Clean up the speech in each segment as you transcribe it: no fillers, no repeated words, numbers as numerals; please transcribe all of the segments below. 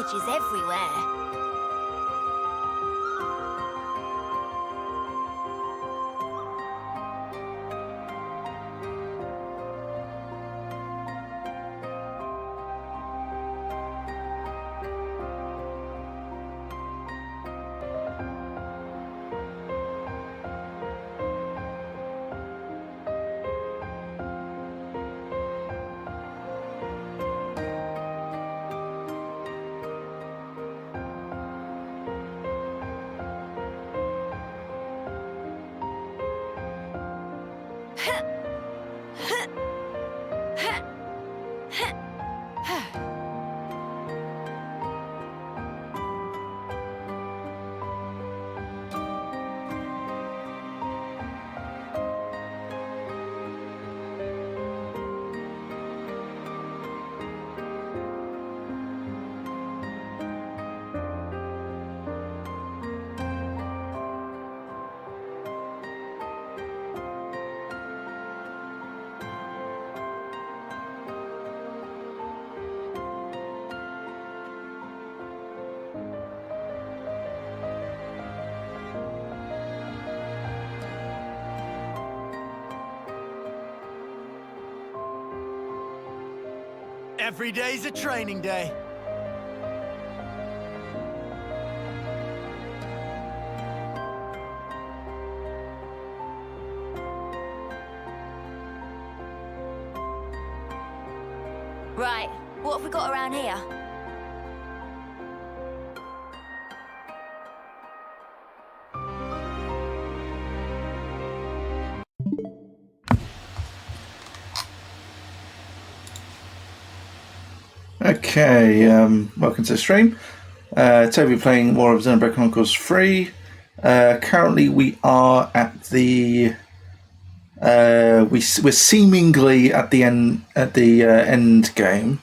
village is everywhere. Every day's a training day. Right, what have we got around here? Okay, welcome to the stream. Toby playing more of Xenoblade Chronicles 3. Currently we are at the we're seemingly at the end game.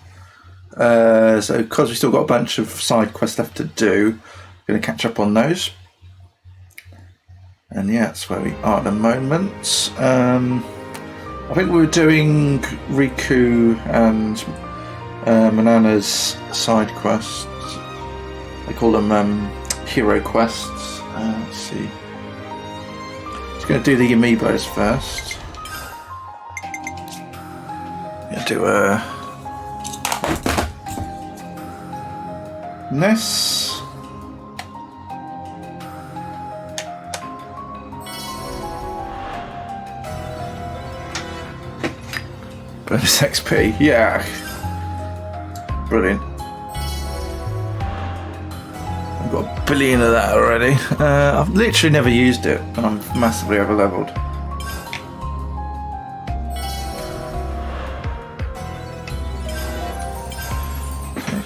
So because we've still got a bunch of side quests left to do, I'm going to catch up on those. And yeah, that's where we are at the moment. I think we were doing Riku and Manana's side quests. They call them hero quests. Let's see. Just going to do the amiibos first. Going to do this. Bonus XP, yeah. Brilliant. I've got a billion of that already. I've literally never used it, and I'm massively over leveled.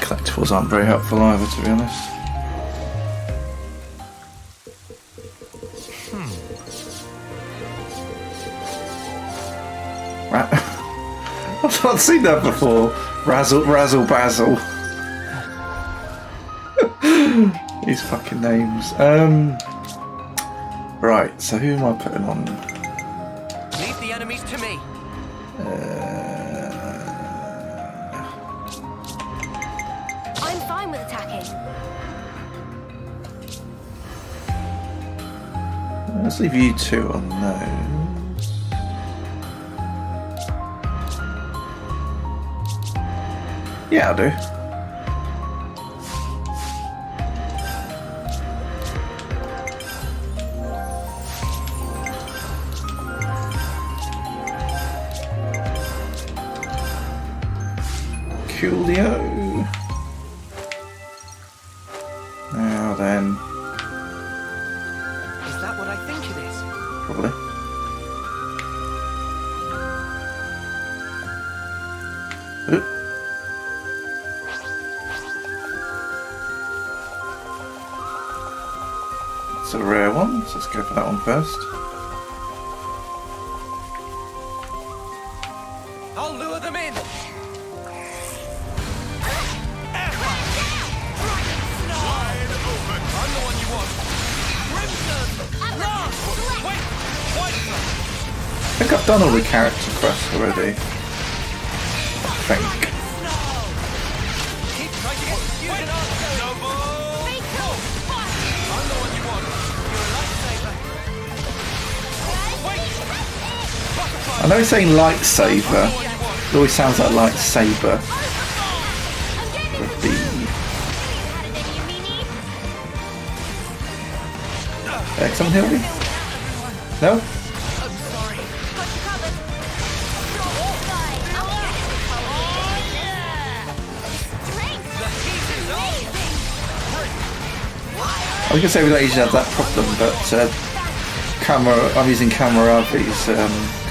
Collectibles aren't very helpful either, to be honest. I've not seen that before. Razzle Basil. These fucking names. Right, so who am I putting on? Leave the enemies to me. I'm fine with attacking. Let's leave you two on those. Yeah, I'll do. Coolio. Now then. Is that what I think it is? Probably. It's a rare one, so let's go for that one first. I'll lure them in. I'm the one you want. Crimson! Lance! Wait! White! I think I've done all the character quests already. I think. Keep trying to get fusion answer! I know he's saying lightsaber. It always sounds like lightsaber. Can someone help me? No? I was going to say we don't usually have that problem, but I'm using Kamaravi's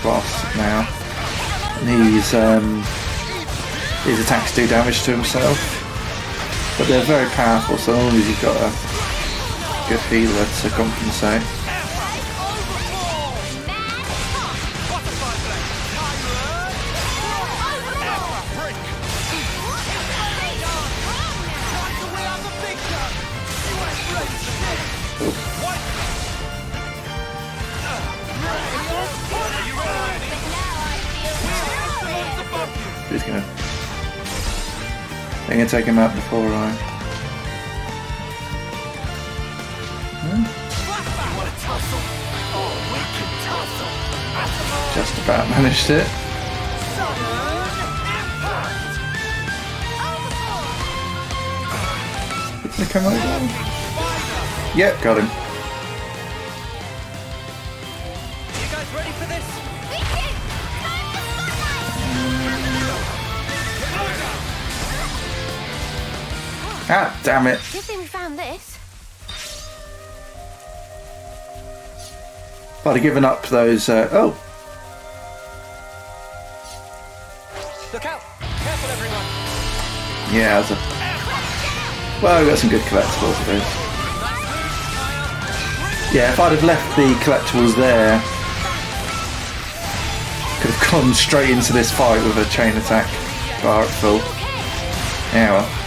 class now, and his attacks do damage to himself, but they're very powerful, so as long as you've got a good healer to compensate. I'm going to take him out before I... Just about managed it. Did he come over? Yep, got him. You guys ready for this? Ah, damn it. Good thing we found this. I'd have given up those... oh! Look out! Careful, everyone! Yeah, that's a... Well, we got some good collectibles of those. Yeah, if I'd have left the collectibles there, could have gone straight into this fight with a chain attack bar at full. Yeah, well.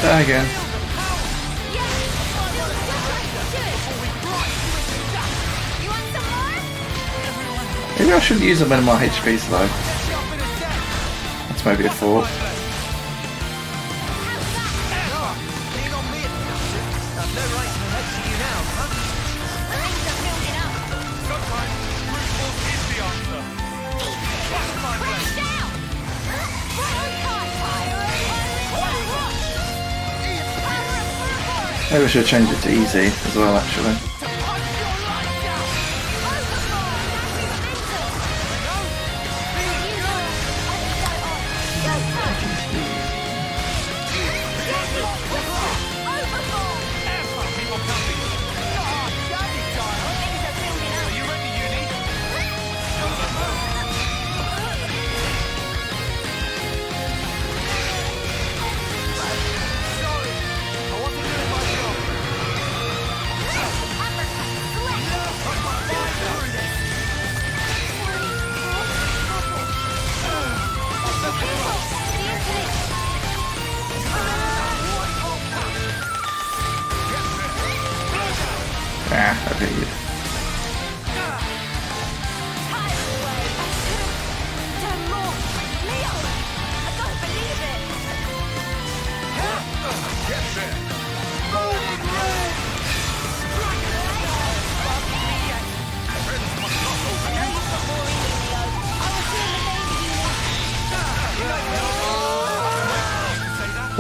Die again. Maybe I shouldn't use them when my HP's low. That's maybe a thought. Maybe I should change it to easy as well, actually. Ah, I've hit you.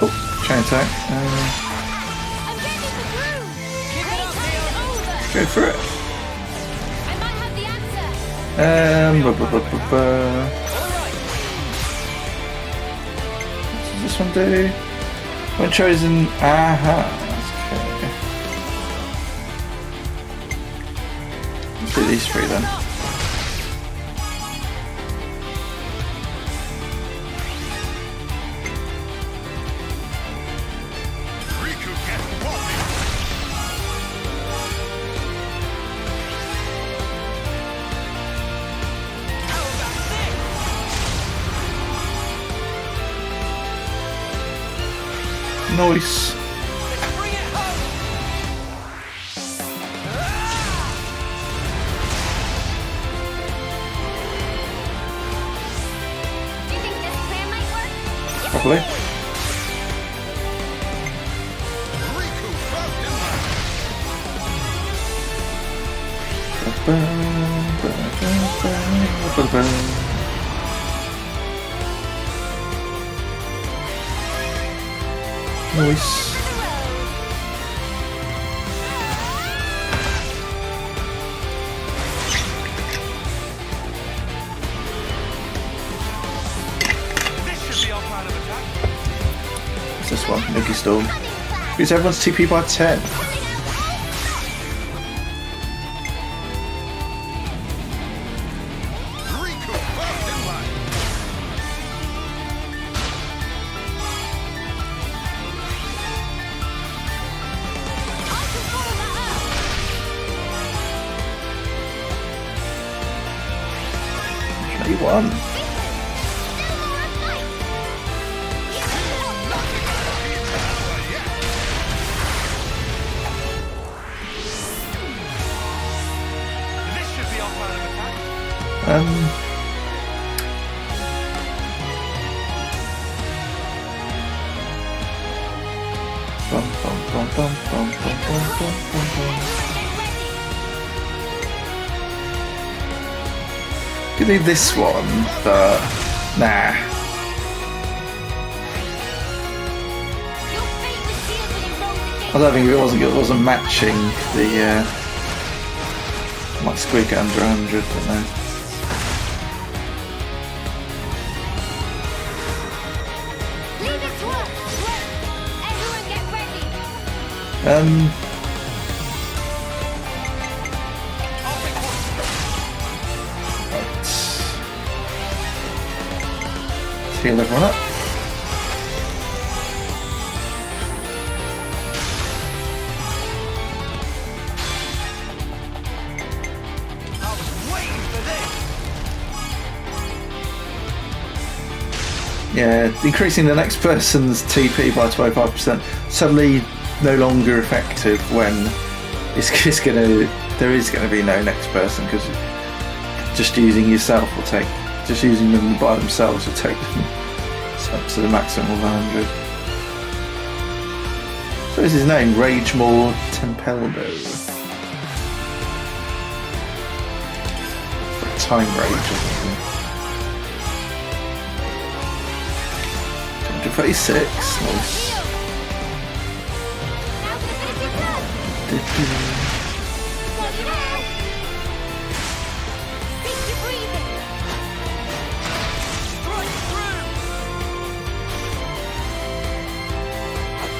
Oh, chain attack. Go for it. I might have the answer. What does this one do? When chosen, aha. Okay. Let's do these three then. Nice. Do you think this plan might work? Probably. Nice. This should be our plan of attack. What's this one? Nuki Storm. Because everyone's TP by 10. He won. This should be our plan of attack. Bum, bum, bum, bum, bum, bum, bum, bum, bum, bum. Could do this one, but nah. I don't think it wasn't matching the might squeak it under 100, but no. Leave it to us. Everyone get ready. Right. Let's heal everyone up. I was waiting for this. Yeah, increasing the next person's TP by 25% suddenly no longer effective when there is gonna be no next person, because just using yourself will take, just using them by themselves will take them up to the maximum of 100. So is his name Ragemore Tempeldo? Time Rage or something. 236, nice.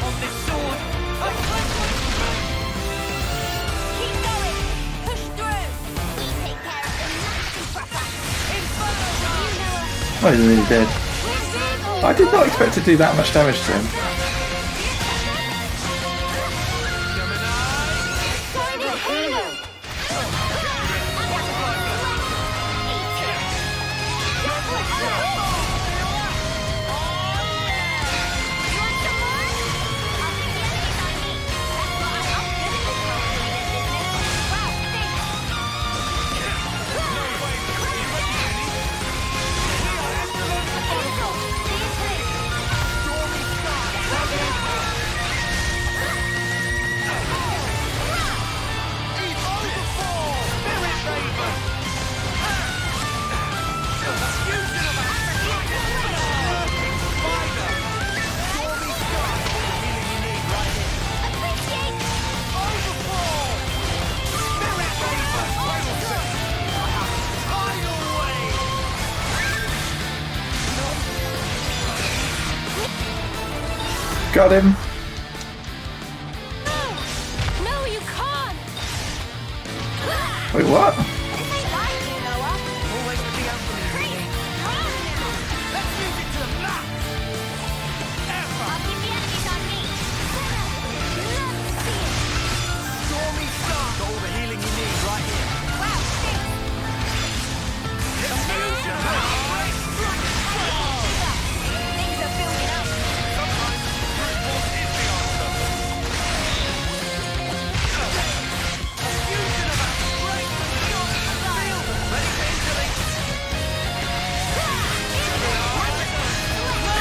On this sword, Oh, he's nearly dead. I did not expect to do that much damage to him. Got him. No, you can't. Wait, what? This ain't like you, Noah. always with the anthem. Let's use it to the max. I'll keep the enemies on me. Love to see it. Stormy Star. Got all the healing you need right here. Wow, thanks. Illusion of Embrace. Things are building up. Sometimes brute force is the answer. Fusion of Embrace. Feel them. Ready to interlink.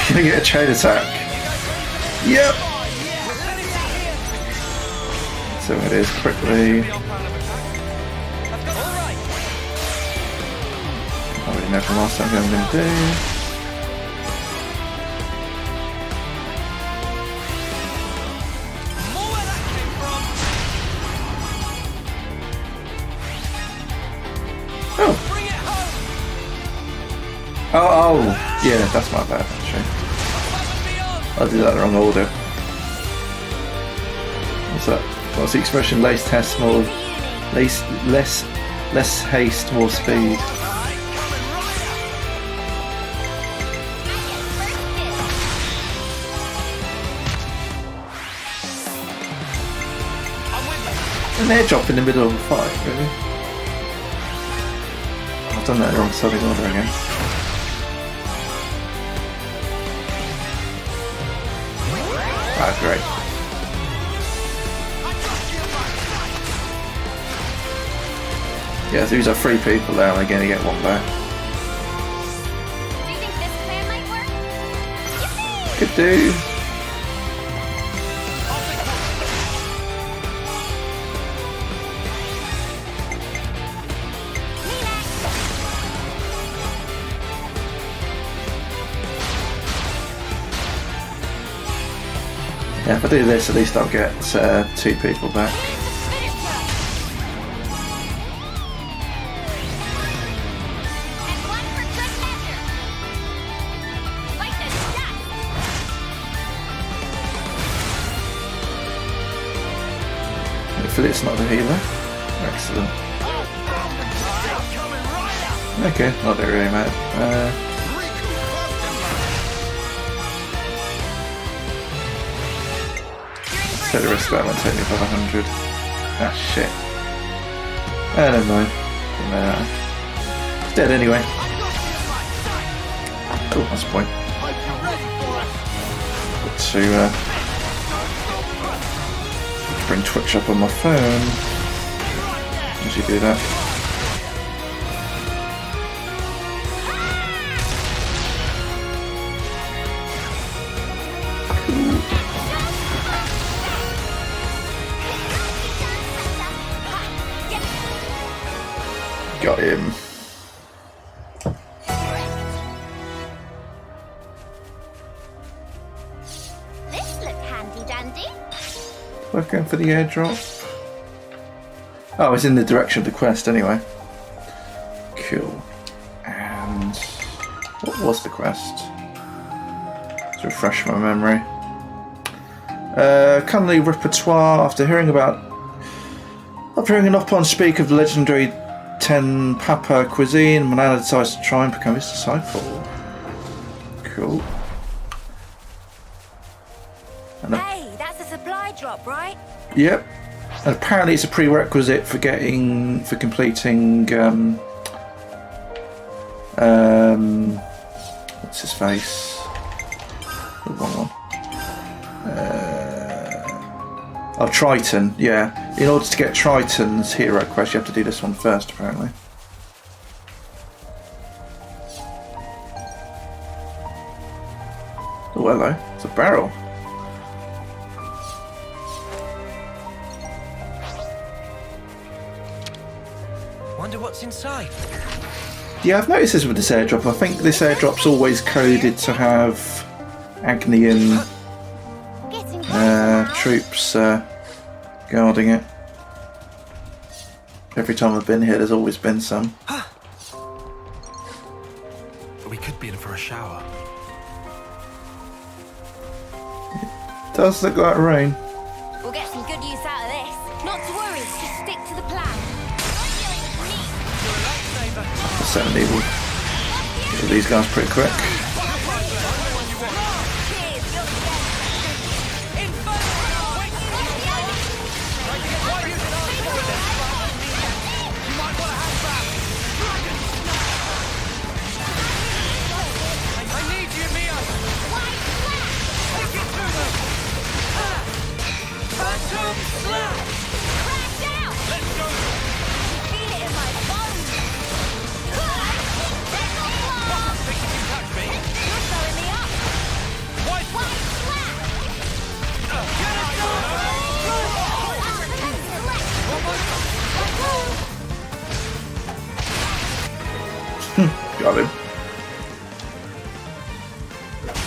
Gonna get a chain attack. Yep. So it is quickly. Be our plan of attack. Let's go. All right. I already know from last time what I'm going to do. More where that came from. Oh, Bring it home. oh, yeah, that's my bad actually. Above and beyond. I did that in the wrong order. What's that? What's the expression? Less haste, more less haste, more speed. Right, coming right up. I'm with you. An airdrop in the middle of a fight, really? I've done that in the wrong starting order again. Ah, great. Yeah, so these are 3 people there, and they're going to get 1 back. Do you think this plan might work? Yippee! Could do. Yeah, if I do this, at least I'll get 2 people back. Hopefully it's not the healer. Excellent. Okay, not that really matter. Take the rest of that one, take me above 100. Ah, shit. Never mind. Doesn't matter. It's dead anyway. Oh, that's the point. To bring Twitch up on my phone. As you do that. Got him. This looked handy dandy. We're going for the airdrop. Oh, it's in the direction of the quest anyway. Cool. And what was the quest? To refresh my memory. Culinary repertoire. After hearing an Oppon speak of the legendary Ten Papa cuisine, Manana decides to try and become his disciple. Cool. And Hey, that's a supply drop, right? yep. And apparently it's a prerequisite for completing what's his face? The wrong one. Oh, Triton, yeah. In order to get Triton's hero quest, you have to do this one first, apparently. Oh, hello. It's a barrel. Wonder what's inside. Yeah, I've noticed this with this airdrop. I think this airdrop's always coded to have Agnian Getting closer now. troops guarding it. Every time I've been here, there's always been some. We could be in for a shower. Does look like rain. We'll get some good use out of this. Not to worry, just stick to the plan. You're a lifesaver. The 70 will kill these guys pretty quick. I need you, Mia. Take it to them. Phantom slap. Let's go. Think you can catch me? Got him.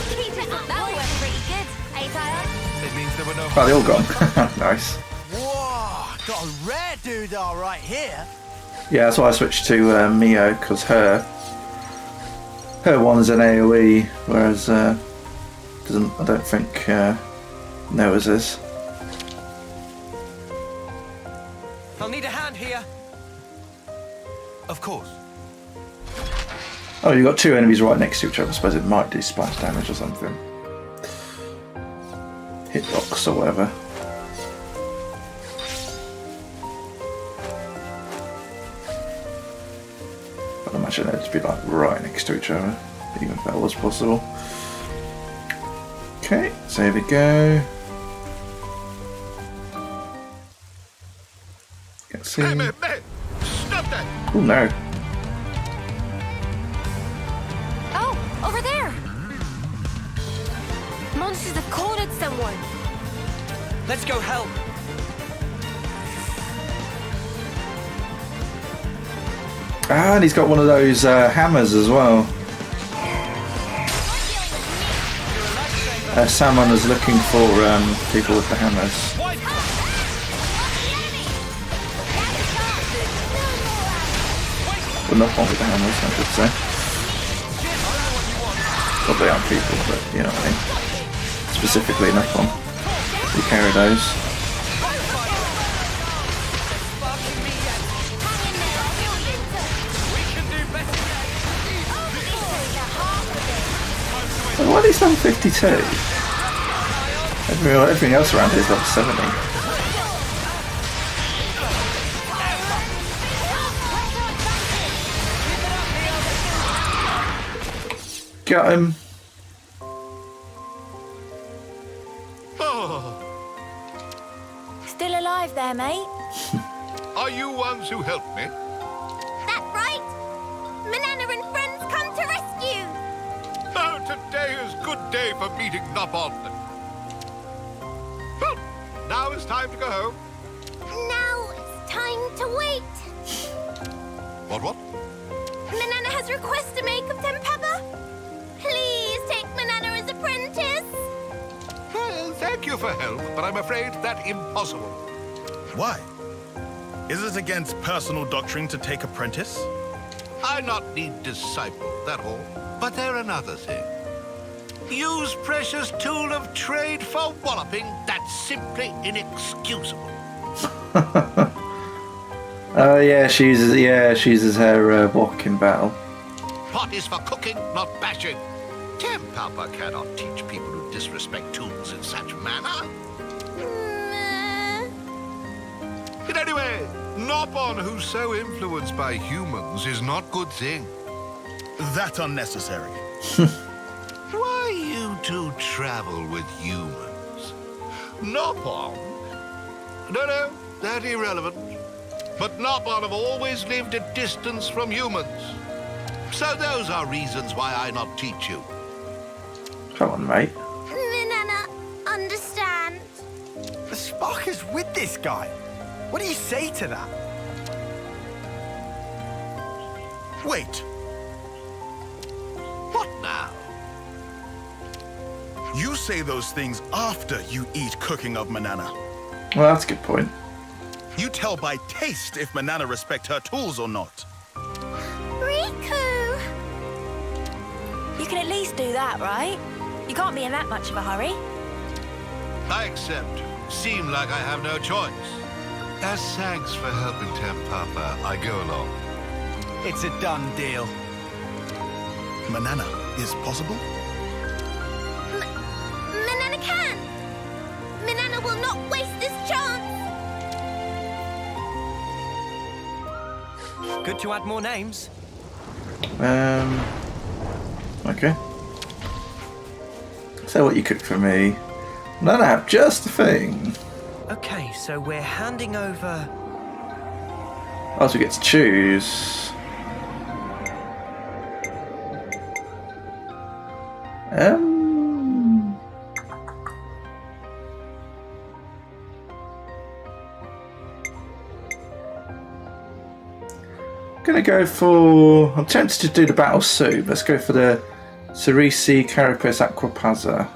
Keep it up. That went pretty good. Hey, Tyler. It means there were no... Oh, they all gone. Nice. Whoa, got a rare doodah right here. Yeah, that's why I switched to Mio, because her one's an AoE, whereas doesn't, I don't think Noah's is. I'll need a hand here. Of course. Oh, you've got two enemies right next to each other. I suppose it might do splash damage or something. Hitbox or whatever. I'd imagine they'd just be like right next to each other, even if that was possible. Okay, so here we go. Let's see. Hey, man, stop that! Oh no. Oh, over there. Monsters have cornered someone. Let's go help. Ah, and he's got one of those hammers as well. Salmon is looking for people with the hammers. Well, not one with the hammers, I should say. Well, they aren't people, but you know what I mean. Specifically, not one. We carry those. Oh, why are these level 52? Everything else around here is level 70. Got him. Oh, Still alive there, mate? are you ones who helped me? That's right. Manana and friends come to rescue. Oh, today is good day for meeting Nopon. Well, now it's time to go home. Now it's time to wait. What? Manana has request to make of Tempapa. Please take Manana as apprentice. Well, thank you for help, but I'm afraid that's impossible. Why? Is it against personal doctrine to take apprentice? I not need disciple, that all. But there another thing. Use precious tool of trade for walloping, that's simply inexcusable. Oh yeah, she uses her walk in battle. Pot is for cooking, not bashing. Tempapa cannot teach people to disrespect tools in such manner. And anyway, Nopon, who's so influenced by humans, is not good thing. That unnecessary. Why you two travel with humans? Nopon? No, that irrelevant. But Nopon have always lived a distance from humans. So those are reasons why I not teach you. Come on, mate. Manana, understand. The spark is with this guy. What do you say to that? Wait, What now? you say those things after you eat cooking of Manana. Well, that's a good point. You tell by taste if Manana respect her tools or not. Riku! You can at least do that, right? You can't be in that much of a hurry. I accept. Seem like I have no choice. As thanks for helping Tempapa, I go along. It's a done deal. Manana is possible? Manana can! Manana will not waste this chance! Good to add more names. Okay. So what you cooked for me? None have just the thing. Okay, so we're handing over... Oh, so we get to choose. Gonna go for. I'm tempted to do the battle soup. Let's go for the Cerisi Carapace Aquapazza.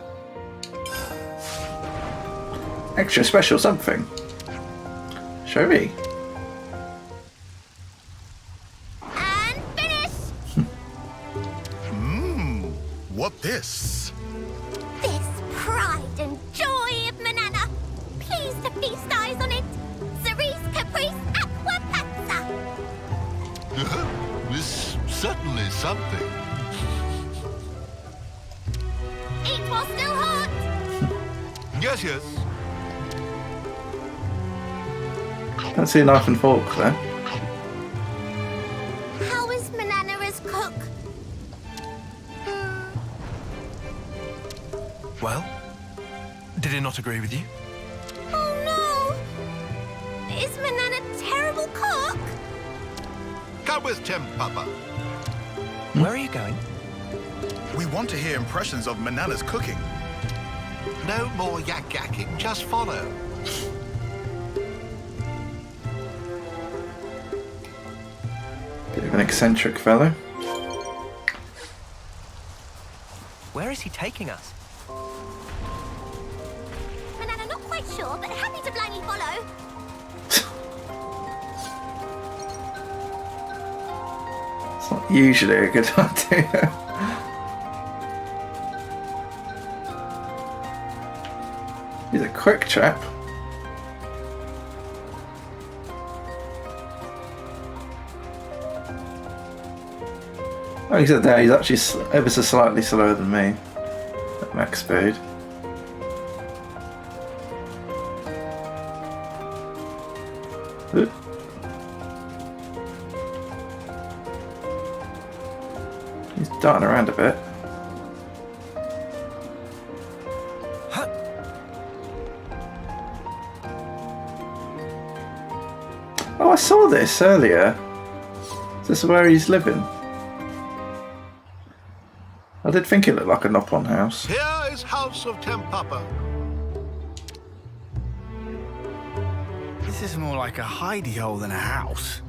Extra special something. Show me. And finish! What this? This pride and joy of Manana. Please to feast eyes on it. Cerise Caprice Aqua Pazza. This certainly something. Eat while still hot. Yes, yes. Don't see a knife and fork there. How is Manana as cook? Well, did he not agree with you? Oh no! Is Manana a terrible cook? Come with Tim, Papa. Where are you going? We want to hear impressions of Manana's cooking. No more yak-yakking, just follow. Bit of an eccentric fellow. Where is he taking us? Manana not quite sure, but happy to blindly follow. It's not usually a good idea. He's a quick chap. Oh, he's at there. He's actually ever so slightly slower than me at max speed. Oop. He's darting around a bit. Oh, I saw this earlier. Is this where he's living? I did think it looked like a knock-on house. Here is House of Tim, Papa. This is more like a hidey hole than a house.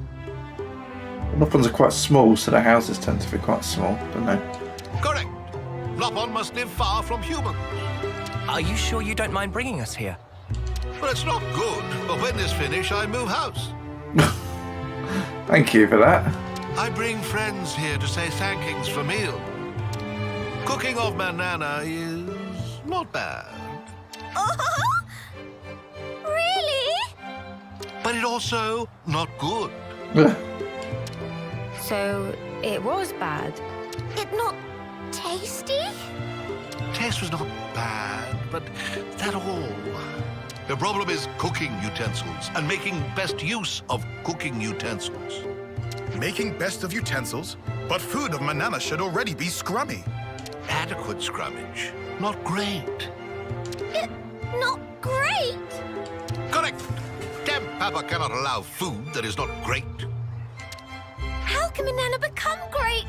Knock-ons are quite small, so the houses tend to be quite small, don't they? Correct. Nopon must live far from humans. Are you sure you don't mind bringing us here? Well, it's not good, but when this finish, I move house. Thank you for that. I bring friends here to say thankings for meal. Cooking of Manana is not bad, Oh, really? but it also not good. So it was bad. It not tasty? Taste was not bad, but that all. The problem is cooking utensils and making best use of cooking utensils. Making best of utensils? But food of Manana should already be scrummy. Adequate scrummage, not great. It not great? Correct. Tim Papa cannot allow food that is not great. How can Manana become great?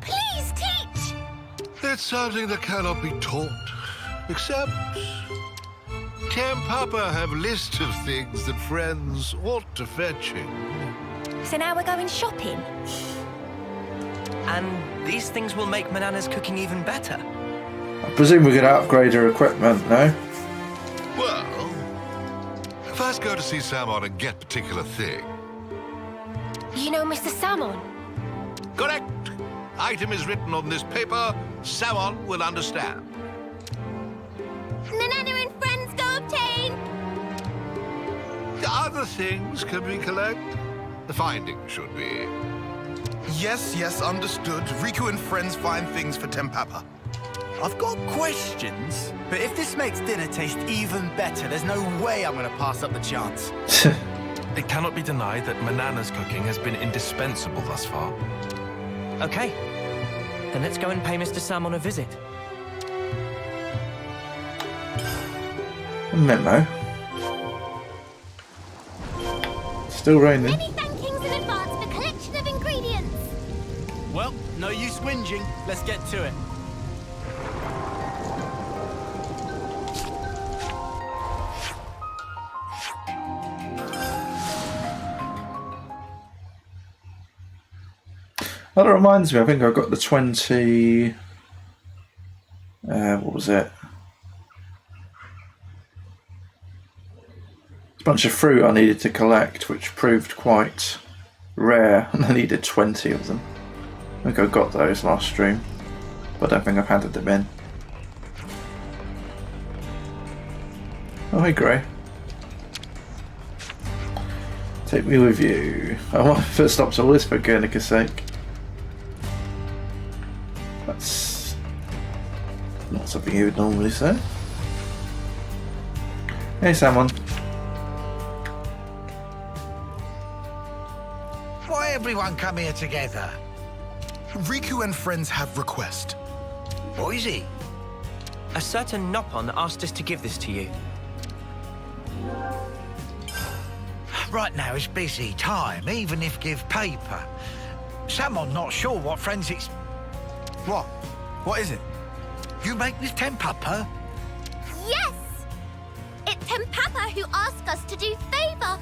Please teach. It's something that cannot be taught, except Tim Papa have list of things that friends ought to fetch him. So now we're going shopping. And these things will make Manana's cooking even better. I presume we're going to upgrade her equipment, no? Well, first go to see Samon and get particular thing. You know Mr. Salmon? Correct. Item is written on this paper. Samon will understand. Manana and friends go obtain. The other things can we collect? The findings should be. Yes, understood. Riku and friends find things for Tempapa. I've got questions, but if this makes dinner taste even better, there's no way I'm gonna pass up the chance. It cannot be denied that Manana's cooking has been indispensable thus far. Okay, then let's go and pay Mr. Salmon a visit. A memo. Still raining. Many thankings in advance for collection of ingredients. Well, no use whinging. Let's get to it. Oh, that reminds me, I think I got the 20... what was it? A bunch of fruit I needed to collect, which proved quite rare, and I needed 20 of them. I think I got those last stream, but I don't think I've handed them in. Oh, hey Grey. Take me with you. I want to first stop to all this for Guernica's sake. That's not something you would normally say. Hey Salmon. Why everyone come here together? Riku and friends have request. What is it? A certain Nopon asked us to give this to you. Right now it's busy time, even if give paper. Someone not sure what friends it's... What? What is it? You make this Tempapa? Yes! It's Tempapa who asked us to do favour.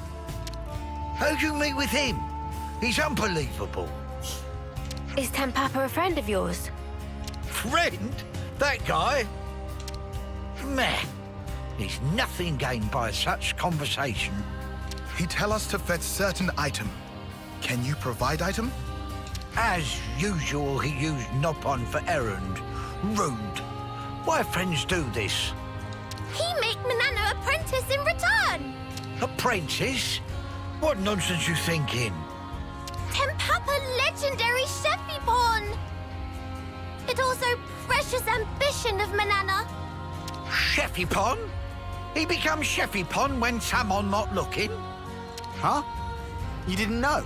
How'd you meet with him? He's unbelievable. Is Tempapa a friend of yours? Friend? That guy? Meh. There's nothing gained by such conversation. He tell us to fetch certain item. Can you provide item? As usual, he used Nopon for errand. Rude. Why friends do this? He make Manana apprentice in return. Apprentice? What nonsense you thinking? Tempapa legendary Sheffipon. It also precious ambition of Manana. Sheffipon? He becomes Sheffipon when Samon not looking? Huh? You didn't know?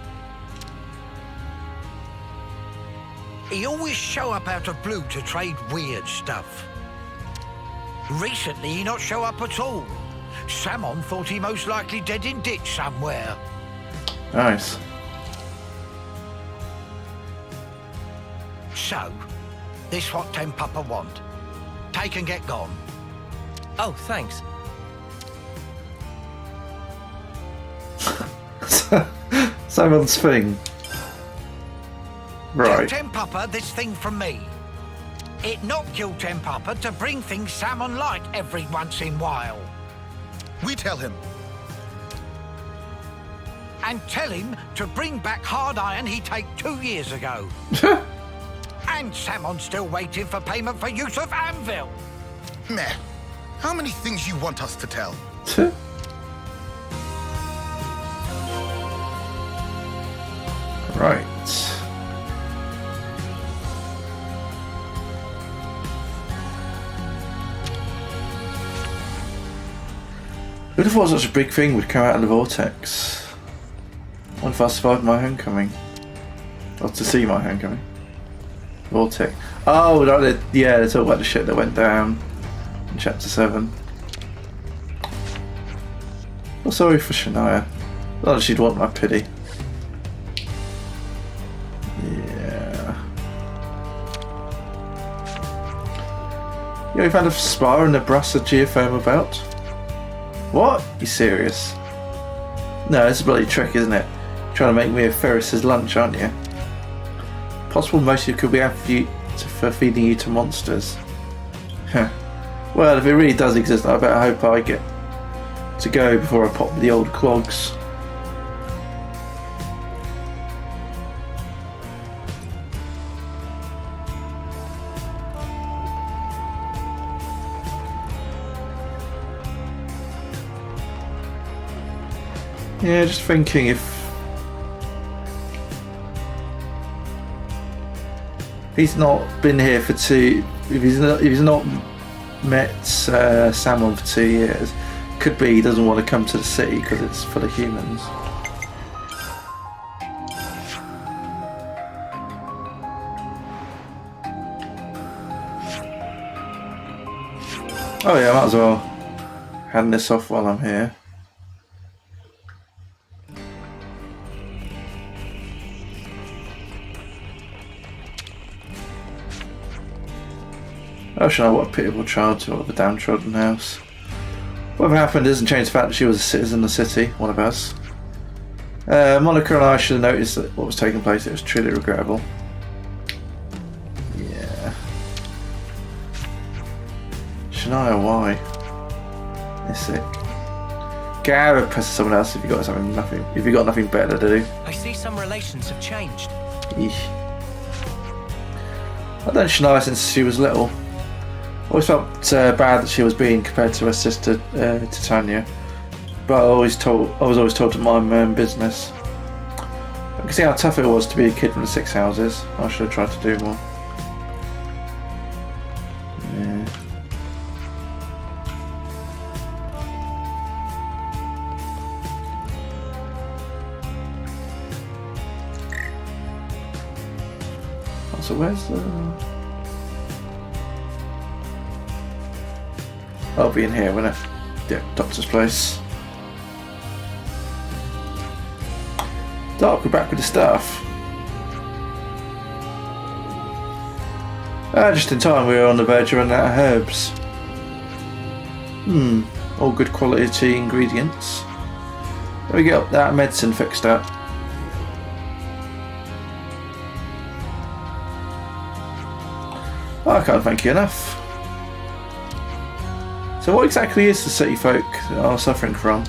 He always show up out of blue to trade weird stuff. Recently, he not show up at all. Samon thought he most likely dead in ditch somewhere. Nice. So, this what Tempapa want. Take and get gone. Oh, thanks. Simon's thing. Right. Tell Tempapa this thing from me. It not kill Tempapa to bring things Samon like every once in while. We tell him. And tell him to bring back hard iron he take 2 years ago. And Samon's still waiting for payment for use of anvil. Meh. How many things you want us to tell? Right. Who'd have thought such a big thing would come out of the vortex? What if I survived my homecoming? Or to see my homecoming? Vortex. Oh, yeah, they talk about the shit that went down in chapter 7. Well, sorry for Shania. Not that she'd want my pity. Yeah. Yeah, we've had a spar in the Brassa geofoam about. What? You serious? No, it's a bloody trick, isn't it? Trying to make me a Ferris's lunch, aren't you? Possible motive could be for feeding you to monsters. Well, if it really does exist, I better hope I get to go before I pop the old clogs. Yeah, just thinking if he's not been here for if he's not met Samon for 2 years, could be he doesn't want to come to the city because it's full of humans. Oh yeah, I might as well hand this off while I'm here. Oh, Shania, what a pitiable child to of a downtrodden house. Whatever happened doesn't change the fact that she was a citizen of the city, one of us. Monica and I should have noticed that what was taking place. It was truly regrettable. Shania, why? That's it. Get out of press someone else if you got nothing better to do. I see some relations have changed. Eesh. I've known Shania since she was little. Always felt bad that she was being compared to her sister Titania, but I was always told to mind my own business. I can see how tough it was to be a kid from the Six Houses. I should have tried to do more. Yeah. So where's the... I'll be in here, won't it? Yeah, doctor's place. Dark, we're back with the stuff. Just in time, we were on the verge of running out of herbs. All good quality ingredients. Let me get that medicine fixed up. I can't thank you enough. So what exactly is the city folk that are suffering from?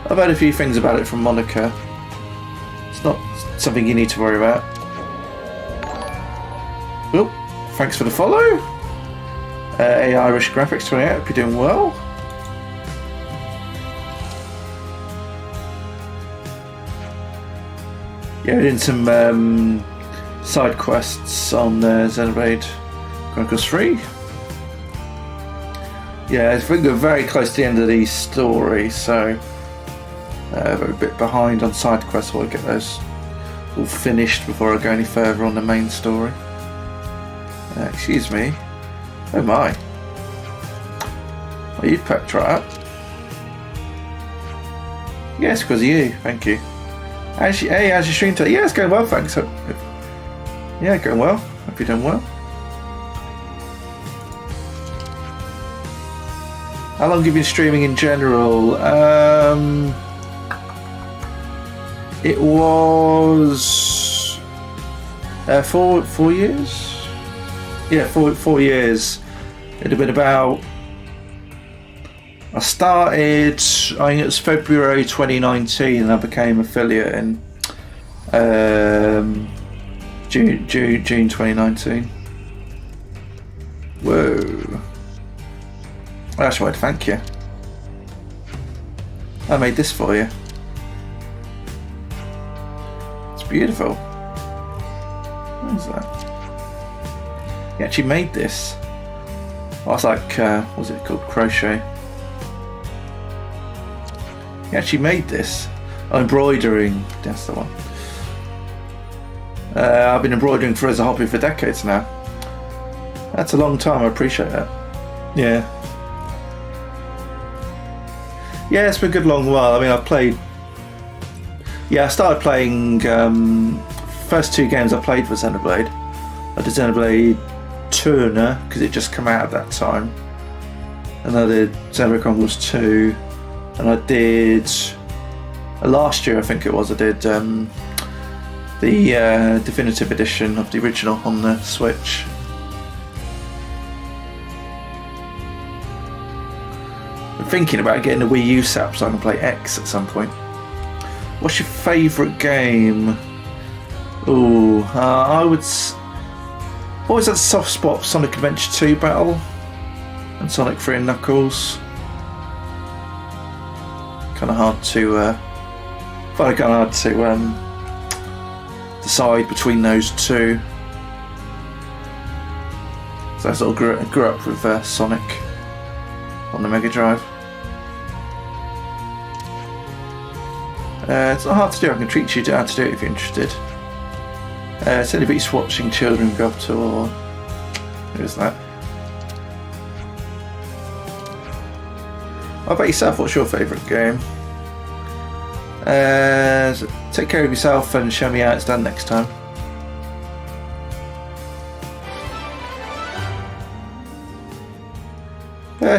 I've heard a few things about it from Monica. It's not something you need to worry about. Well, thanks for the follow. Irish Graphics 28, hope you're doing well. Yeah, we're doing some side quests on Xenoblade Chronicles 3. Yeah, I think we're very close to the end of the story, so we're a bit behind on side quests. I'll get those all finished before I go any further on the main story. Excuse me. Oh my. Well, you've perked right up. Yes, because of you. Thank you. How's your stream today? Yeah, it's going well, thanks. Yeah, going well. Hope you're doing well. How long have you been streaming in general? It was 4 years. Yeah, 4 years. It'd have been about. I started. I think it was February 2019, and I became affiliate in June 2019. Whoa. I actually want to thank you. I made this for you. It's beautiful. What is that? You actually made this. Oh, it's like, what was it called? Crochet. You actually made this. Oh, embroidering. That's the one. I've been embroidering for as a hobby for decades now. That's a long time. I appreciate that. Yeah. Yeah, it's been a good long while. I mean, I've played. Yeah, I started playing. First 2 games I played for Xenoblade. I did Xenoblade Turner because it just came out at that time, and I did Xenoblade Chronicles 2, and I did last year I think it was. I did the definitive edition of the original on the Switch. I'm thinking about getting a Wii U set up so I can play X at some point. What's your favourite game? Ooh, I would. Always had a soft spot for Sonic Adventure 2 Battle and Sonic 3 and Knuckles. Kind of hard to. Find it kind of hard to decide between those two. So I sort of grew up with Sonic on the Mega Drive. It's not hard to do. I can treat you to how to do it if you're interested. It's only beats watching children go up to, or who's that? What about yourself? What's your favourite game? Take care of yourself and show me how it's done next time.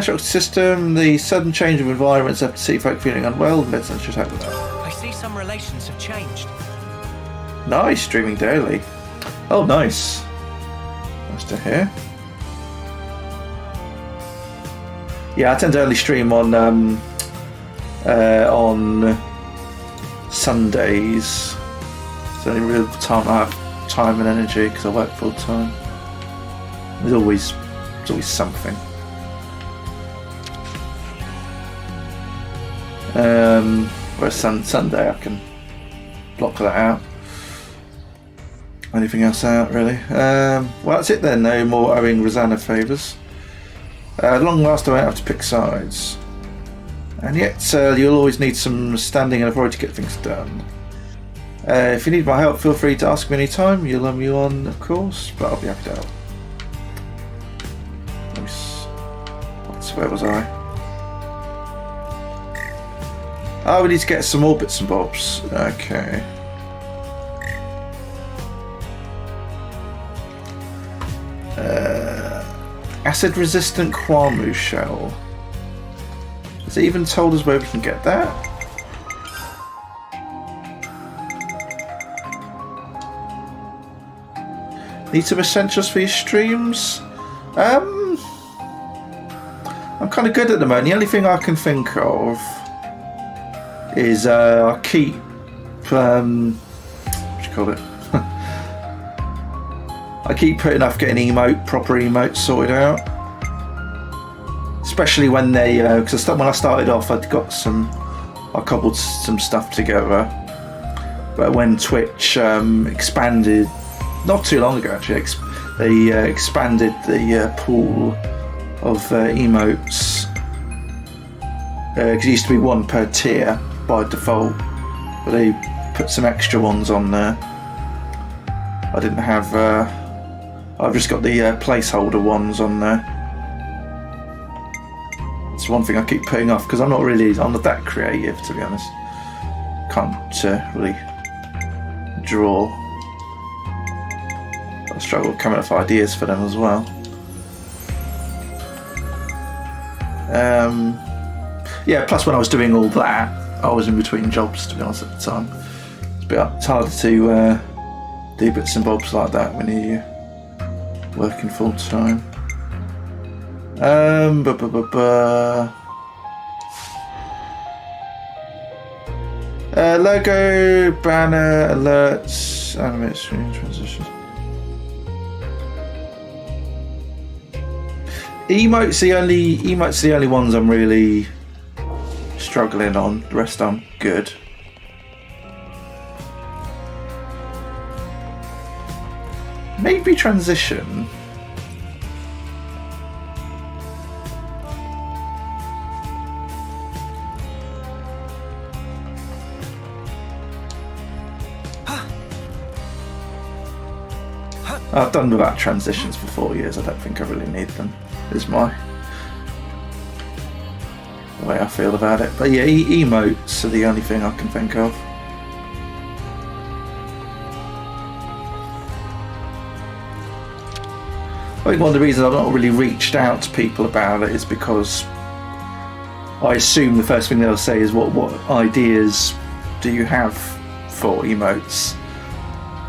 Shock system. The sudden change of environments after city folk feeling unwell. Medicine should help with that. I see some relations have changed. Nice, streaming daily. Oh, nice. Nice to hear. Yeah, I tend to only stream on Sundays. It's the only real time I have time and energy because I work full time. There's always something. Whereas Sunday I can block that out. Anything else out really? Well, that's it then. No more owing Rosanna favours. Long last I won't have to pick sides. And yet you'll always need some standing and authority to get things done. If you need my help, feel free to ask me anytime. You'll have me on, of course, but I'll be happy to help. Where was I? Oh, we need to get some more bits and bobs. Okay. Acid-resistant Kwamu shell. Has it even told us where we can get that? Need some essentials for your streams? I'm kind of good at the moment. The only thing I can think of is I keep what do you call it? I keep putting off getting proper emotes sorted out, especially when they because when I started off, I cobbled some stuff together, but when Twitch expanded not too long ago, actually, they expanded the pool of emotes. It used to be one per tier by default, but they put some extra ones on there. I didn't have. I've just got the placeholder ones on there. It's one thing I keep putting off because I'm not that creative, to be honest. Can't really draw. I struggle coming up with ideas for them as well. Yeah, plus when I was doing all that, I was in between jobs, to be honest, at the time. It's harder to do bits and bobs like that when you're working full time. Logo, banner, alerts, animate screen transitions. Emotes the only ones I'm really struggling on. The rest I'm good. Maybe transition. I've done without transitions for 4 years. I don't think I really need them. Is the way I feel about it. But yeah, emotes are the only thing I can think of. I think one of the reasons I've not really reached out to people about it is because I assume the first thing they'll say is what ideas do you have for emotes?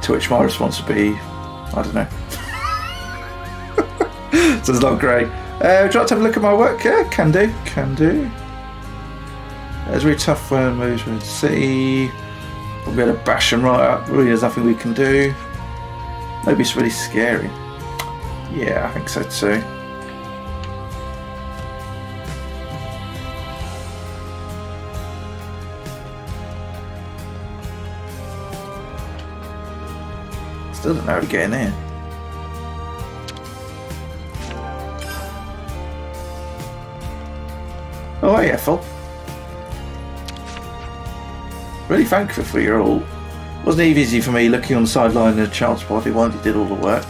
To which my response would be, I don't know. So it's not great. Would you like to have a look at my work? Yeah, can do. It's really tough when moves with the city. We'll be able to bash them right up. Really, there's nothing we can do. Maybe it's really scary. Yeah, I think so too. Still don't know how to get in here. Oh, hey, Ethel. Really thankful for your all. Wasn't even easy for me looking on the sideline in a child's body while you did all the work.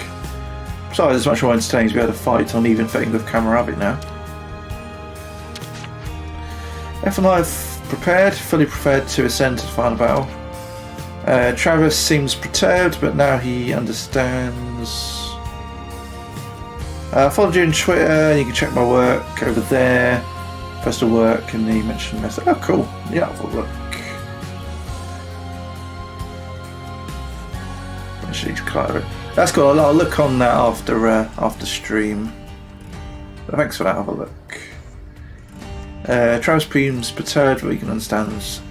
Besides, it's much more entertaining to be able to fight on even footing with Kamarabi now. Ethel and I have fully prepared to ascend to the final battle. Travis seems perturbed, but now he understands. I followed you on Twitter. You can check my work over there. First of work, and he mentioned message. Oh, cool. Yeah, I'll have a look. That's cool. I'll look on that after stream. But thanks for that. Have a look. Travis seems perturbed, but he can understand us.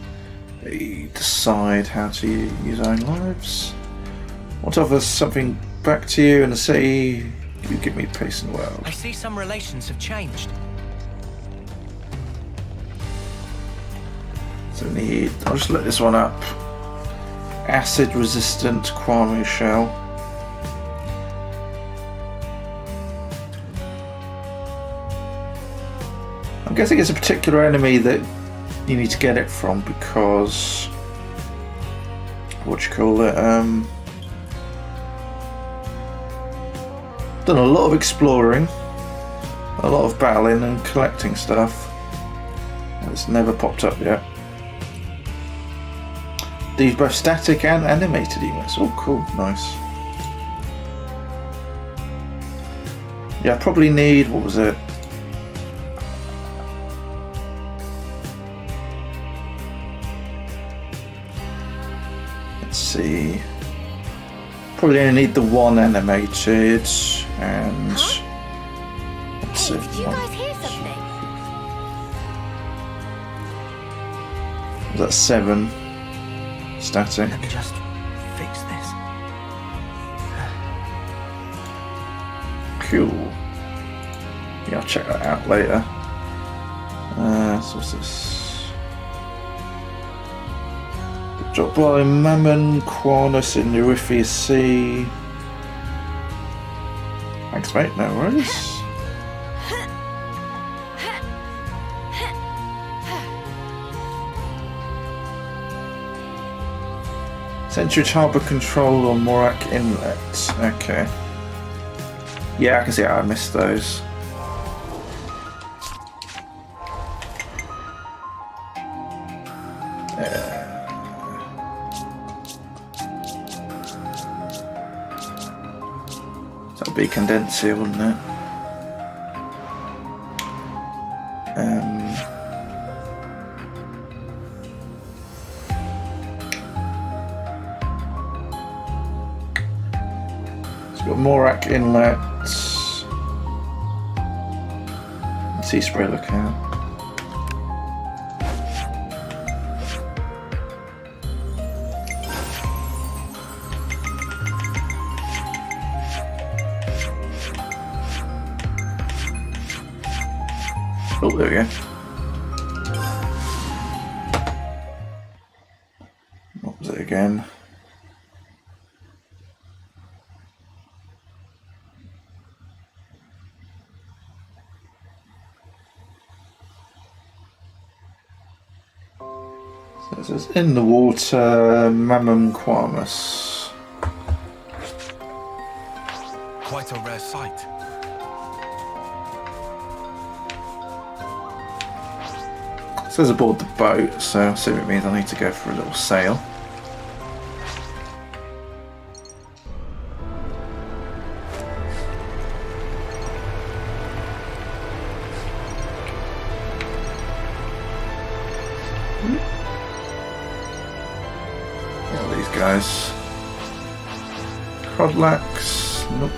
They decide how to use our own lives. Want to offer something back to you in the city. You give me peace in the world. I see some relations have changed. So I'll just let this one up. Acid resistant Kwame shell. I'm guessing it's a particular enemy that you need to get it from because done a lot of exploring, a lot of battling and collecting stuff. It's never popped up yet. These both static and animated emotes. Oh, cool, nice. Yeah, I probably need, what was it? Let's see. Probably only need the one animated and. Let's see. Did you guys hear something? Was that 7? Static. Let me just fix this. Cool. Yeah, I'll check that out later. So what's this? Drop by Mammon, Quanus in Euriphia Sea. Thanks, mate. No worries. Century Harbour Control on Morak Inlet. Okay. Yeah, I can see how I missed those. That'd be Condenser, wouldn't it? Morak Inlet. Sea spray lookout. Oh, there we go. What was it again? So it says in the water, Mammon Quamus. Quite a rare sight. It says aboard the boat, so I assume it means I need to go for a little sail. What are these guys? Crodlax? Nope.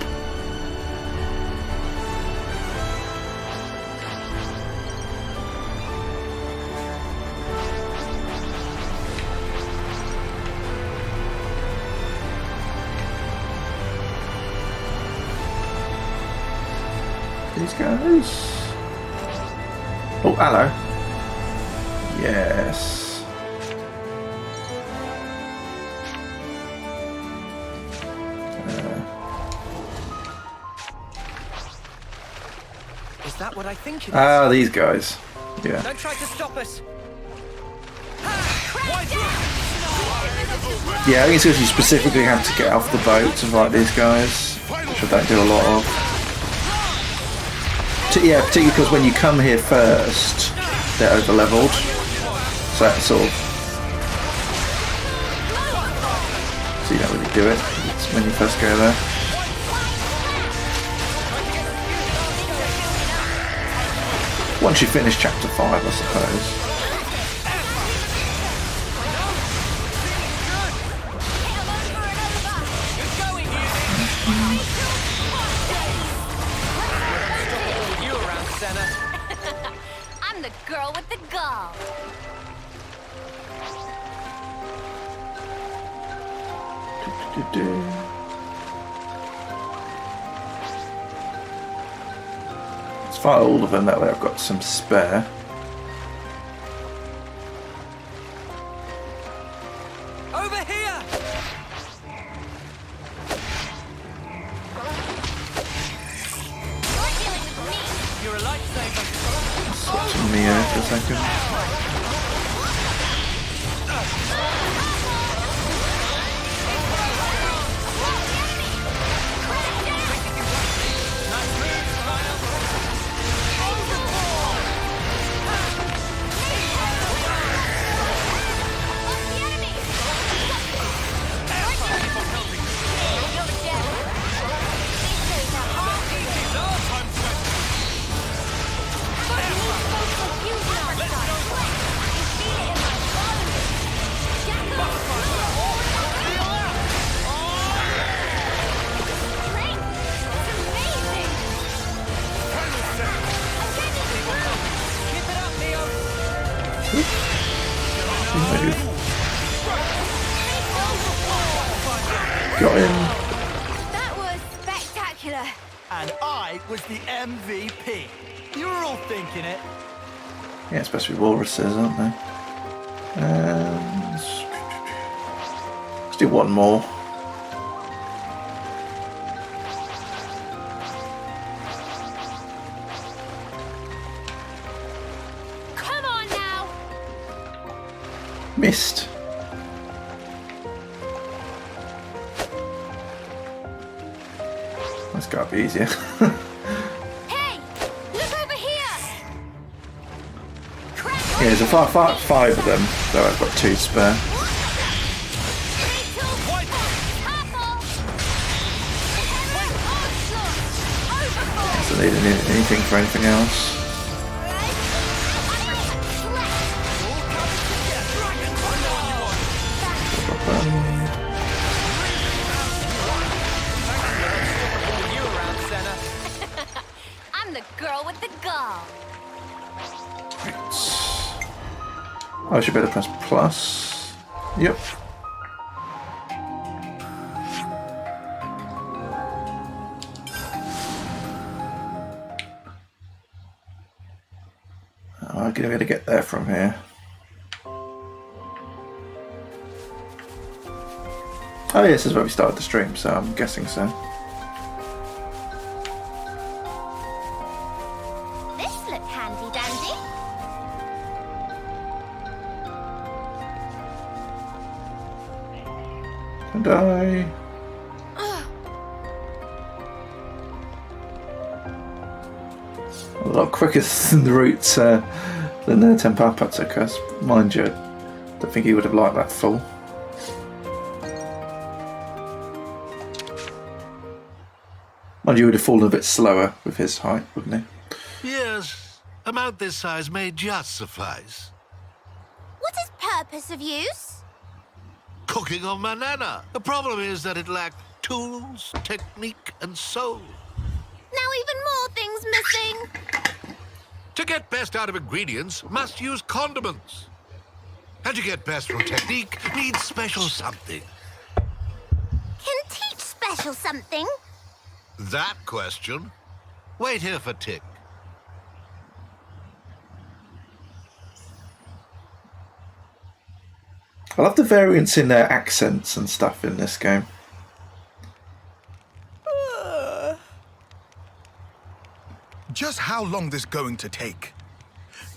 These guys. Oh, hello. Yes. Is that what I think it is? Ah, these guys. Yeah. Don't try to stop us. Yeah, I think it's because you specifically have to get off the boat to fight these guys, which I don't do a lot of. Yeah, particularly because when you come here first, they're over-leveled. So that's sort of... So you don't really do it when you first go there. Once you finish chapter 5, I suppose. I'm the girl with Let's fight all of them, that way I've got some spare. Over here! You're dealing with me. You're a lifesaver. Switch to Mio for a second. Got him. That was spectacular. And I was the MVP. You were all thinking it. Yeah, especially walruses, aren't they? Let's do one more. Come on now. Missed. That's gotta be easier. Hey, look over here. Yeah, there's a five of them, so I've got 2 spare. So they didn't need anything for anything else. You around, Senna. I'm the girl with the gall. I should better press plus. Yep. I'm gonna be able to get there from here. Oh, yeah, this is where we started the stream, so I'm guessing so. This look handy dandy. And I. A lot quicker than the route than the Tempapa took us. Mind you, I don't think he would have liked that full. Mind you, he would have fallen a bit slower with his height, wouldn't he? Yes, a mount this size may just suffice. What is purpose of use? Cooking on Manana. The problem is that it lacked tools, technique, and soul. Now even more things missing. To get best out of ingredients, must use condiments. And to get best from technique, needs special something. Can teach special something. That question? Wait here for Tick. I love the variance in their accents and stuff in this game. Just how long this going to take?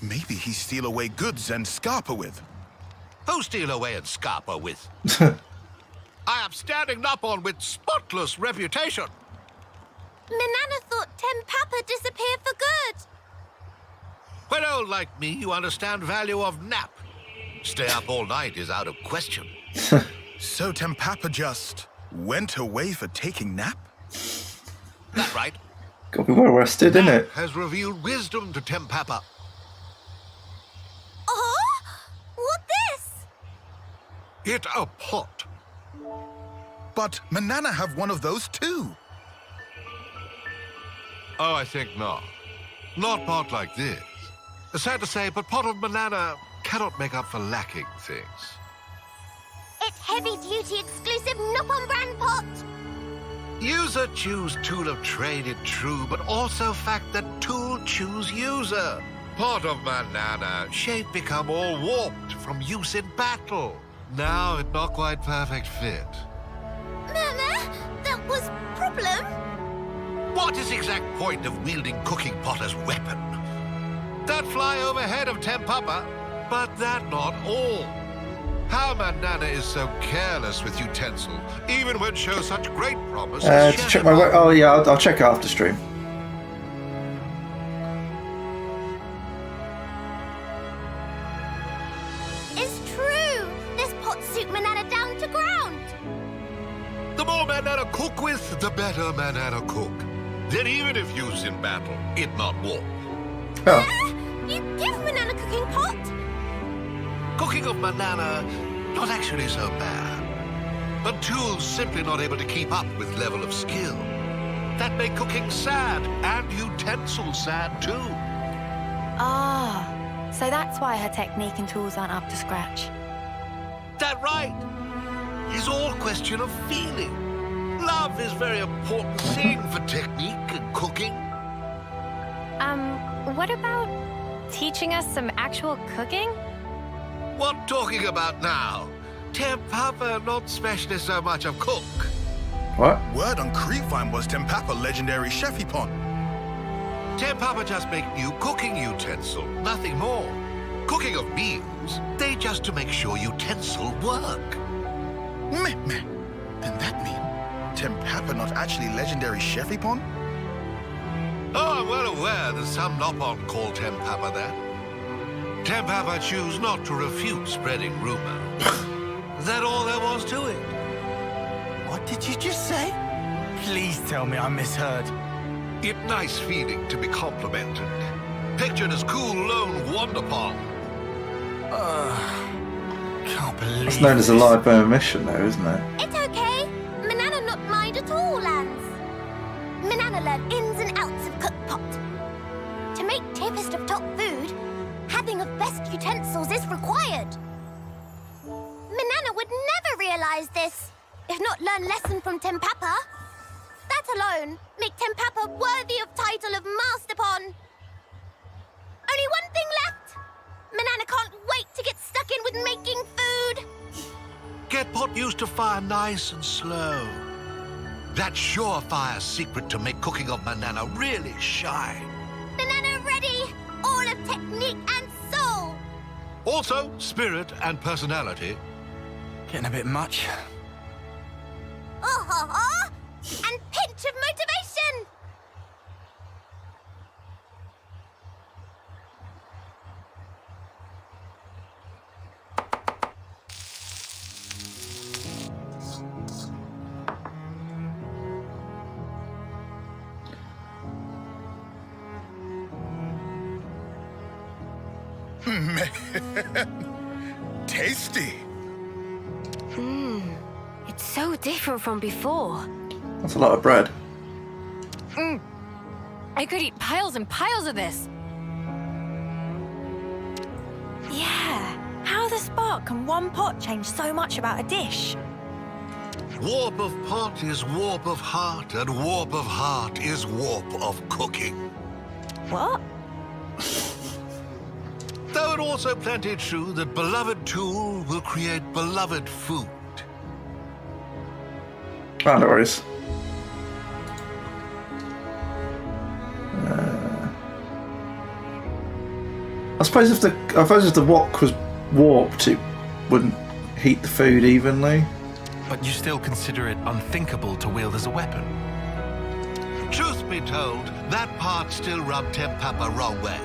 Maybe he steal away goods and scarper with. Who steal away and scarper with? I am standing up on with spotless reputation. Manana thought Tempapa disappeared for good. When old like me, you understand value of nap. Stay up all night is out of question. So Tempapa just went away for taking nap? That right? Got to be well rested, isn't it? Has revealed wisdom to Tempapa. Oh? What this? It a pot. But Manana have one of those too. Oh, I think not. Not pot like this. Sad to say, but pot of Manana cannot make up for lacking things. It heavy-duty exclusive Noppon brand pot. User choose tool of trade, it true, but also fact that tool choose user. Pot of Manana, shape become all warped from use in battle. Now it not quite perfect fit. Mama, that was problem. What is exact point of wielding cooking pot as weapon? That fly overhead of Tempapa, but that not all. How Manana is so careless with utensil, even when shows such great promise. To check my work. Oh yeah, I'll check after stream. It's true. This pot suit Manana down to ground. The more Manana cook with, the better Manana cook. Then even if used in battle, it not warp. Oh. You give Manana cooking pot? Cooking of Manana, not actually so bad. But tools simply not able to keep up with level of skill. That make cooking sad, and utensils sad too. Ah, so that's why her technique and tools aren't up to scratch. That right? It's all question of feeling. Love is very important thing for technique and cooking. What about teaching us some actual cooking? What talking about now? Tempapa not specialist so much of cook. What? Word on Creepvine was Tempapa legendary chefipon. Tempapa just make new cooking utensil, nothing more. Cooking of meals, they just to make sure utensil work. Meh. Then that mean Tempapa not actually legendary chefipon? Oh, I'm well aware that some Noppon call Tempapa that. Tempapa choose not to refute spreading rumor. That all there was to it. What did you just say? Please tell me I misheard. It nice feeling to be complimented. Pictured as cool lone wonderpon. Can't believe It's known as a live burn mission, though, isn't it? It's okay. Manana not mind at all, Lance. Manana learn ins and outs of cookpot. To make cheapest of top food, having of best utensils is required. Manana would never realize this, if not learn lesson from Tempapa. That alone make Tempapa worthy of title of Masterpon. Only one thing left. Manana can't wait to get stuck in with making food. Get pot used to fire nice and slow. That surefire secret to make cooking of Manana really shine. Manana ready, all of technique and soul. Also, spirit and personality. Getting a bit much. Oh, and pinch of motivation. Tasty. It's so different from before. That's a lot of bread. I could eat piles and piles of this. Yeah, how the spark can one pot change so much about a dish? Warp of pot is warp of heart, and warp of heart is warp of cooking. What? Though it also plenty true that beloved tool will create beloved food. Oh, no worries. I suppose if the wok was warped, it wouldn't heat the food evenly. But you still consider it unthinkable to wield as a weapon. Truth be told, that part still rubbed Tempapa wrong way.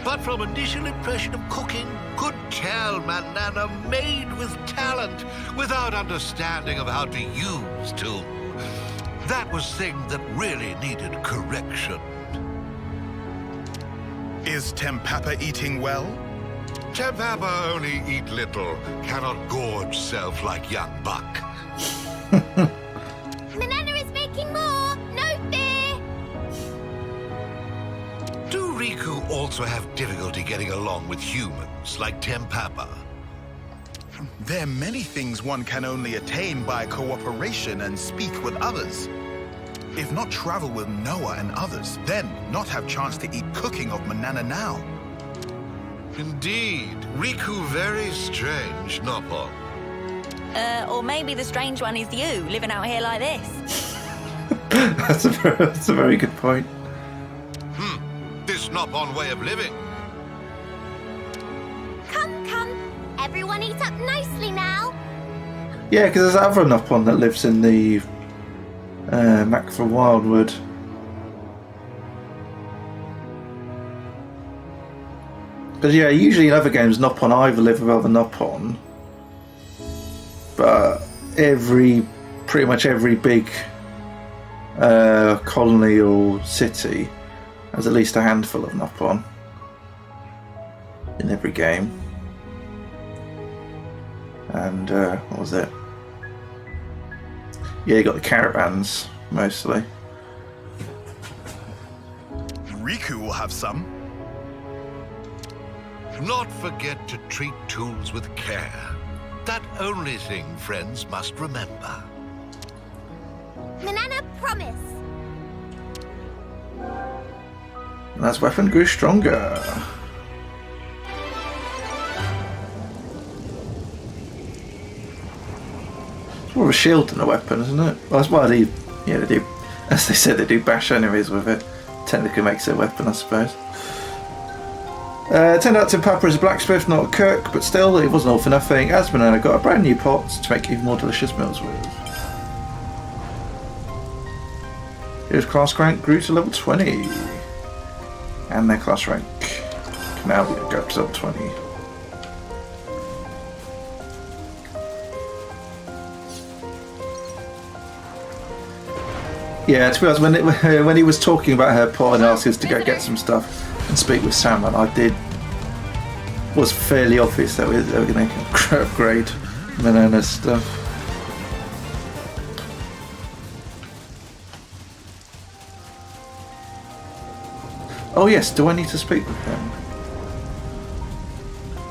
But from initial impression of cooking, could tell Manana made with talent, without understanding of how to use tool. That was thing that really needed correction. Is Tempapa eating well? Tempapa only eat little, cannot gorge self like young buck. Manana is making more, no fear. Do Riku also have difficulty getting along with humans like Tempapa? There are many things one can only attain by cooperation and speak with others. If not travel with Noah and others, then not have chance to eat cooking of Manana now. Indeed, Riku very strange, Nopon. Or maybe the strange one is you, living out here like this. That's a very good point. This Nopon way of living. Come. Everyone eat up nicely now. Yeah, because there's other Nopon that lives in the Macfa Wildwood. Because yeah, usually in other games, Nopon either live with other Nopon, but pretty much every big colony or city has at least a handful of Nopon in every game. And what was it? Yeah, you got the caravans mostly. Riku will have some. Not forget to treat tools with care. That only thing friends must remember. Manana, promise. And as weapon grew stronger. It's more of a shield than a weapon, isn't it? Well, that's why they do, as they said, they do bash enemies with it. Technically makes it a weapon, I suppose. Turned out Papa is a blacksmith, not a cook, but still, it wasn't all for nothing, as Manana got a brand new pot to make even more delicious meals with. His class rank grew to level 20. And their class rank can now go up to level 20. Yeah, to be honest, when he was talking about her pot and asked us to go get some stuff and speak with Salmon, was fairly obvious that we were going to upgrade Manana's stuff. Oh yes, do I need to speak with him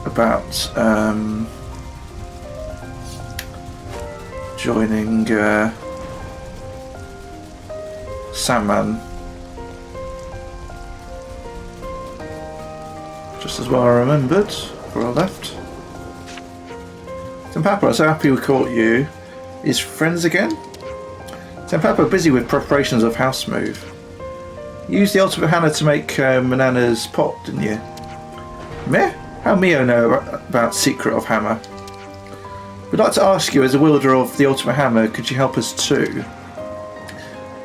about joining Salmon? Just as well I remembered before I left. Tenpapa, I'm so happy we caught you. Is friends again? Tenpapa busy with preparations of house move. You used the ultimate hammer to make Manana's pot, didn't you? Meh? How Mio know about secret of hammer? We'd like to ask you, as a wielder of the ultimate hammer, could you help us too?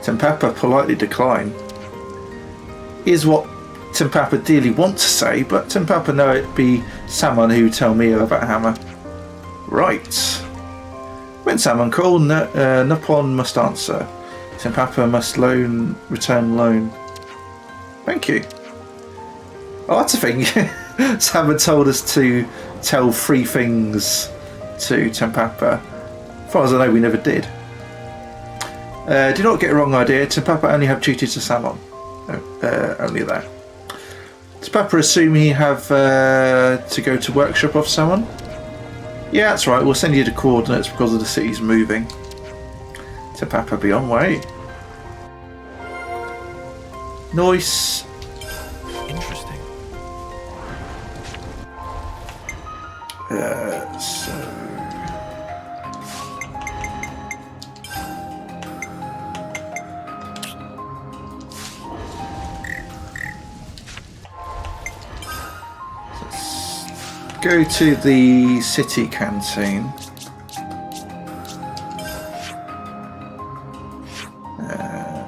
Tenpapa politely declined. Here's what Tenpapa dearly wants to say, but Tenpapa know it'd be someone who would tell Mio about hammer. Right. When someone called, Nopon must answer. Tenpapa must return loan. Thank you. Oh, that's a thing. Salmon told us to tell 3 things to Tenpapa. As far as I know, we never did. Do not get a wrong idea. Tenpapa only have duty to Salmon. Only that. Does Papa assume he have to go to workshop of someone? Yeah, that's right. We'll send you the coordinates because of the city's moving. Tenpapa be on way. Nice. Interesting. Go to the city canteen.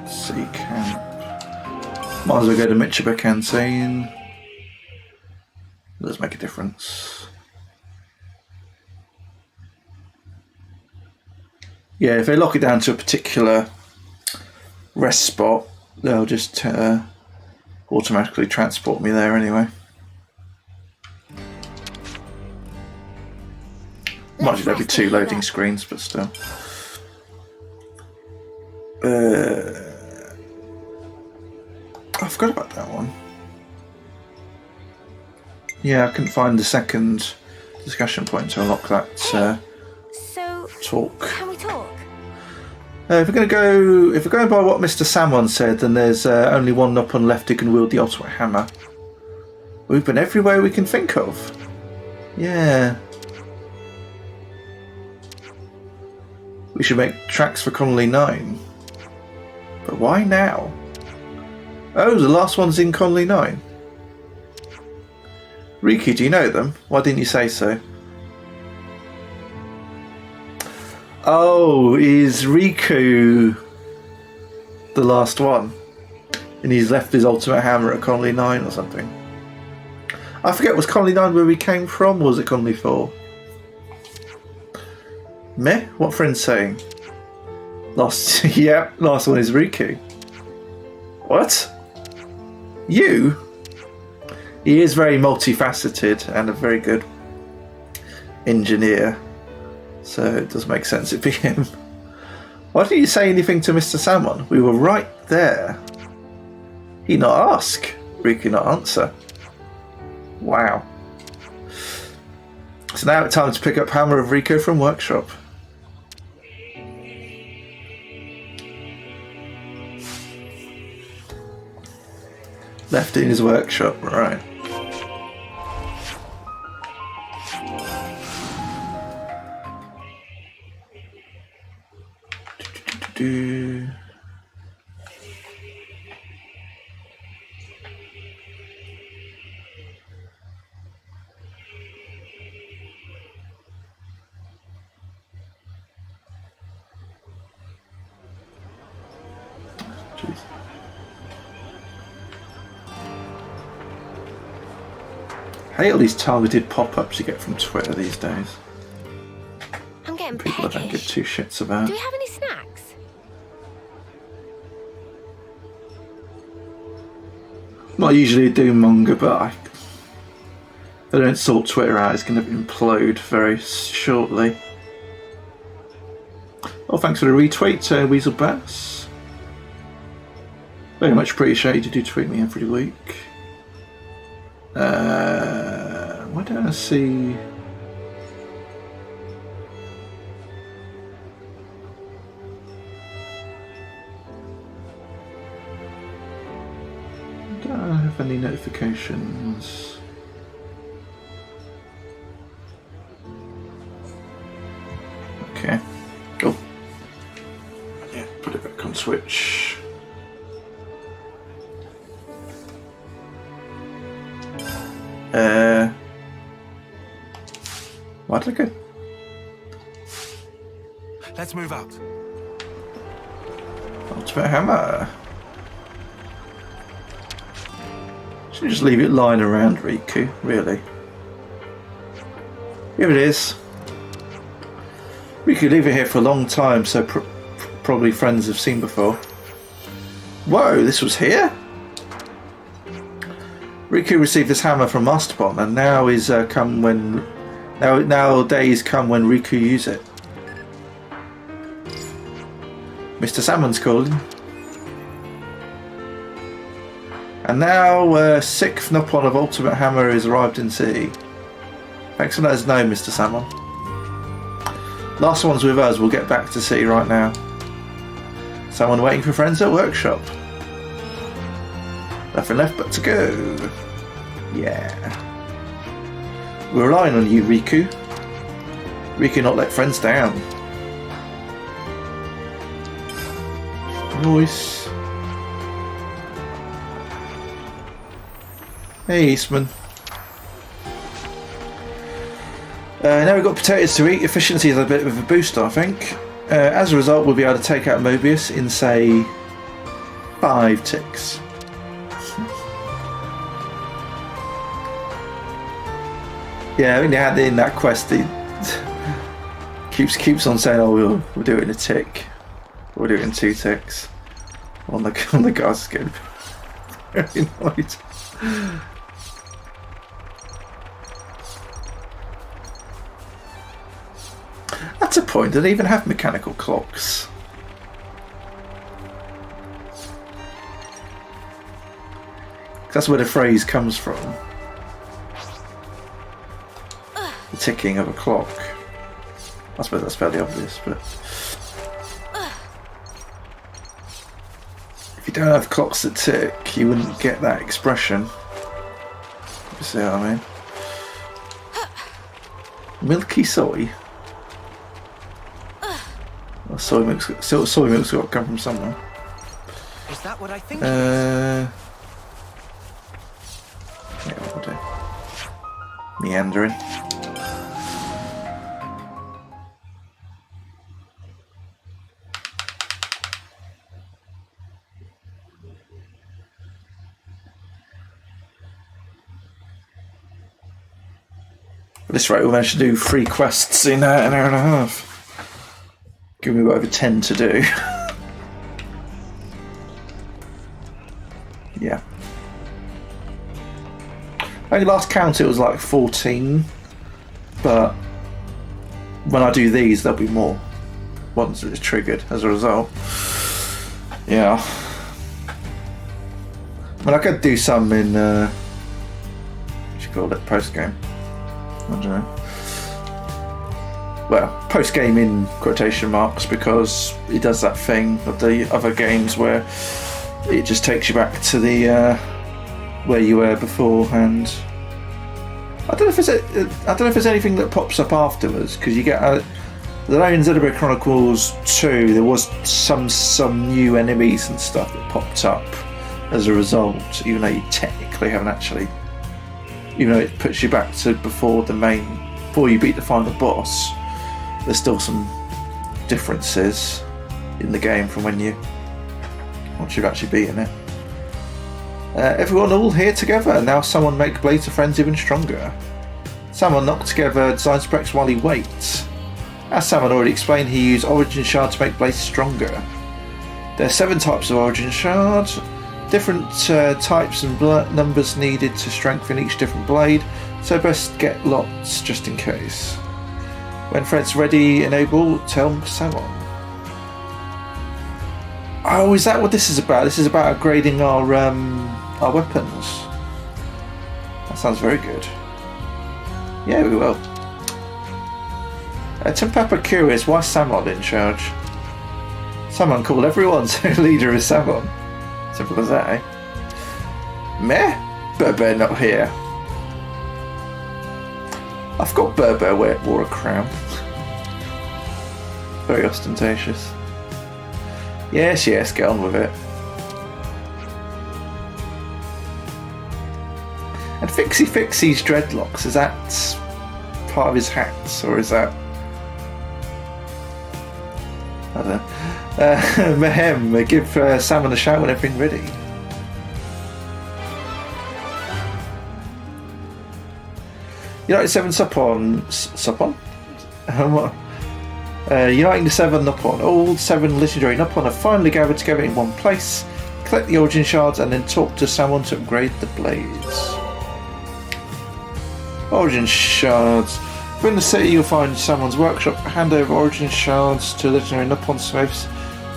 City camp. Might as well go to Michiba canteen. Does make a difference. Yeah, if they lock it down to a particular rest spot, they'll just automatically transport me there anyway. Might as well be 2 loading screens, but still. I forgot about that one. Yeah, I couldn't find the second discussion point to unlock that So, talk. can we talk? If we're going by what Mr. Salmon said, then there's only one Nopon left who can wield the ultimate hammer. We've been everywhere we can think of. Yeah. We should make tracks for Colony 9. But why now? Oh, the last one's in Colony 9. Riku, do you know them? Why didn't you say so? Oh, is Riku the last one? And he's left his ultimate hammer at Colony 9 or something? I forget, was Colony 9 where we came from, or was it Colony 4? Meh? What friend's saying? Last last one is Riku. What? You? He is very multifaceted and a very good engineer. So it does make sense it'd be him. Why didn't you say anything to Mr. Salmon? We were right there. He not ask. Riku not answer. Wow. So now it's time to pick up Hammer of Riku from workshop. Left in his workshop, right. Do. Jeez. I hate all these targeted pop-ups you get from Twitter these days. I'm getting People I don't give two shits about. Do you have any snacks? Not usually a Doom monger, but if I don't sort Twitter out, it's going to implode very shortly. Well, thanks for the retweet, Weasel Bass. Very much appreciated. You do tweet me every week. Why don't I see? Don't I have any notifications? Okay. Oh. Yeah, put it back on Switch. Why did I go? Let's move out. Ultimate hammer. Should just leave it lying around, Riku, really. Here it is. We could leave it here for a long time, so probably friends have seen before. Whoa, this was here? Riku received this hammer from Masterbot, and now is now days come when Riku use it. Mr. Salmon's calling. And now sixth Nopon of Ultimate Hammer has arrived in city. Thanks for letting us know, Mr. Salmon. Last one's with us, we'll get back to city right now. Someone waiting for friends at workshop. Nothing left but to go. Yeah. We're relying on you, Riku. Riku not let friends down. Nice. Hey, Eastman. Now we've got potatoes to eat. Efficiency is a bit of a boost, I think. As a result, we'll be able to take out Mobius in, say, 5 ticks. Yeah, I think they had in that quest. He keeps on saying, "Oh, we'll do it in a tick. We'll do it in 2 ticks." On the guys is getting very annoyed. That's a point. Do they even have mechanical clocks? That's where the phrase comes from. the ticking of a clock. I suppose that's fairly obvious, but if you don't have clocks that tick, you wouldn't get that expression. You see what I mean? Milky soy. Well, soy milk's got to come from somewhere. Is that what I think? Yeah, we'll do. Meandering. At this rate, we'll manage to do 3 quests in an hour and a half. Give me over 10 to do. Yeah. I think last count it was like 14, but when I do these, there'll be more once it's triggered as a result. Yeah. I mean, I could do some in, what you call it, post-game. I don't know. Well, post-game in quotation marks, because it does that thing of the other games where it just takes you back to the where you were before, and I don't know if there's anything that pops up afterwards, because you get the in Xenoblade Chronicles 2 there was some new enemies and stuff that popped up as a result, even though you technically haven't actually, even though it puts you back to before you beat the final boss. There's still some differences in the game from once you've actually beaten it. Everyone all here together. Now someone make Blades of Friends even stronger. Someone knocked together design specs while he waits. As someone already explained, he used Origin Shard to make Blades stronger. There are 7 types of Origin Shard. Different types and numbers needed to strengthen each different blade, so best get lots just in case. When Fred's ready, enable, tell someone. Oh, is that what this is about? This is about upgrading our weapons. That sounds very good. Yeah, we will. Tim Pepper curious, why Samon in charge? Someone call everyone, so leader is Samon. Simple as that, eh? Meh? Berber not here. I forgot Berber wore a crown. Very ostentatious. Yes, get on with it. And Fixie's dreadlocks, is that part of his hats, or is that... I don't know. Mehem, give Salmon a shout when everything's ready. United 7 Supon? Uniting the 7 Nopon. All 7 legendary Nopon are finally gathered together in one place. Collect the Origin Shards and then talk to someone to upgrade the blades. Origin Shards. Within the city you'll find someone's workshop. Hand over Origin Shards to legendary Nopon smiths,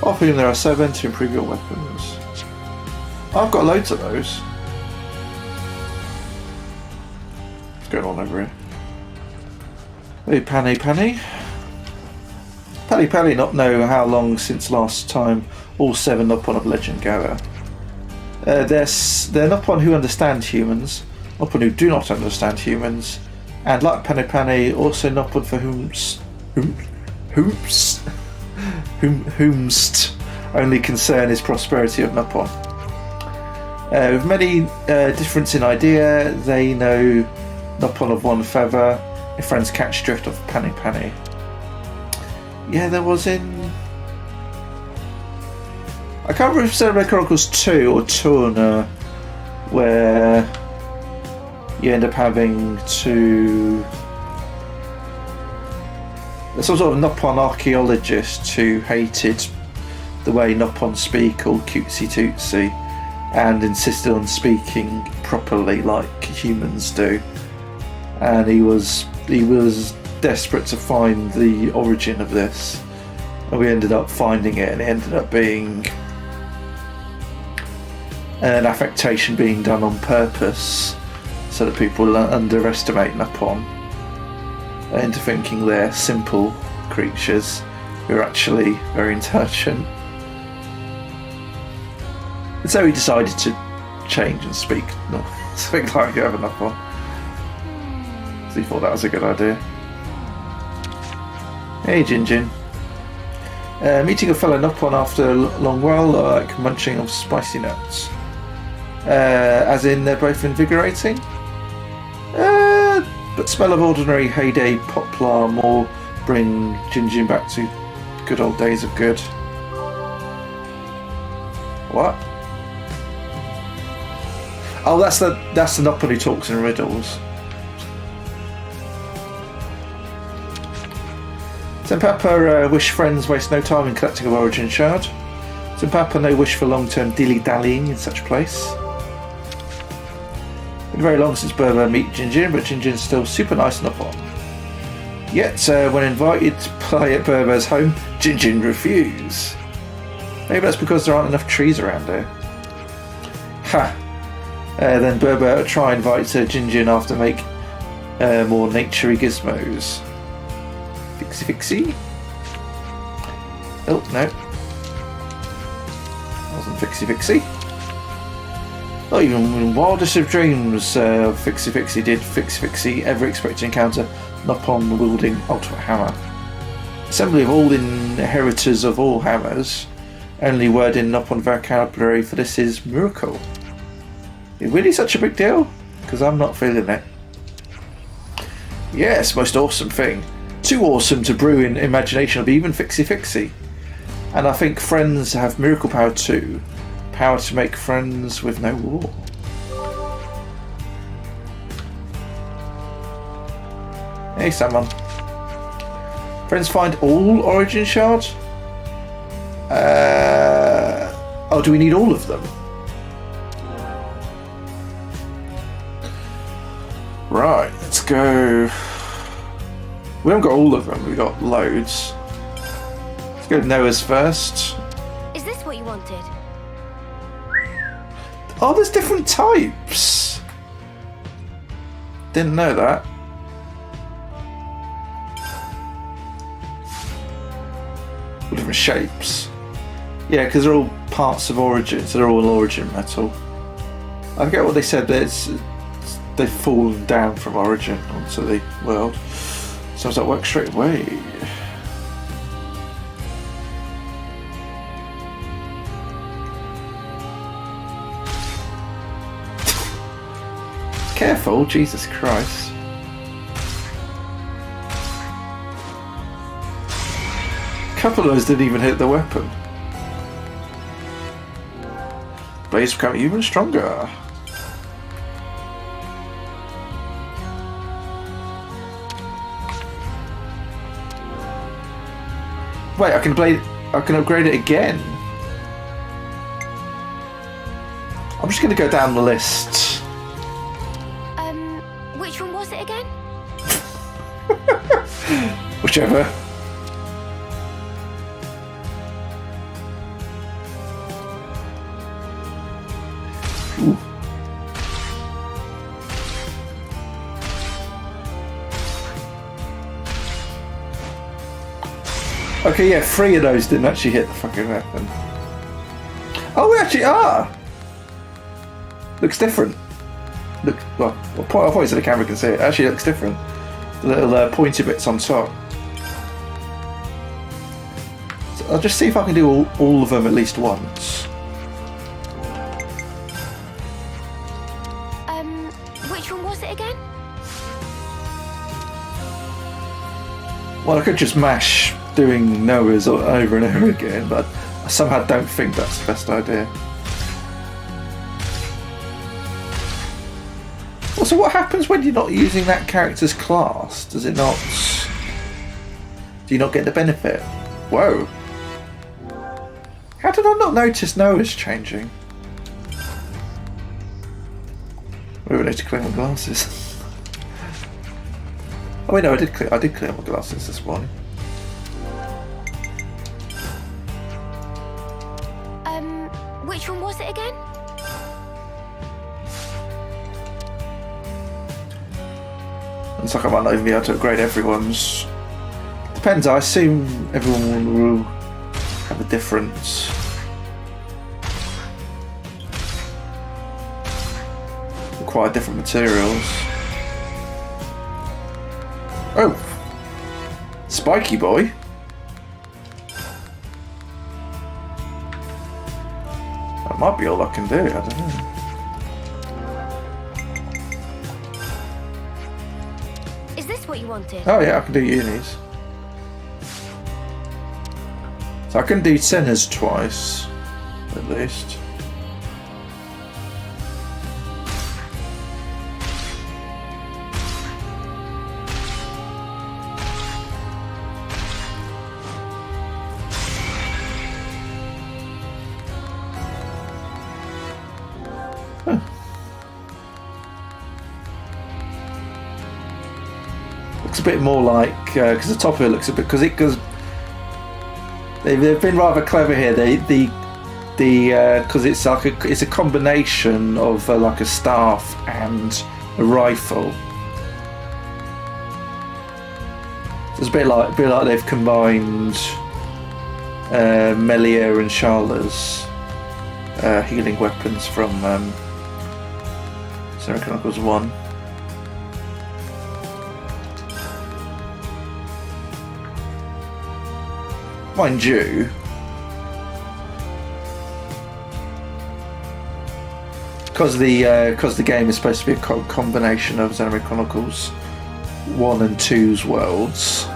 of whom there are 7 to improve your weapons. I've got loads of those. What's going on over here? Hey, Panny. Pally not know how long since last time all 7 Nopon of legend gather. They're Nopon who understand humans, Nopon who do not understand humans, and like Panny, also Nopon for whomst only concern is prosperity of Nopon. With many difference in idea, they know Nopon of one feather. If friends catch drift of Panny. Yeah, there was in... I can't remember if it's Xenoblade Chronicles 2 or Turner, where you end up having to... There's some sort of Nopon archaeologist who hated the way Nopon speak, called cutesy tootsy, and insisted on speaking properly like humans do. And he was desperate to find the origin of this, and we ended up finding it, and it ended up being an affectation being done on purpose so that people underestimate Nopon. into thinking they're simple creatures who are actually very intelligent. And so he decided to change and speak like you have enough on. So he thought that was a good idea. Hey Jin. Meeting a fellow Nopon after a long while, like munching on spicy nuts. As in they're both invigorating? But smell of ordinary heyday poplar more bring Jin back to good old days of good. What? Oh, that's the Nopon who talks in riddles. Tenpapa wish friends waste no time in collecting of Origin Shard. Tenpapa no wish for long-term dilly-dallying in such place. Been very long since Berber meet Jinjin, but Jinjin's still super nice and Nopon. Yet, when invited to play at Berber's home, Jinjin refuse. Maybe that's because there aren't enough trees around here. Ha! Then Berber try invite Jinjin after make more naturey gizmos. Fixie? Oh, no. Wasn't Fixie. Not even in wildest of dreams Fixie did Fixie ever expect to encounter Nopon wielding ultimate hammer. Assembly of all inheritors of all hammers. Only word in Nopon vocabulary for this is miracle. Is it really such a big deal? Because I'm not feeling it. Yes, most awesome thing. Too awesome to brew in imagination of even Fixie. And I think friends have miracle power too. Power to make friends with no war. Hey, someone. Friends find all Origin Shards? Oh, do we need all of them? Right, let's go. We haven't got all of them, we've got loads. Let's go to Noah's first. Is this what you wanted? Oh, there's different types. Didn't know that. All different shapes. Yeah, because they're all parts of Origin, so they're all Origin metal. I forget what they said, they've fallen down from Origin onto the world. So does that work straight away? Careful, Jesus Christ. A couple of those didn't even hit the weapon. Blades become even stronger. Wait, I can upgrade it again. I'm just gonna go down the list. Which one was it again? Whichever. Ooh. Okay, yeah, 3 of those didn't actually hit the fucking weapon. Oh, we actually are! Looks different. Well, I'll point it so the camera can see it. It actually looks different. The little pointy bits on top. So I'll just see if I can do all of them at least once. Which one was it again? Well, I could just mash doing Noah's over and over again, but I somehow don't think that's the best idea. Also, what happens when you're not using that character's class? Does it not... Do you not get the benefit? Whoa. How did I not notice Noah's changing? Maybe I need to clear my glasses. Oh wait, no, I did clear my glasses this morning. Which one was it again? It's like I might not even be able to upgrade everyone's. Depends, I assume everyone will have a different... require different materials. Oh! Spiky boy? That might be all I can do, I don't know. Is this what you wanted? Oh yeah, I can do unis. So I can do centers twice, at least. Looks a bit more like because the top of it looks a bit because they've been rather clever here. Because it's like it's a combination of like a staff and a rifle. So it's a bit like they've combined Melia and Sharla's healing weapons from Chronicles 1. Mind you, because the game is supposed to be a combination of Xenoblade Chronicles 1 and 2's worlds,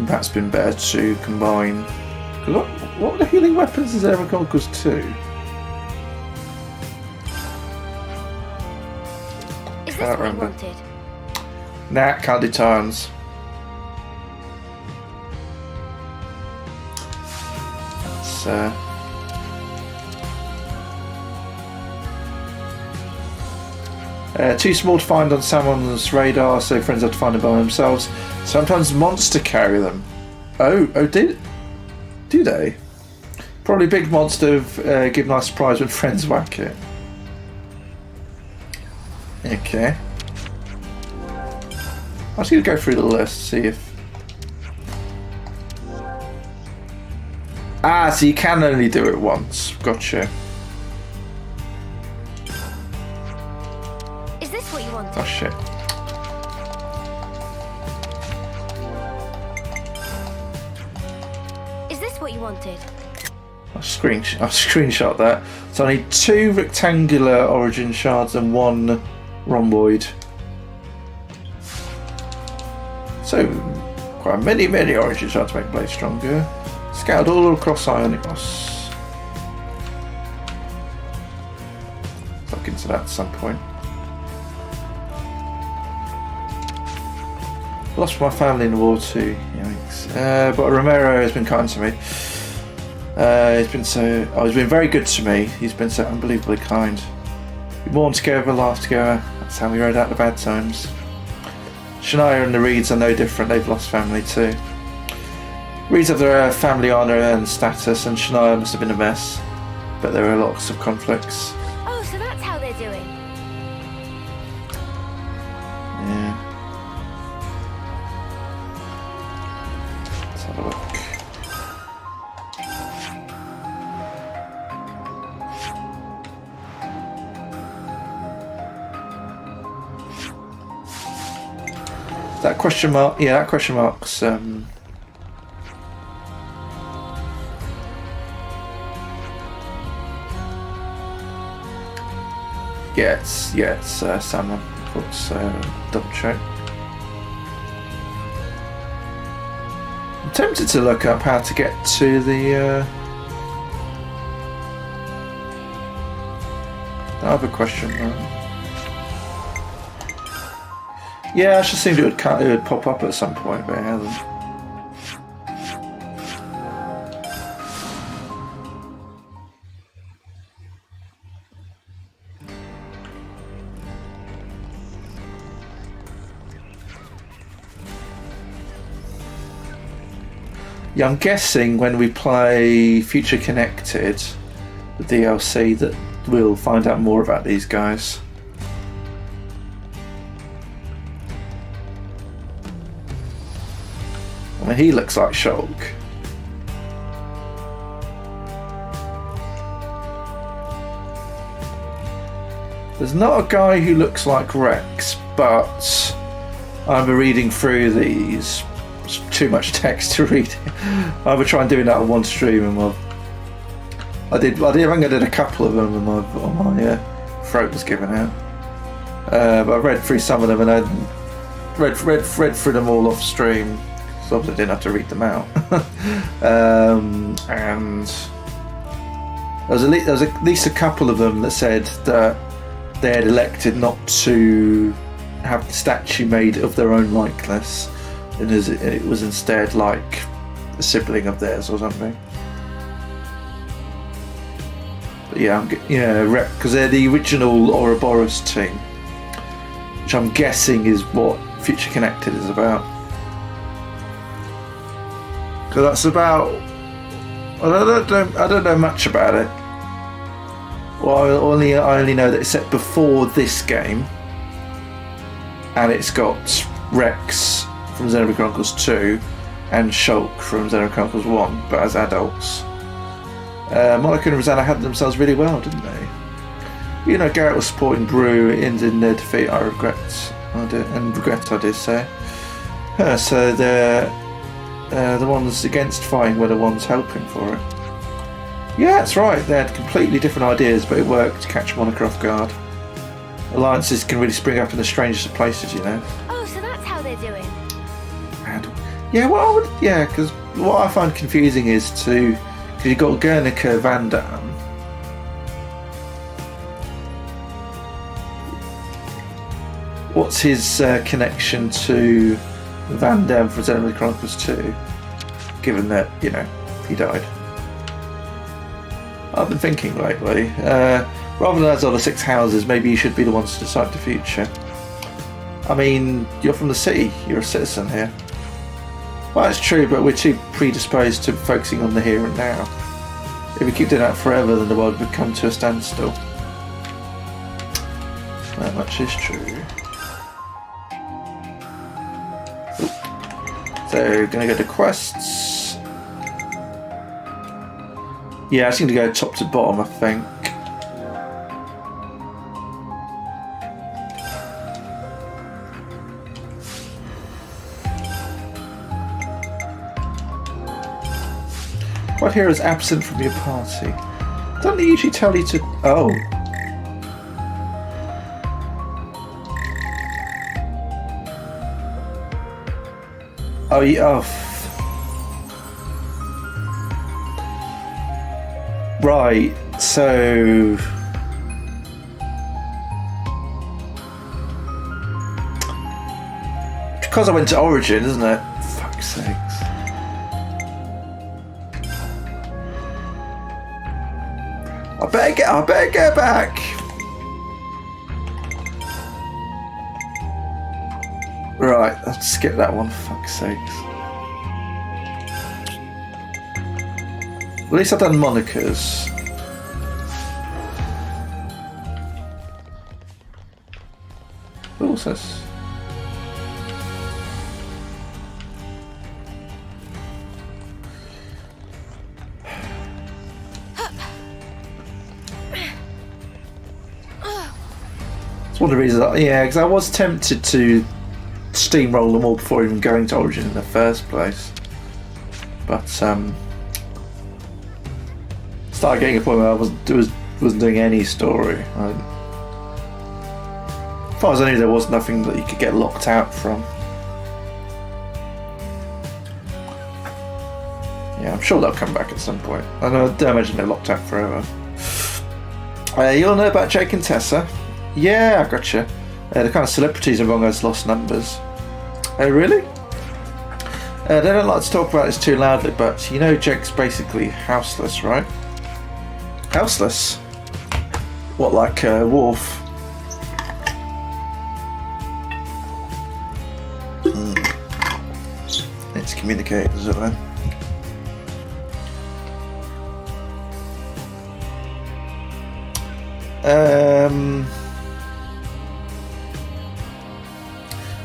that's been better to combine. What were the healing weapons in Xenoblade Chronicles 2? Is this what you wanted? Nah, can't do turns. Too small to find on someone's radar, so friends have to find them by themselves. Sometimes monster carry them. Oh, do they? Probably big monster give nice surprise when friends whack it. Okay. I'm just going to go through the list, see if... Ah, so you can only do it once. Gotcha. Is this what you wanted? Oh shit. Is this what you wanted? I'll screenshot that. So I need 2 rectangular origin shards and 1 rhomboid. So quite many origin shards to make Blade stronger. Scattered all across Ionicos. Look into that at some point. Lost my family in the war too. Yikes. But Romero has been kind to me. He's been very good to me. He's been so unbelievably kind. We mourn together, laugh together. That's how we rode out the bad times. Shania and the Reeds are no different. They've lost family too. Reeds have their family honour and status, and Shania must have been a mess. But there are lots of conflicts. Oh, so that's how they're doing. Yeah. Let's have a look. That question mark, yeah, that question mark's yeah, it's salmon. Let's double check. I'm tempted to look up how to get to the other question mark. Yeah, I just assumed it would pop up at some point, but it hasn't. Yeah, I'm guessing when we play Future Connected, the DLC, that we'll find out more about these guys. I mean, he looks like Shulk. There's not a guy who looks like Rex, but I'm reading through these. It's too much text to read. I would try and do that on one stream, and I think I did a couple of them, and my throat was giving out. But I read through some of them, and I read through them all off stream, so obviously I didn't have to read them out. And there was at least a couple of them that said that they had elected not to have the statue made of their own likeness, and it was instead like a sibling of theirs or something. But yeah, because they're the original Ouroboros team, which I'm guessing is what Future Connected is about. Because that's about. I don't know much about it. Well, I only know that it's set before this game, and it's got Rex from Xenoblade Chronicles 2 and Shulk from Xenoblade Chronicles 1, but as adults. Monica and Rosanna had themselves really well, didn't they? You know, Garrett was supporting Brew in their defeat. I regret I did say. So the ones against fighting were the ones helping for it. Yeah, that's right. They had completely different ideas, but it worked to catch Monica off guard. Alliances can really spring up in the strangest of places, you know. Oh, so that's how they're doing. And because what I find confusing is because you've got Guernica Van Damme. What's his connection to Van Damme from Xenoblade Chronicles 2? Given that, he died. I've been thinking lately, rather than as other 6 houses, maybe you should be the ones to decide the future. I mean, you're from the city, you're a citizen here. Well, it's true, but we're too predisposed to focusing on the here and now. If we keep doing that forever, then the world would come to a standstill. That much is true. So, gonna go to quests. Yeah, I just need to go top to bottom, I think. What hero is absent from your party? Don't they usually tell you to... Oh. Oh, yeah. Oh. Right, so... Because I went to Origin, isn't it? Fuck's sakes. I better get back! Right, I'll skip that one, fuck's sakes. At least I've done Monica's. What's this? It's one of the reasons, because I was tempted to steamroll them all before even going to Origin in the first place. But, started getting a point where I wasn't doing any story. As far as I knew, there was nothing that you could get locked out from. Yeah, I'm sure they'll come back at some point. I don't imagine they're locked out forever. You all know about Jake and Tessa? Yeah, I gotcha. The kind of celebrities among us lost numbers. Oh, really? They don't like to talk about this too loudly, but Jake's basically houseless, right? Houseless? What, like a wolf? It's communicate, is it then?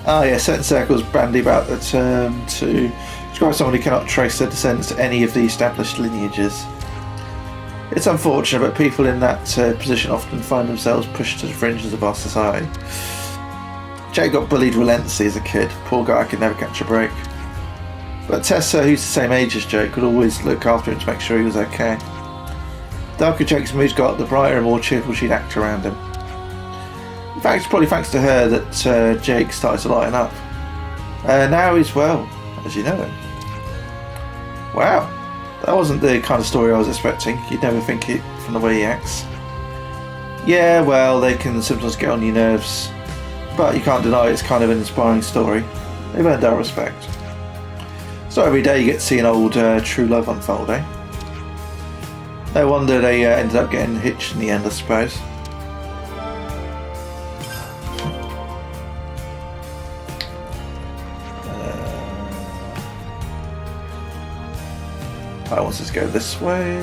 Oh yeah, certain circles bandy about the term to by someone who cannot trace their descent to any of the established lineages. It's unfortunate, but people in that position often find themselves pushed to the fringes of our society. Jake got bullied relentlessly as a kid. Poor guy could never catch a break. But Tessa, who's the same age as Jake, would always look after him to make sure he was okay. The darker Jake's mood got, the brighter and more cheerful she'd act around him. In fact, it's probably thanks to her that Jake started to lighten up. Now he's well, as you know him. Wow, that wasn't the kind of story I was expecting. You'd never think it from the way he acts. Yeah, well, they can sometimes get on your nerves, but you can't deny it's kind of an inspiring story. They've earned our respect. It's not every day you get to see an old true love unfold, eh? No wonder they ended up getting hitched in the end, I suppose. I want us to go this way.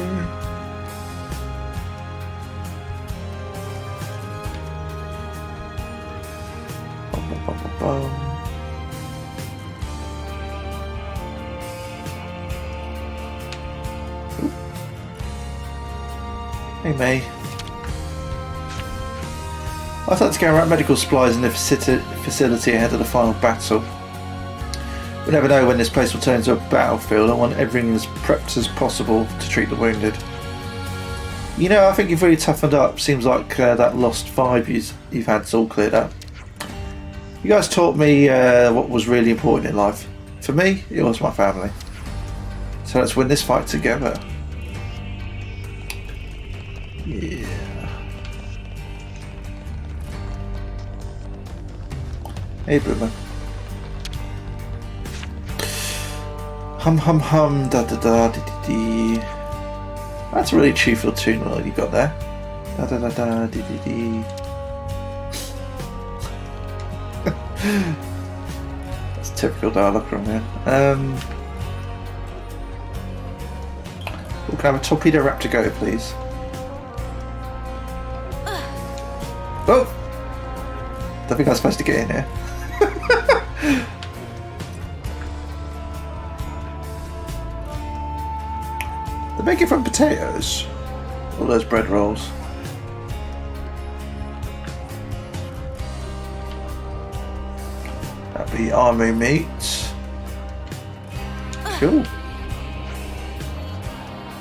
Hey, May. I thought to carry out medical supplies in the facility ahead of the final battle. We never know when this place will turn into a battlefield. I want everything as prepped as possible to treat the wounded. You know, I think you've really toughened up. Seems like that lost vibe you've had's all cleared up. You guys taught me what was really important in life. For me, it was my family. So let's win this fight together. Yeah. Hey, Boomer. Hum hum hum da da da dee dee dee. That's a really cheerful tune what you got there. Da da da da dee dee dee. That's typical dialogue from here. We can have a torpedo raptor go, please. Oh! Don't think I was supposed to get in here. They make it from potatoes. All those bread rolls. That'd be army meat. Cool.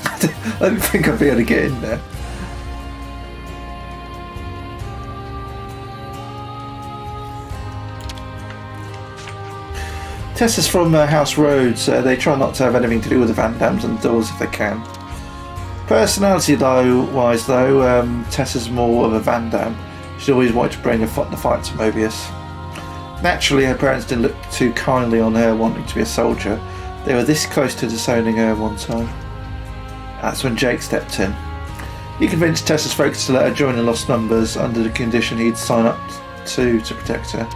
I didn't think I'd be able to get in there. Tessa's from House Rhodes. They try not to have anything to do with the Van Dams and the doors if they can. Personality-wise, though, Tessa's more of a Van Dam. She's always wanted to bring the fight to Mobius. Naturally, her parents didn't look too kindly on her wanting to be a soldier. They were this close to disowning her one time. That's when Jake stepped in. He convinced Tessa's folks to let her join the Lost Numbers under the condition he'd sign up to protect her.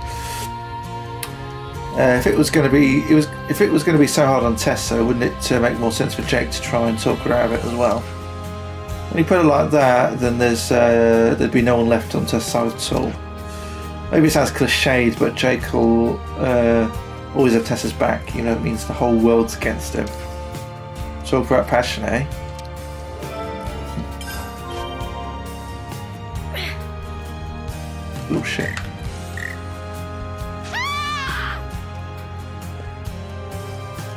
If it was going to be so hard on Tessa, wouldn't it make more sense for Jake to try and talk her out of it as well? When you put it like that, then there'd be no one left on Tessa's side at all. Maybe it sounds cliched, but Jake will always have Tessa's back. You know, it means the whole world's against him. Talk about passion, eh? Oh shit.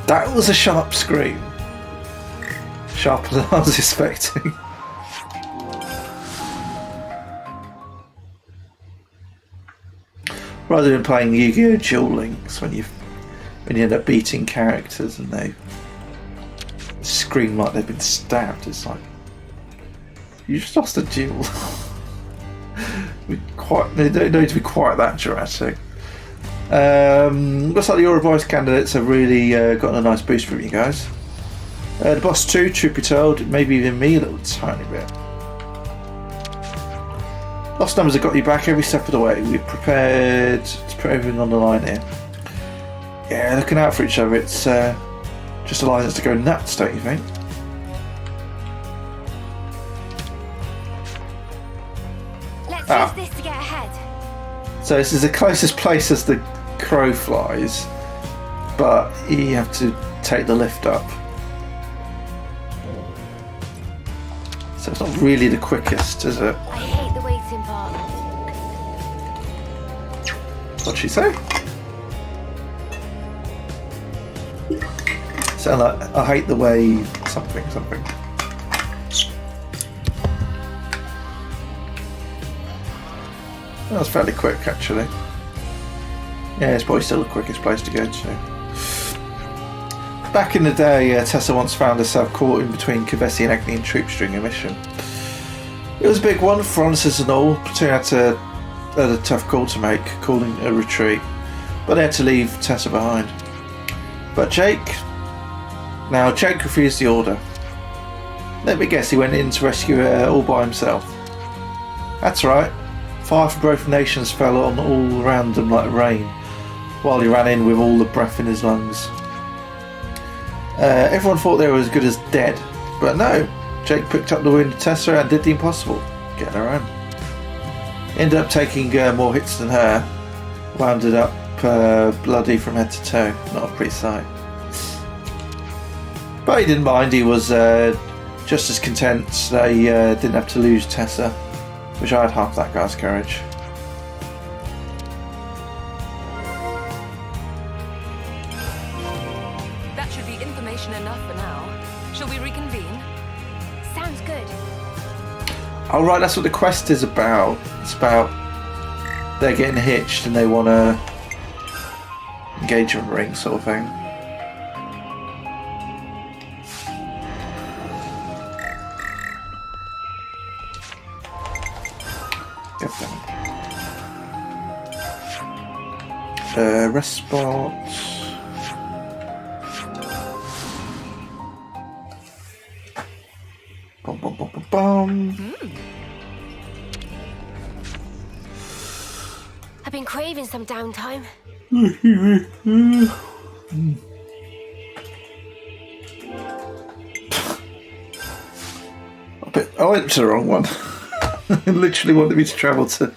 That was a sharp scream. Sharper than I was expecting. Rather than playing Yu-Gi-Oh! Duel Links when you end up beating characters and they scream like they've been stabbed, it's like you just lost a duel. They don't need to be quite that dramatic. Looks like your revised candidates have really gotten a nice boost from you guys. The boss too, truth be told, maybe even me a little tiny bit. Lost Numbers have got you back every step of the way. We've prepared to put everything on the line here. Yeah, looking out for each other, it's just allows us to go nuts, don't you think? Let's use this to get ahead. So this is the closest place as the crow flies. but you have to take the lift up. So it's not really the quickest, is it? I hate the waiting part. What'd she say? So like, I hate the way something. That was fairly quick, actually. Yeah, it's probably still the quickest place to go to. Back in the day, Tessa once found herself caught in between Kavesi and Agni troops during a mission. It was a big one, Francis and all. Platoon had a tough call to make, calling a retreat, but they had to leave Tessa behind. But Jake refused the order. Let me guess, he went in to rescue her all by himself. That's right. Fire from both nations fell on all around him like rain, while he ran in with all the breath in his lungs. Everyone thought they were as good as dead, but no. Jake picked up the wounded Tessa and did the impossible, getting her home. Ended up taking more hits than her, wounded up bloody from head to toe. Not a pretty sight. But he didn't mind. He was just as content that he didn't have to lose Tessa. Wish I had half that guy's courage. That should be information enough for now. Shall we reconvene? Sounds good. Oh right, that's what the quest is about. It's about they're getting hitched and they want a engagement ring sort of thing. Rest spots. Bum, bum, bum, bum, bum. I've been craving some downtime. I went to the wrong one. It literally wanted me to travel to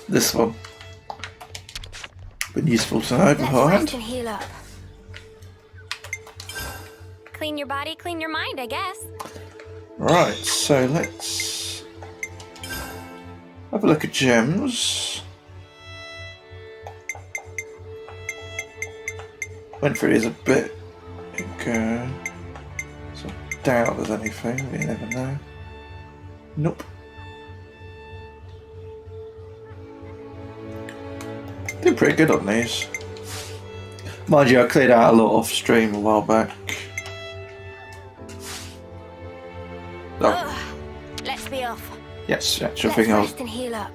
this one. Been useful to know Let's beforehand. rest and heal up. Clean your body, clean your mind, I guess. Right, so let's have a look at gems. Went through these a bit ago, so I doubt there's anything, but you never know. Nope. Did pretty good on these. Mind you, I cleared out a lot off stream a while back. Oh. Let's be off. Yes, actual Let's thing I was. rest and heal up.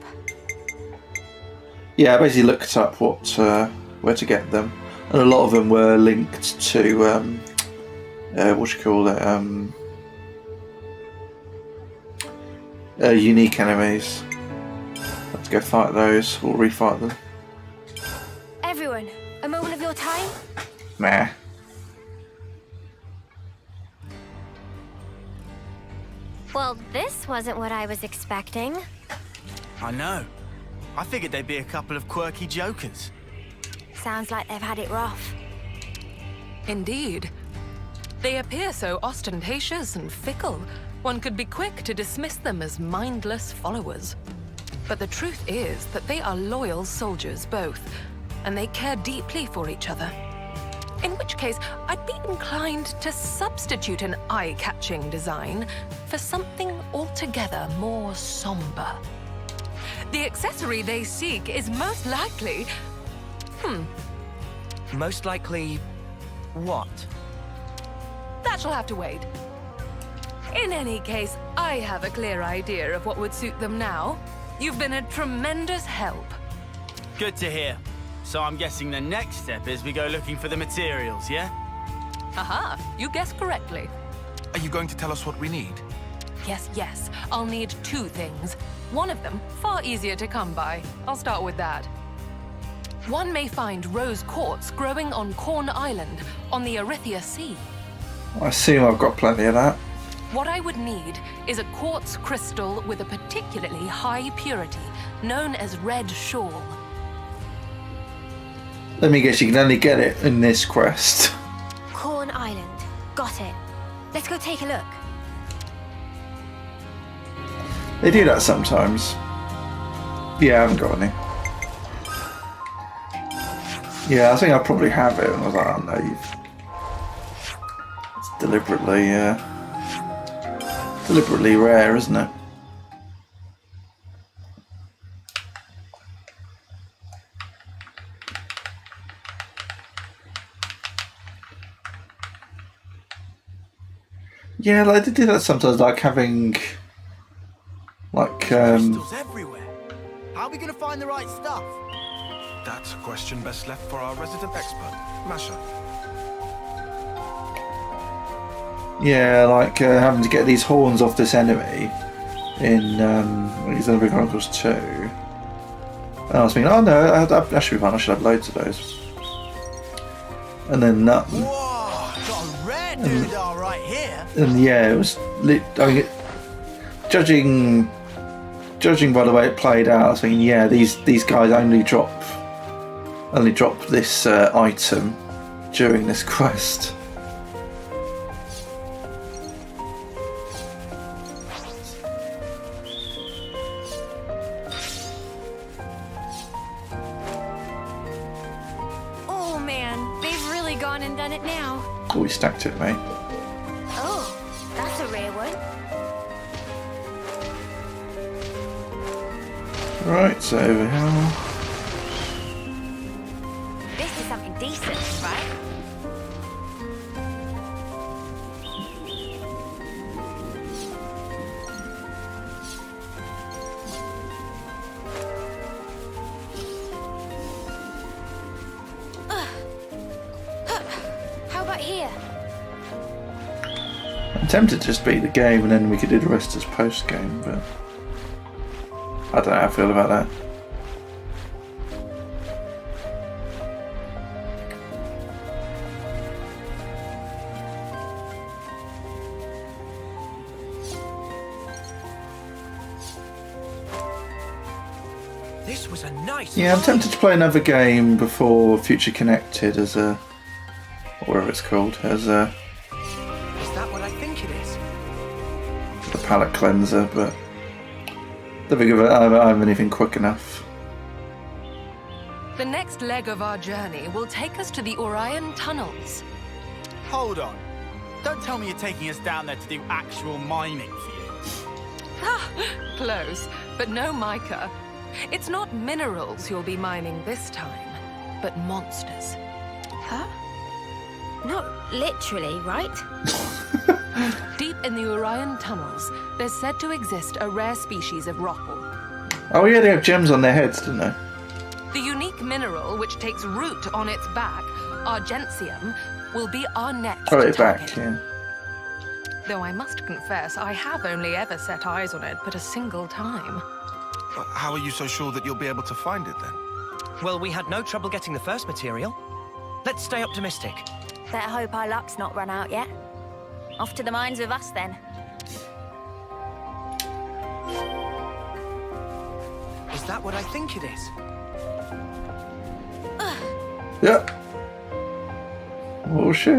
Yeah, I basically looked up where to get them, and a lot of them were linked to what you call it, unique enemies. Let's go fight those. We'll refight them. Everyone, a moment of your time? Nah. Well, this wasn't what I was expecting. I know. I figured they'd be a couple of quirky jokers. Sounds like they've had it rough. Indeed. They appear so ostentatious and fickle, one could be quick to dismiss them as mindless followers. But the truth is that they are loyal soldiers both, and they care deeply for each other. In which case, I'd be inclined to substitute an eye-catching design for something altogether more somber. The accessory they seek is most likely... Most likely... what? That shall have to wait. In any case, I have a clear idea of what would suit them now. You've been a tremendous help. Good to hear. So I'm guessing the next step is we go looking for the materials, yeah? Aha, you guessed correctly. Are you going to tell us what we need? Yes, I'll need two things. One of them, far easier to come by. I'll start with that. One may find rose quartz growing on Corn Island, on the Erythia Sea. I assume I've got plenty of that. What I would need is a quartz crystal with a particularly high purity, known as red shawl. Let me guess, you can only get it in this quest. Corn Island. Got it. Let's go take a look. They do that sometimes. Yeah, I haven't got any. Yeah, I think I probably have it, and I was like, oh no, it's deliberately rare, isn't it? Yeah, like they do that sometimes, like having, like Crystals everywhere. How are we going to find the right stuff? That's a question best left for our resident expert, Masha. yeah, like having to get these horns off this enemy in Xenoblade Chronicles 2. And I was thinking, oh no, that should be fine. I should have loads of those. And then nothing. Whoa, got a rare doodah right here. And yeah, it was. I mean, judging by the way it played out, I was thinking, yeah, these guys only drop this item during this quest. Oh man, they've really gone and done it now. Oh, we stacked it, mate. Oh, that's a rare one. Right, so over here. This is something decent, right? How about here? I'm tempted to just beat the game and then we could do the rest as post game, but I don't know how I feel about that. This was a nice. Yeah, I'm tempted to play another game before Future Connected as a, whatever it's called, as a Is that what I think it is? the palette cleanser, but don't think I have anything quick enough. The next leg of our journey will take us to the Orion tunnels. Hold on. Don't tell me you're taking us down there to do actual mining for you. Close, but no mica. It's not minerals you'll be mining this time, but monsters. Huh? Not literally, right? Deep in the Orion tunnels, there's said to exist a rare species of rockel. Oh yeah, they have gems on their heads, don't they? The unique mineral which takes root on its back, argentium, will be our next Oh, it's target. back, yeah. Though I must confess, I have only ever set eyes on it but a single time. How are you so sure that you'll be able to find it then? Well, we had no trouble getting the first material. Let's stay optimistic. Better hope our luck's not run out yet. Off to the mines with us then. Is that what I think it is? Yep. Oh shit.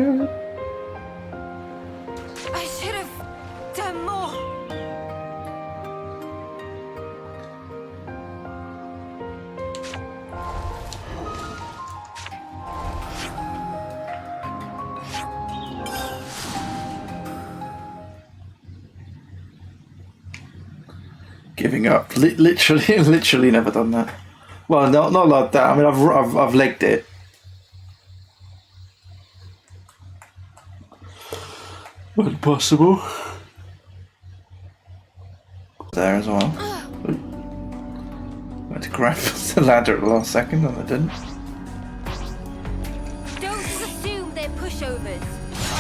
I should have done more. Giving up. Literally never done that. Well, not like that. I mean, I've legged it. When possible. There as well. Went to grab the ladder at the last second and I didn't. Don't assume they're pushovers. I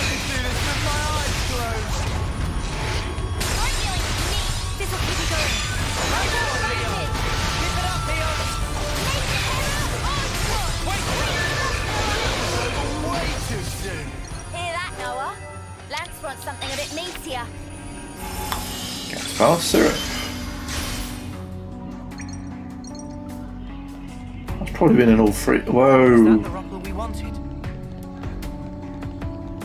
can do this with my eyes closed. You're dealing with me. This'll keep you going. Keep it up, Theo! Way too soon. Hear that, Noah? Lance wants something a bit meatier. Get faster. That's probably been in all three. Is that the Whoa. rocker we wanted?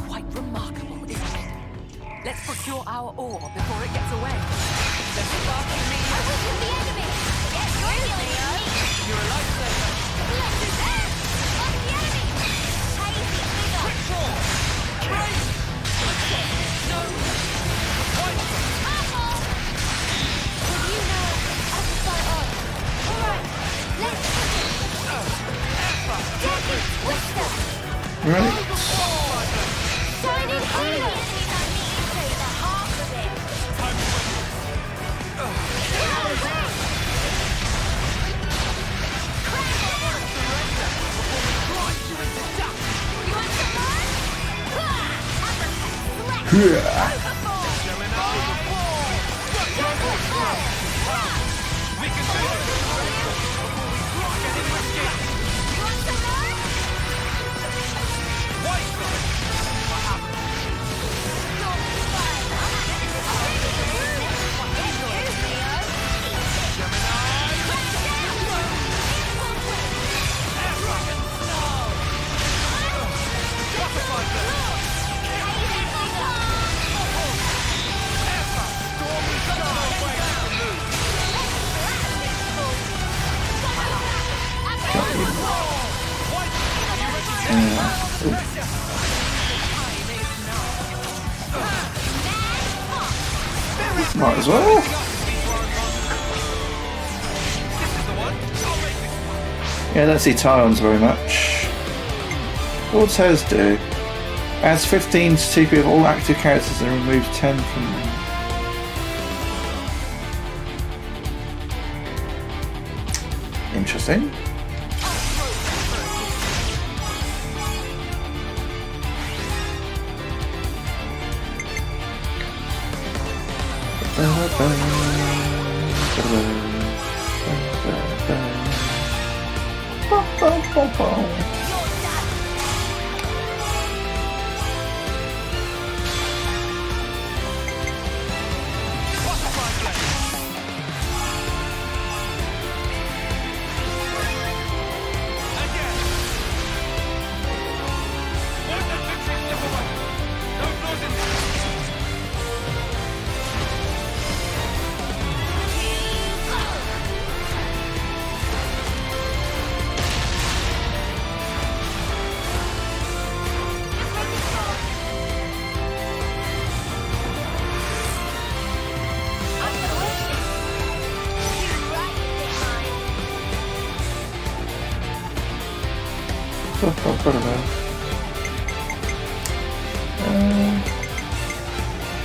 Quite remarkable, isn't it? Let's procure our ore before it gets away. Let's start with me. The enemy! Get your healing! You're a lifesaver. Let's do that! On the enemy! Hazy figure! Quick draw. Great. No. White. Apple! With you now, I can fight on. Alright, let's Deadly Twister! Right. Shining Healer! Take the half of it! You want some more? Yeah. We can do it. Might as well. Yeah, I don't see tie-ons very much. All Tales do. Adds 15 to TP of all active characters and removes 10 from them. Interesting.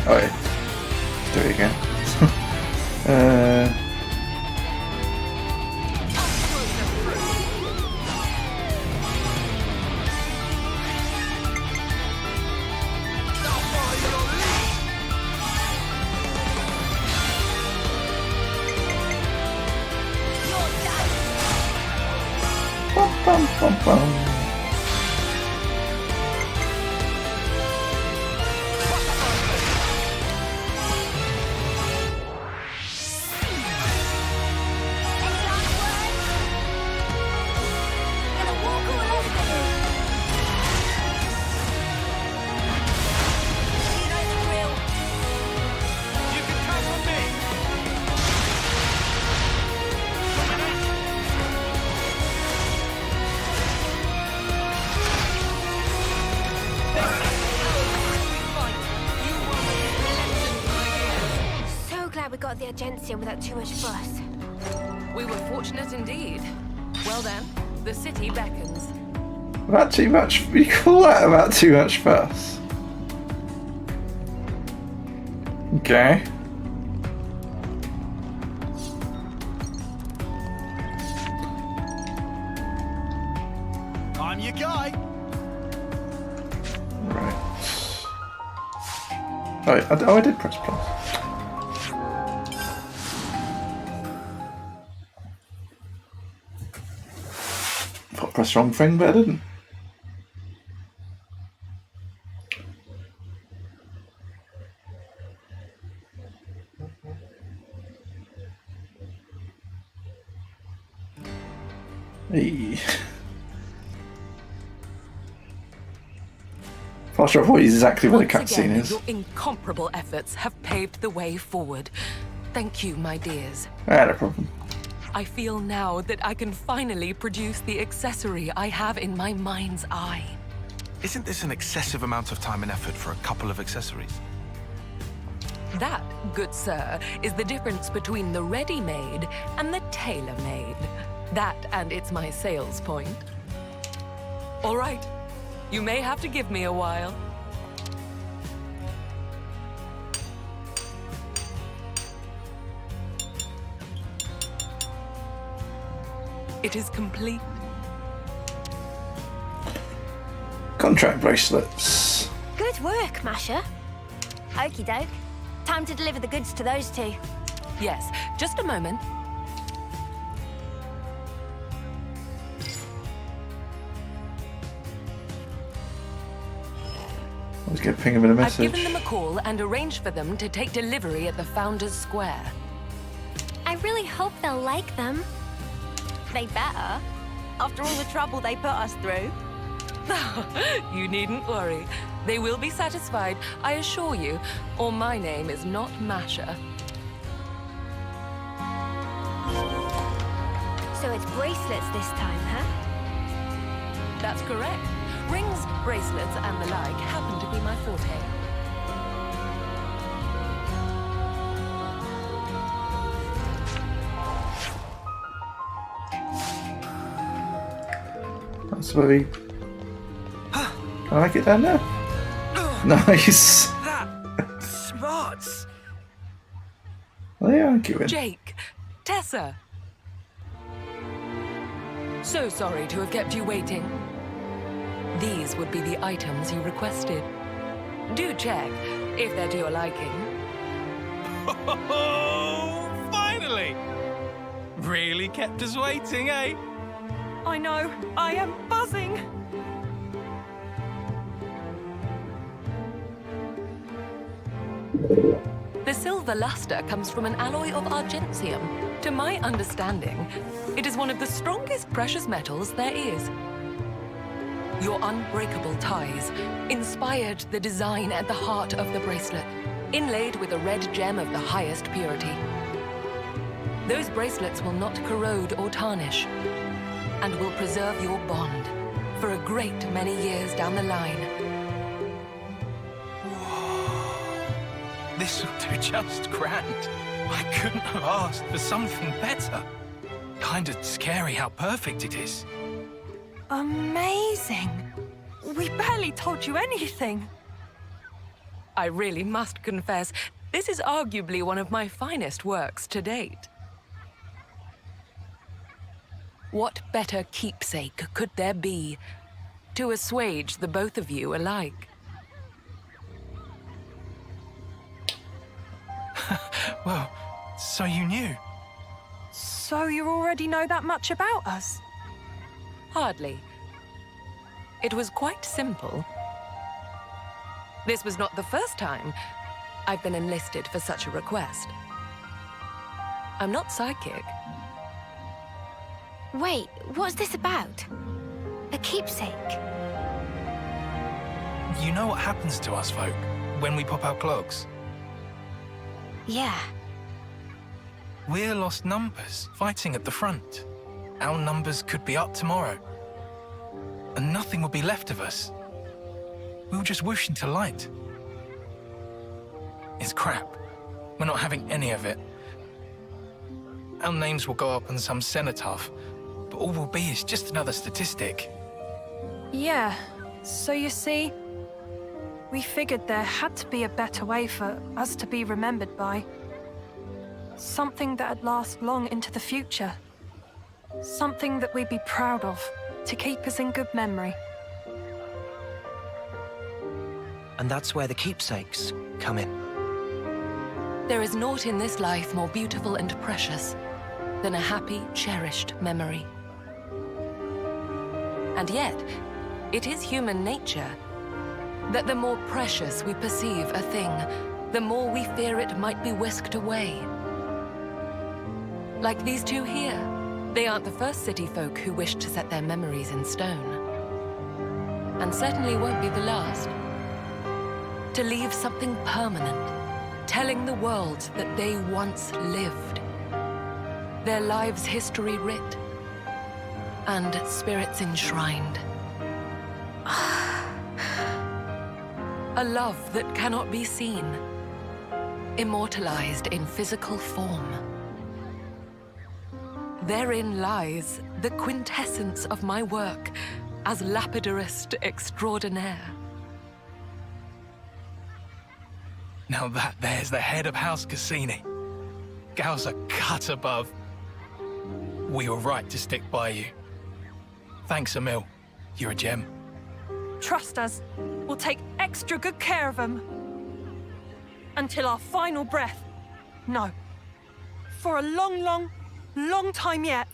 Oh yeah, do it again. Bum, bum, bum. We got the Agencia without too much fuss. We were fortunate indeed. Well then, the city beckons. About too much. You call that about too much fuss? Okay. I'm your guy. Right. Oh, I did press plus. Thought I pressed the wrong thing, but I didn't. Hey. Faster avoid is exactly where the Once again, cutscene is. your incomparable efforts have paved the way forward. Thank you, my dears. No problem. I feel now that I can finally produce the accessory I have in my mind's eye. Isn't this an excessive amount of time and effort for a couple of accessories? That, good sir, is the difference between the ready-made and the tailor-made. That, and it's my sales point. All right. You may have to give me a while. It is complete. Contract bracelets. Good work, Masha. Okie doke. Time to deliver the goods to those two. Yes, just a moment. Let's get ping him in a I've message. given them a call and arranged for them to take delivery at the Founders Square. I really hope they'll like them. They better. After all the trouble they put us through. You needn't worry. They will be satisfied, I assure you, or my name is not Masha. So it's bracelets this time, huh? That's correct. Rings, bracelets, and the like happen to be my forte. That's where we... Can I get down there? Nice. Smarts. Well, yeah, I'm queuing. Jake, Tessa. So sorry to have kept you waiting. These would be the items you requested. Do check if they're to your liking. Oh, finally! Really kept us waiting, eh? I know. I am buzzing. The silver luster comes from an alloy of argentium. To my understanding, it is one of the strongest precious metals there is. Your unbreakable ties inspired the design at the heart of the bracelet, inlaid with a red gem of the highest purity. Those bracelets will not corrode or tarnish, and will preserve your bond for a great many years down the line. This will do just grand. I couldn't have asked for something better. Kinda scary how perfect it is. Amazing. We barely told you anything. I really must confess, this is arguably one of my finest works to date. What better keepsake could there be to assuage the both of you alike? Well, so you knew. So you already know that much about us? Hardly. It was quite simple. This was not the first time I've been enlisted for such a request. I'm not psychic. Wait, what's this about? A keepsake? You know what happens to us folk when we pop our clogs? Yeah. We're lost numbers, fighting at the front. Our numbers could be up tomorrow. And nothing will be left of us. We'll just whoosh into light. It's crap. We're not having any of it. Our names will go up on some cenotaph, but all we'll be is just another statistic. Yeah. So you see, we figured there had to be a better way for us to be remembered by. Something that'd last long into the future. Something that we'd be proud of, to keep us in good memory. And that's where the keepsakes come in. There is naught in this life more beautiful and precious than a happy, cherished memory. And yet, it is human nature that the more precious we perceive a thing, the more we fear it might be whisked away. Like these two here. They aren't the first city folk who wish to set their memories in stone. And certainly won't be the last. To leave something permanent, telling the world that they once lived. Their lives' history writ, and spirits enshrined. A love that cannot be seen, immortalized in physical form. Therein lies the quintessence of my work as lapidarist extraordinaire. Now that there's the head of House Cassini. Gals are cut above. We were right to stick by you. Thanks, Emil. You're a gem. Trust us. We'll take extra good care of them. Until our final breath. No. For a long, long, long time yet.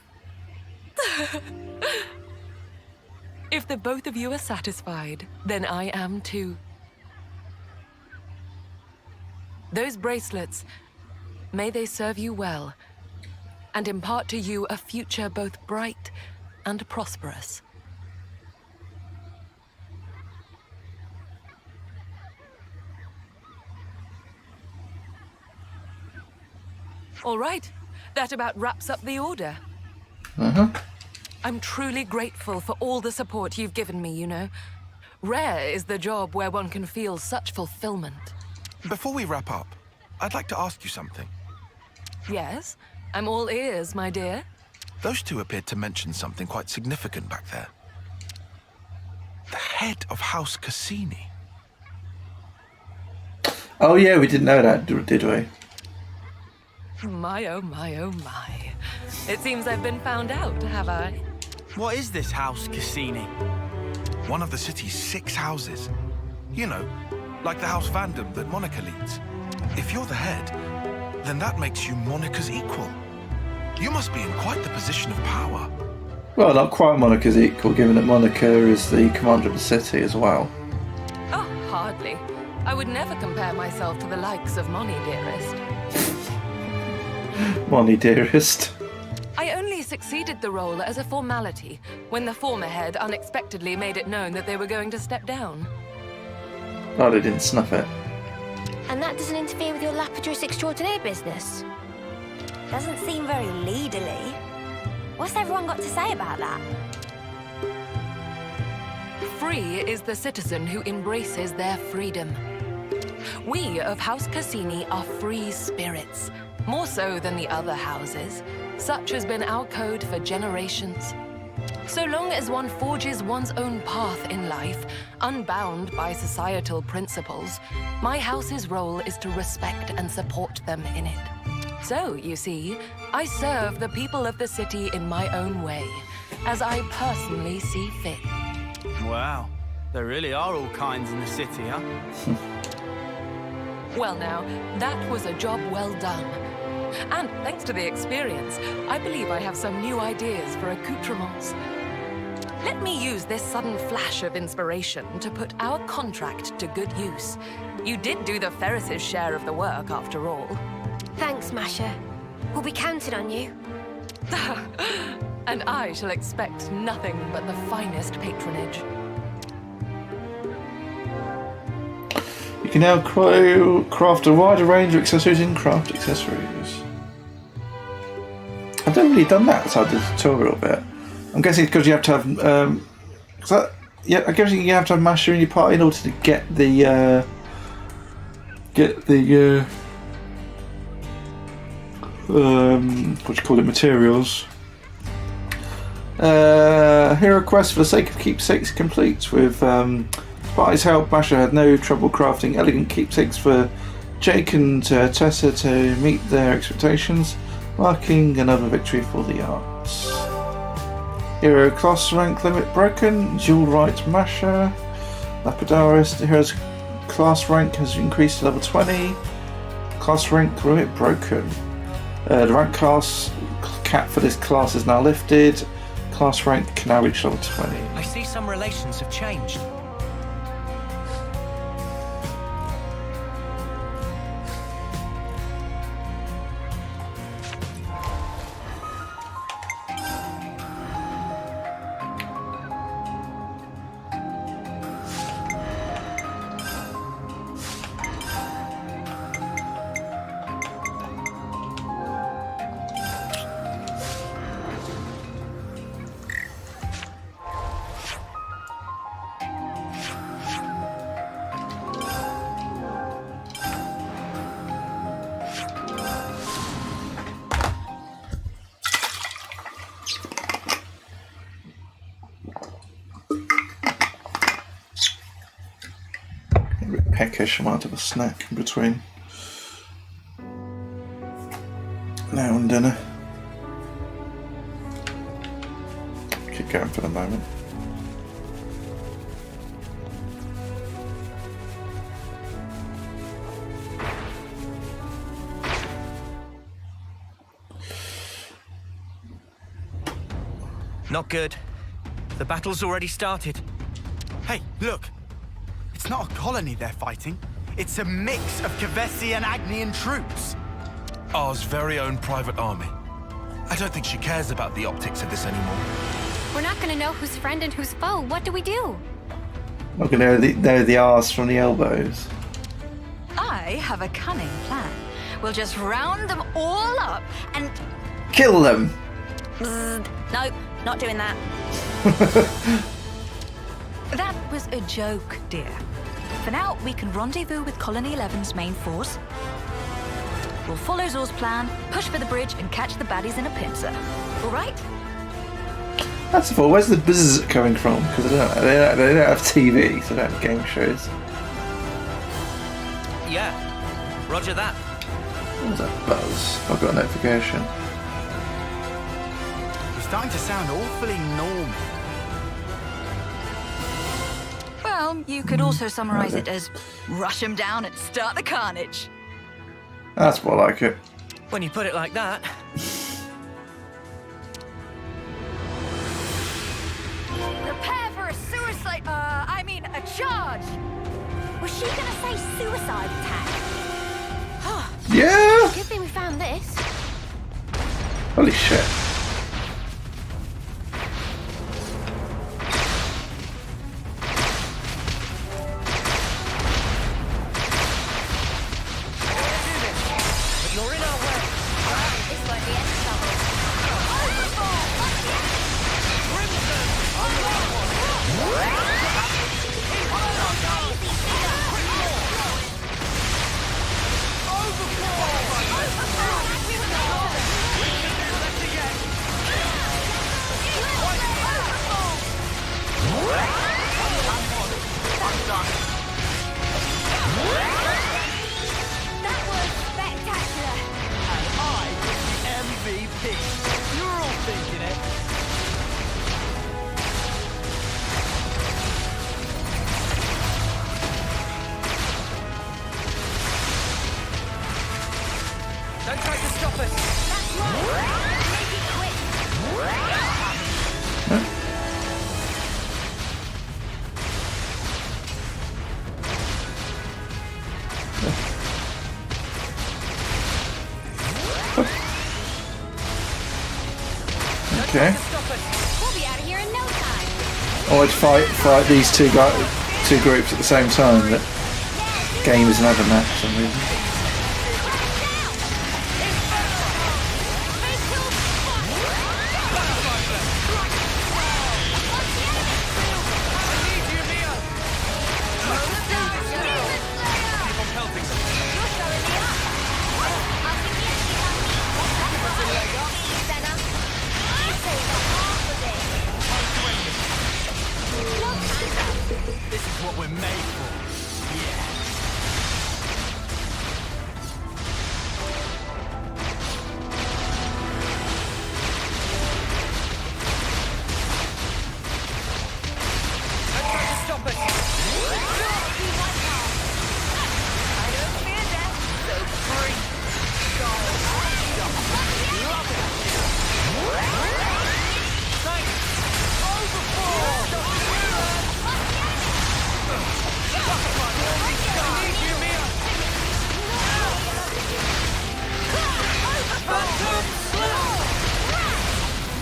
If the both of you are satisfied, then I am too. Those bracelets, may they serve you well, and impart to you a future both bright and prosperous. All right, that about wraps up the order. I'm truly grateful for all the support you've given me, you know. Rare is the job where one can feel such fulfillment. Before we wrap up, I'd like to ask you something. Yes, I'm all ears, my dear. Those two appeared to mention something quite significant back there. The head of House Cassini. Oh yeah, we didn't know that, did we? My, oh my, oh my. It seems I've been found out, have I? What is this House Cassini? One of the city's 6 houses. You know, like the House Vandam that Monica leads. If you're the head, then that makes you Monica's equal. You must be in quite the position of power. Well, not quite Monica's equal, given that Monica is the commander of the city as well. Oh, hardly. I would never compare myself to the likes of Moni, dearest. Moni, dearest. I only succeeded the role as a formality when the former head unexpectedly made it known that they were going to step down. Oh, they didn't snuff it. And that doesn't interfere with your lapidarist extraordinaire business? Doesn't seem very leaderly. What's everyone got to say about that? Free is the citizen who embraces their freedom. We of House Cassini are free spirits, more so than the other houses. Such has been our code for generations. So long as one forges one's own path in life, unbound by societal principles, my house's role is to respect and support them in it. So, you see, I serve the people of the city in my own way, as I personally see fit. Wow, there really are all kinds in the city, huh? Well now, that was a job well done. And thanks to the experience, I believe I have some new ideas for accoutrements. Let me use this sudden flash of inspiration to put our contract to good use. You did do the Ferris's share of the work, after all. Thanks, Masha. We'll be counting on you. And I shall expect nothing but the finest patronage. You can now craft a wider range of accessories in craft accessories. I've never really done that side of the tutorial bit. I'm guessing it's because you have to have. Yeah, I'm guessing you have to have Masha in your party in order to get the what do you call it, materials. Hero quest for the sake of keepsakes complete. With Spotty's help, Masha had no trouble crafting elegant keepsakes for Jake and Tessa to meet their expectations, marking another victory for the arts. Hero class rank limit broken. Dual right Masha. Lapidarist. The hero's class rank has increased to level 20. Class rank limit broken. The rank class cap for this class is now lifted. Class rank can now reach level 20. I see some relations have changed. peckish. I might have a snack in between now and dinner. Keep going for the moment. Not good. The battle's already started. Hey, look. It's not a colony they're fighting. It's a mix of Kavesi and Agnian troops. Ours very own private army. I don't think she cares about the optics of this anymore. We're not gonna know who's friend and who's foe. What do we do? Not gonna know the arse from the elbows. I have a cunning plan. We'll just round them all up and... Kill them! Nope, not doing that. That was a joke, dear. For now, we can rendezvous with Colony 11's main force. We'll follow Zor's plan, push for the bridge, and catch the baddies in a pincer. All right? That's the fault. Where's the buzz coming from? Because they don't have TV, so they don't have game shows. Yeah, roger that. What was that buzz? I've got a notification. You're starting to sound awfully normal. Well, you could also summarize it as rush them down and start the carnage. That's more like it. When you put it like that. Prepare for a suicide... a charge! Was she gonna say suicide attack? Yeah! Good thing we found this. Holy shit. You're in our way. This won't be any trouble. That was spectacular. And I was the MVP. You're all thinking it. Don't try to stop us. That's right. Make it quick. Okay. We'll be out of here in no time. Oh, I'd fight these two groups at the same time. That game is another map for some reason. This is what we're made for. Yeah. Don't try to stop us. I don't fear death, so free.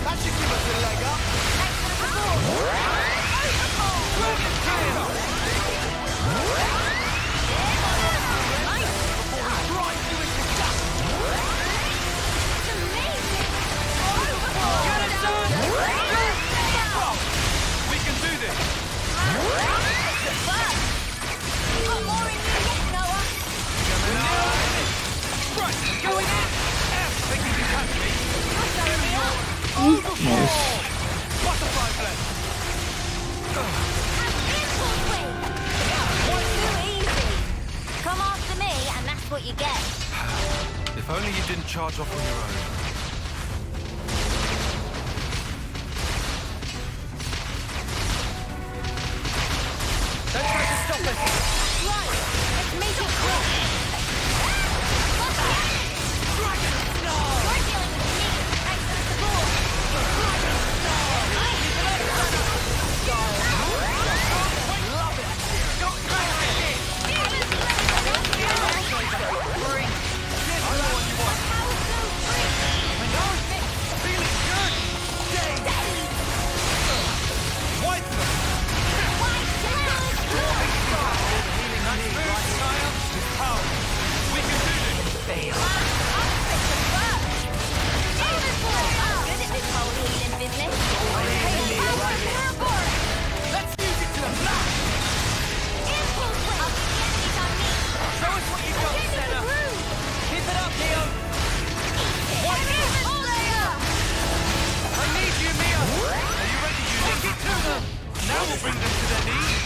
That should give us a leg up. We can do this! Right, going in! Think you can catch me? Nice. Butterfly blend! only you didn't charge off on your own. Don't try to stop us! Right, let's make it quick. Dragon Star! You're dealing with me. Thanks for the support. Dragon Star! Love it! Don't crash it! I know what you want. I know. Feeling good. White them. We can do this. Good at this whole healing business. Let's use it to the max. Impulse whip. I'll keep the enemies on me. Show us what you've got, Senna! Keep it up, Leo! I need you, Mia. Are you ready? You take it to them. Now we'll bring them to their knees.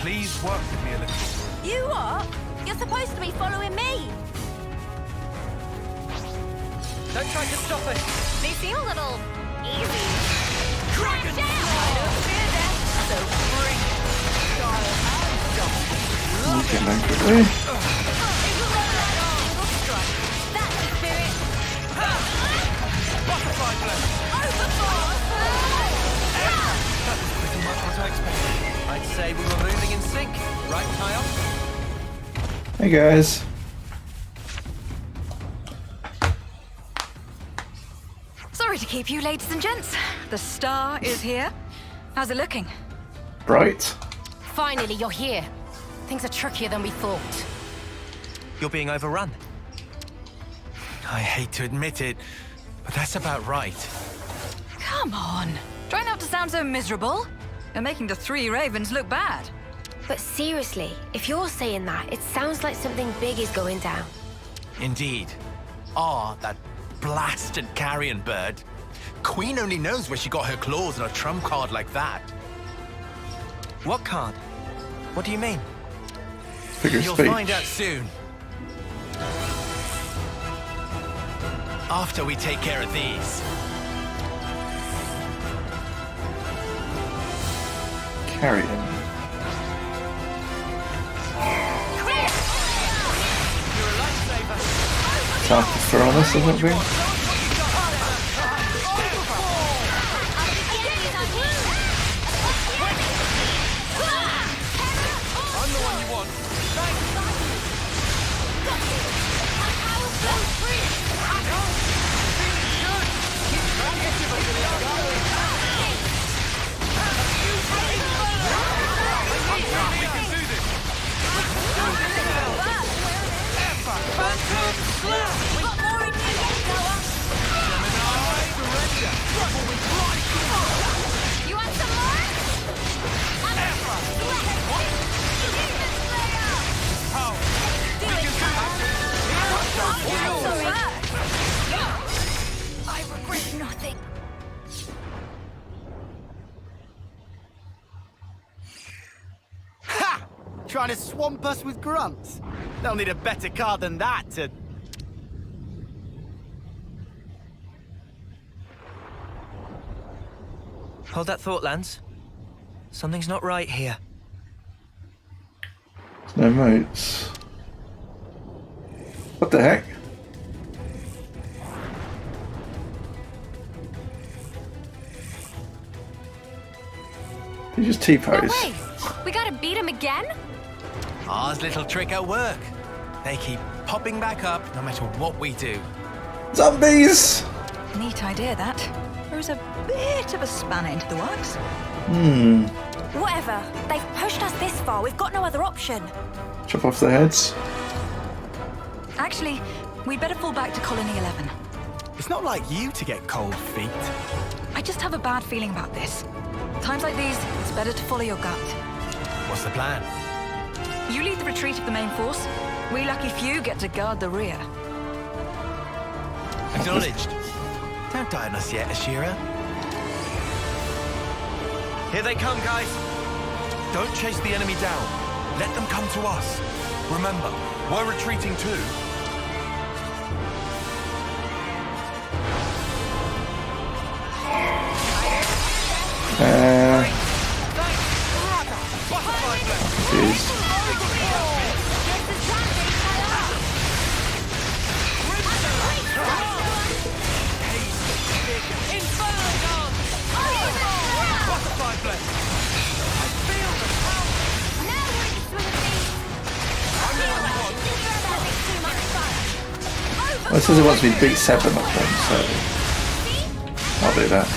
Please work with me a little. You what? You're supposed to be following me. Don't try to stop us! They seem a little easy. Dragon So bring Okay, then quickly. That's the spirit. butterfly blade. That was pretty much what I expected. I'd say we were moving in sync, right, Kyle? Hey guys. Sorry to keep you, ladies and gents. The star is here. How's it looking? Bright. Finally, you're here. Things are trickier than we thought. You're being overrun. I hate to admit it, but that's about right. Come on. Try not to sound so miserable. You're making the three ravens look bad. But seriously, if you're saying that, it sounds like something big is going down. Indeed. That blasted carrion bird. Queen only knows where she got her claws on a trump card like that. What card? What do you mean? Figure of You'll speech. find out soon. After we take care of these. Carrion. Time to throw on this, isn't it? I'm the one you want. You want some more? I regret nothing. Ha! Trying to swamp us with grunts? They'll need a better card than that to... Hold that thought, Lance. Something's not right here. No moats. What the heck? They just T-pose. Wait, we gotta beat him again? Ours little trick at work. They keep popping back up no matter what we do. Zombies! Neat idea, that. Throws a bit of a spanner into the works. Whatever. They've pushed us this far. We've got no other option. Chop off their heads. Actually, we'd better fall back to Colony 11. It's not like you to get cold feet. I just have a bad feeling about this. Times like these, it's better to follow your gut. What's the plan? You lead the retreat of the main force. We lucky few get to guard the rear. Acknowledged. Don't die on us yet, Ashira. Here they come, guys. Don't chase the enemy down. Let them come to us. Remember, we're retreating too. Confused. Well, it says it wants me to beat 7 of them, so I'll do that.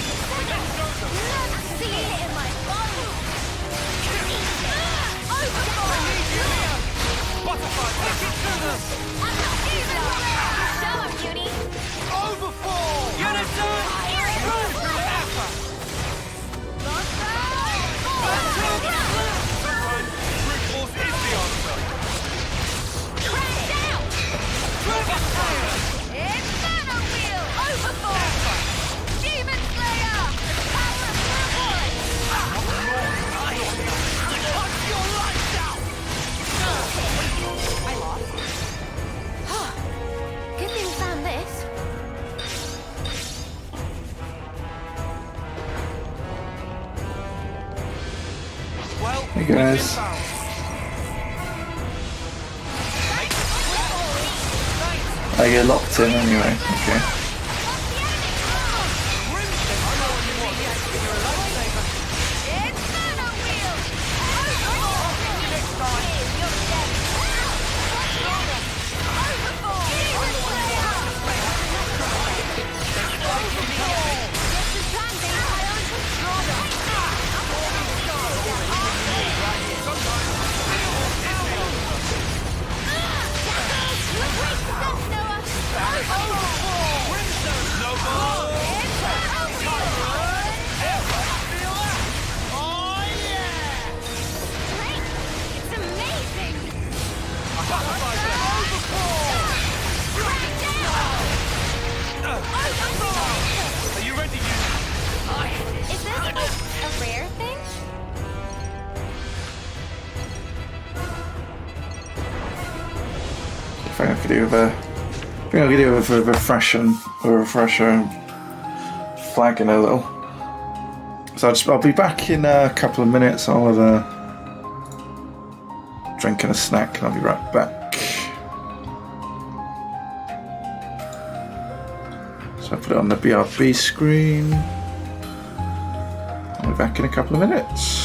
Good thing we found this. Hey guys. I get locked in anyway, okay. I think I could do with a refresher flagging a little. So I'll be back in a couple of minutes. I'll have a drink and a snack and I'll be right back. So I put it on the BRB screen. I'll be back in a couple of minutes.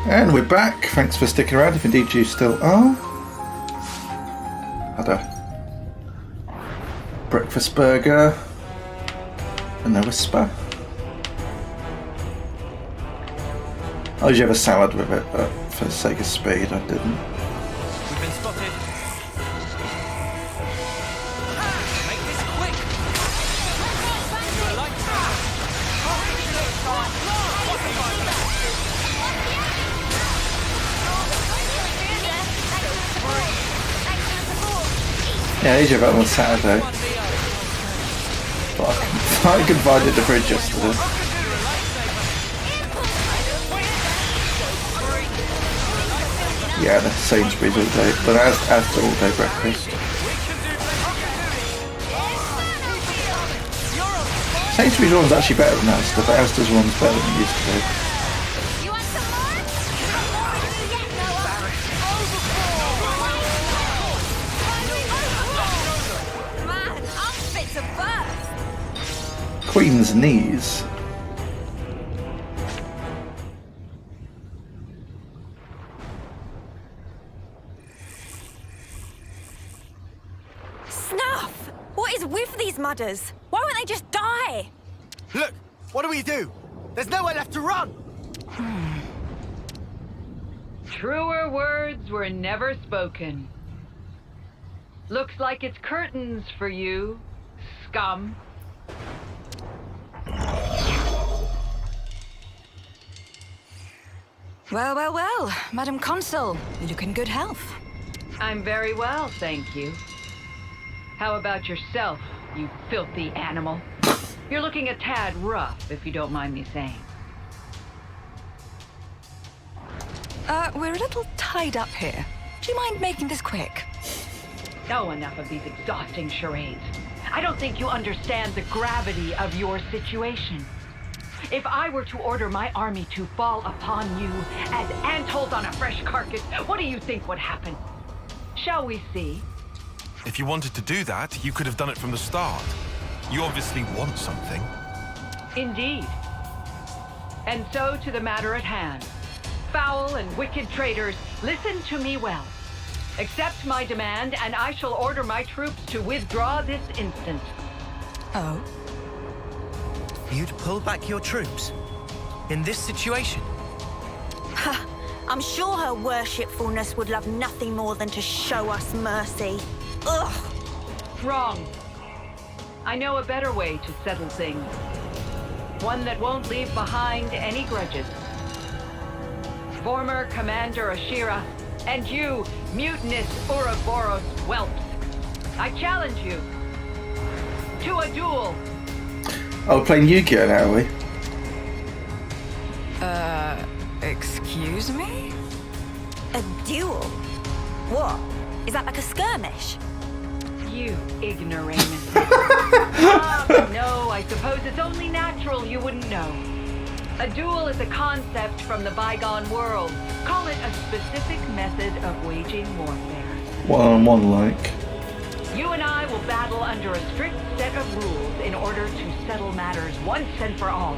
And we're back. Thanks for sticking around, if indeed you still are. Had a breakfast burger and a whisper. I usually have a salad with it, but for the sake of speed, I didn't. We've been spotted. Make this quick. Yeah, I usually have it on Saturday. But I could find it at the bridge yesterday. Yeah, the Sainsbury's all day, but as all day breakfast. Sainsbury's one's actually better than Asda, but Asda's one's better than it used to be. Queen's knees. Snuff! What is with these mudders? Why won't they just die? Look, what do? There's nowhere left to run! Truer words were never spoken. Looks like it's curtains for you, scum. Well, well, well. Madam Consul, you look in good health. I'm very well, thank you. How about yourself, you filthy animal? You're looking a tad rough, if you don't mind me saying. We're a little tied up here. Do you mind making this quick? Oh, enough of these exhausting charades. I don't think you understand the gravity of your situation. If I were to order my army to fall upon you as antholes on a fresh carcass, what do you think would happen? Shall we see? If you wanted to do that, you could have done it from the start. You obviously want something. Indeed. And so to the matter at hand. Foul and wicked traitors, listen to me well. Accept my demand, and I shall order my troops to withdraw this instant. Oh? You'd pull back your troops? In this situation? Ha! I'm sure her worshipfulness would love nothing more than to show us mercy. Ugh! Wrong. I know a better way to settle things. One that won't leave behind any grudges. Former Commander Ashira, and you, mutinous Ouroboros whelps. I challenge you to a duel. Oh, we're playing Yu-Gi-Oh now, are we? Excuse me? A duel? What? Is that like a skirmish? You ignoramus. No, I suppose it's only natural you wouldn't know. A duel is a concept from the bygone world. Call it a specific method of waging warfare. One-on-one, like. You and I will battle under a strict set of rules in order to settle matters once and for all.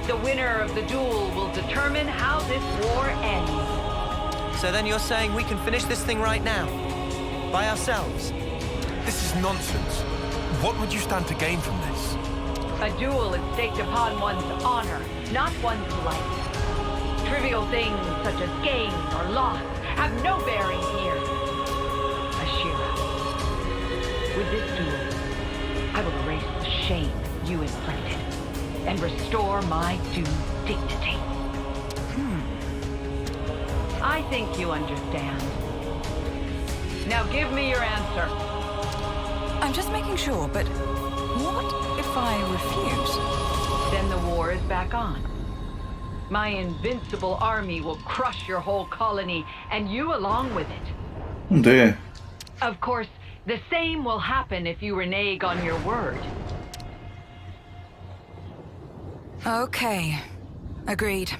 The winner of the duel will determine how this war ends. So then you're saying we can finish this thing right now? By ourselves? This is nonsense. What would you stand to gain from this? A duel is staked upon one's honor, not one's life. Trivial things such as gain or loss have no bearing here. Ashira, with this duel, I will erase the shame you inflicted and restore my due dignity. I think you understand. Now give me your answer. I'm just making sure, but what if I refuse? Then the war is back on. My invincible army will crush your whole colony, and you along with it. Oh dear. Of course, the same will happen if you renege on your word. Okay. Agreed.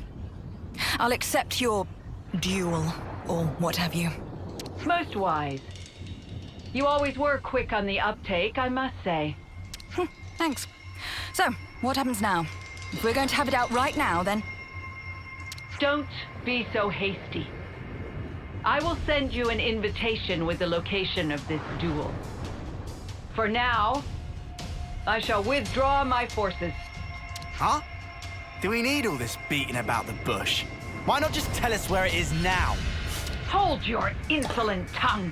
I'll accept your duel, or what have you. Most wise. You always were quick on the uptake, I must say. Thanks. So, what happens now? If we're going to have it out right now, then... Don't be so hasty. I will send you an invitation with the location of this duel. For now, I shall withdraw my forces. Huh? Do we need all this beating about the bush? Why not just tell us where it is now? Hold your insolent tongue.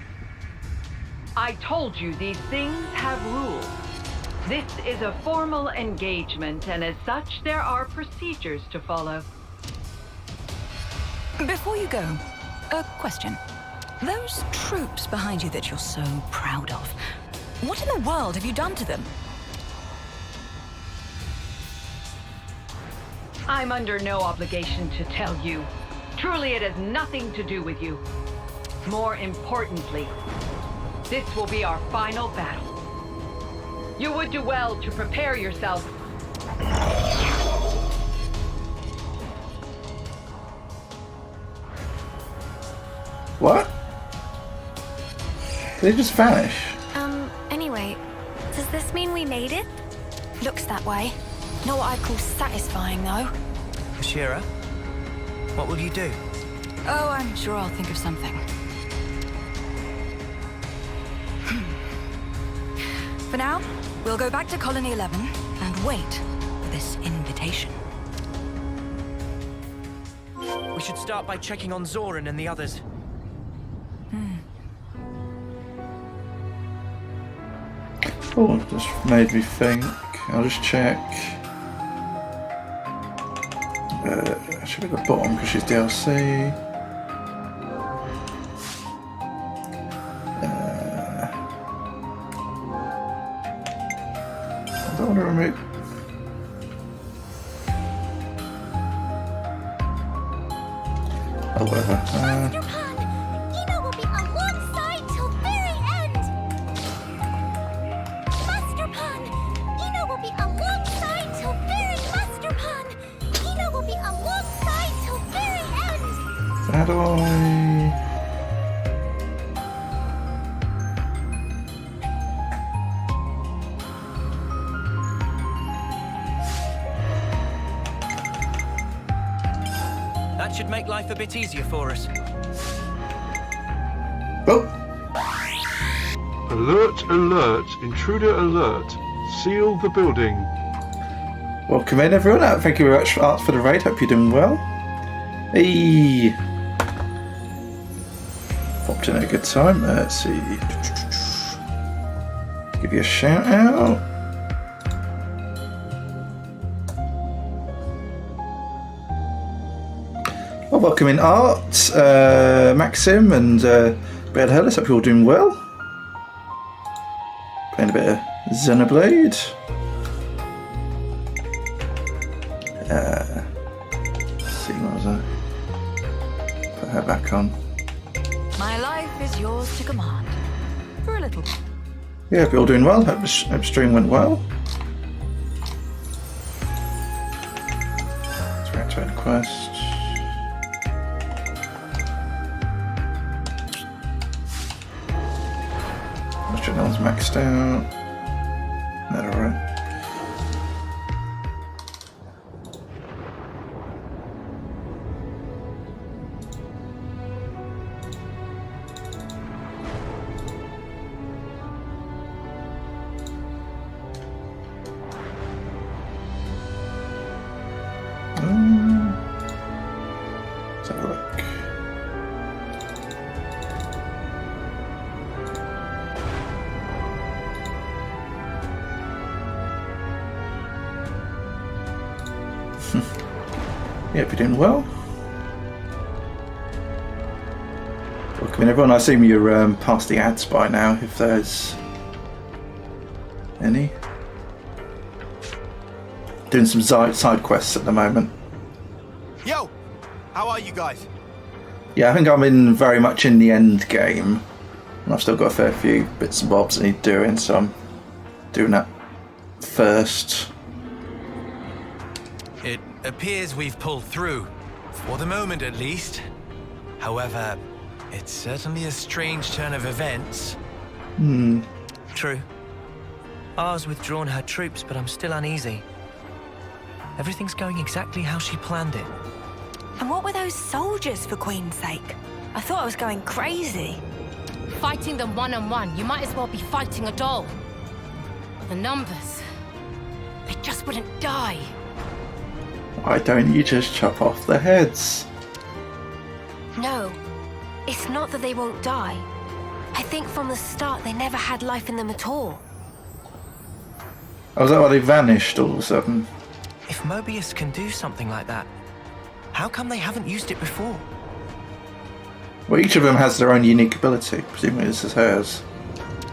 I told you these things have rules. This is a formal engagement, and as such, there are procedures to follow. Before you go, a question. Those troops behind you that you're so proud of, what in the world have you done to them? I'm under no obligation to tell you. Truly, it has nothing to do with you. More importantly, this will be our final battle. You would do well to prepare yourself. What? Did they just vanish? Anyway, does this mean we made it? Looks that way. Not what I'd call satisfying, though. Ashira, what will you do? Oh, I'm sure I'll think of something. For now, we'll go back to Colony 11 and wait for this invitation. We should start by checking on Zoran and the others. Oh, just made me think. I'll just check. I should have got bottom because she's DLC. I don't want to remove. Oh, whatever. Master Pan, Eno will be alongside till very end. Master Pan, Eno will be alongside till very. Master Pan, Eno will be alongside till very end. How do I? That should make life a bit easier for us. Oh. Alert, alert, intruder alert. Seal the building. Welcome in, everyone. Thank you very much for the raid. Hope you're doing well. Hey. Popped in at a good time. Let's see. Give you a shout out. Well, welcome in Art, Maxim, and Bad Hellas. Hope you're all doing well. Playing a bit of Xenoblade. Let's see, what was that? Put her back on. My life is yours to command. For a little. Yeah, hope you're all doing well. Hope the stream went well. Let's reactivate the quest. Make sure no one's maxed out. That alright. Let's have a look. Yeah, if you're doing well. Welcome in, everyone. I assume you're past the ads by now, if there's any. Doing some side quests at the moment. Yo! How are you guys? Yeah, I think I'm in very much in the end game. And I've still got a fair few bits and bobs I need doing, so I'm doing that first. It appears we've pulled through, for the moment at least. However, it's certainly a strange turn of events. True. Ours withdrawn her troops, but I'm still uneasy. Everything's going exactly how she planned it. And what were those soldiers, for Queen's sake? I thought I was going crazy. Fighting them one-on-one, you might as well be fighting a doll. The numbers, they just wouldn't die. Why don't you just chop off the heads? No, it's not that they won't die. I think from the start they never had life in them at all. Oh, is that why they vanished all of a sudden? If Mobius can do something like that, how come they haven't used it before? Well, each of them has their own unique ability. Presumably this is hers.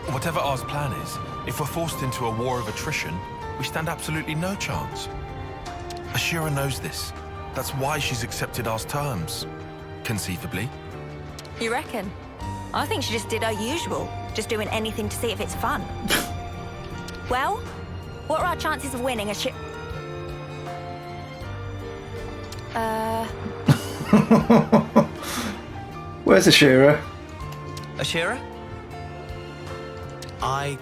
Whatever R's plan is, if we're forced into a war of attrition, we stand absolutely no chance. Ashira knows this. That's why she's accepted R's terms. Conceivably. You reckon? I think she just did her usual, just doing anything to see if it's fun. Well, what are our chances of winning a ship? Where's Ashira? Ashira? I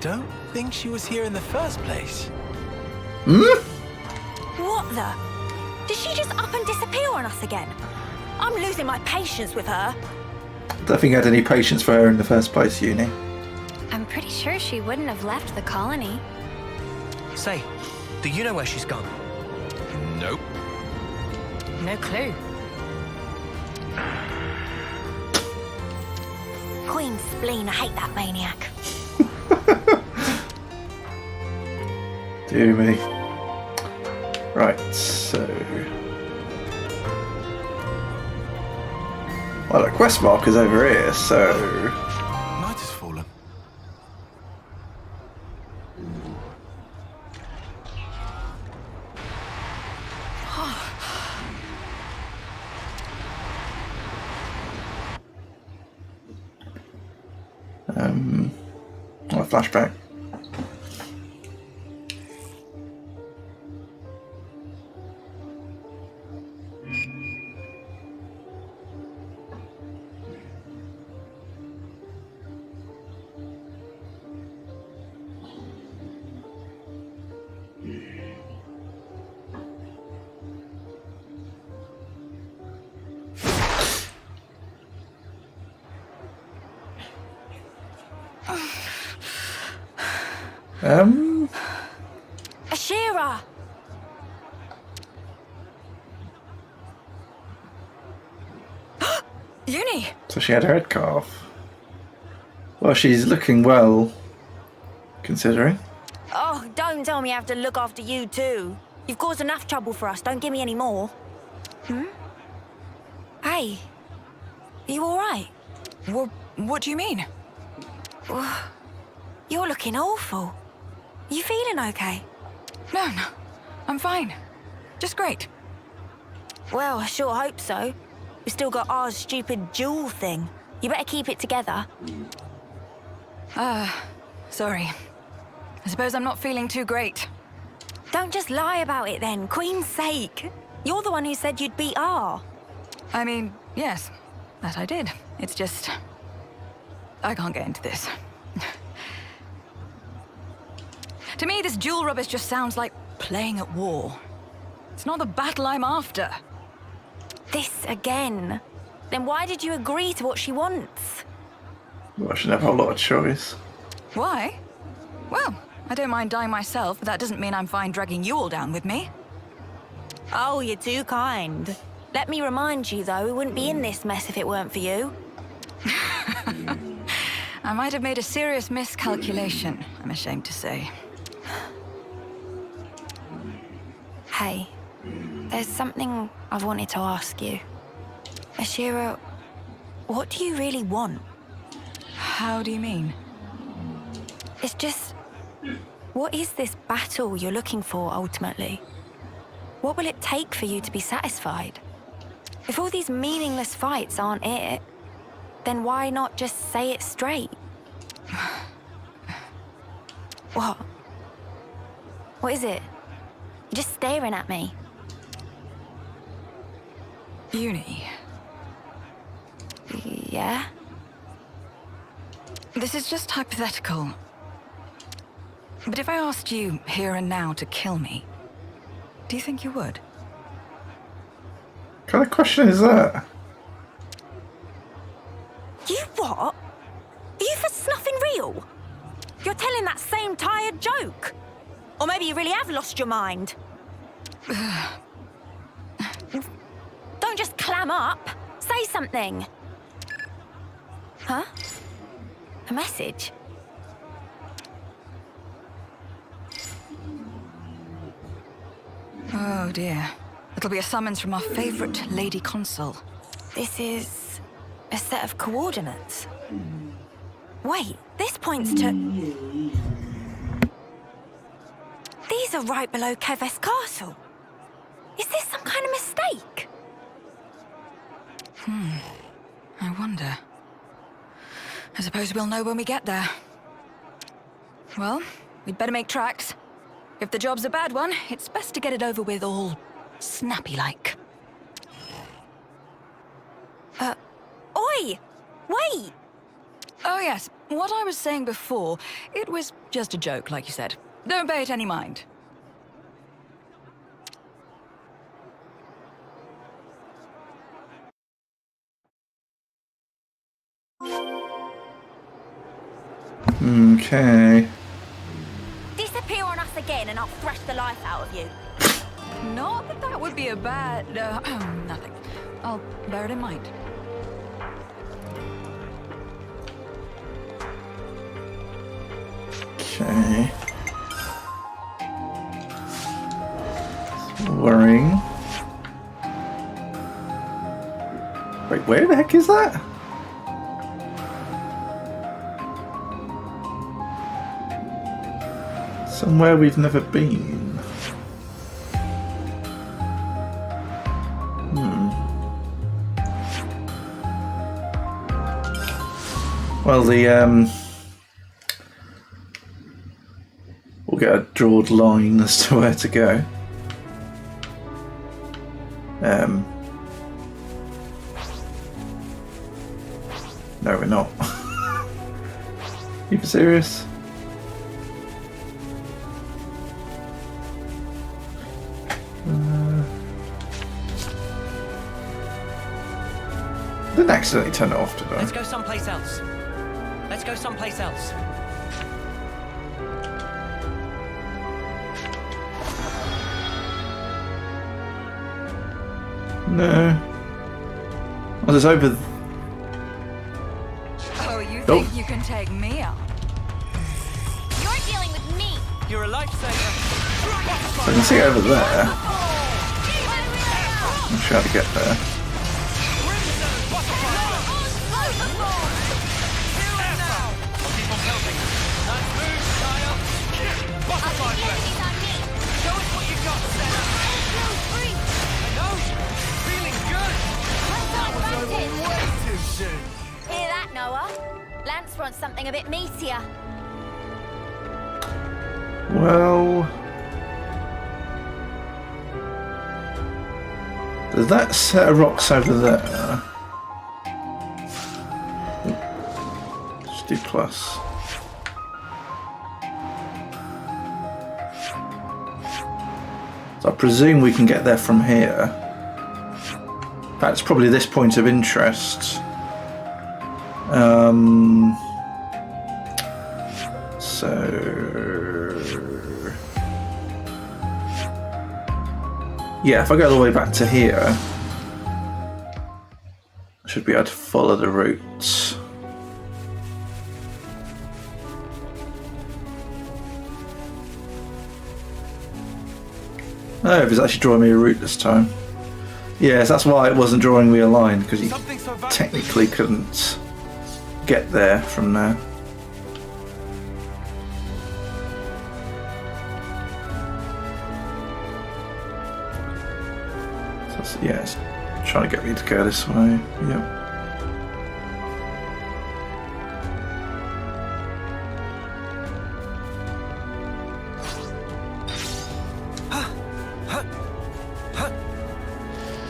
don't think she was here in the first place. What the? Did she just up and disappear on us again? I'm losing my patience with her. Don't think I had any patience for her in the first place, Uni. I'm pretty sure she wouldn't have left the colony. Say, do you know where she's gone? Nope. No clue. Queen spleen, I hate that maniac. Dear me. Right, so... Well, the quest marker's over here, so... Night has fallen. Oh, flashback. Ashira! Uni! So she had her head cut off. Well, she's looking well, considering. Oh, don't tell me I have to look after you too. You've caused enough trouble for us, don't give me any more. Hey, are you alright? What do you mean? You're looking awful. You feeling okay? No, I'm fine. Just great. Well, I sure hope so. We've still got our stupid jewel thing. You better keep it together. Sorry. I suppose I'm not feeling too great. Don't just lie about it then, Queen's sake. You're the one who said you'd beat R. I mean, yes, that I did. It's just... I can't get into this. To me, this jewel rubbish just sounds like playing at war. It's not the battle I'm after. This again. Then why did you agree to what she wants? Well, she didn't have a lot of choice. Why? Well, I don't mind dying myself, but that doesn't mean I'm fine dragging you all down with me. Oh, you're too kind. Let me remind you, though, we wouldn't be in this mess if it weren't for you. I might have made a serious miscalculation, I'm ashamed to say. Hey, there's something I've wanted to ask you. Ashira, what do you really want? How do you mean? It's just... What is this battle you're looking for, ultimately? What will it take for you to be satisfied? If all these meaningless fights aren't it, then why not just say it straight? What? What is it? You're just staring at me. Uni. Yeah? This is just hypothetical. But if I asked you here and now to kill me, do you think you would? kind of question is that? You what? Are you for snuffing real? You're telling that same tired joke? Or maybe you really have lost your mind? Don't just clam up. Say something. Huh? A message? Oh dear. It'll be a summons from our favourite Lady Consul. This is a set of coordinates. Wait, this points to... These are right below Keves Castle. Is this some kind of mistake? I wonder. I suppose we'll know when we get there. Well, we'd better make tracks. If the job's a bad one, it's best to get it over with all snappy-like. Oi! Wait! Oh yes, what I was saying before, it was just a joke, like you said. Don't pay it any mind. Okay. Disappear on us again and I'll thrash the life out of you. Not that that would be a bad... nothing. I'll bear it in mind. Okay. Worrying. Wait, where the heck is that? Somewhere we've never been. Well, we'll get a drawed line as to where to go. No, we're not. You serious? Didn't accidentally turn it off, did I? Let's go someplace else. Let's go someplace else. No. Well, it's over. Oh, you think you can take me out? You're dealing with me. You're a lifesaver. I can see it over there. I'm not sure how to get there. Hear that, Noah? Lance wants something a bit meatier. Well, there's that set of rocks over there. Let's do plus. So I presume we can get there from here. That's probably this point of interest. So yeah, if I go all the way back to here, I should be able to follow the route. Oh, it's actually drawing me a route this time. Yes, that's why it wasn't drawing me a line, because you technically couldn't get there from there. So yeah, it's trying to get me to go this way. Yep.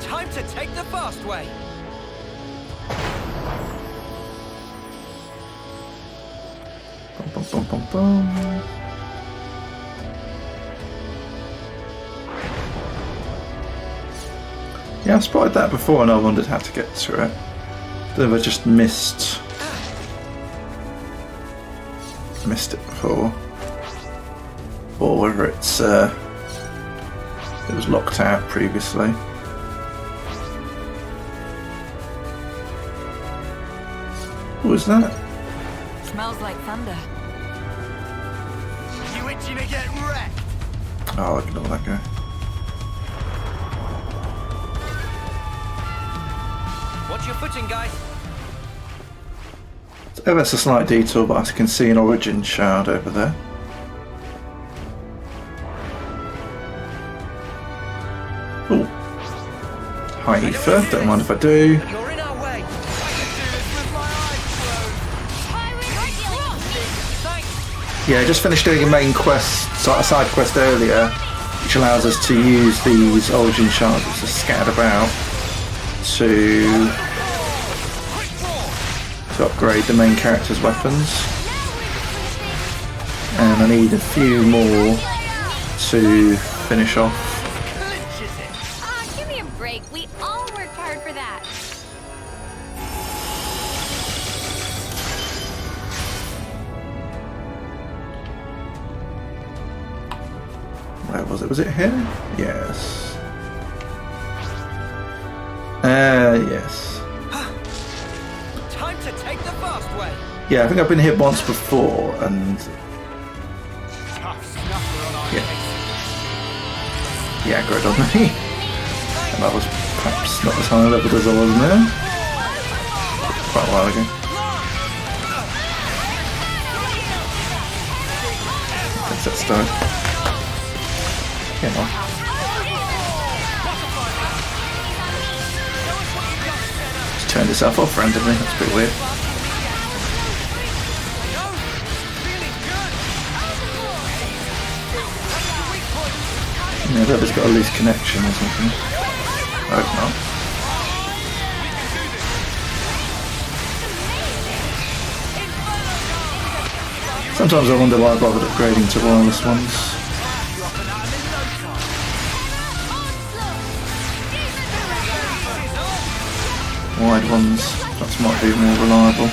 Time to take the fast way. Bum, bum, bum, bum. Yeah, I spotted that before and I wondered how to get through it. Don't know if I just missed it before. Or whether it's it was locked out previously. What was that? Smells like thunder. You itching to get wrecked? Oh, ignore that guy. Watch your footing, guys. Oh, that's a slight detour, but I can see an origin shard over there. Oh. Hi, Aoife. Don't mind if I do. You're in our way. Yeah, I just finished doing a main quest, a side quest earlier, which allows us to use these origin shards which are scattered about to upgrade the main character's weapons. And I need a few more to finish off. Give me a break. We all worked hard for that. Where was it? Was it here? Yes. Yes. Time to take the fast way. Yeah, I think I've been here once before, and he aggroed on me. And I was perhaps not as high level as I was now. Quite a while ago. Let's get started. Come on. Just turn this off randomly, that's a bit weird. Yeah, that has got a loose connection or something. I hope not. Sometimes I wonder why I bothered upgrading to wireless ones. Wide ones, that might be more reliable.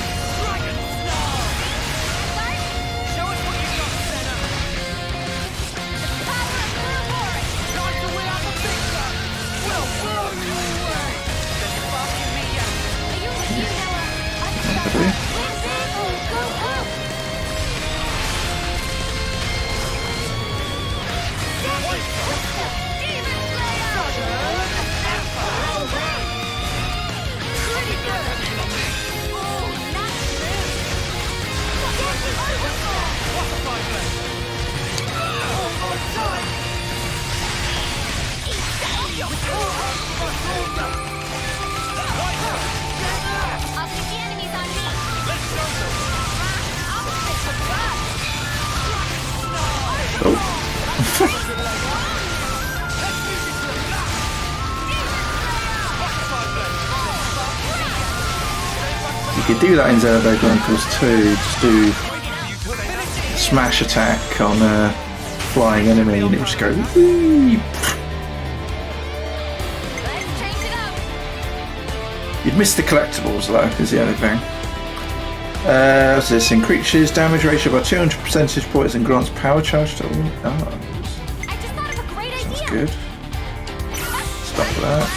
You could do that in Xenoblade Chronicles too, just do smash attack on a flying enemy and it would just go whee. You'd miss the collectibles though, is the only thing. What's this? Increases damage ratio by 200 percentage points and grants power charge to all. Oh, that's good. Stop that.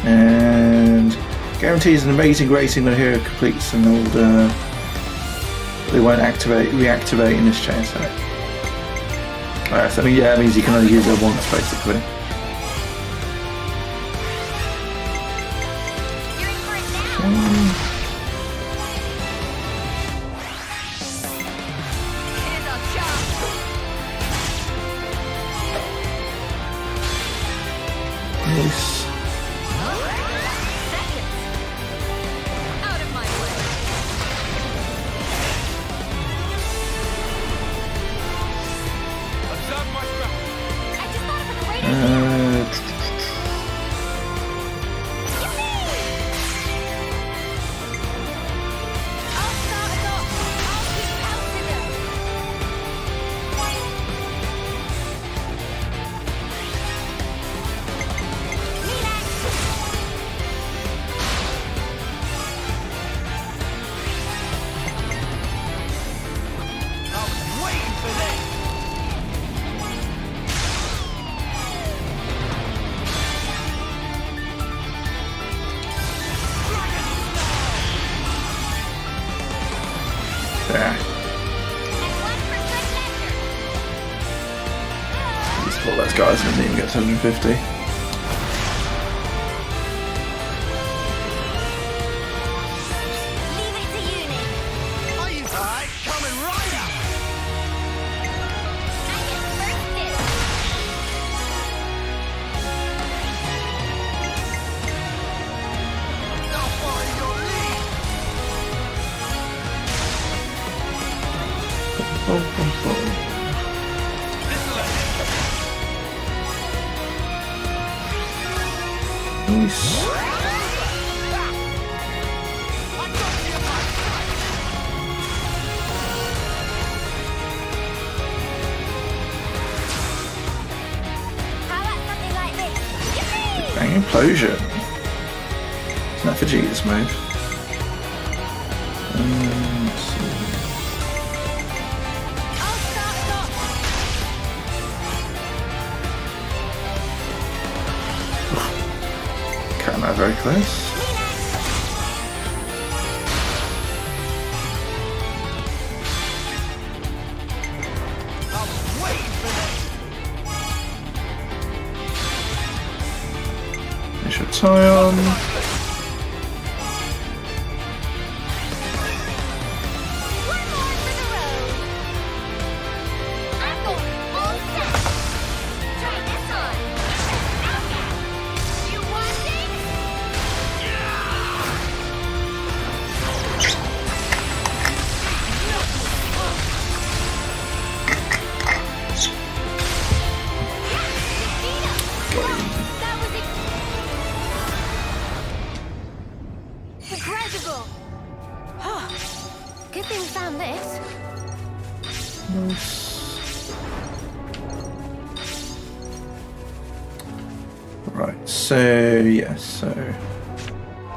And guarantees an amazing rating when a hero completes an order. They won't reactivate in this chain attack. Alright, so I mean, yeah, it means you can only use it once basically. Nice. surprised I didn't even get 750. Nice. Bang implosion. Isn't that Vegeta's move? Not very close. Finish your tie on. Incredible! Good thing we found this. Nice. Right, so yeah,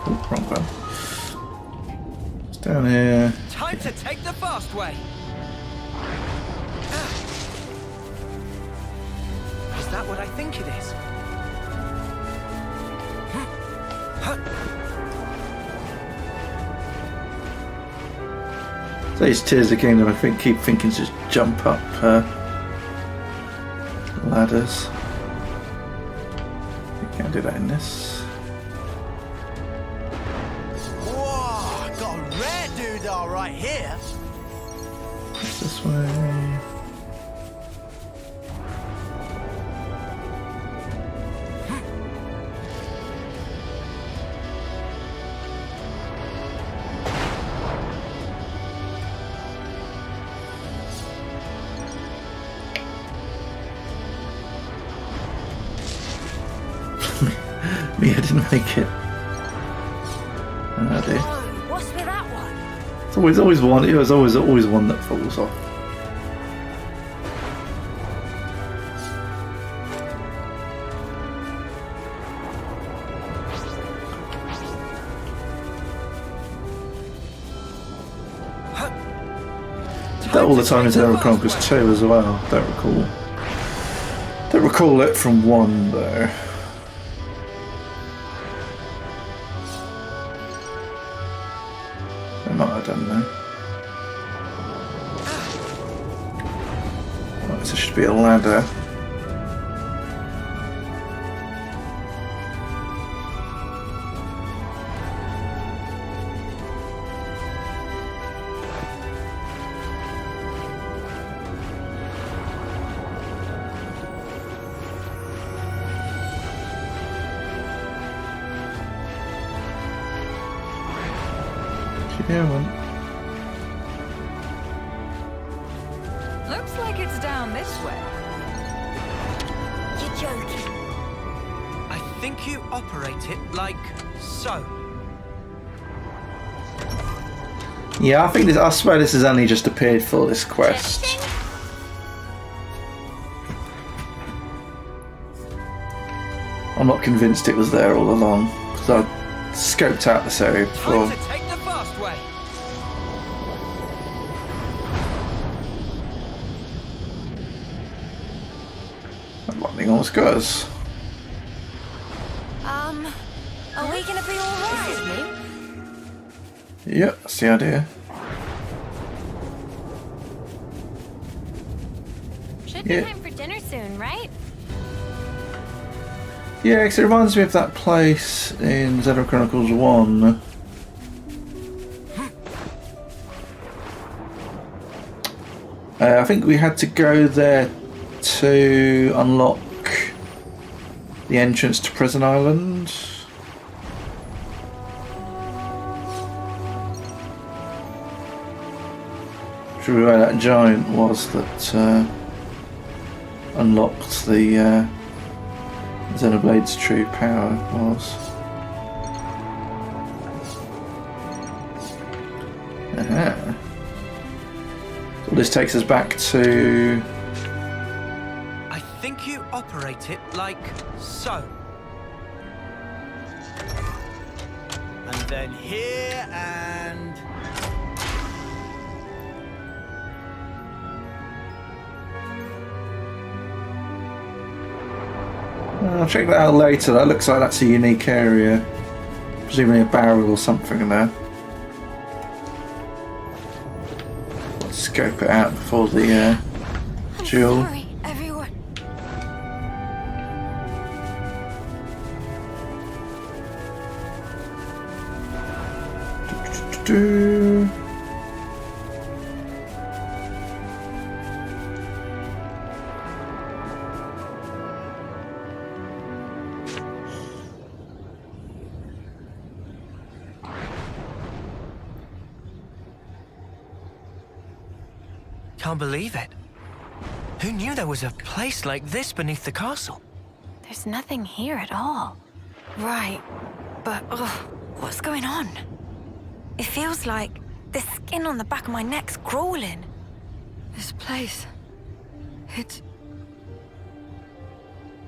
oh, wrong one. It's down here. Time to take the fast way. Is that what I think it is? These Tears of the Kingdom, I keep thinking to just jump up ladders. You can't do that in this. Whoa, got a rare doodah right here. It's this way. Me, I didn't make it. I did. What's with that one? It's always one. It was always one that falls off. That all the time in Xenoblade Chronicles 2 as well. Don't recall it from 1 though. I don't know. Right, this should be a ladder. Yeah, one. Looks like it's down this way. You're joking. I think you operate it like so. Yeah, I swear this has only just appeared for this quest. I'm not convinced it was there all along because I scoped out this area before. Lightning almost goes. Are we gonna be alright? Yep, that's the idea. Should be time for dinner soon, right? Yeah, 'cause it reminds me of that place in Xenoblade Chronicles 1. I think we had to go there to unlock the entrance to Prison Island. Sure where that giant was that unlocked the Xenoblade's true power was. Aha. So this takes us back to... I think you operate it like so. And then here and... I'll check that out later. That looks like that's a unique area. Presumably a barrel or something in there. Let's scope it out before the duel. Sorry, everyone. Can't believe it. Who knew there was a place like this beneath the castle? There's nothing here at all. Right, but what's going on? It feels like the skin on the back of my neck's crawling. This place. It's...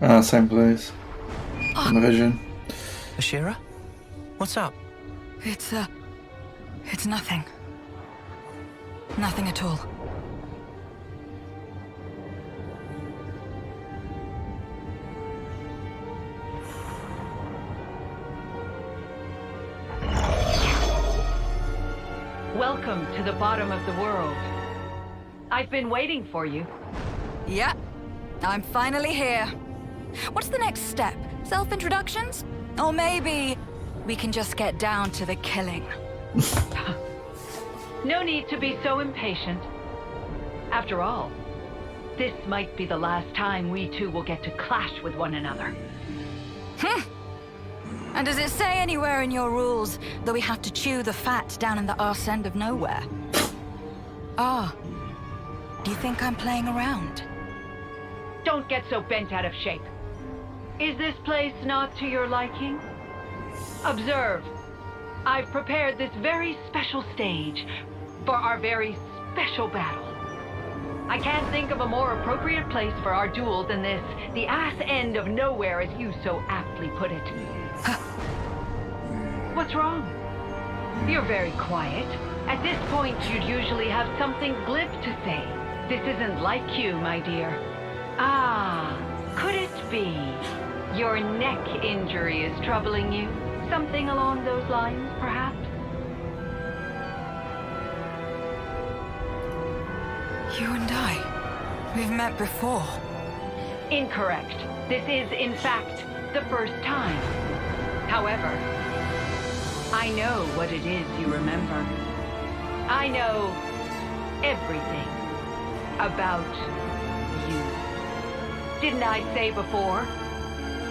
Ah, same place. In the vision. Ashira? What's up? It's nothing. Nothing at all. Welcome to the bottom of the world. I've been waiting for you. Yeah, I'm finally here. What's the next step? Self-introductions? Or maybe we can just get down to the killing. No need to be so impatient. After all, this might be the last time we two will get to clash with one another. And does it say anywhere in your rules that we have to chew the fat down in the arse end of nowhere? Ah, do you think I'm playing around? Don't get so bent out of shape. Is this place not to your liking? Observe. I've prepared this very special stage for our very special battle. I can't think of a more appropriate place for our duel than this, the ass end of nowhere, as you so aptly put it. What's wrong? You're very quiet. At this point, you'd usually have something glib to say. This isn't like you, my dear. Ah, could it be your neck injury is troubling you? Something along those lines, perhaps? You and I, we've met before. Incorrect. This is, in fact, the first time. However, I know what it is you remember. I know everything about you. Didn't I say before?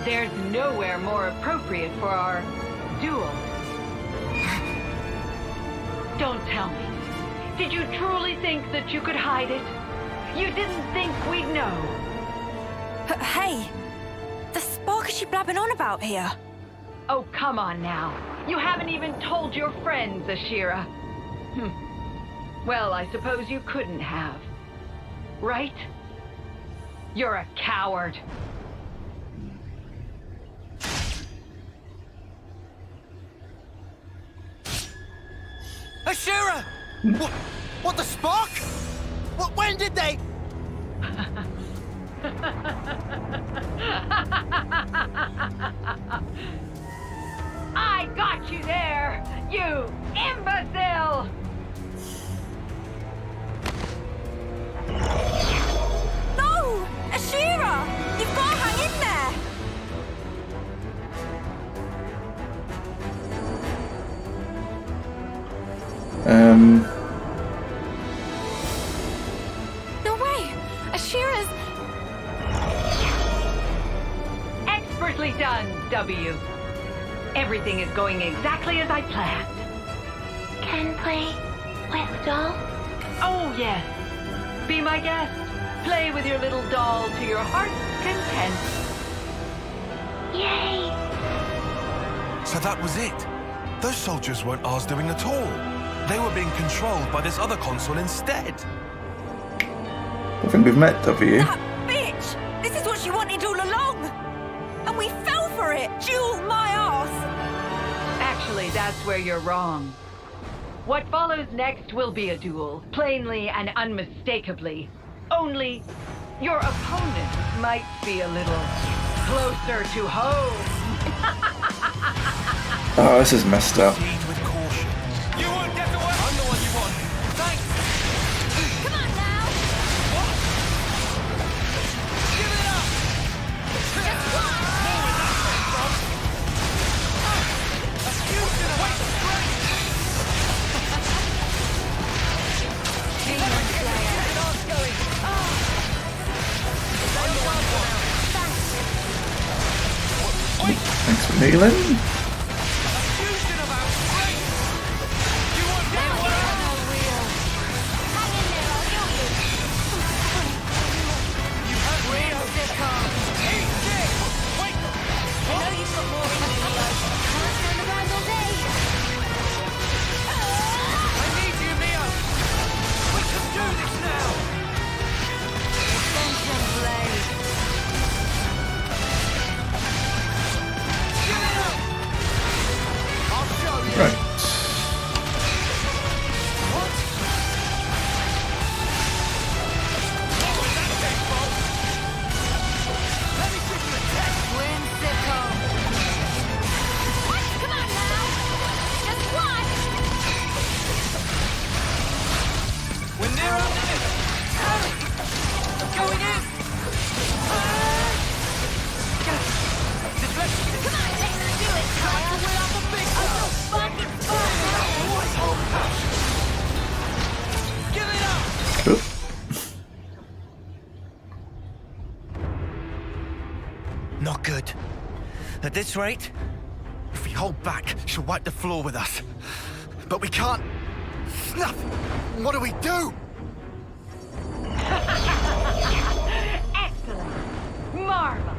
There's nowhere more appropriate for our duel. Don't tell me. Did you truly think that you could hide it? You didn't think we'd know? Hey, the spark is she blabbing on about here? Oh, come on now. You haven't even told your friends, Ashira. Well, I suppose you couldn't have. Right? You're a coward. Ashira! What the spark? When did they... I got you there, you imbecile! No! Ashira! You've got to hang in there! No way! Ashira's... Expertly done, W. Everything is going exactly as I planned. Can play with doll? Oh, yes. Be my guest. Play with your little doll to your heart's content. Yay! So that was it. Those soldiers weren't ours doing at all. They were being controlled by this other console instead. I think we've met W. That bitch! This is what she wanted all along! And we fell for it! Jewel my ass! Actually, that's where you're wrong. What follows next will be a duel, plainly and unmistakably. Only, your opponent might be a little closer to home. Oh, this is messed up. Proceed with caution. You won't get away! I'm the one you want. Thanks! Come on now! Give it up! Just one! More where that came from! A fusion of our strength! Demon Slayer. Thanks for kneeling. Fusion of our strength! You won't get away! Hang in there, I'll heal you. You have Rio! Eat this! Wait! I know you've got more in you, Leo. Can't stand around all day. I need you, Mio! We can do this now! Ascension Blade. Give it up! I'll show you. Right. What? More where that came from! Let me give you a test! Whimsical. Come on now! Just one! We're near our limit! I'm going in! Just let me... Come on, let's do it, Kyle! We're up a big I feel fucking fun now! Give it up! Oop. Not good. At this rate, If we hold back, she'll wipe the floor with us. But we can't. Snuff! What do we do? Excellent. Marvelous.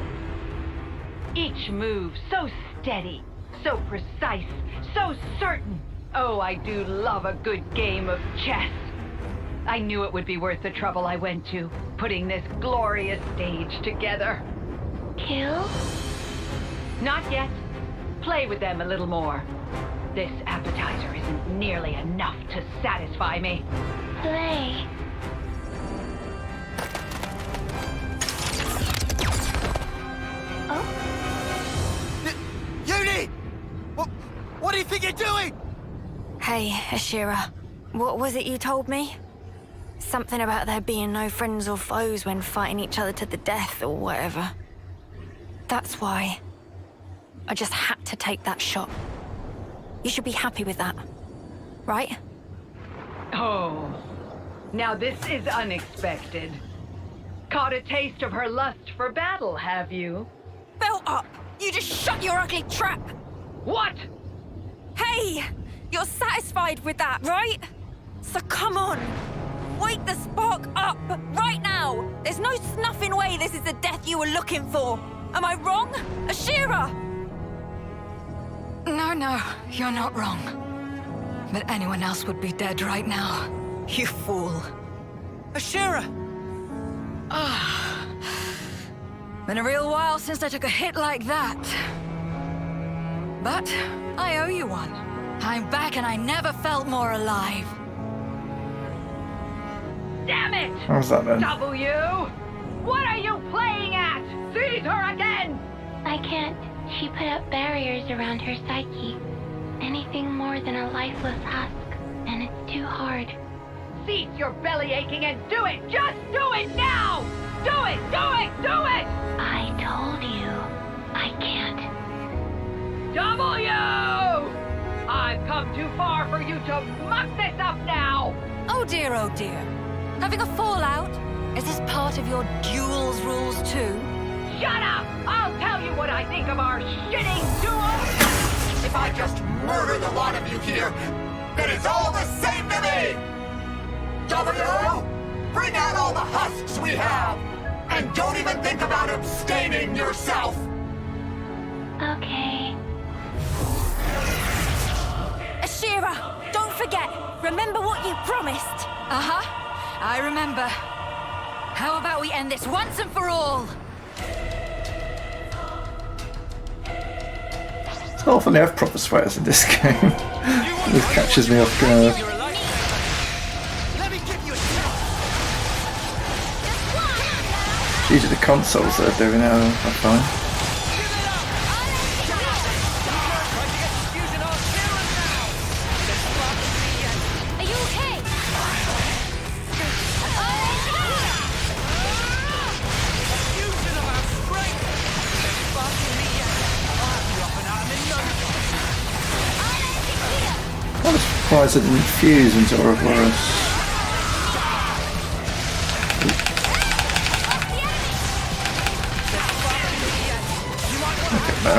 Each move so steady, so precise, so certain. Oh, I do love a good game of chess. I knew it would be worth the trouble I went to, putting this glorious stage together. Kill? Not yet. Play with them a little more. This appetizer isn't nearly enough to satisfy me. Play. Uni! What do you think you're doing? Hey, Ashira. What was it you told me? Something about there being no friends or foes when fighting each other to the death or whatever. That's why I just had to take that shot. You should be happy with that, right? Oh, now this is unexpected. Caught a taste of her lust for battle, have you? Belt up! You just shut your ugly trap! What? Hey! You're satisfied with that, right? So come on! Wake the spark up! Right now! There's no snuffing way this is the death you were looking for! Am I wrong? Ashira! No, you're not wrong. But anyone else would be dead right now. You fool. Ashira! Been a real while since I took a hit like that. But I owe you one. I'm back and I never felt more alive. Damn it! How's that then? W! What are you playing at? Seize her again! I can't. She put up barriers around her psyche. Anything more than a lifeless husk, and it's too hard. Cease your belly aching and do it! Just do it now! Do it! Do it! Do it! I told you. I can't. W! I've come too far for you to muck this up now! Oh dear, oh dear. Having a fallout? Is this part of your duels rules too? Shut up! I'll tell you what I think of our shitting duel! If I just murder the lot of you here, then it's all the same to me! W! Bring out all the husks we have! And don't even think about abstaining yourself! Okay. Ashira, don't forget. Remember what you promised. Uh-huh. I remember. How about we end this once and for all? It's not often they have proper sweaters in this game. This catches me off guard. It's usually the consoles that are doing it, I find. I was surprised it didn't fuse into Ouroboros. Okay, no.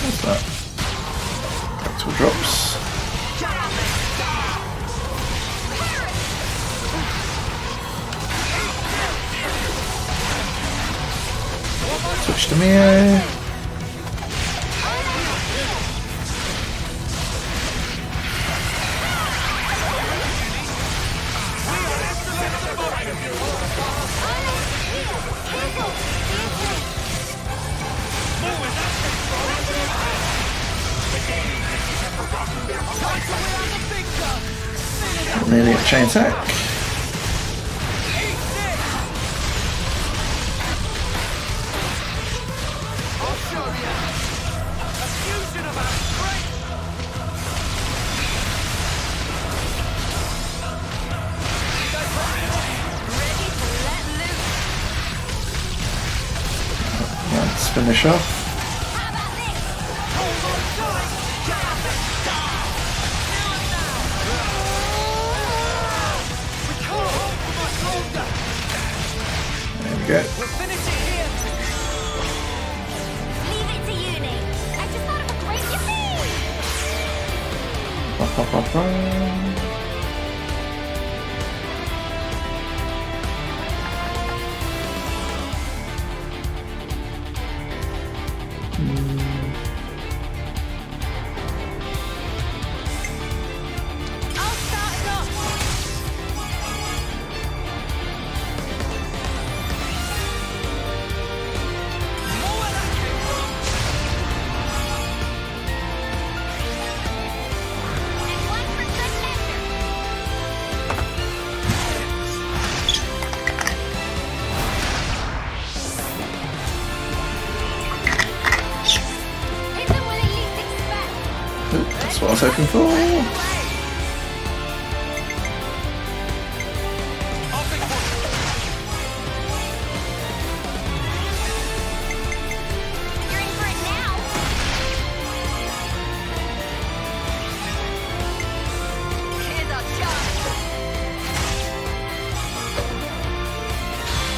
What's that? Tactical drops. Switch to Mio. Nearly a chain attack. Let's finish off. There we go. Leave it to uni. I just thought of a great yippee! Ba, ba, ba, ba. I'll start it off. That's what I was hoping for.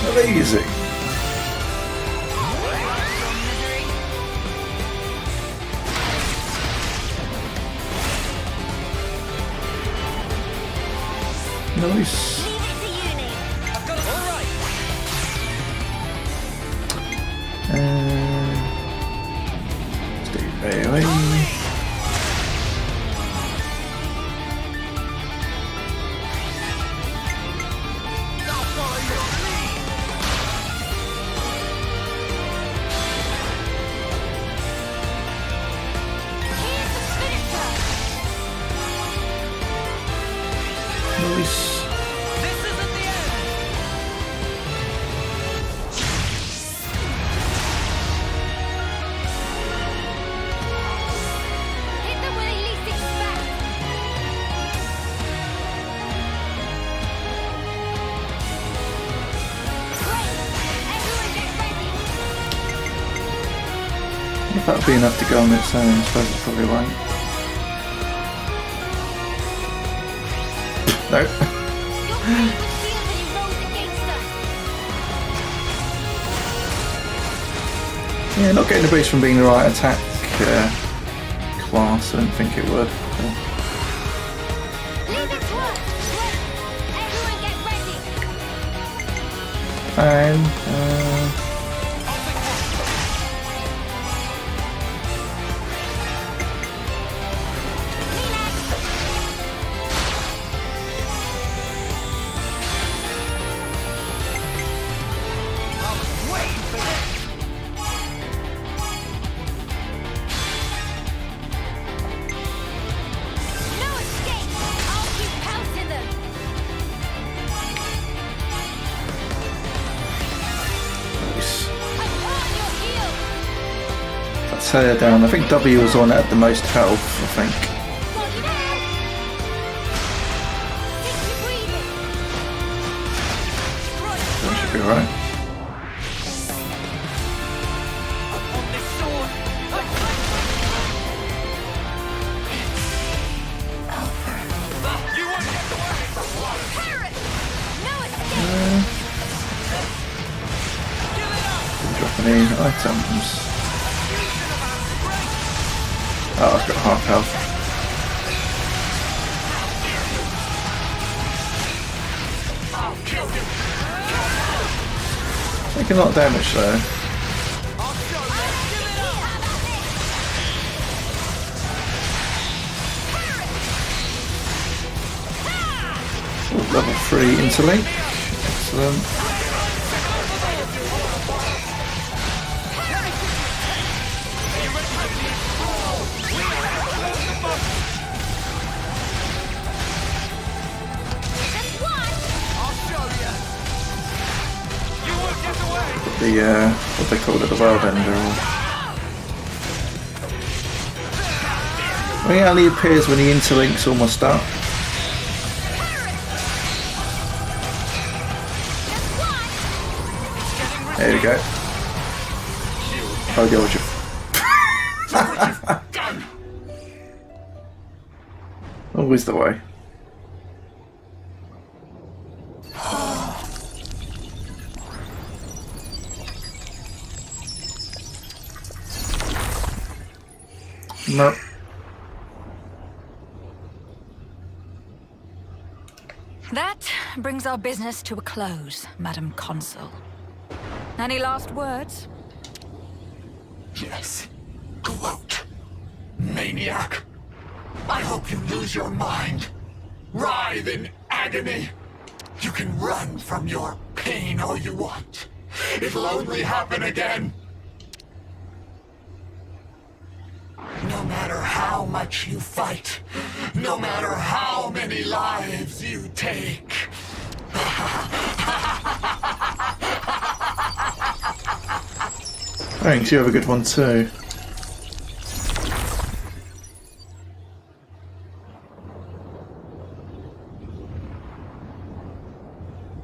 Amazing. Nice. Stay away. Nice. that'll be enough to go on its own. I suppose it probably won't. Nope. Yeah, not getting the boost from being the right attack class. I didn't think it would. And her down. I think W was on at the most health, I think. That should be alright. Didn't drop any items. Oh, I've got half health. Taking a lot of damage though. Ooh, level 3 interlink. Excellent. The what they call it, the world ender. Well, he only appears when he interlinks almost up. There we go. I'll go with you. Always the way. No. That brings our business to a close, Madam Consul. Any last words? Yes. Gloat. Maniac. I hope you lose your mind. Writhe in agony. You can run from your pain all you want. It'll only happen again. No matter how much you fight, no matter how many lives you take. Thanks, you have a good one too.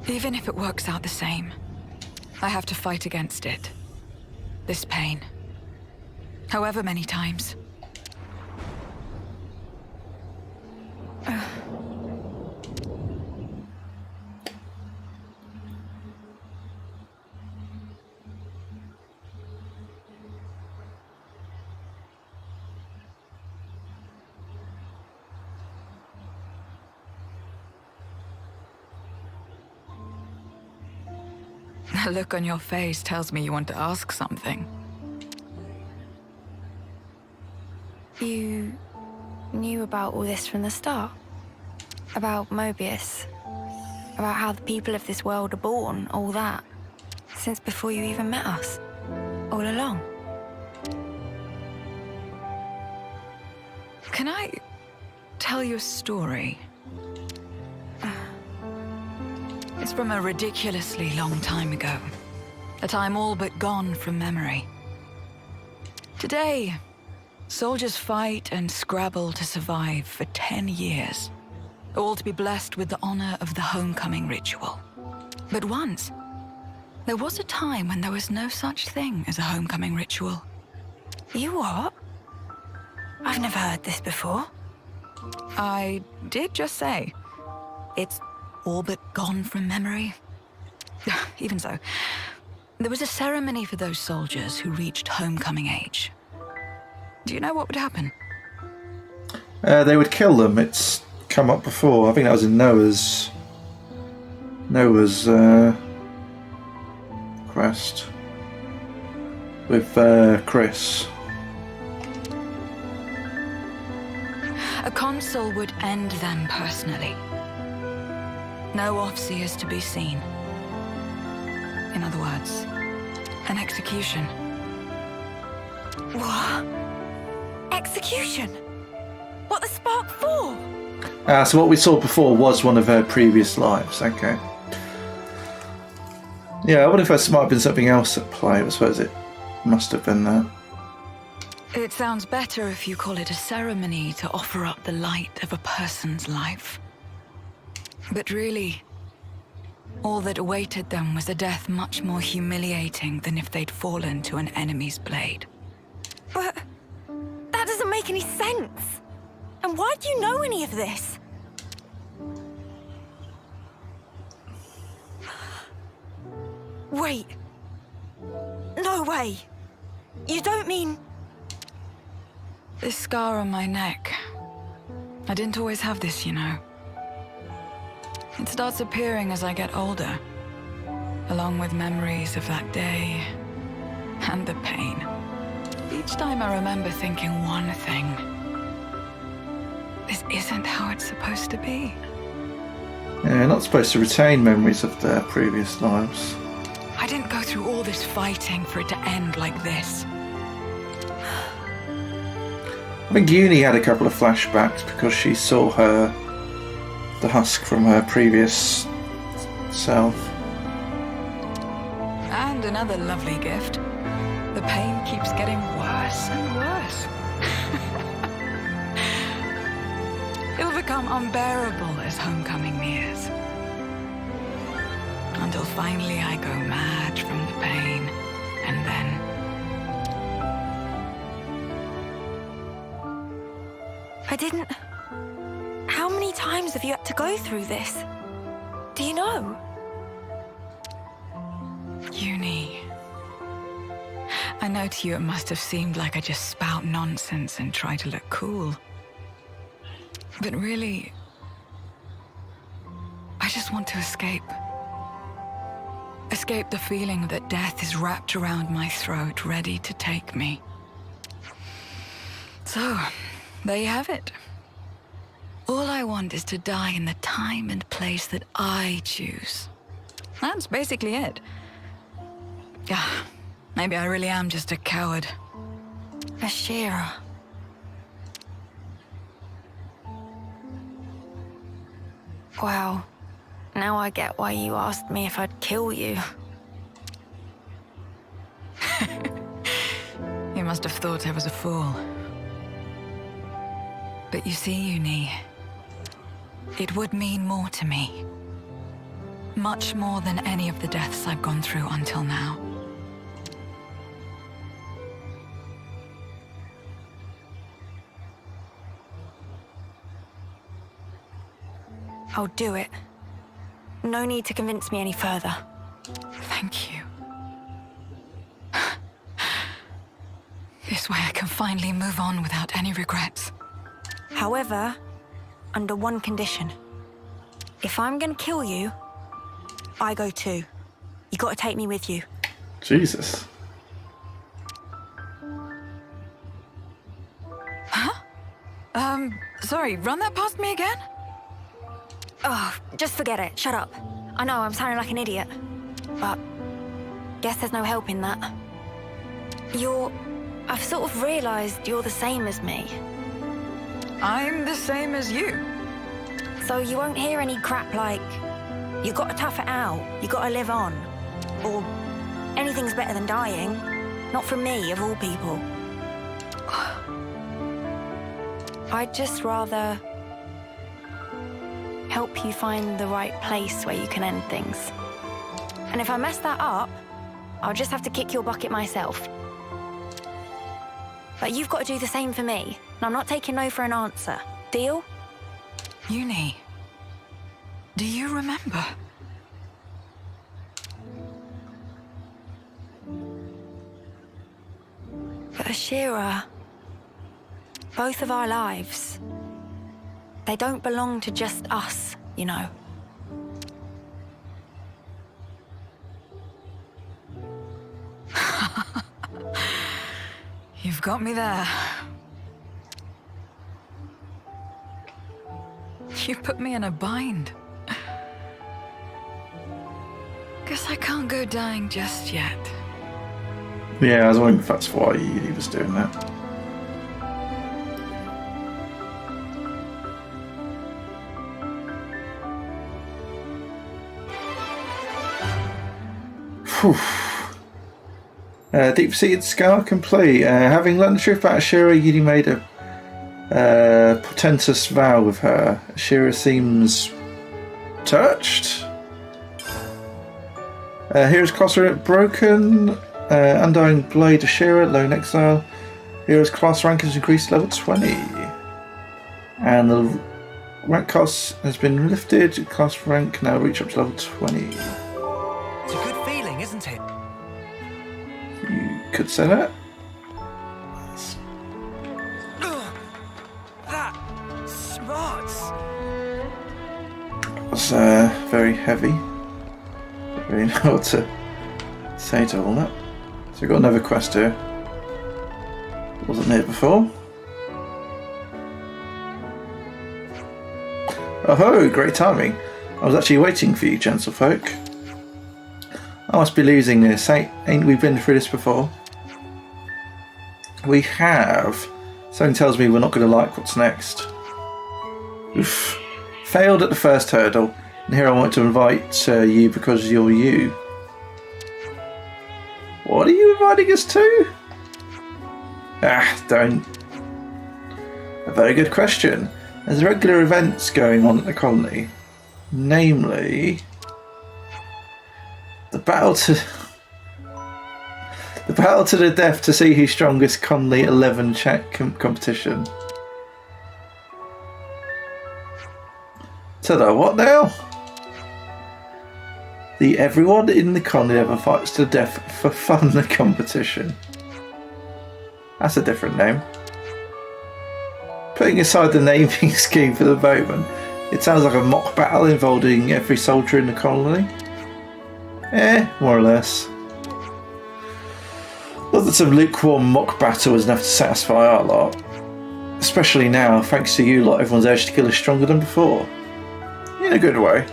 Even if it works out the same, I have to fight against it. This pain. However many times. The look on your face tells me you want to ask something. You knew about all this from the start? About Mobius? About how the people of this world are born, all that? Since before you even met us? All along? Can I tell you a story? It's from a ridiculously long time ago. A time all but gone from memory. Today, soldiers fight and scrabble to survive for 10 years. All to be blessed with the honor of the homecoming ritual. But once, there was a time when there was no such thing as a homecoming ritual. You what? I've never heard this before. I did just say, it's all but gone from memory. Even so, there was a ceremony for those soldiers who reached homecoming age. Do you know what would happen? They would kill them. It's come up before. I think that was in Noah's quest with Chris. A consul would end them personally. No Offseers to be seen. In other words, an execution. What? Execution? What the spark for? So what we saw before was one of her previous lives. Okay. Yeah, I wonder if there might have been something else at play. I suppose it must have been that. It sounds better if you call it a ceremony to offer up the light of a person's life. But really, all that awaited them was a death much more humiliating than if they'd fallen to an enemy's blade. But that doesn't make any sense. And why do you know any of this? Wait. No way. You don't mean... This scar on my neck. I didn't always have this, you know. It starts appearing as I get older, along with memories of that day and the pain. Each time I remember thinking one thing. This isn't how it's supposed to be. Yeah, not supposed to retain memories of their previous lives. I didn't go through all this fighting for it to end like this. I think Uni had a couple of flashbacks because she saw the husk from her previous self. And another lovely gift. The pain keeps getting worse and worse. It'll become unbearable as homecoming nears. Until finally I go mad from the pain, and then... I didn't... How many times have you had to go through this? Do you know? Uni. I know to you it must have seemed like I just spout nonsense and try to look cool. But really, I just want to escape. Escape the feeling that death is wrapped around my throat, ready to take me. So, there you have it. All I want is to die in the time and place that I choose. That's basically it. Yeah, maybe I really am just a coward. Ashira. Wow. Now I get why you asked me if I'd kill you. You must have thought I was a fool. But you see, Uni, it would mean more to me. Much more than any of the deaths I've gone through until now. I'll do it. No need to convince me any further. Thank you. This way I can finally move on without any regrets. However, under one condition. If I'm gonna kill you, I go too. You gotta take me with you. Jesus. Huh? Sorry, run that past me again? Oh, just forget it. Shut up. I know I'm sounding like an idiot. But guess there's no help in that. I've sort of realized you're the same as me. I'm the same as you. So you won't hear any crap like, you gotta tough it out, you gotta live on. Or, anything's better than dying. Not from me, of all people. I'd just rather help you find the right place where you can end things. And if I mess that up, I'll just have to kick your bucket myself. But you've got to do the same for me. And I'm not taking no for an answer. Deal? Uni, do you remember? But Ashira, both of our lives, they don't belong to just us, you know. You've got me there. You put me in a bind. Guess I can't go dying just yet. Yeah, I was wondering if that's why he was doing that. Phew. Deep-seated scar complete. Having learned the truth about Ashira, Yudi made a portentous vow with her. Ashira seems touched. Hero's class broken. Undying Blade Ashira, Lone Exile. Hero's class rank is increased to level 20. And the rank cost has been lifted. Class rank now reach up to level 20. It's a good feeling, isn't it? You could say that. That smarts. It was very heavy. Don't really know what to say to all that. So we've got another quest here. Wasn't here before. Oh ho, great timing. I was actually waiting for you, gentlefolk. I must be losing this. Ain't we been through this before? We have. Something tells me we're not going to like what's next. Oof. Failed at the first hurdle, and here I want to invite you because you're you. What are you inviting us to? Don't. A very good question. There's regular events going on at the colony. Namely, the battle to the death to see who's strongest colony 11 check competition. To the what now? The everyone in the colony ever fights to death for fun competition. That's a different name. Putting aside the naming scheme for the moment, it sounds like a mock battle involving every soldier in the colony. More or less. Not that some lukewarm mock battle is enough to satisfy our lot. Especially now, thanks to you lot, everyone's urge to kill is stronger than before. In a good way.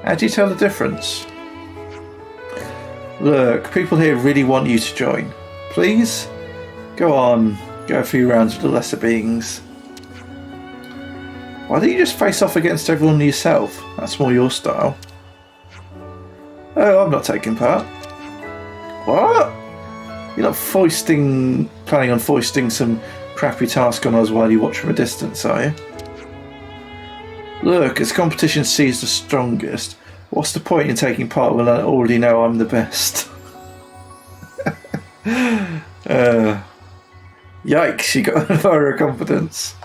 How do you tell the difference? Look, people here really want you to join. Please, go on, go a few rounds with the lesser beings. Why don't you just face off against everyone yourself? That's more your style. Oh, I'm not taking part. What? You're not planning on foisting some crappy task on us while you watch from a distance, are you? Look, as competition sees the strongest, what's the point in taking part when I already know I'm the best? Yikes, you got an aura of confidence.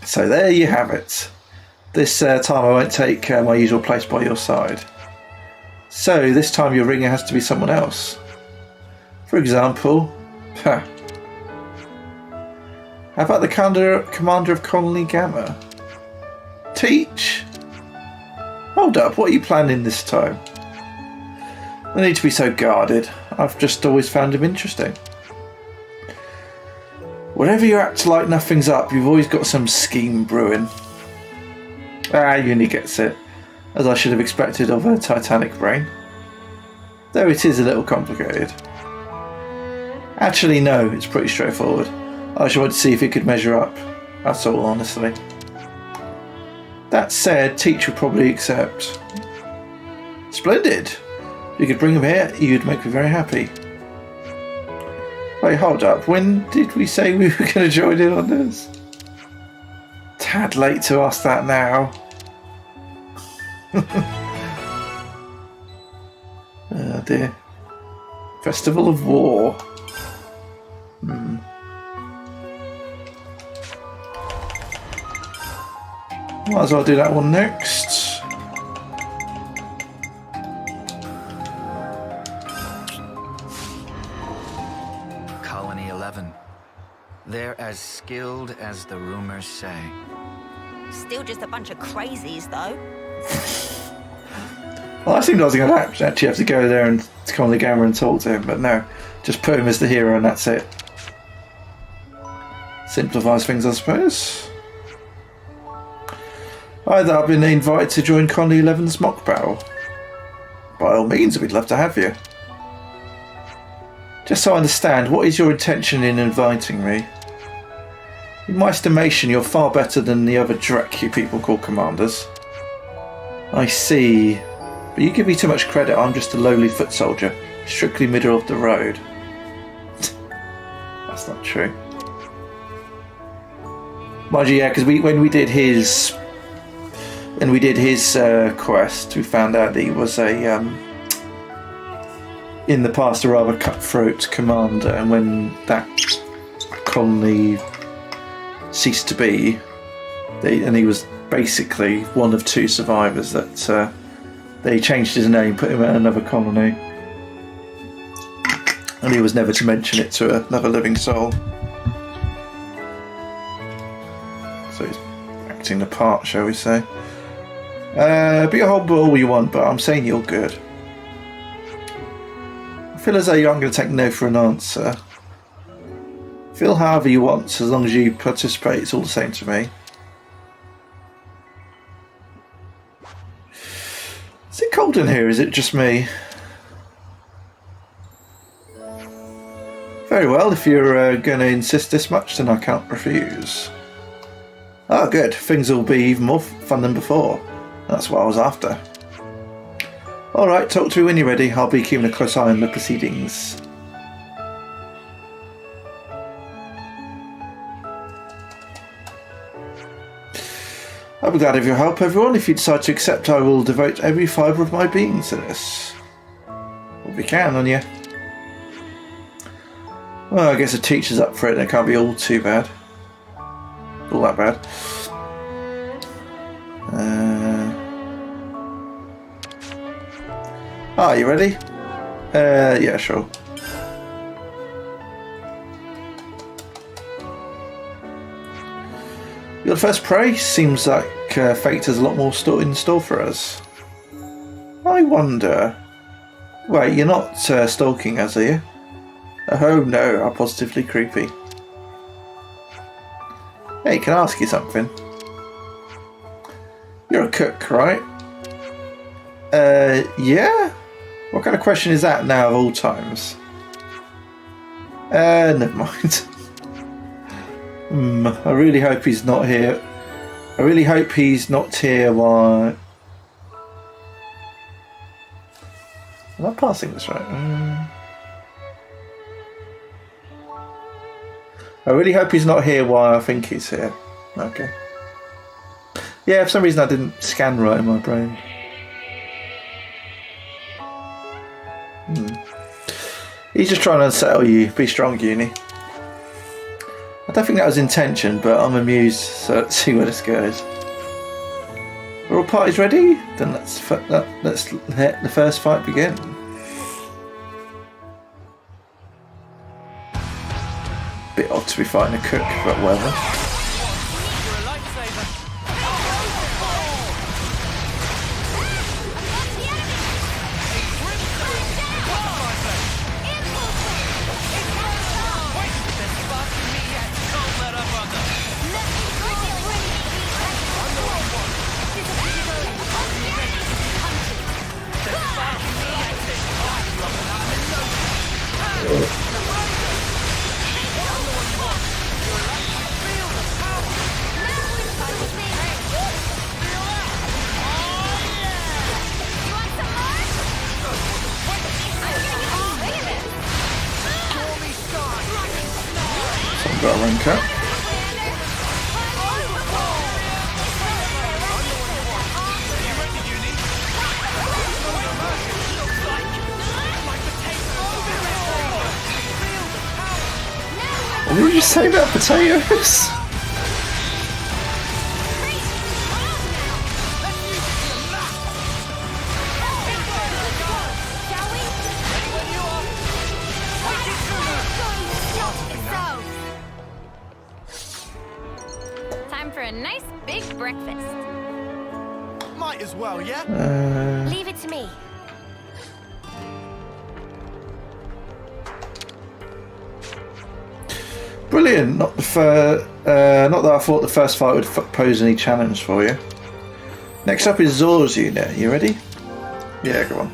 So there you have it. This time I won't take my usual place by your side. So this time your ringer has to be someone else. For example, how about the commander of Colony Gamma? Teach? Hold up, what are you planning this time? No need to be so guarded. I've just always found him interesting. Whenever you act like nothing's up, you've always got some scheme brewing. Uni gets it, as I should have expected of a Titanic brain. Though it is a little complicated. Actually, no, it's pretty straightforward. I just wanted to see if it could measure up. That's all, honestly. That said, Teach would probably accept. Splendid! If you could bring him here, you'd make me very happy. Wait, hold up. When did we say we were going to join in on this? Tad late to ask that now. Oh dear. Festival of War. Might as well do that one next. Colony 11. They're as skilled as the rumors say. Still just a bunch of crazies, though. Well, I think I was going to actually have to go there and come on the camera and talk to him, but no. Just put him as the hero and that's it. Simplifies things, I suppose. Either I've been invited to join Colony 11's mock battle. By all means, we'd love to have you. Just so I understand, what is your intention in inviting me? In my estimation, you're far better than the other Drek you people call commanders. I see. But you give me too much credit. I'm just a lowly foot soldier, strictly middle of the road. That's not true. Mind you, yeah, because when we did his quest, we found out that he was a in the past a rather cutthroat commander, and when that colony ceased to be, and he was basically one of two survivors, that they changed his name, put him at another colony, and he was never to mention it to another living soul. So he's acting the part, shall we say. Be a horrible all you want, but I'm saying you're good. I feel as though you aren't going to take no for an answer. Feel however you want, as long as you participate, it's all the same to me. Is it cold in here? Is it just me? Very well, if you're going to insist this much, then I can't refuse. Oh, good. Things will be even more fun than before. That's what I was after. Alright, talk to me when you're ready. I'll be keeping a close eye on the proceedings. I'll be glad of your help, everyone. If you decide to accept, I will devote every fibre of my being to this. If we can, on you. Well, I guess the teacher's up for it, and it can't be all too bad. All that bad. You ready? Yeah, sure. You're the first prey? Seems like fate has a lot more in store for us. I wonder... Wait, you're not stalking us, are you? Oh no, I'm positively creepy. Hey, can I ask you something? You're a cook, right? Yeah? What kind of question is that now of all times? Never mind. I really hope he's not here. I really hope he's not here while... Am I passing this right? I really hope he's not here while I think he's here. Okay. Yeah, for some reason I didn't scan right in my brain. He's just trying to unsettle you. Be strong, Uni. I don't think that was intention, but I'm amused, so let's see where this goes. Are all parties ready? Then let's let the first fight begin. Bit odd to be fighting a cook, but well. Got a rank up. did you say about potatoes? Time for a nice big breakfast. Might as well, yeah? Leave it to me. Brilliant. Not that I thought the first fight would pose any challenge for you. Next up is Zor's unit. You ready? Yeah, go on.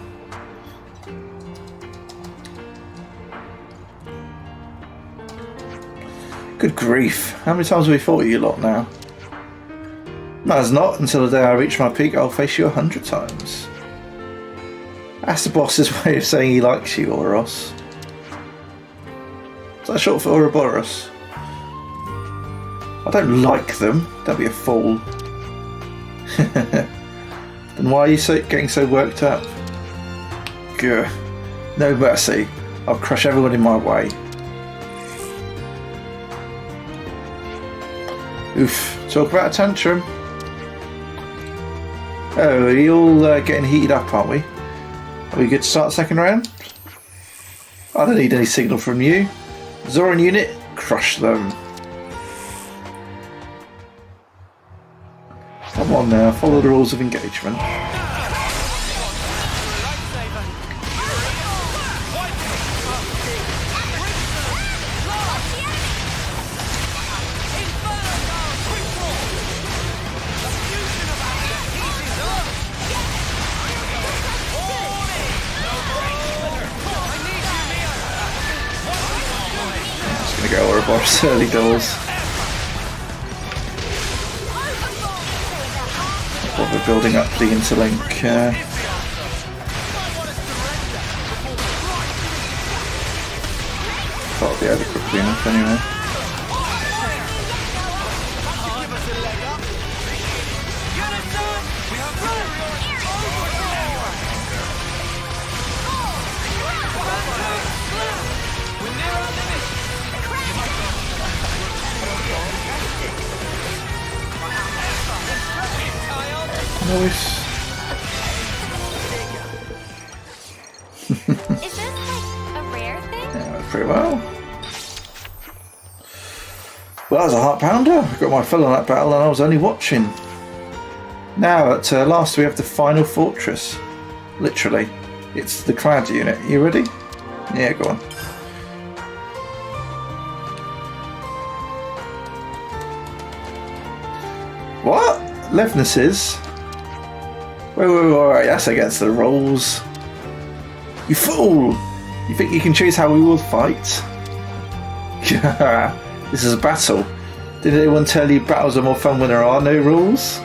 Good grief. How many times have we fought you lot now? Matters not. Until the day I reach my peak, I'll face you 100 times. That's the boss's way of saying he likes you, Ouroboros. Is that short for Ouroboros? I don't like them. Don't be a fool. Then why are you getting so worked up? Gah. No mercy. I'll crush everyone in my way. Oof. Talk about a tantrum. Oh, are you all getting heated up, aren't we? Are we good to start the second round? I don't need any signal from you. Zoran unit, crush them. Come on now, follow the rules of engagement. Go Ouroboros early doors. What we're building up the interlink. Thought it'd be over quickly enough anyway. Nice. Is this like a rare thing? Yeah, pretty well. Well, that was a heart pounder. I got my fill on that battle and I was only watching. Now, at last we have the final fortress. Literally. It's the Clad unit. You ready? Yeah, go on. What? Levnesses? Wait, that's against the rules. You fool! You think you can choose how we will fight? This is a battle. Did anyone tell you battles are more fun when there are no rules?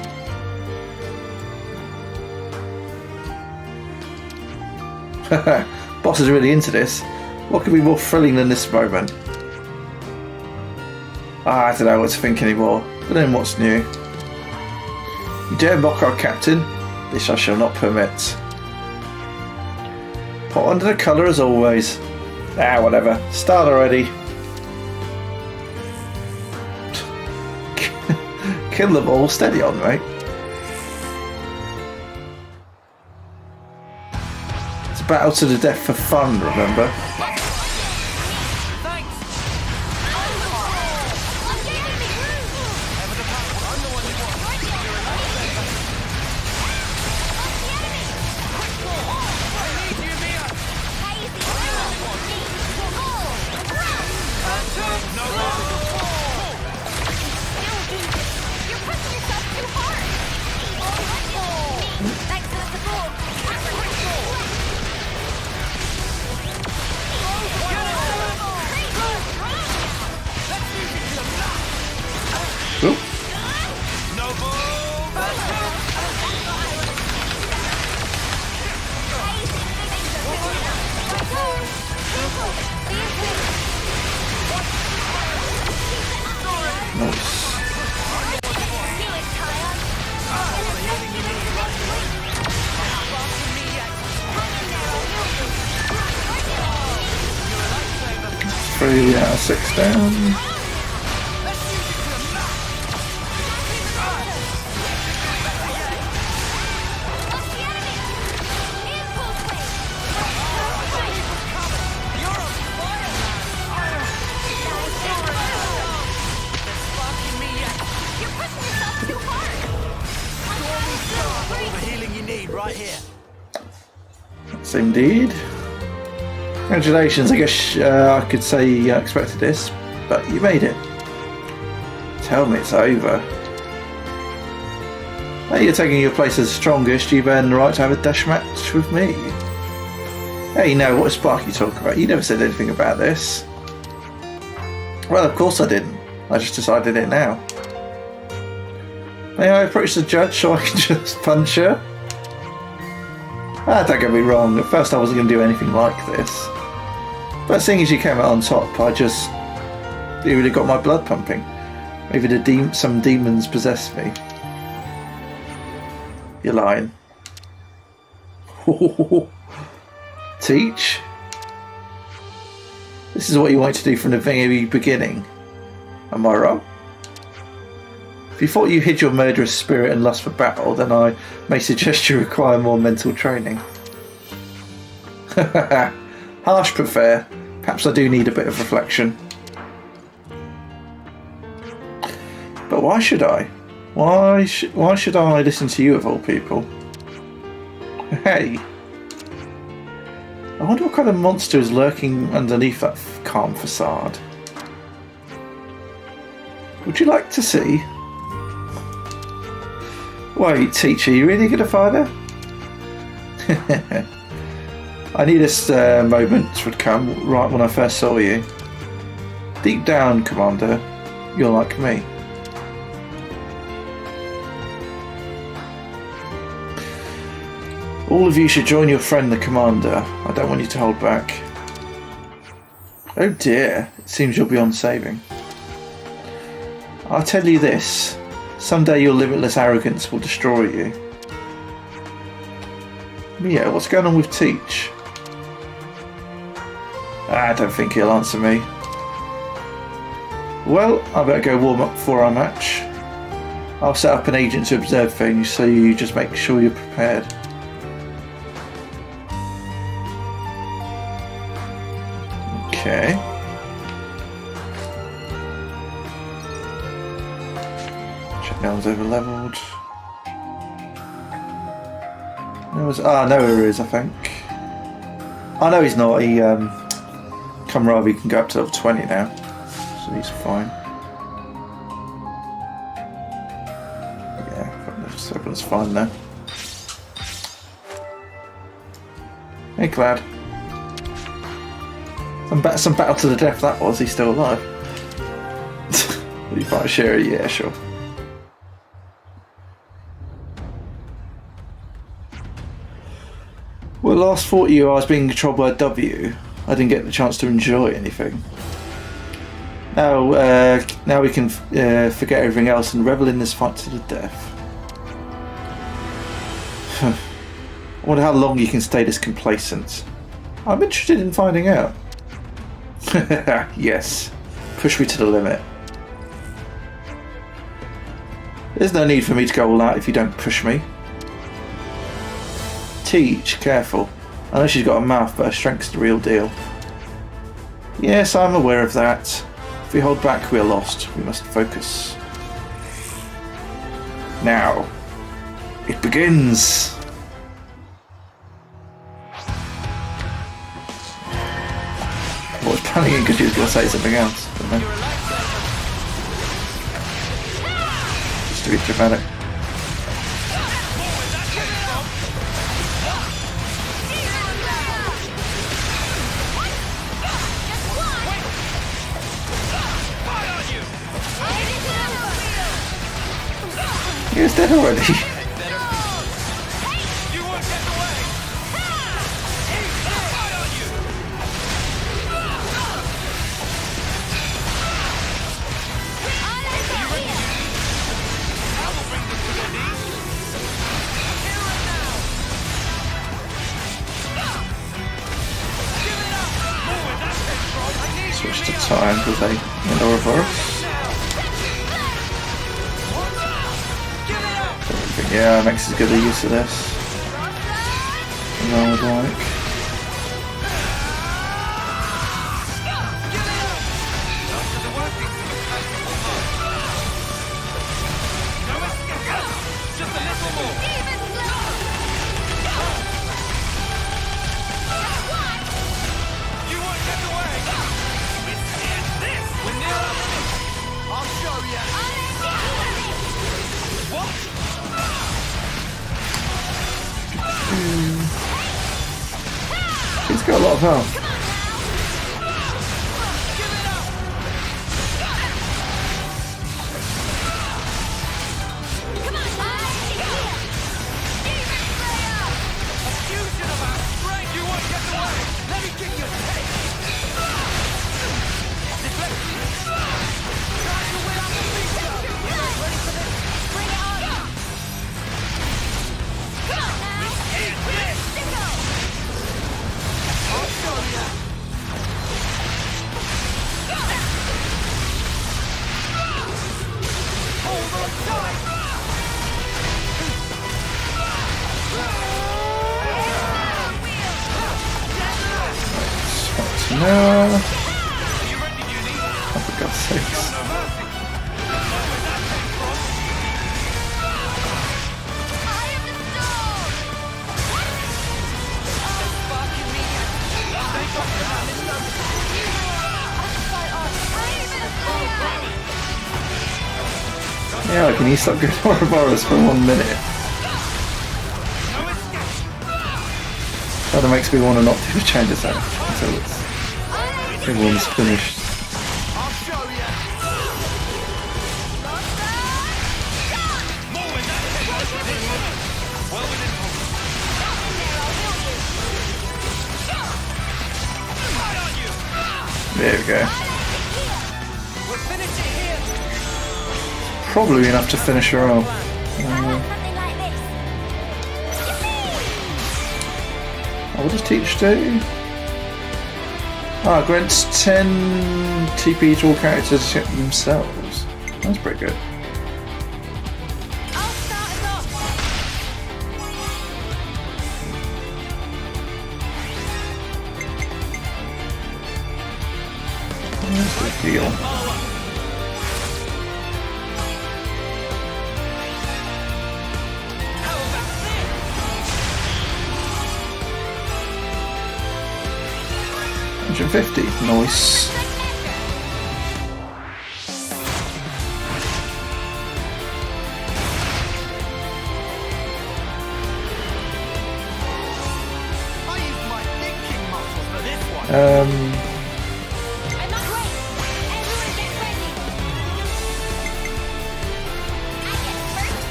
Boss is really into this. What could be more thrilling than this moment? I don't know what to think anymore. But then what's new? You dare mock our captain? This I shall not permit. Pot under the colour as always. Ah, whatever. Start already. Kill them all. Steady on, mate. It's a battle to the death for fun, remember? Nice. 3 out of 6 down. right here. Yes, indeed. Congratulations. I guess I could say you expected this, but you made it. Tell me it's over. Now you're taking your place as the strongest, you've earned the right to have a dash match with me. Hey, no, what spark you talk about? You never said anything about this. Well, of course I didn't. I just decided it now. May I approach the judge so I can just punch her? Ah, don't get me wrong, at first I wasn't going to do anything like this. But seeing as you came out on top, it really got my blood pumping. Maybe some demons possessed me. You're lying. Teach? This is what you wanted to do from the very beginning. Am I wrong? If you thought you hid your murderous spirit and lust for battle, then I may suggest you require more mental training. Harsh but fair. Perhaps I do need a bit of reflection. But why should I? Why should I listen to you of all people? Hey. I wonder what kind of monster is lurking underneath that calm facade. Would you like to see? Wait, teacher, you really gonna fight her? I knew this moment would come right when I first saw you. Deep down, Commander, you're like me. All of you should join your friend the Commander. I don't want you to hold back. Oh dear, it seems you're beyond saving. I'll tell you this, someday your limitless arrogance will destroy you. Mia, what's going on with Teach? I don't think he'll answer me. Well, I better go warm up before our match. I'll set up an agent to observe things, so you just make sure you're prepared. Okay. Check no one's over leveled. Noah is, I think. Oh no, he's not. Kamravi can go up to level 20 now, so he's fine. Yeah, everyone's fine now. Hey, Clad. Some battle to the death that was. He's still alive. You fight Sherry? Yeah, sure. Well, the last 40 years I was being controlled by a W. I didn't get the chance to enjoy anything. Now we can forget everything else and revel in this fight to the death. I wonder how long you can stay this complacent. I'm interested in finding out. Yes, push me to the limit. There's no need for me to go all out if you don't push me. Teach, careful. I know she's got a mouth, but her strength's the real deal. Yes, I'm aware of that. If we hold back, we are lost. We must focus. Now, it begins! I was panicking because she was going to say something else, but no. Just to be dramatic. He was dead already. Switch to time because they went over. Yeah, Max is good at use of this. And I would like. got a lot of health. No. Oh, for God's sakes. Yeah, can you stop getting Ouroboros for 1 minute? That makes me want to not do the changes out until everyone's finished. There we go. Probably enough to finish her off. What does Teach do? Ah, grants 10 TP to all characters themselves. That's pretty good. That's the deal. $150, nice.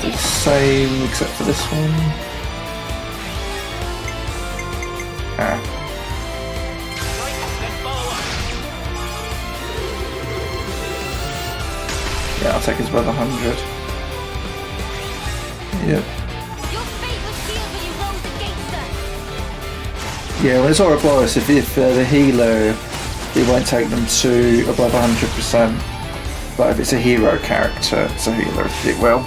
The same except for this one. Ah. Yeah, I'll take us above 100. Yep. Yeah, when it's Ouroboros, if the healer, it won't take them to above 100%. But if it's a hero character, it's a healer, it will.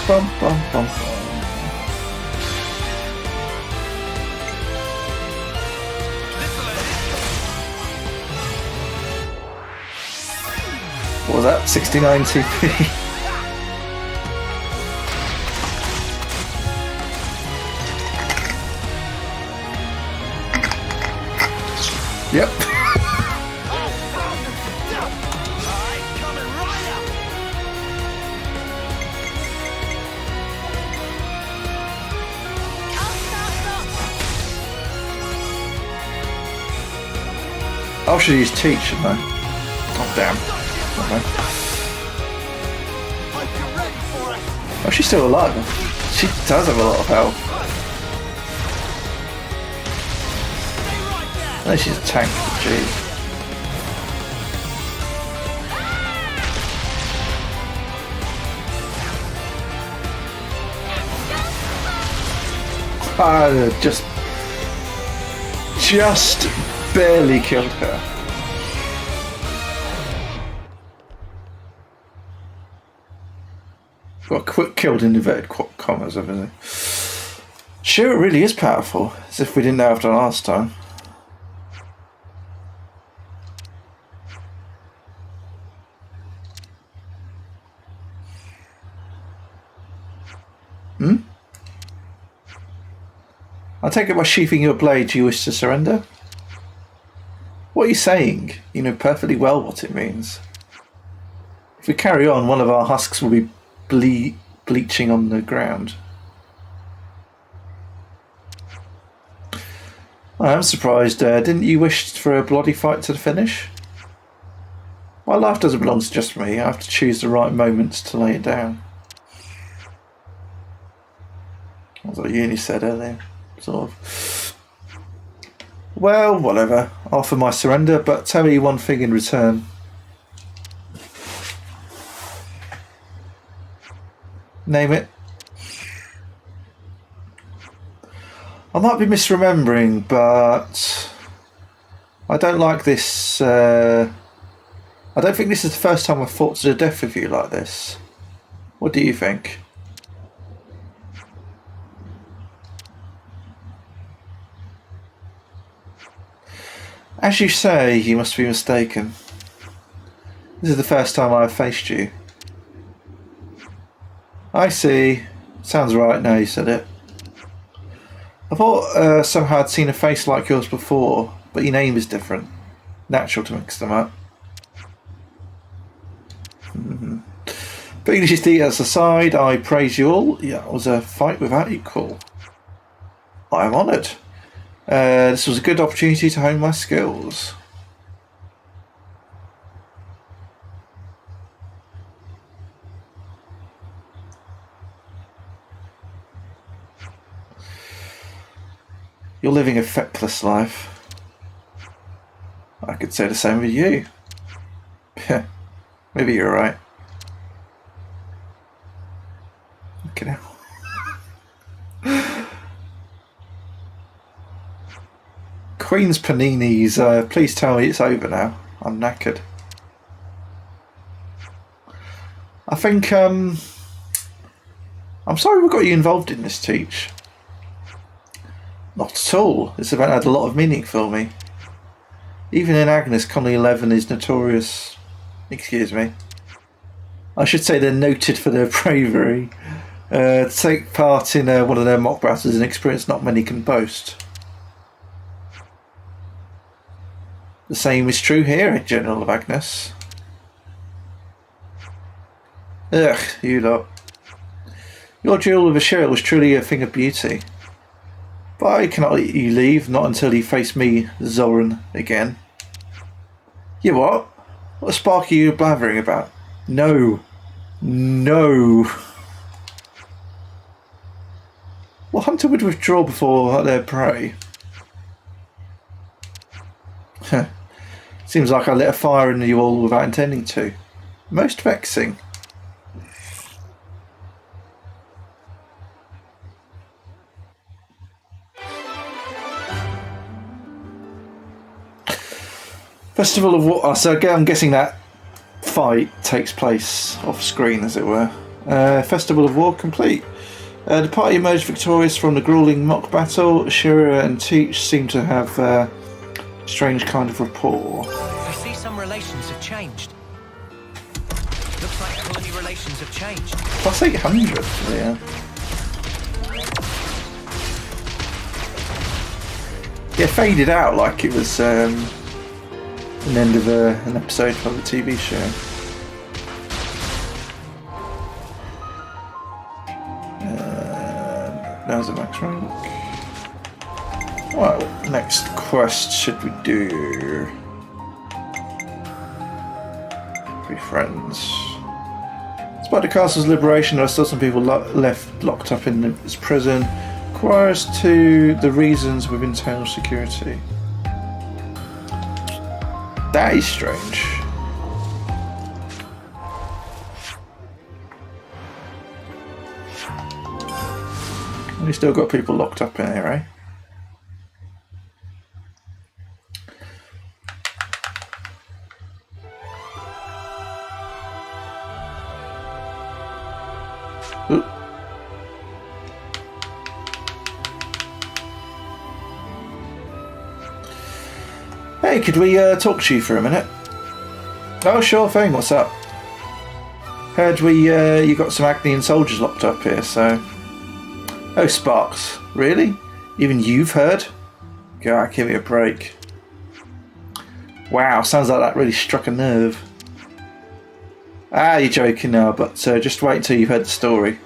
Bum, bum, bum. What was that? 69 TP. Yep. I should use Teach, shouldn't I? Oh, damn. Okay. Oh, she's still alive. She does have a lot of health. No, she's a tank. Jeez. Just barely killed her. Got quick killed in inverted commas, haven't I? Sure, it really is powerful, as if we didn't know after last time. I take it by sheathing your blade you wish to surrender? What are you saying? You know perfectly well what it means. If we carry on, one of our husks will be bleaching on the ground. I am surprised. Didn't you wish for a bloody fight to the finish? My life doesn't belong to just me. I have to choose the right moments to lay it down. That's what Uni said earlier. Sort of. Well, whatever. I'll offer my surrender, but tell me one thing in return. Name it. I might be misremembering, but I don't like this. I don't think this is the first time I've fought to the death with you like this. What do you think? As you say, you must be mistaken. This is the first time I have faced you. I see. Sounds right now you said it. I thought somehow I'd seen a face like yours before, but your name is different. Natural to mix them up. Putting these details aside, I praise you all. Yeah, it was a fight without equal. I am honoured. This was a good opportunity to hone my skills. You're living a feckless life. I could say the same with you. Maybe you're right. Okay now. Queen's paninis, please tell me it's over now. I'm knackered. I think, I'm sorry we got you involved in this, Teach. Not at all. This event had a lot of meaning for me. Even in Agnes, Colony 11 is notorious. Excuse me. I should say they're noted for their bravery. To take part in one of their mock battles is an experience not many can boast. The same is true here, General of Agnes. Ugh, you lot. Your duel with Ashira was truly a thing of beauty. But I cannot let you leave, not until you face me, Zoran, again. You what? What spark are you blathering about? No. No. Well, hunter would withdraw before their prey. Seems like I lit a fire in you all without intending to. Most vexing. Festival of War. So again, I'm guessing that fight takes place off screen, as it were. Festival of War complete. The party emerged victorious from the grueling mock battle. Shira and Teach seem to have a strange kind of rapport. I see some relations have changed. Looks like colony relations have changed. Plus 800, yeah. Yeah, faded out like it was an end of an episode of a TV show. There's a max rank. Well, next quest should we do? Be friends. Despite the castle's liberation, there are still some people left locked up in its prison. Inquires to the reasons with internal security. That is strange. We still got people locked up in here, eh? Ooh. Hey, could we talk to you for a minute? Oh, sure thing. What's up? Heard you got some Agnian soldiers locked up here, so... Oh, Sparks. Really? Even you've heard? God, give me a break. Wow, sounds like that really struck a nerve. Ah, you're joking now, but just wait until you've heard the story.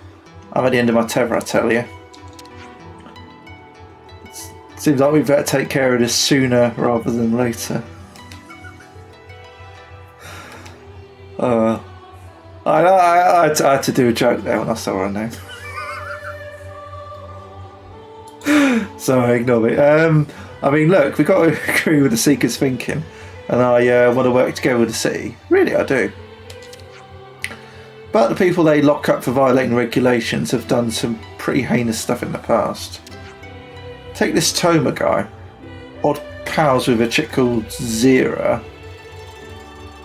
I'm at the end of my tether, I tell you. Seems like we better take care of this sooner rather than later. I had to do a joke there when I saw her name. Sorry, ignore me. I mean, look, we've got to agree with the Seeker's thinking, and I want to work together with the city. Really, I do. But the people they lock up for violating regulations have done some pretty heinous stuff in the past. Take this Toma guy, odd pals with a chick called Zira,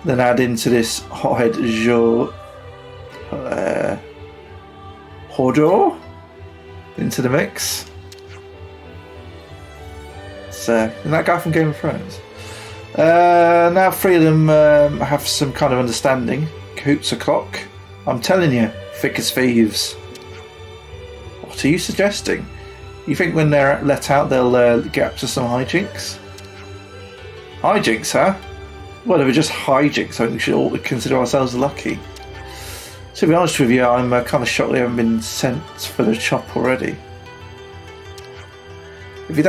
then add into this hothead Hodor into the mix. So, and that guy from Game of Thrones. Now three of them have some kind of understanding. Cahoots o'clock. I'm telling you, thick as thieves. What are you suggesting? You think when they're let out they'll get up to some hijinks? Hijinks, huh? Well, if it's just hijinks, I think we should all consider ourselves lucky. To be honest with you, I'm kind of shocked they haven't been sent for the chop already. If we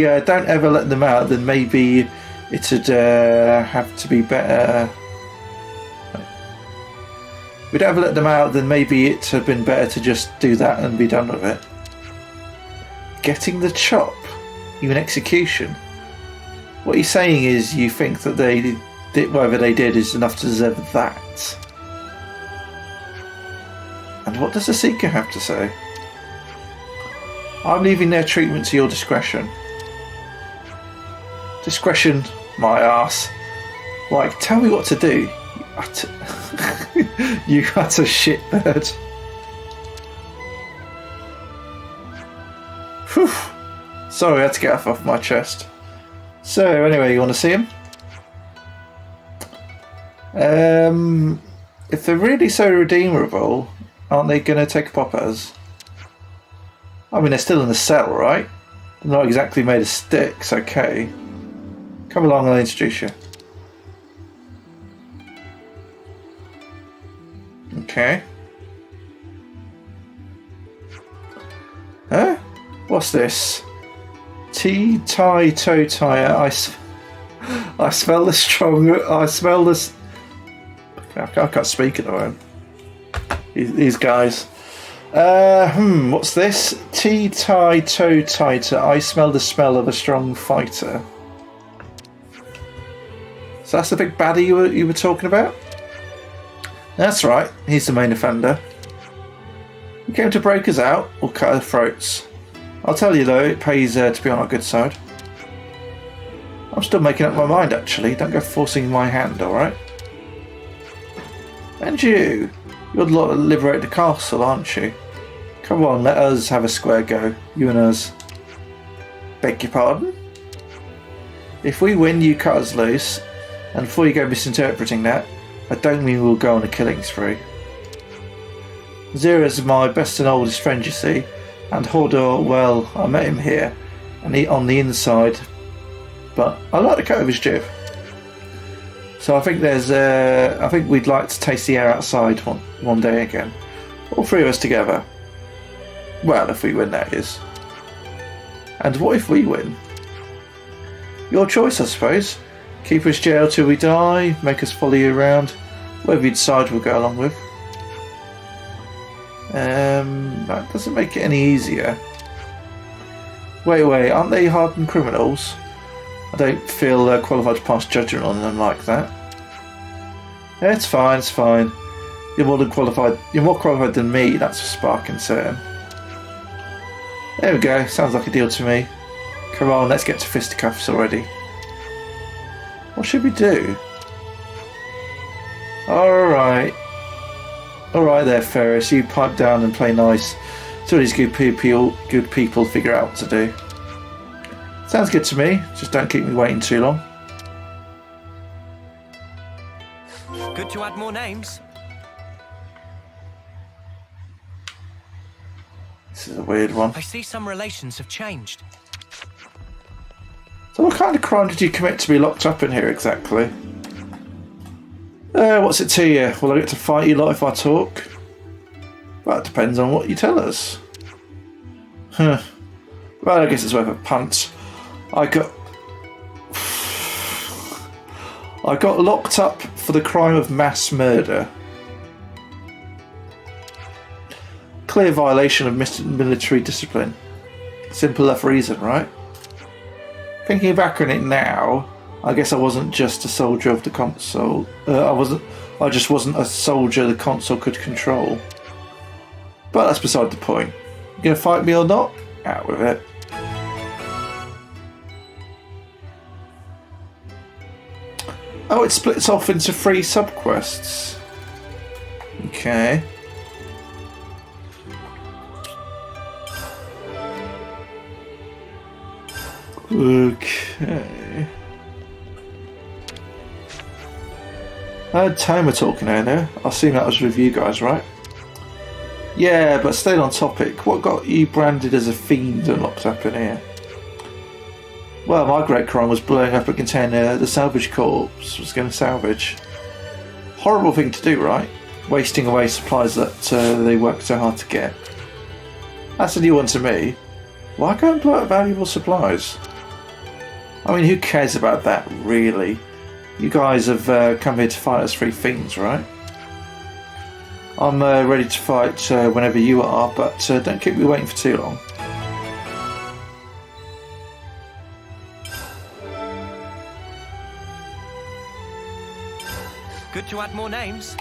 don't ever let them out, then maybe it'd have to be better. If we don't ever let them out, then maybe it'd have been better to just do that and be done with it. Getting the chop, even execution. What you're saying is you think that they did whatever they did is enough to deserve that. And what does the Seeker have to say? I'm leaving their treatment to your discretion. Discretion, my ass. Like, tell me what to do. You utter shitbird. Whew. Sorry, I had to get off my chest. So, anyway, you want to see him? If they're really so redeemable, aren't they going to take a pop at us? I mean, they're still in the cell, right? They're not exactly made of sticks, okay. Come along, I'll introduce you. Okay. Huh? What's this? Tea, tie, toe tire. I smell the strong. I smell this. I can't speak at the moment. These guys. What's this? Tea, tie, toe tighter. I smell the smell of a strong fighter. So that's the big baddie you were talking about? That's right. He's the main offender. We came to break us out or cut our throats. I'll tell you though, it pays to be on our good side. I'm still making up my mind actually. Don't go forcing my hand, alright? And you're the lot that liberate the castle, aren't you? Come on, let us have a square go. You and us. Beg your pardon? If we win, you cut us loose. And before you go misinterpreting that, I don't mean we'll go on a killing spree. Zira's my best and oldest friend, you see. And Hodor, well, I met him here, and he on the inside, but I like the cut of his jib. So I think we'd like to taste the air outside one day again, all three of us together. Well, if we win, that is. And what if we win? Your choice, I suppose. Keep us jailed till we die, make us follow you around, whatever you decide we'll go along with. That doesn't make it any easier. Wait, aren't they hardened criminals? I don't feel qualified to pass judgment on them like that. Yeah, it's fine. You're more qualified than me, that's for sparking certain. There we go, sounds like a deal to me. Come on, let's get to fisticuffs already. What should we do? Alright there, Ferris, you pipe down and play nice till these good people figure out what to do. Sounds good to me, just don't keep me waiting too long. Good to add more names. This is a weird one. I see some relations have changed. So what kind of crime did you commit to be locked up in here exactly? What's it to you? Will I get to fight you lot if I talk? Well, it depends on what you tell us. Huh. Well, I guess it's worth a punt. I got locked up for the crime of mass murder. Clear violation of military discipline. Simple enough reason, right? Thinking back on it now, I guess I wasn't just a soldier of the console. I just wasn't a soldier the console could control. But that's beside the point. You gonna fight me or not? Out with it. Oh, it splits off into 3 subquests. Okay. Okay. I heard Tamer talking earlier. I assume that was with you guys, right? Yeah, but staying on topic, what got you branded as a fiend and locked up in here? Well, my great crime was blowing up a container the salvage corps was going to salvage. Horrible thing to do, right? Wasting away supplies that they worked so hard to get. That's a new one to me. Why go and blow up valuable supplies? I mean, who cares about that, really? You guys have come here to fight us 3 fiends, right? I'm ready to fight whenever you are, but don't keep me waiting for too long. Good to add more names.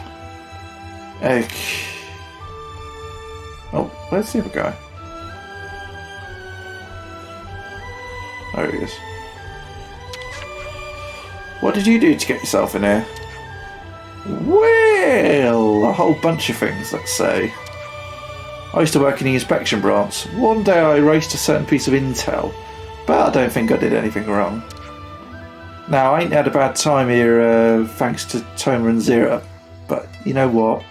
Okay. Oh, where's the other guy? There he is. What did you do to get yourself in here? Well, a whole bunch of things, let's say. I used to work in the inspection branch. One day I erased a certain piece of intel, but I don't think I did anything wrong. Now, I ain't had a bad time here thanks to Tomer and Zira, but you know what?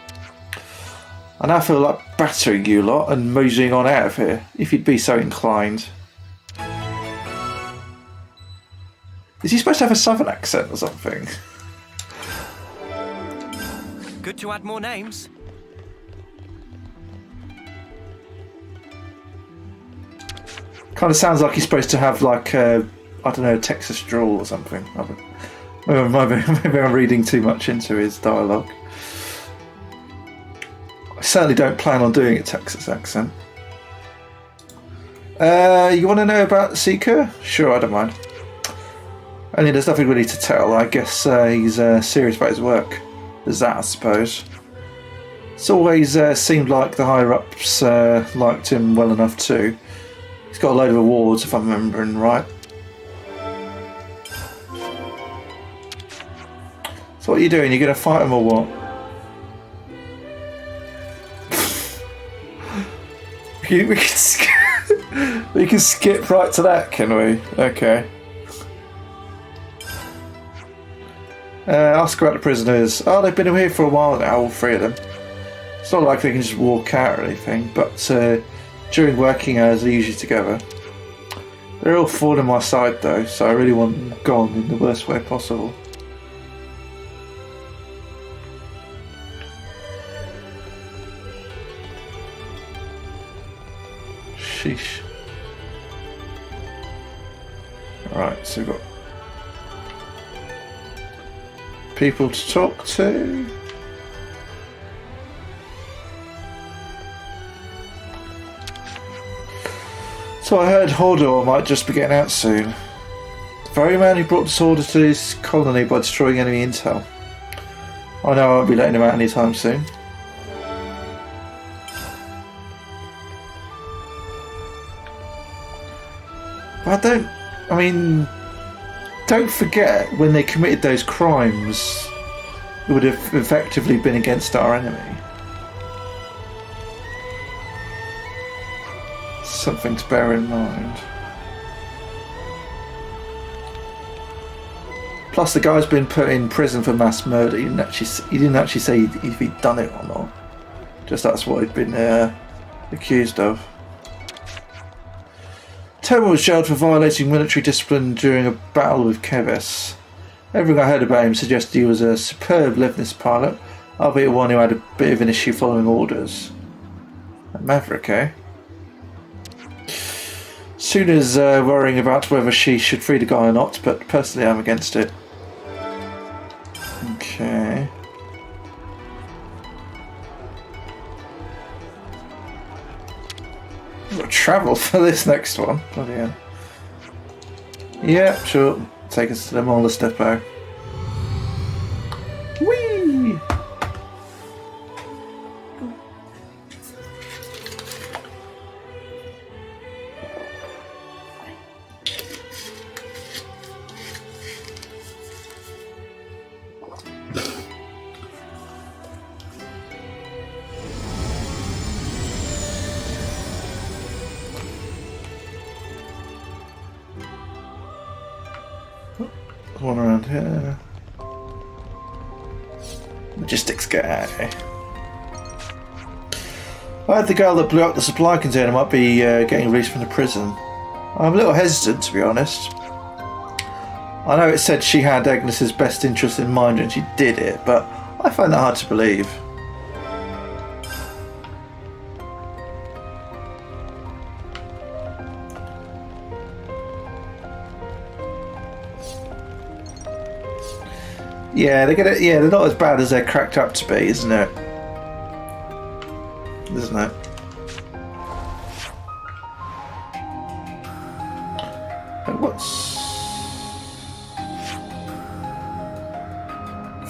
I now feel like battering you lot and moseying on out of here, if you'd be so inclined. Is he supposed to have a southern accent or something? Good to add more names. Kind of sounds like he's supposed to have like a, I don't know, Texas drawl or something. Maybe I'm reading too much into his dialogue. I certainly don't plan on doing a Texas accent. You want to know about Seeker? Sure, I don't mind. Only there's nothing really to tell. I guess he's serious about his work. There's that, I suppose. It's always seemed like the higher-ups liked him well enough too. He's got a load of awards, if I'm remembering right. So what are you doing? You're going to fight him or what? we can skip right to that, can we? Okay. Ask about the prisoners. Oh, they've been here for a while now, all 3 of them. It's not like they can just walk out or anything, but during working hours they're usually together. They're all falling on my side though, so I really want them gone in the worst way possible. Sheesh. Right, so we've got people to talk to. So I heard Hodor might just be getting out soon. The very man who brought disorder to his colony by destroying enemy intel. I know I won't be letting him out anytime soon. But don't forget, when they committed those crimes, it would have effectively been against our enemy. Something to bear in mind. Plus, the guy's been put in prison for mass murder. He didn't actually say if he'd done it or not. Just that's what he'd been accused of. Tomer was jailed for violating military discipline during a battle with Keves. Everything I heard about him suggested he was a superb Levinist pilot, albeit one who had a bit of an issue following orders. A maverick, eh? Suna's worrying about whether she should free the guy or not, but personally I'm against it. Okay. I've got to travel for this next one. Bloody hell. Yeah, sure. Take us to the Molar Depot. Whee! One around here. Logistics guy. I heard the girl that blew up the supply container might be getting released from the prison. I'm a little hesitant, to be honest. I know it said she had Agnes's best interest in mind when she did it, but I find that hard to believe. Yeah, they're not as bad as they're cracked up to be, isn't it? Isn't it? What's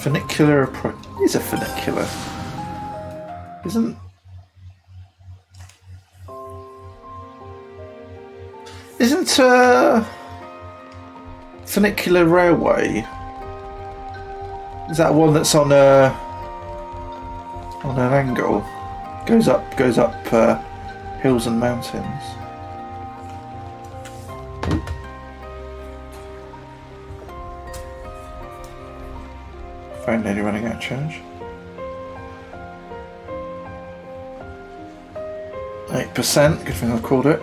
funicular approach? It is a funicular, isn't funicular railway? Is that one that's on an angle? Goes up hills and mountains. Phone nearly running out of charge. 8%, good thing I've called it.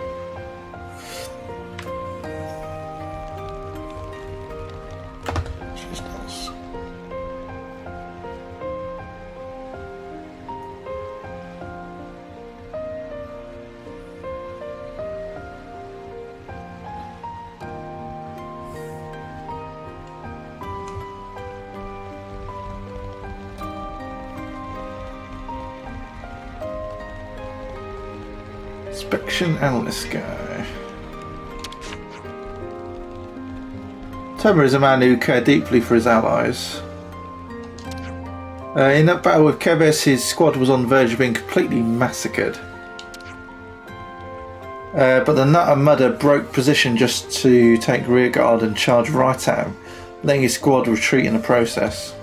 Inspection analyst guy. Tomer is a man who cared deeply for his allies. In that battle with Keves, his squad was on the verge of being completely massacred. But the Nutter Mudder broke position just to take rearguard and charge right at him, letting his squad retreat in the process.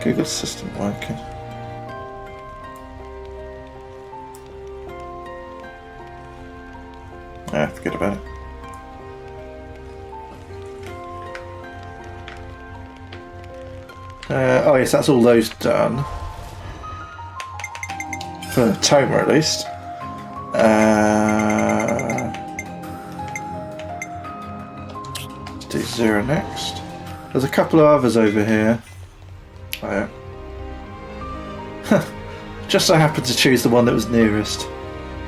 Google system working. Forget about it. Oh yes, that's all those done. For Tomer at least. Let's do 0 next. There's a couple of others over here. Oh, yeah. Just so I happened to choose the one that was nearest.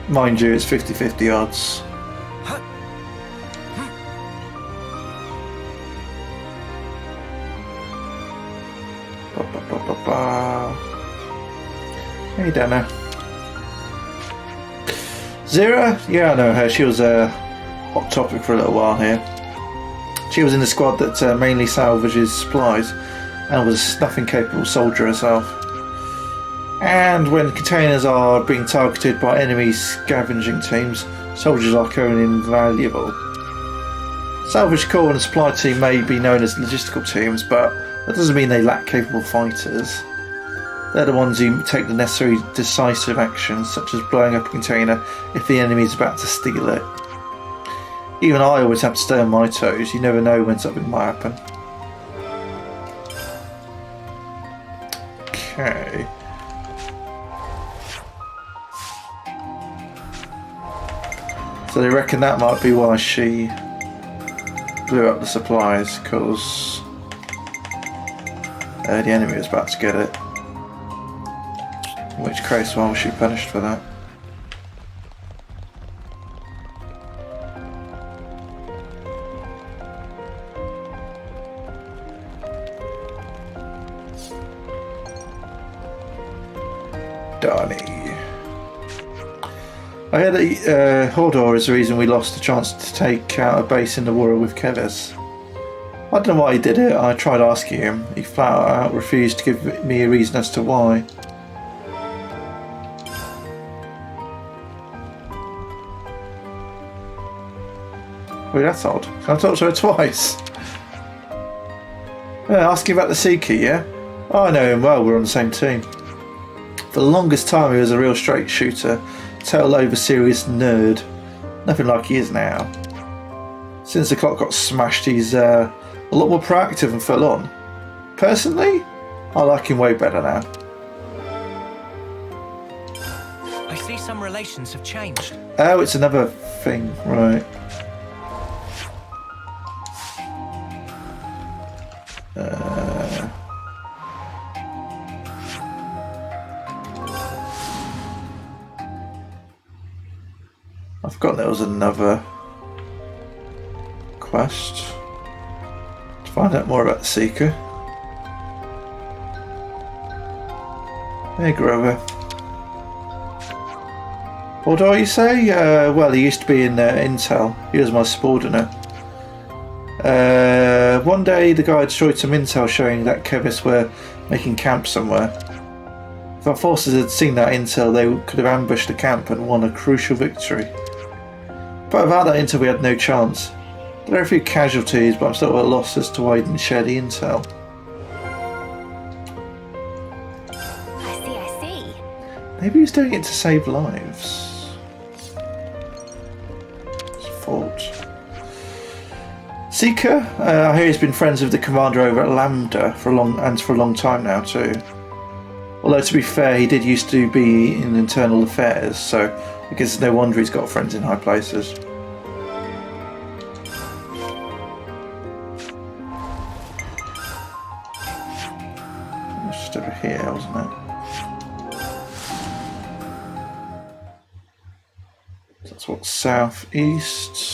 Mind you, it's 50-50 odds. Hey Dana. Zira? Yeah, I know her. She was a hot topic for a little while here. She was in the squad that mainly salvages supplies and was a snuffing-capable soldier herself. And when containers are being targeted by enemy scavenging teams, soldiers are currently invaluable. Salvage Corps and Supply Team may be known as logistical teams, but that doesn't mean they lack capable fighters. They're the ones who take the necessary decisive actions, such as blowing up a container if the enemy is about to steal it. Even I always have to stay on my toes. You never know when something might happen. Okay. So they reckon that might be why she blew up the supplies, because the enemy was about to get it. In which case, why was she punished for that? Darnie. I heard that Hodor is the reason we lost the chance to take out a base in the war with Keves. I don't know why he did it. I tried asking him. He flat out refused to give me a reason as to why. Wait, that's odd. Can I talk to her twice? Yeah, asking about the Seeker, yeah? Oh, I know him well. We're on the same team. For the longest time, he was a real straight shooter. Tail over serious nerd. Nothing like he is now. Since the clock got smashed, he's a lot more proactive and full on. Personally, I like him way better now. I see some relations have changed. Oh, it's another thing, right. I forgot there was another quest to find out more about the Seeker. Hey, Grover. What do you say? Well, he used to be in Intel. He was my subordinate. One day the guy destroyed some intel showing that Kevis were making camp somewhere. If our forces had seen that intel, they could have ambushed the camp and won a crucial victory. But without that intel, we had no chance. There are a few casualties, but I'm still at a loss as to why he didn't share the intel. I see. Maybe he's doing it to save lives. It's a fault. Seeker, I hear he's been friends with the commander over at Lambda for a long time now too. Although to be fair, he did used to be in internal affairs, so I guess it's no wonder he's got friends in high places. It's just over here, wasn't it? That's what, southeast.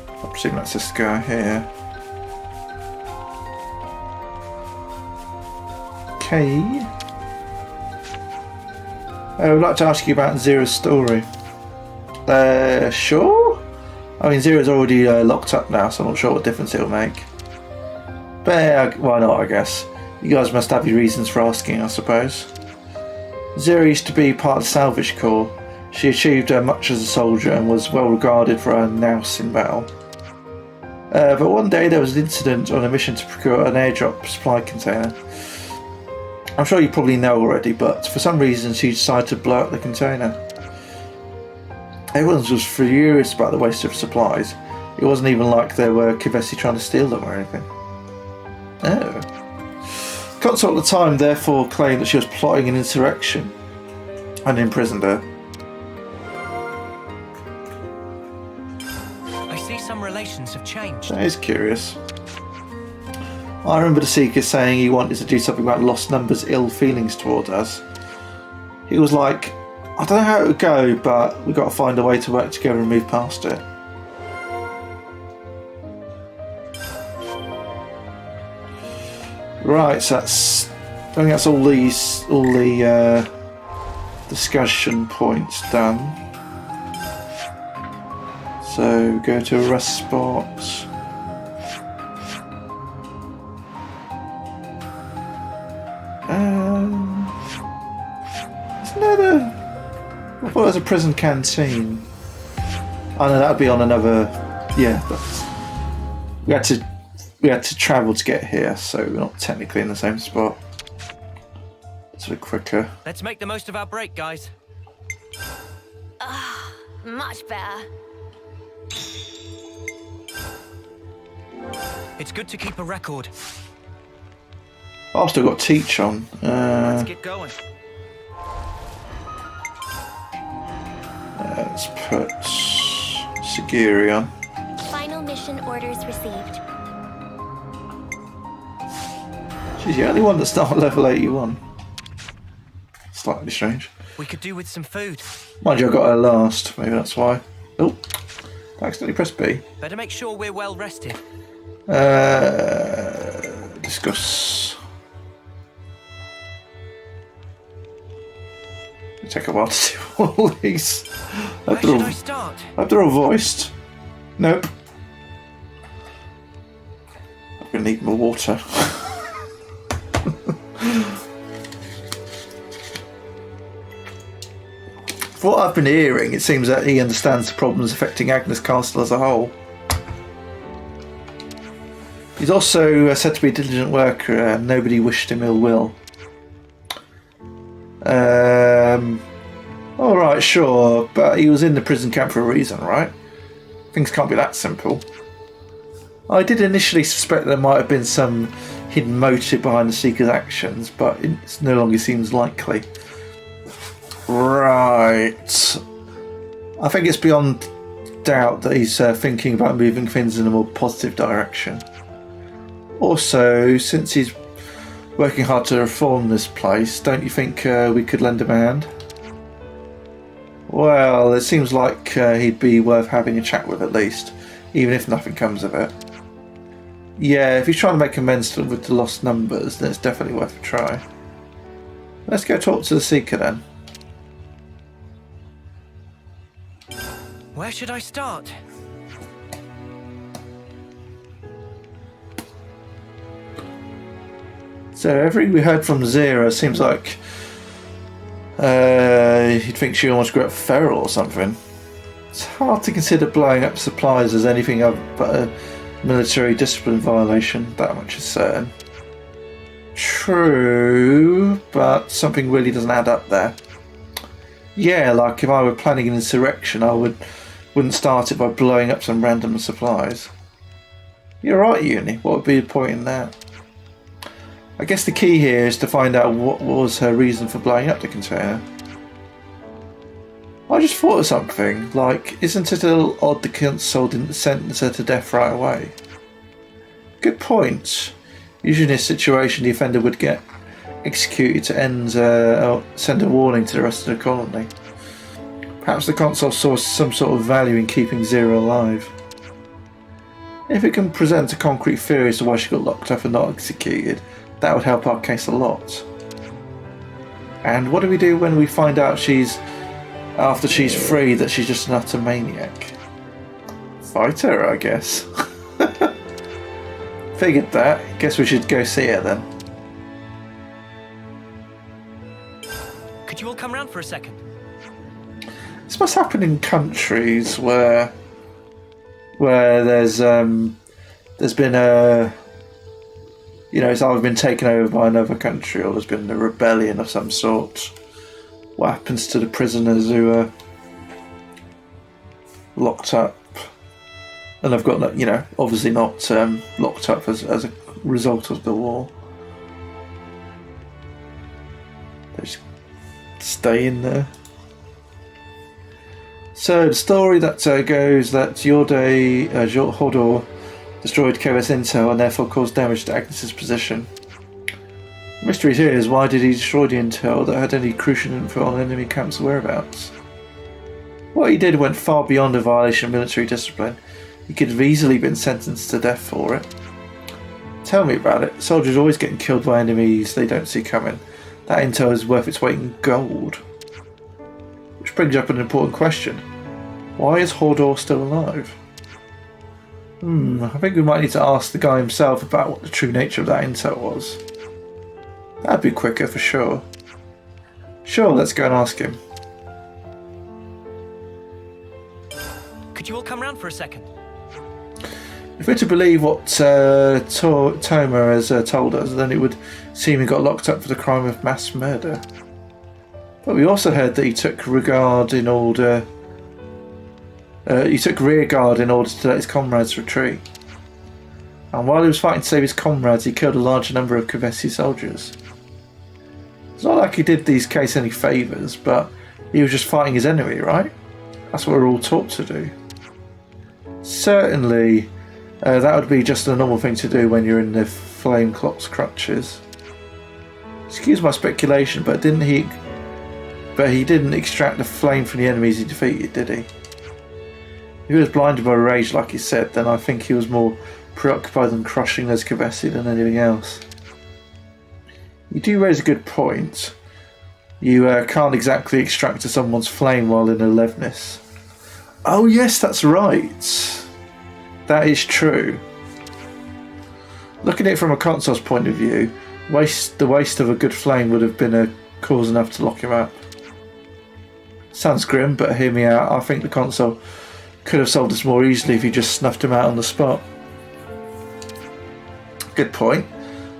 I presume that's this guy here. Okay. I would like to ask you about Zera's story. Sure? I mean, Zera's already locked up now, so I'm not sure what difference it'll make. But yeah, why not, I guess. You guys must have your reasons for asking, I suppose. Zera used to be part of the Salvage Corps. She achieved much as a soldier and was well regarded for her nous in battle. But one day there was an incident on a mission to procure an airdrop supply container. I'm sure you probably know already, but for some reason she decided to blow up the container. Everyone was furious about the waste of supplies. It wasn't even like there were Kivesi trying to steal them or anything. Oh. Consul at the time therefore claimed that she was plotting an insurrection and imprisoned her. I see some relations have changed. That is curious. I remember the Seeker saying he wanted to do something about Lost Numbers' ill feelings toward us. He was like, I don't know how it would go, but we've got to find a way to work together and move past it. Right, so that's, I think that's all the discussion points done. So go to a rest spot. Isn't there I thought there was a prison canteen. Oh no, that would be on another. Yeah, but we had to travel to get here, so we're not technically in the same spot. It's a bit quicker. Let's make the most of our break, guys. Much better. It's good to keep a record. I've still got teach on. Let's get going. Let's put Sagiri on. Final mission orders received. She's the only one that's not level 81. Slightly strange. We could do with some food. Mind you, I got her last. Maybe that's why. Oh, I accidentally pressed B. Better make sure we're well rested. Discuss. It'll take a while to do all these. Where should I start? I hope they're all voiced. Nope. I'm gonna need more water. From what I've been hearing, it seems that he understands the problems affecting Agnes Castle as a whole. He's also said to be a diligent worker and nobody wished him ill will. Alright, sure, but he was in the prison camp for a reason, right? Things can't be that simple. I did initially suspect there might have been some hidden motive behind the Seeker's actions, but it no longer seems likely. Right. I think it's beyond doubt that he's thinking about moving things in a more positive direction. Also, since he's working hard to reform this place, don't you think we could lend him a hand? Well, it seems like he'd be worth having a chat with at least, even if nothing comes of it. Yeah, if he's trying to make amends with the lost numbers, then it's definitely worth a try. Let's go talk to the Seeker then. Where should I start? So everything we heard from Zera seems like you'd think she almost grew up feral or something. It's hard to consider blowing up supplies as anything other but a military discipline violation, that much is certain. True, but something really doesn't add up there. Yeah, like if I were planning an insurrection, I wouldn't start it by blowing up some random supplies. You're right, Uni. What would be the point in that? I guess the key here is to find out what was her reason for blowing up the container. I just thought of something, like, isn't it a little odd the council didn't sentence her to death right away? Good point. Usually in this situation the offender would get executed to end or send a warning to the rest of the colony. Perhaps the consul saw some sort of value in keeping Zero alive. If it can present a concrete theory as to why she got locked up and not executed, that would help our case a lot. And what do we do when we find out after she's free, that she's just an utter maniac? Fight her, I guess. Figured that. Guess we should go see her then. Could you all come round for a second? This must happen in countries where there's been a, it's either been taken over by another country or there's been a rebellion of some sort. What happens to the prisoners who are locked up? And I've got, obviously not locked up as a result of the war. They just stay in there. So the story that goes that Hodor destroyed Keves intel and therefore caused damage to Agnes's position. The mystery here is, why did he destroy the intel that had any crucial info on enemy camps' whereabouts? What he did went far beyond a violation of military discipline. He could have easily been sentenced to death for it. Tell me about it. Soldiers always getting killed by enemies they don't see coming. That intel is worth its weight in gold. Which brings up an important question. Why is Hodor still alive? I think we might need to ask the guy himself about what the true nature of that intel was. That'd be quicker for sure. Sure, let's go and ask him. Could you all come round for a second? If we're to believe what Toma has told us, then it would seem he got locked up for the crime of mass murder. But we also heard that he took regard in order He took rear guard in order to let his comrades retreat. And while he was fighting to save his comrades, he killed a large number of Kevesi soldiers. It's not like he did these case any favours, but he was just fighting his enemy, right? That's what we're all taught to do. Certainly, that would be just a normal thing to do when you're in the Flame Clock's clutches. Excuse my speculation, but he didn't extract the flame from the enemies he defeated, did he? If he was blinded by rage, like he said, then I think he was more preoccupied than crushing those Kevesi than anything else. You do raise a good point. You can't exactly extract someone's flame while in Alevnis. Oh yes, that's right. That is true. Looking at it from a console's point of view, the waste of a good flame would have been a cause enough to lock him up. Sounds grim, but hear me out. I think the console could have solved this more easily if he just snuffed him out on the spot. Good point.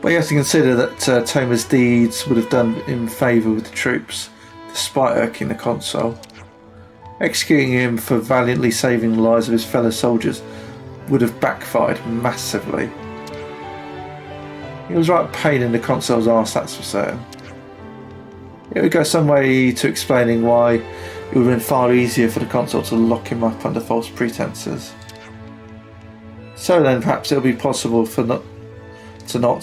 But you have to consider that Toma's deeds would have done in favour with the troops, despite irking the console. Executing him for valiantly saving the lives of his fellow soldiers would have backfired massively. He was right pain in the console's arse, that's for certain. It would go some way to explaining why it would have been far easier for the console to lock him up under false pretenses. So then perhaps it will be possible for not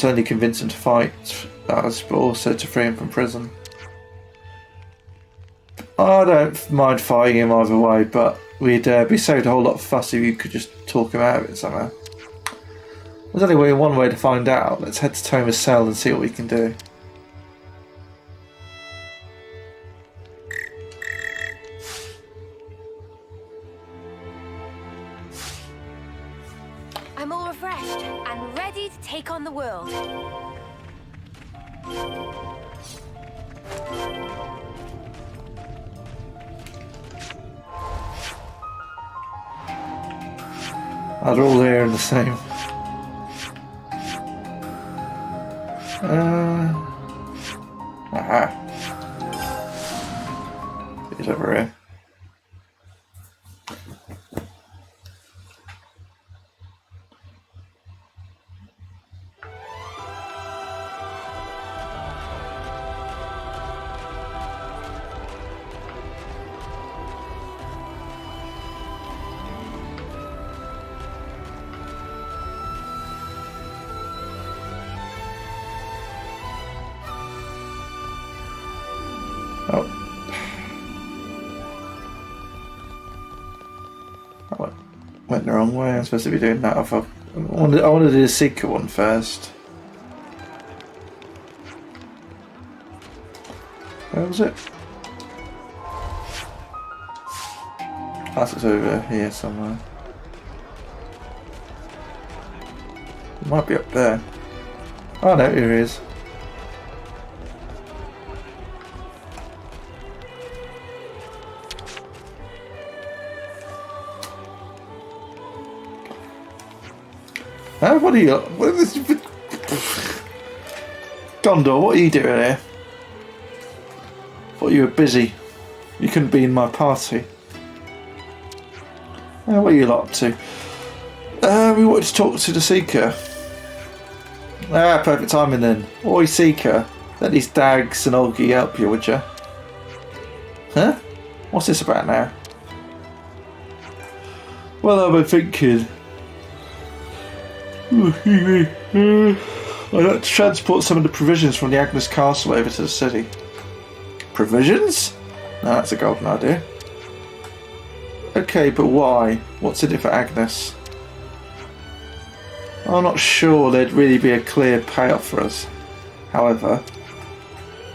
only convince him to fight us, but also to free him from prison. I don't mind fighting him either way, but we'd be saved a whole lot of fuss if you could just talk him out of it somehow. There's only one way to find out. Let's head to Toma's cell and see what we can do. I'm all refreshed and ready to take on the world. They're all there in the same. Aha. He's over here. Oh. I went the wrong way. I'm supposed to be doing that. I want to do the Seeker one first. Where was it? That's over here somewhere. It might be up there. Oh no, here it is. What are you... Gondor, what are you doing here? Thought you were busy. You couldn't be in my party. What are you lot up to? We wanted to talk to the Seeker. Perfect timing then. Oi Seeker, let these Dags and Olgie help you, would you? Huh? What's this about now? Well, I've been thinking... I'd like to transport some of the provisions from the Agnes Castle over to the city. Provisions? No, that's a golden idea. Okay, but why? What's in it for Agnes? I'm not sure there'd really be a clear payoff for us. However...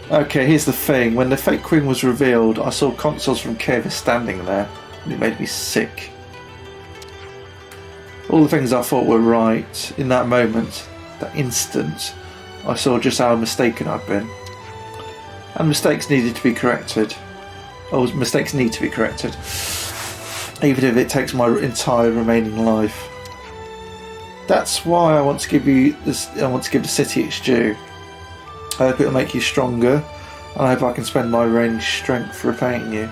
Okay, here's the thing. When the fake queen was revealed, I saw consuls from Kiev standing there, and it made me sick. All the things I thought were right, in that moment, that instant, I saw just how mistaken I'd been. And mistakes needed to be corrected. Or mistakes need to be corrected. Even if it takes my entire remaining life. That's why I want to give you this. I want to give the city its due. I hope it'll make you stronger, and I hope I can spend my remaining strength repaying you.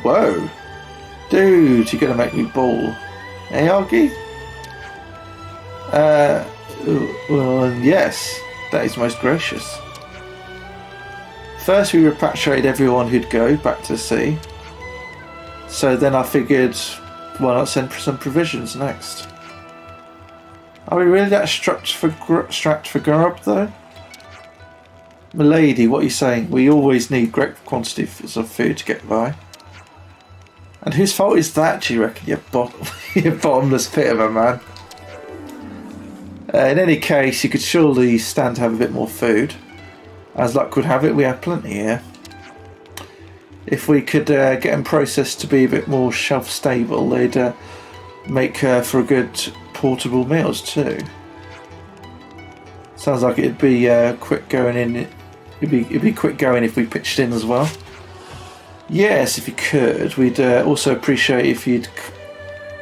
Whoa! Dude, you're gonna make me bawl. Hey, Argy? Well, yes, that is most gracious. First, we repatriated everyone who'd go back to the sea. So then I figured, why not send some provisions next? Are we really that strapped for grub, though? Milady, what are you saying? We always need great quantities of food to get by. And whose fault is that, do you reckon, you bottomless pit of a man? In any case, you could surely stand to have a bit more food. As luck would have it, we have plenty here. If we could get them processed to be a bit more shelf stable, they'd make for a good portable meals too. Sounds like it'd be quick going in. It'd be quick going if we pitched in as well. Yes, if you could. We'd also appreciate if you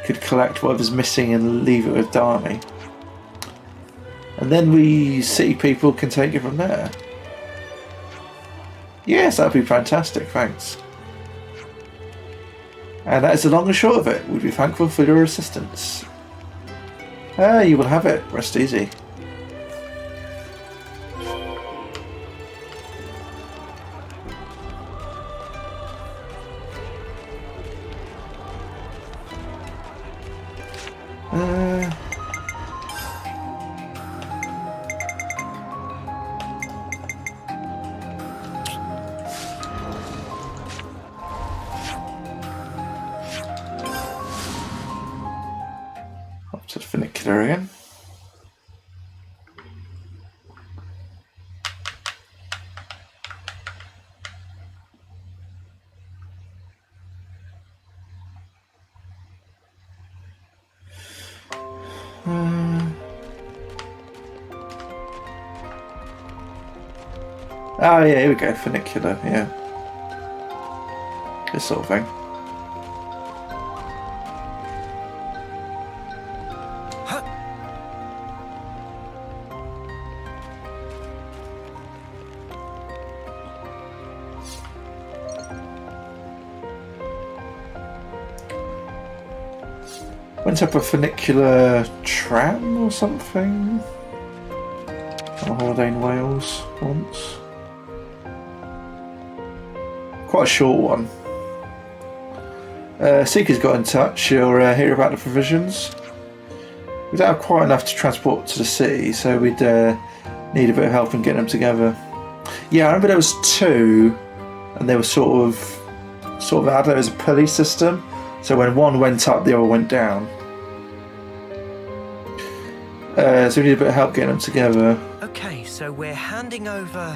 could collect whatever's missing and leave it with Darnie. And then we city people can take it from there. Yes, that'd be fantastic, thanks. And that is the long and short of it. We'd be thankful for your assistance. You will have it. Rest easy. Up to the funicular again. Oh yeah, here we go, funicular, yeah. This sort of thing. Went up a funicular tram or something on a holiday in Wales once. Quite a short one. Seeker's got in touch. You'll hear about the provisions. We don't have quite enough to transport to the city, so we'd need a bit of help in getting them together. Yeah, I remember there was two, and they were sort of had there was a pulley system. So when one went up, the other went down. So we need a bit of help getting them together. Okay, so we're handing over...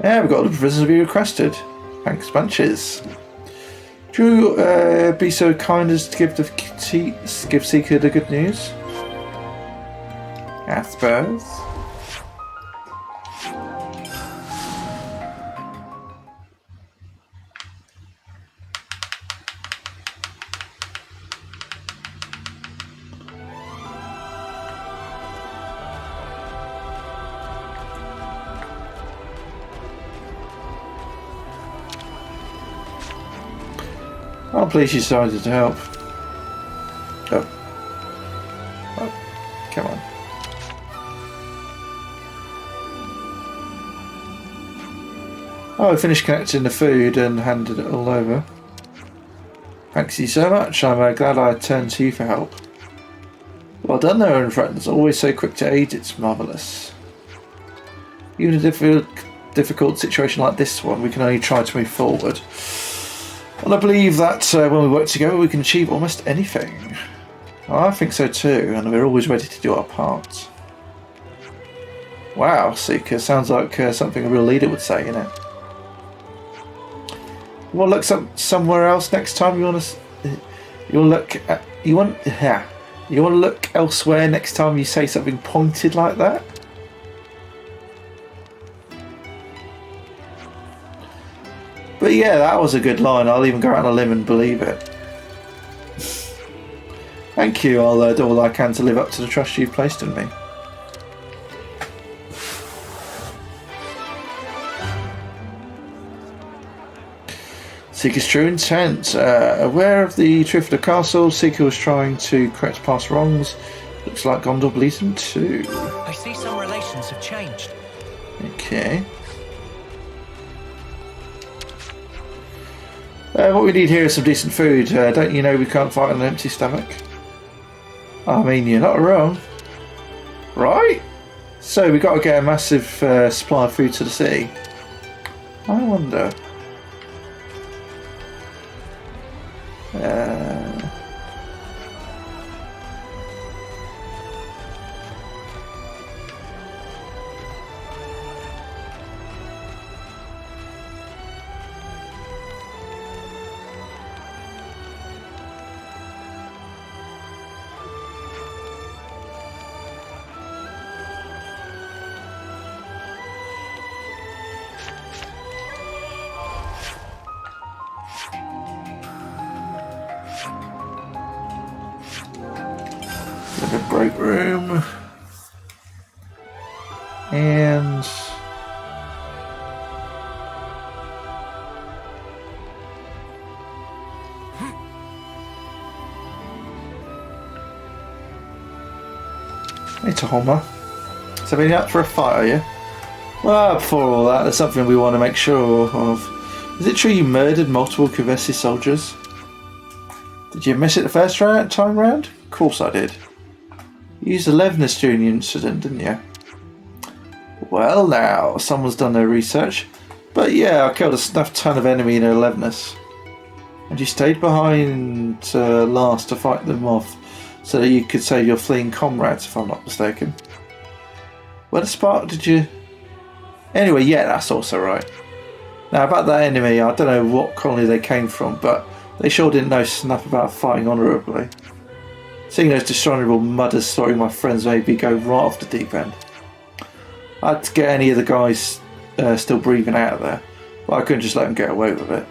Yeah, we've got the provisions we requested. Thanks bunches. Would you be so kind as to give Seeker the good news? I suppose. I'm pleased you decided to help. Oh. Come on. Oh, I finished connecting the food and handed it all over. Thanks you so much. I'm glad I turned to you for help. Well done there, own friends. Always so quick to aid. It's marvellous. Even in a difficult situation like this one, we can only try to move forward. And I believe that when we work together, we can achieve almost anything. Well, I think so too, and we're always ready to do our part. Wow, Seeker, sounds like something a real leader would say, innit? You want to look somewhere else next time? You want to look elsewhere next time you say something pointed like that? But yeah, that was a good line. I'll even go out on a limb and believe it. Thank you. I'll do all I can to live up to the trust you've placed in me. Seeker's true intent. Aware of the truth of the castle, Seeker was trying to correct past wrongs. Looks like Gondor believes him too. I see some relations have changed. Okay. What we need here is some decent food. Don't you know we can't fight on an empty stomach? I mean, you're not wrong. Right? So we got to get a massive supply of food to the city. I wonder. Break room and it's a Homer. So being up for a fight, are you? Well, before all that, there's something we want to make sure of. Is it true you murdered multiple Kuvesi soldiers? Did you miss it the first time round? Of course I did. You used the Levness during the incident, didn't you? Well now, someone's done their research. But yeah, I killed a snuff ton of enemy in Levness. And you stayed behind last to fight them off so that you could save your fleeing comrades, if I'm not mistaken. Where the spark did you... Anyway, yeah, that's also right. Now about that enemy, I don't know what colony they came from, but they sure didn't know snuff about fighting honourably. Seeing those dishonourable mudders slaughtering my friends made me go right off the deep end. I had to get any of the guys still breathing out of there, but I couldn't just let them get away with it.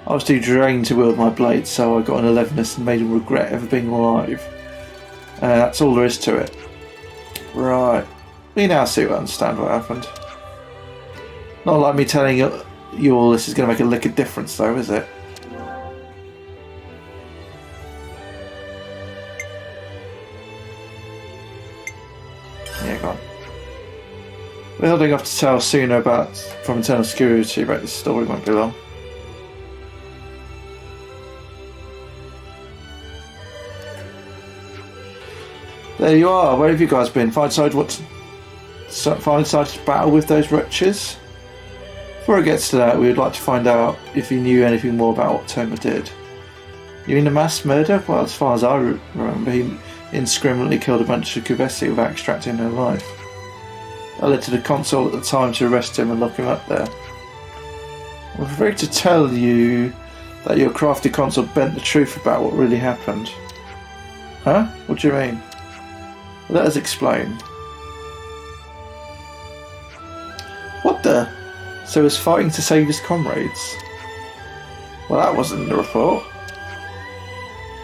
I was too drained to wield my blade, so I got an 11th and made them regret ever being alive. That's all there is to it. Right. We now see what understand what happened. Not like me telling you all this is going to make a lick of difference though, is it? Yeah, go on. We're holding off to tell sooner from internal security about this story, won't be long. There you are. Where have you guys been? Find side to battle with those wretches? Before it gets to that, we would like to find out if you knew anything more about what Toma did. You mean a mass murder? Well, as far as I remember, he indiscriminately killed a bunch of Kuvesi without extracting their life. I led to the consul at the time to arrest him and lock him up there. I'm afraid to tell you that your crafty consul bent the truth about what really happened. Huh? What do you mean? Let us explain. What the? So he was fighting to save his comrades? Well, that wasn't in the report.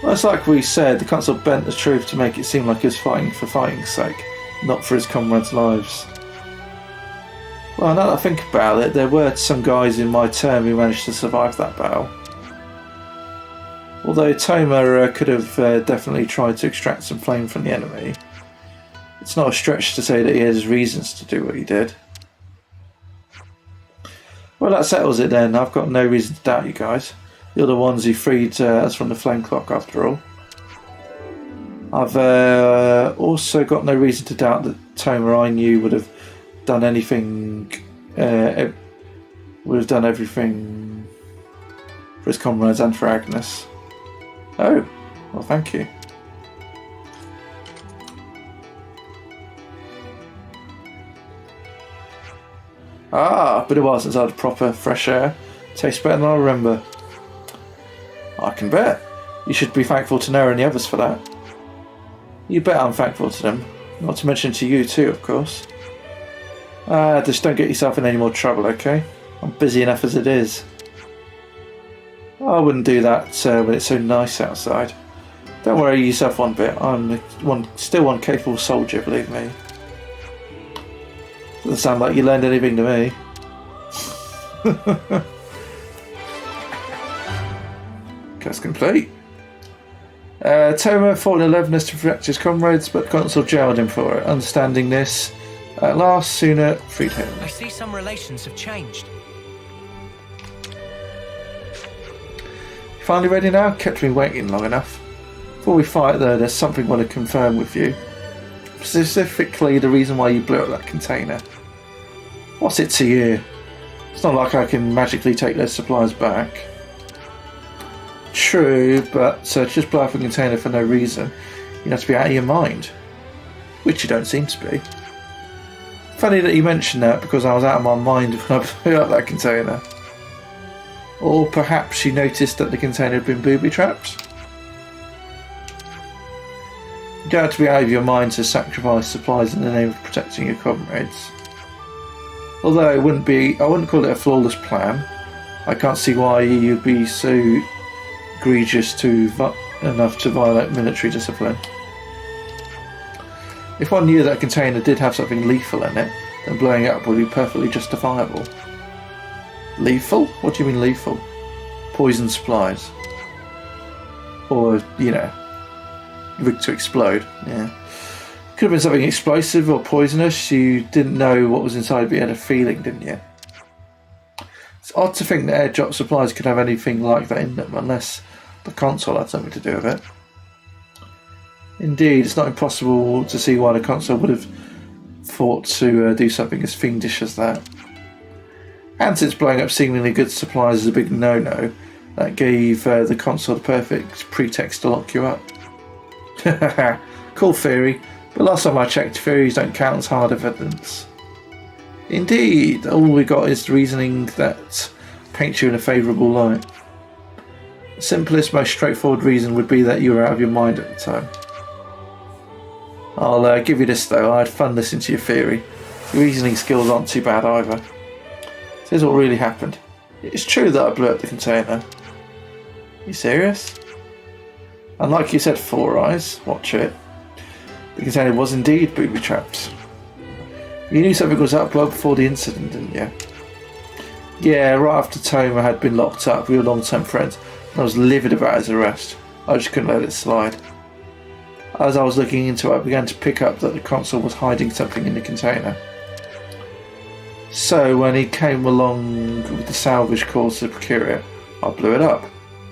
Well, it's like we said, the consul bent the truth to make it seem like he was fighting for fighting's sake, not for his comrades' lives. Well, now that I think about it, there were some guys in my term who managed to survive that battle. Although Toma could have definitely tried to extract some flame from the enemy, it's not a stretch to say that he had his reasons to do what he did. Well, that settles it then. I've got no reason to doubt you guys. You're the ones who freed us from the flame clock, after all. I've also got no reason to doubt that Toma I knew would have done anything, would have done everything for his comrades and for Agnes. Oh, well, thank you. Ah, been a while since I had proper fresh air. Tastes better than I remember. I can bet. You should be thankful to Noah and the others for that. You bet I'm thankful to them. Not to mention to you too, of course. Just don't get yourself in any more trouble, okay? I'm busy enough as it is. I wouldn't do that when it's so nice outside. Don't worry yourself one bit. I'm still one capable soldier, believe me. Doesn't sound like you learned anything to me. Quest complete. Toma fought in 11th to protect his comrades, but Consul jailed him for it. Understanding this, at last, Suna freed him. I see some relations have changed. Finally ready now? Kept me waiting long enough. Before we fight though, there's something I want to confirm with you. Specifically the reason why you blew up that container. What's it to you? It's not like I can magically take those supplies back. True, but just blow up a container for no reason. You have to be out of your mind. Which you don't seem to be. Funny that you mentioned that, because I was out of my mind when I blew up that container. Or perhaps you noticed that the container had been booby-trapped? You don't have to be out of your mind to sacrifice supplies in the name of protecting your comrades. Although I wouldn't call it a flawless plan. I can't see why you'd be so egregious enough to violate military discipline. If one knew that container did have something lethal in it, then blowing it up would be perfectly justifiable. Lethal? What do you mean lethal? Poison supplies. Or, you know, rigged to explode. Yeah. Could have been something explosive or poisonous. You didn't know what was inside, but you had a feeling, didn't you? It's odd to think that airdrop supplies could have anything like that in them, unless the console had something to do with it. Indeed, it's not impossible to see why the console would have thought to do something as fiendish as that. And since blowing up seemingly good supplies is a big no-no, that gave the console the perfect pretext to lock you up. Cool theory, but last time I checked, theories don't count as hard evidence. Indeed, all we got is reasoning that paints you in a favourable light. The simplest, most straightforward reason would be that you were out of your mind at the time. I'll give you this though, I had fun listening to your theory. Your reasoning skills aren't too bad either. Here's what really happened. It's true that I blew up the container. You serious? And like you said, Four Eyes, watch it. The container was indeed booby-trapped. You knew something was up well before the incident, didn't you? Yeah, right after Toma had been locked up, we were long-term friends, and I was livid about his arrest. I just couldn't let it slide. As I was looking into it, I began to pick up that the console was hiding something in the container. So when he came along with the salvage calls to procure it, I blew it up,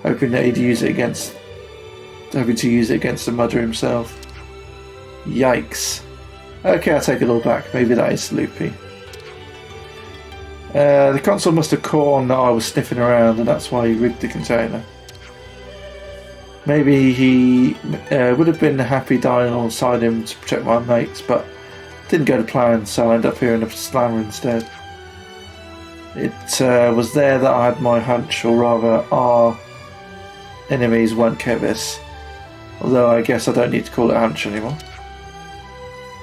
hoping to use it against the murderer himself. Yikes. Okay, I'll take it all back. Maybe that is loopy. The console must have caught on that I was sniffing around, and that's why he rigged the container. Maybe he would have been happy dying alongside him to protect my mates, but didn't go to plan, so I ended up here in a slammer instead. It was there that I had my hunch, or rather our enemies weren't Kevis, although I guess I don't need to call it a hunch anymore.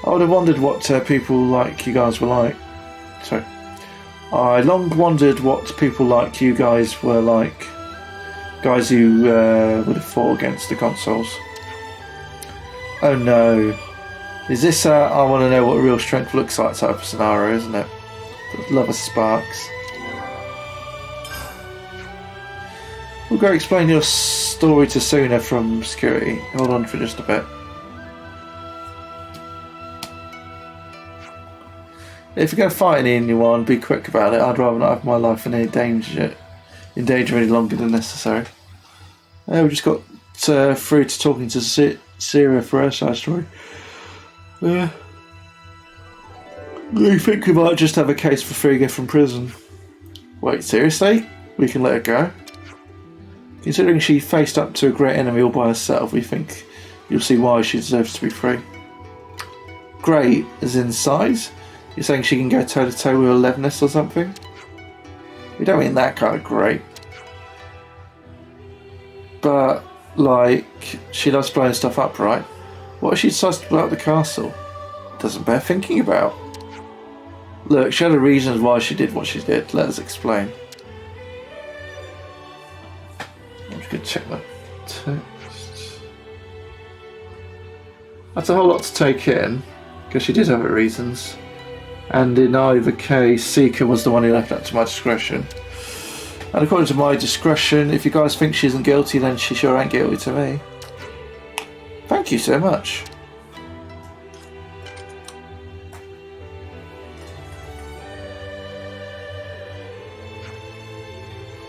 I would have wondered what people like you guys were like. Sorry. I long wondered what people like you guys were like. Guys who would have fought against the consoles. Oh no. Is this I want to know what real strength looks like type of scenario, isn't it? Love of sparks. We'll go explain your story to Suna from security. Hold on for just a bit. If you're going to fight anyone, be quick about it. I'd rather not have my life in danger any longer than necessary. We just got through to talking to Sierra for her side story. I think we might just have a case for freeing her from prison. Wait, seriously? We can let her go? Considering she faced up to a great enemy all by herself, we think you'll see why she deserves to be free. Great, as in size? You're saying she can go toe-to-toe with 11th or something? We don't mean that kind of great. But, like, she loves blowing stuff up, right? What if she decides to blow up the castle? Doesn't bear thinking about. Look, she had her reasons why she did what she did. Let us explain. I'm just going to check that text. That's a whole lot to take in, because she did have her reasons. And in either case, Seeker was the one who left that to my discretion. And according to my discretion, if you guys think she isn't guilty, then she sure ain't guilty to me. Thank you so much.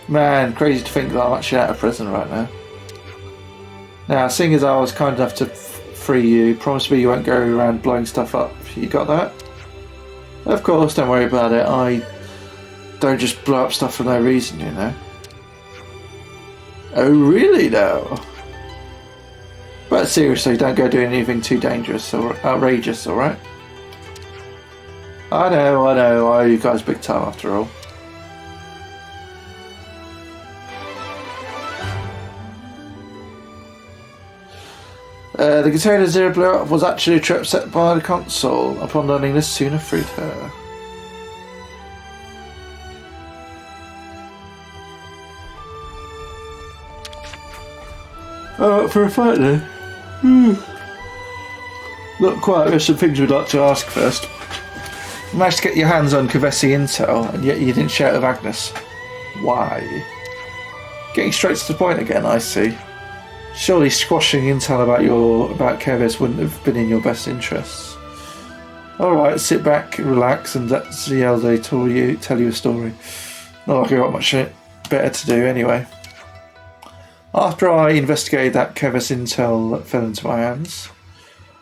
Man, crazy to think that I'm actually out of prison right now. Now, seeing as I was kind enough to free you, promise me you won't go around blowing stuff up. You got that? Of course, don't worry about it. I don't just blow up stuff for no reason, you know. Oh, really, though? But seriously, don't go doing anything too dangerous or outrageous, alright? I know, I owe you guys big time after all. The container Zero blew up was actually a trip set by the console. Upon learning this, Suna freed her. For a fight then? Not quite, there's some things we'd like to ask first. You managed to get your hands on Kavesi intel, and yet you didn't share it with Agnes. Why? Getting straight to the point again, I see. Surely squashing intel about Keves wouldn't have been in your best interests. Alright, sit back, relax, and let Zielde tell you a story. Not like I got much better to do anyway. After I investigated that Keves intel that fell into my hands,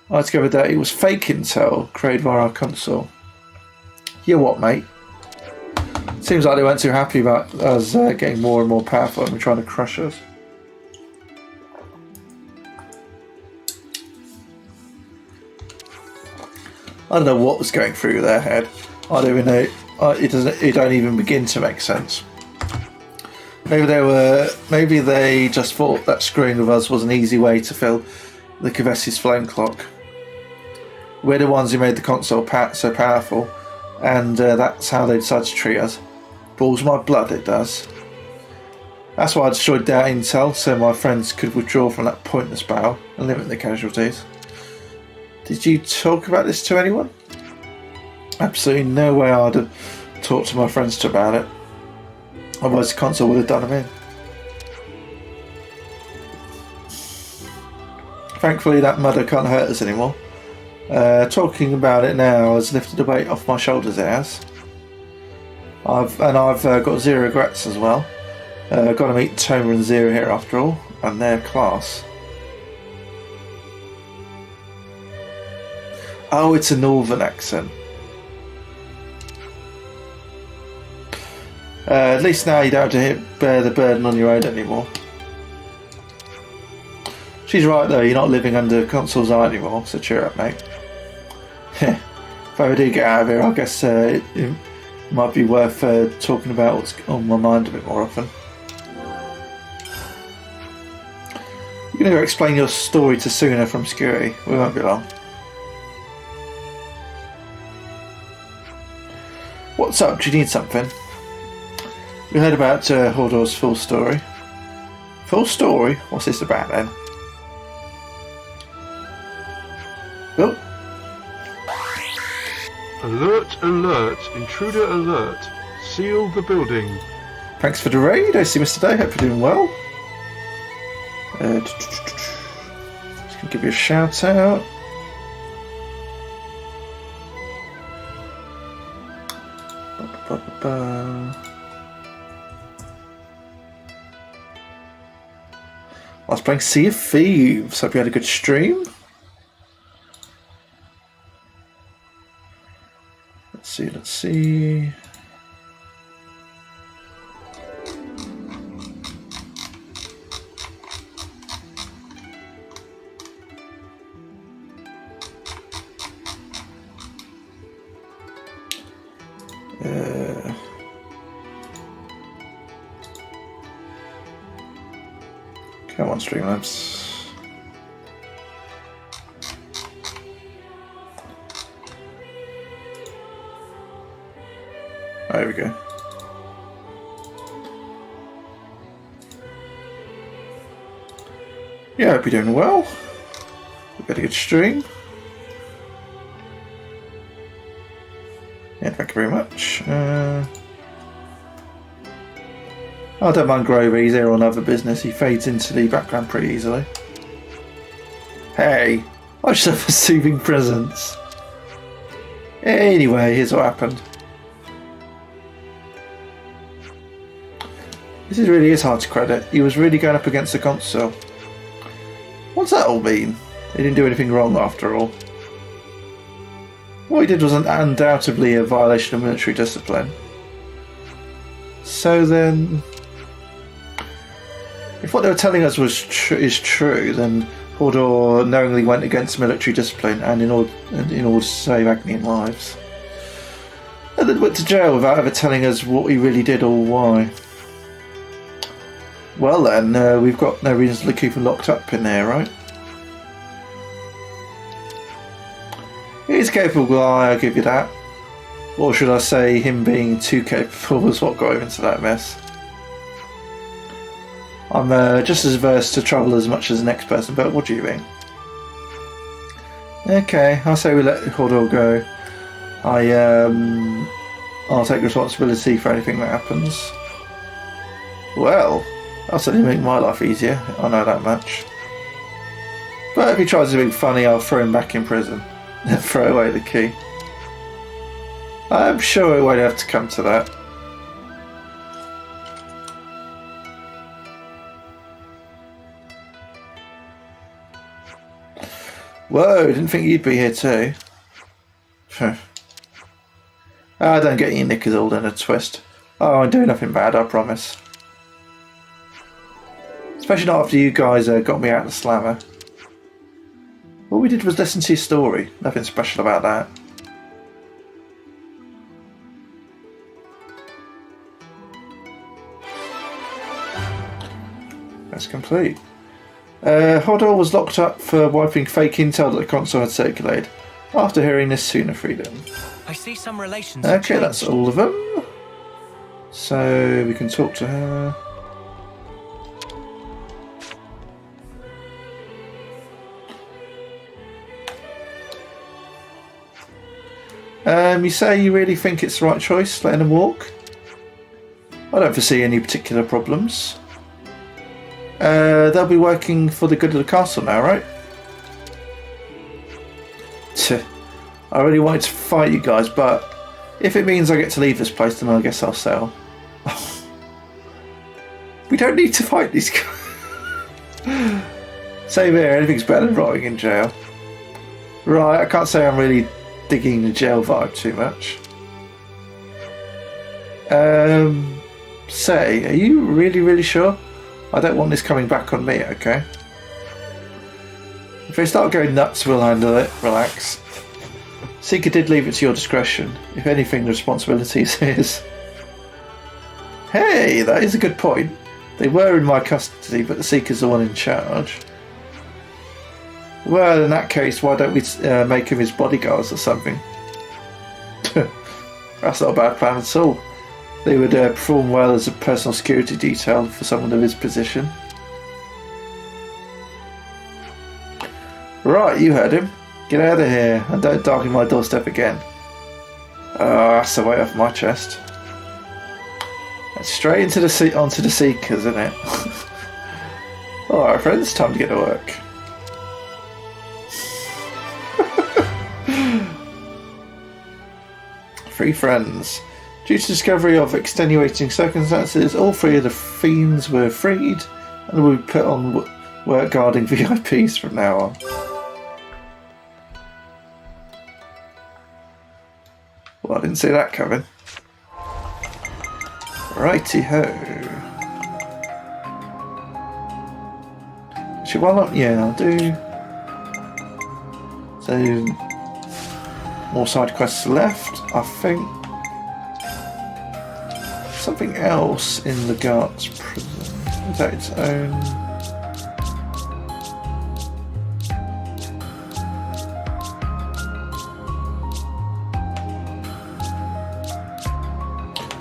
I discovered that it was fake intel created via our console. Yeah, what, mate? Seems like they weren't too happy about us getting more and more powerful and trying to crush us. I don't know what was going through their head. I don't even know. It don't even begin to make sense. Maybe they just thought that screwing with us was an easy way to fill the Kavesi's flame clock. We're the ones who made the console so powerful, and that's how they decided to treat us. Boils my blood, it does. That's why I destroyed their intel, so my friends could withdraw from that pointless battle and limit the casualties. Did you talk about this to anyone? Absolutely no way I'd have talked to my friends about it. Otherwise the console would have done them in. Thankfully that mudder can't hurt us anymore. Talking about it now has lifted the weight off my shoulders, it has. I've got zero regrets as well. Got to meet Toma and Zero here after all, and their class. Oh, it's a northern accent. At least now you don't have to bear the burden on your own anymore. She's right though, you're not living under console's eye anymore, so cheer up, mate. If I ever do get out of here, I guess it might be worth talking about what's on my mind a bit more often. You're going to go explain your story to Suna from Skuri. We won't be long. What's up? Do you need something? We heard about Hordor's full story. Full story? What's this about then? Oh. Alert, alert, intruder alert. Seal the building. Thanks for the raid. I see Mr. Day. Hope you're doing well. Just gonna give you a shout out. I was playing Sea of Thieves. Hope you had a good stream. Let's see. Come on, Streamlabs. There we go. Yeah, I hope you're doing well. We've got a good stream. Yeah, thank you very much. I don't mind Grover, he's here on other business. He fades into the background pretty easily. Hey, I just have a soothing presence. Anyway, here's what happened. This really is hard to credit. He was really going up against the consul. What's that all mean? He didn't do anything wrong after all. What he did was undoubtedly a violation of military discipline. So then, if what they were telling us was is true, then Hodor knowingly went against military discipline and in order to save Agnian lives. And then went to jail without ever telling us what he really did or why. Well then, we've got no reason to keep him locked up in there, right? He's a capable guy, I'll give you that. Or should I say him being too capable was what got him into that mess. I'm just as averse to trouble as much as the next person, but what do you think? Okay, I'll say we let Hodor go. I'll take responsibility for anything that happens. Well, that'll certainly make my life easier, I know that much. But if he tries to be funny, I'll throw him back in prison. And throw away the key. I'm sure it won't have to come to that. Whoa, didn't think you'd be here too. Don't get your knickers all in a twist. Oh, I'm doing nothing bad, I promise. Especially not after you guys got me out of the slammer. All we did was listen to your story. Nothing special about that. That's complete. Hodor was locked up for wiping fake intel that the consul had circulated. After hearing this sooner freedom. I see some relations. Okay, that's all of them. So we can talk to her. You say you really think it's the right choice, letting them walk? I don't foresee any particular problems. They'll be working for the good of the castle now, right? I really wanted to fight you guys, but if it means I get to leave this place, then I guess I'll sell. We don't need to fight these guys. Same here, anything's better than rotting in jail. Right, I can't say I'm really digging the jail vibe too much. Say, are you really sure? I don't want this coming back on me, okay? If they start going nuts, we'll handle it. Relax. Seeker did leave it to your discretion. If anything, the responsibility is his. Hey, that is a good point. They were in my custody, but the Seeker's the one in charge. Well, in that case, why don't we make him his bodyguards or something? That's not a bad plan at all. They would perform well as a personal security detail for someone of his position. Right, you heard him. Get out of here and don't darken my doorstep again. That's the weight off my chest. That's straight into the onto the Seekers, isn't it? Alright friends, time to get to work. Three friends. Due to discovery of extenuating circumstances, all three of the fiends were freed and will be put on work guarding VIPs from now on. Well, I didn't see that coming. Righty-ho. Actually, why not? Yeah, I'll do... So... More side quests left, I think. Something else in the guards prison. Is that its own?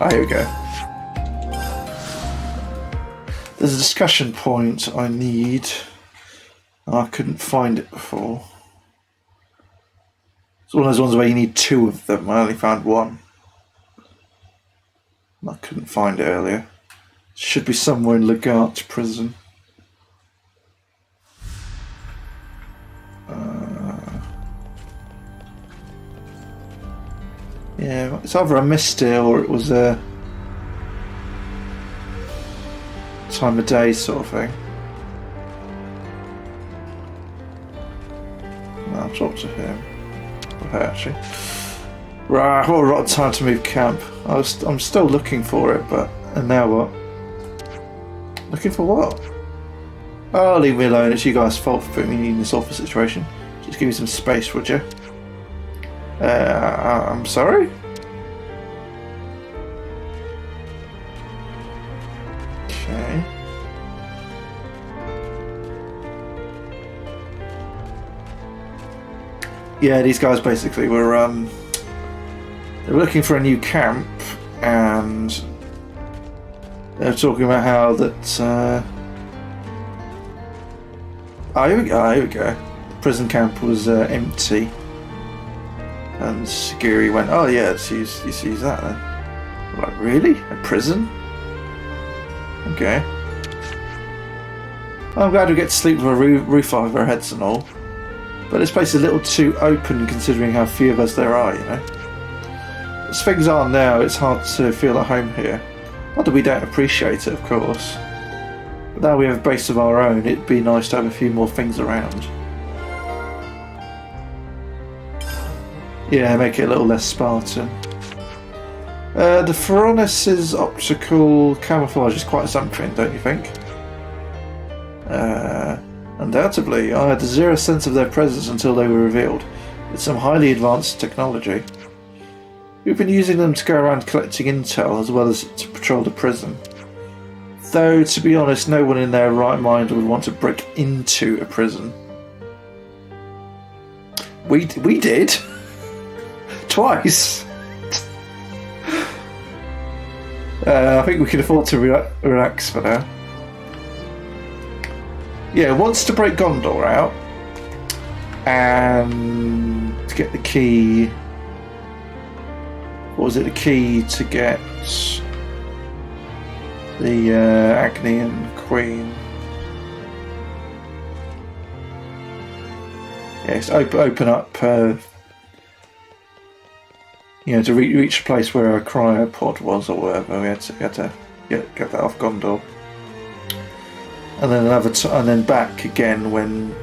Oh, here we go. There's a discussion point I need. I couldn't find it before. It's one of those ones where you need 2 of them. I only found 1. I couldn't find it earlier. It should be somewhere in Legat prison. Yeah, it's either I missed it or it was a time of day sort of thing. I'll talk to him. Or her, actually. Right, I've got a lot of time to move camp. I'm still looking for it, but... And now what? Looking for what? Oh, leave me alone. It's you guys' fault for putting me in this awful situation. Just give me some space, would you? I'm sorry? Okay. Yeah, these guys basically were they were looking for a new camp, and they were talking about how that here we go. The prison camp was empty. And Sagiri went, oh yeah, let's use that then. I'm like, really? A prison? Okay. I'm glad we get to sleep with a roof over our heads and all. But this place is a little too open considering how few of us there are, you know. As things are now, it's hard to feel at home here. Not that we don't appreciate it, of course. But now we have a base of our own, it'd be nice to have a few more things around. Yeah, make it a little less Spartan. The Pharaonis' optical camouflage is quite something, don't you think? Undoubtedly, I had zero sense of their presence until they were revealed. It's some highly advanced technology. We've been using them to go around collecting intel as well as to patrol the prison. Though, to be honest, no one in their right mind would want to break into a prison. We did! Twice! I think we can afford to relax for now. Yeah, wants to break Gondor out and to get the key. What was it? The key to get the Agnian Queen. Yes, open up. You know, to reach a place where a cryopod was or whatever. We had to get that off Gondor. And then and then back again when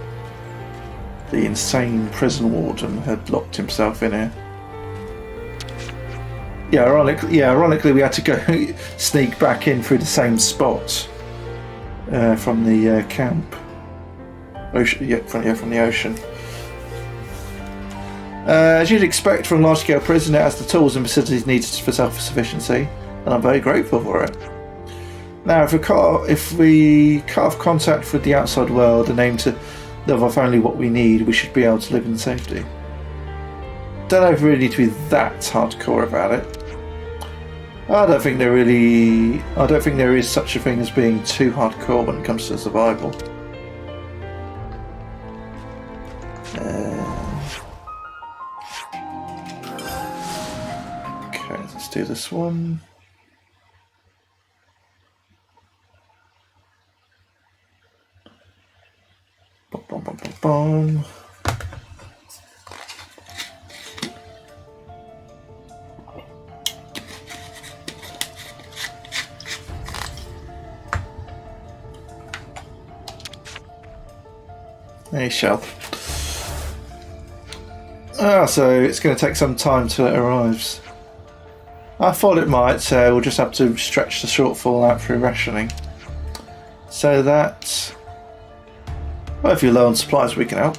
the insane prison warden had locked himself in here. Yeah, ironically, we had to go sneak back in through the same spot from the camp. From the ocean. As you'd expect from a large-scale prison, it has the tools and facilities needed for self-sufficiency, and I'm very grateful for it. Now, if we cut off contact with the outside world and aim to live off only what we need, we should be able to live in safety. Don't know if we really need to be that hardcore about it. I don't think there is such a thing as being too hardcore when it comes to survival. Okay, let's do this one. Boom, boom, boom, boom. Hey, shell. So it's going to take some time till it arrives. I thought it might, so we'll just have to stretch the shortfall out through rationing. So that... Well, if you're low on supplies, we can help.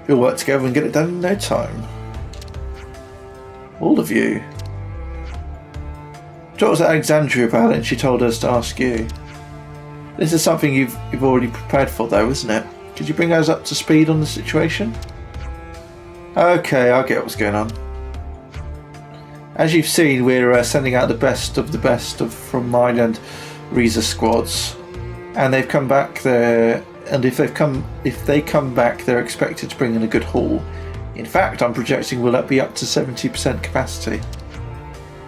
We'll work together and get it done in no time. All of you. Talked was Alexandria about it and she told us to ask you. This is something you've already prepared for though, isn't it? Could you bring us up to speed on the situation? Okay, I get what's going on. As you've seen, we're sending out the best from mine and Reza squads, and they've come back there. And if they come back, they're expected to bring in a good haul. In fact, I'm projecting we'll be up to 70% capacity.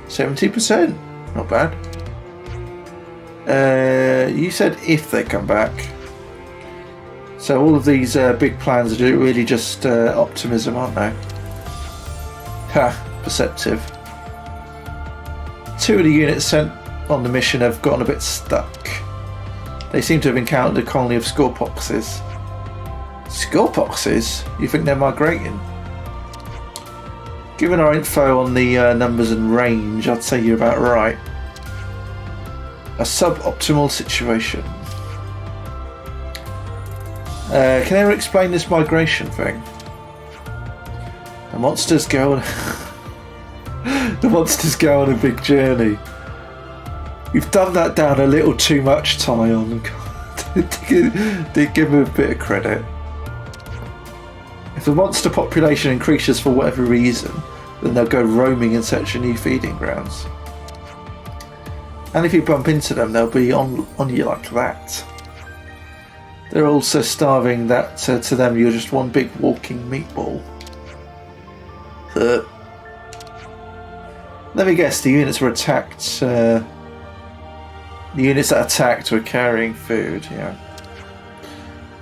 70%, not bad. You said if they come back. So all of these big plans are really just optimism, aren't they? Ha, perceptive. 2 of the units sent on the mission have gotten a bit stuck. They seem to have encountered a colony of scorpoxes. Scorpoxes? You think they're migrating? Given our info on the numbers and range, I'd say you're about right. A suboptimal situation. Can anyone explain this migration thing? The monsters go on the monsters go on a big journey. You've done that down a little too much, Tyon. Did give him a bit of credit. If the monster population increases for whatever reason, then they'll go roaming in search of new feeding grounds. And if you bump into them, they'll be on you like that. They're also starving that to them you're just one big walking meatball. Let me guess, the units were attacked. The units that attacked were carrying food, yeah.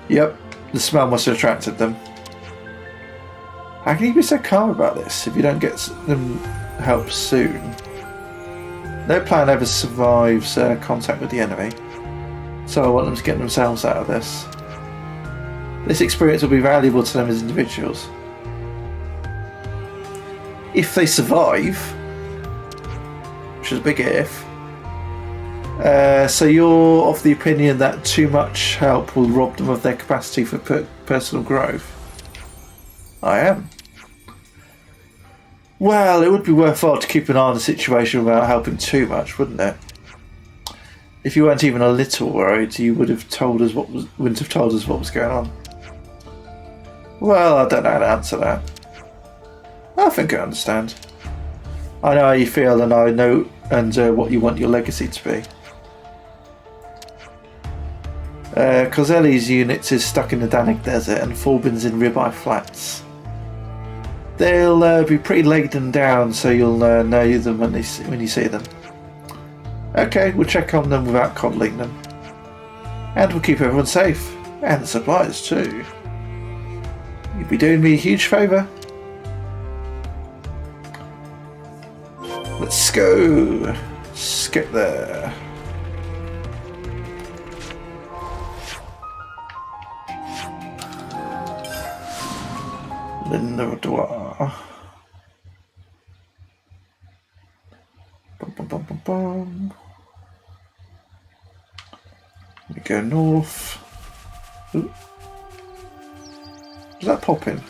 Yep, the smell must have attracted them. How can you be so calm about this if you don't get them help soon? No plan ever survives contact with the enemy, so I want them to get themselves out of this. This experience will be valuable to them as individuals. If they survive, which is a big if, so you're of the opinion that too much help will rob them of their capacity for personal growth? I am. Well, it would be worthwhile to keep an eye on the situation without helping too much, wouldn't it? If you weren't even a little worried, you wouldn't have told us what was going on. Well, I don't know how to answer that. I think I understand. I know how you feel, and I know what you want your legacy to be. Kozelli's unit is stuck in the Danik Desert, and Forbin's in Ribeye Flats. They'll be pretty laden down, so you'll know them when you see them. Okay, we'll check on them without coddling them. And we'll keep everyone safe. And the supplies too. You'd be doing me a huge favour. Let's go. Skip there. Lindodoir. Bum, bum, bum, bum, bum. We go north. Ooh. Was that popping?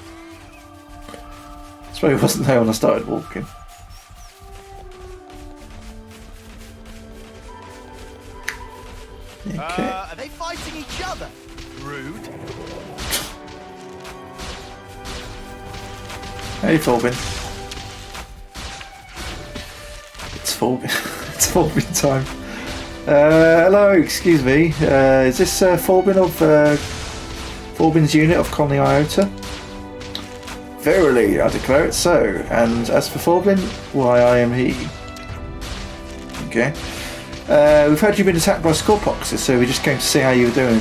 I suppose it wasn't there when I started walking. Okay. Are they fighting each other? Rude. Hey, Forbin. It's Forbin. It's Forbin time. Hello, excuse me. Is this Forbin of Forbin's unit of Colony Iota? Verily, I declare it so. And as for Forbin, why, I am he. Okay. We've heard you've been attacked by Scorpoxes, so we just came to see how you were doing.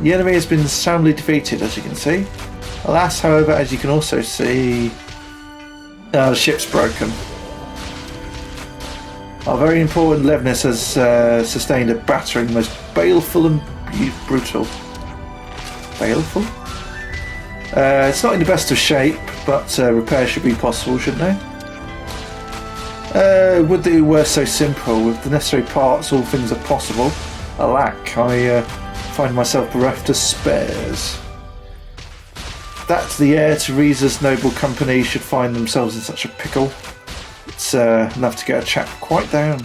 The enemy has been soundly defeated, as you can see. Alas, however, as you can also see, the ship's broken. Our very important Levnis has sustained a battering most baleful and brutal. Baleful? It's not in the best of shape, but repair should be possible, shouldn't they? Would that it were so simple. With the necessary parts, all things are possible. Alack, I find myself bereft of spares. That the heir to Reza's noble company should find themselves in such a pickle. It's enough to get a chap quite down.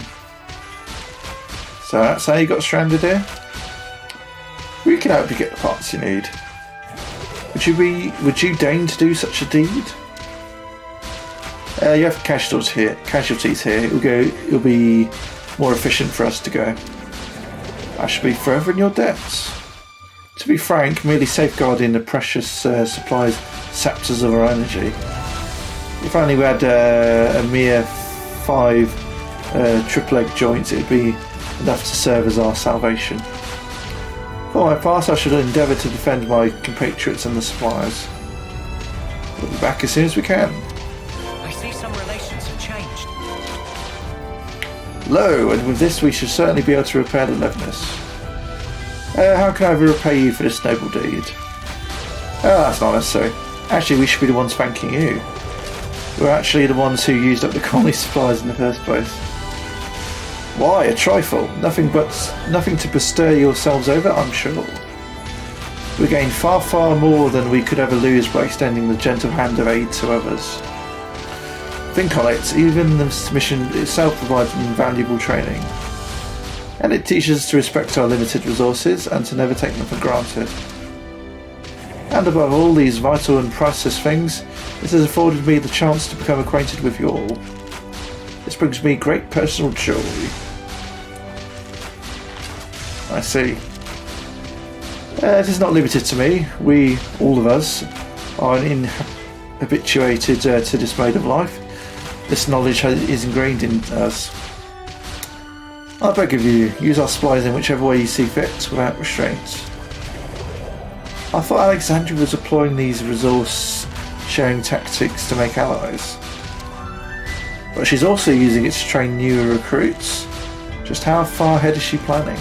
So that's how you got stranded here? We can help you get the parts you need. Would you deign to do such a deed? You have casualties here. It'll be more efficient for us to go. I should be forever in your debts. To be frank, merely safeguarding the precious supplies saps us of our energy. If only we had a mere 5 triple egg joints, it'd be enough to serve as our salvation. For my part, I should endeavour to defend my compatriots and the suppliers. We'll be back as soon as we can. I see some relations have changed. Lo, and with this we should certainly be able to repair the levenness. How can I repay you for this noble deed? Oh, that's not necessary. Actually, we should be the ones thanking you. We're actually the ones who used up the colony supplies in the first place. Why, a trifle. Nothing to bestir yourselves over, I'm sure. We gain far, far more than we could ever lose by extending the gentle hand of aid to others. Think on it, even this mission itself provides invaluable training. And it teaches us to respect our limited resources and to never take them for granted. And above all these vital and priceless things, it has afforded me the chance to become acquainted with you all. This brings me great personal joy. I see. It is not limited to me. We, all of us, are habituated to this mode of life. This knowledge is ingrained in us. I beg of you, use our supplies in whichever way you see fit, without restraints. I thought Alexandria was employing these resource-sharing tactics to make allies. But she's also using it to train newer recruits. Just how far ahead is she planning?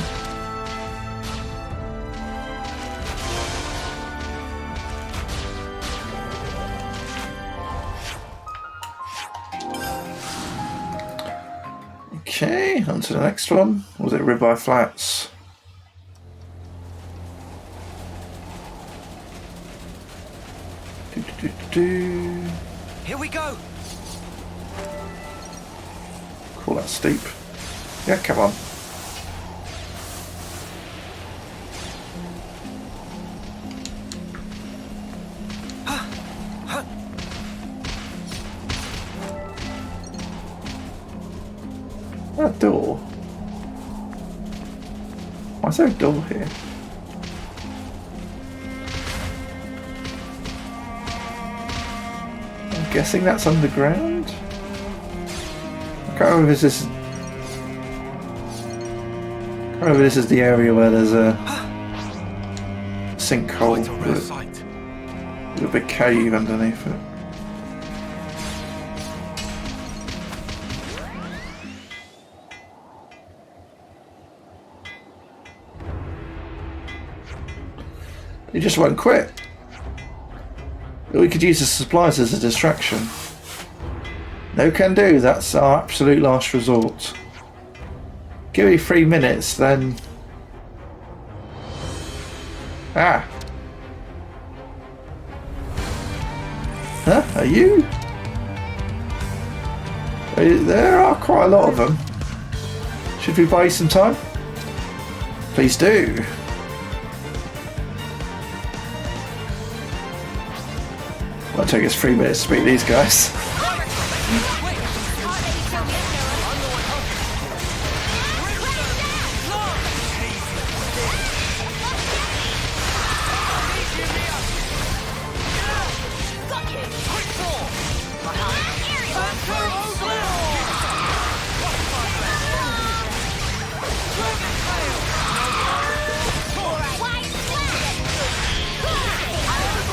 Okay, on to the next one. Was it Ribeye Flats? Here we go. Call that steep. Yeah, come on. That door. Why is there a door here? I'm guessing that's underground? I can't remember if this is the area where there's a sinkhole with a big cave underneath it. He just won't quit. We could use the supplies as a distraction. No can do, that's our absolute last resort. Give me 3 minutes, then... Ah! Huh? Are you? There are quite a lot of them. Should we buy you some time? Please do. It'll take us 3 minutes to beat these guys.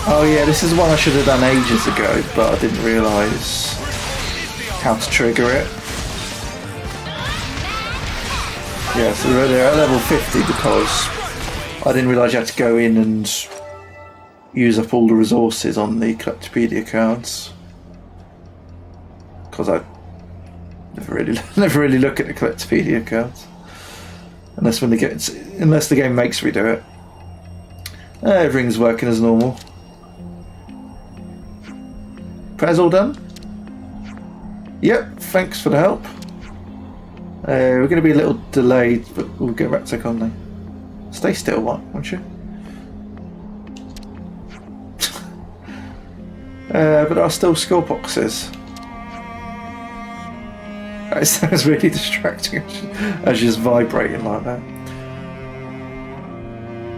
Oh yeah, this is one I should have done ages ago, but I didn't realise how to trigger it. Yeah, so they're at level 50 because I didn't realise you had to go in and use up all the resources on the Collectopedia cards. Because I never really look at the Collectopedia cards. Unless the game makes me do it. Everything's working as normal. Prayers all done? Yep, thanks for the help. We're going to be a little delayed, but we'll get back to Conley. Stay still, won't you? But there are still skull boxes. That sounds really distracting as she's vibrating like that.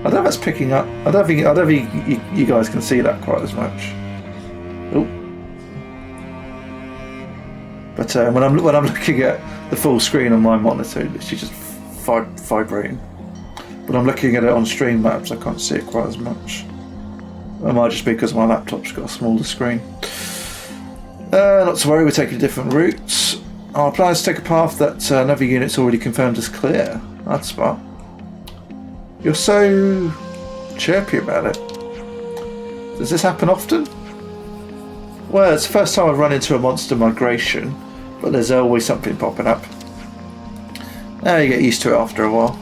I don't know if that's picking up. I don't think you guys can see that quite as much. Oh. But when I'm looking at the full screen on my monitor, she's just vibrating. But I'm looking at it on stream maps, I can't see it quite as much. It might just be because my laptop's got a smaller screen. Not to worry, we're taking different routes. Our plan is to take a path that another unit's already confirmed as clear. That's smart. You're so chirpy about it. Does this happen often? Well, it's the first time I've run into a monster migration, but there's always something popping up. You get used to it after a while.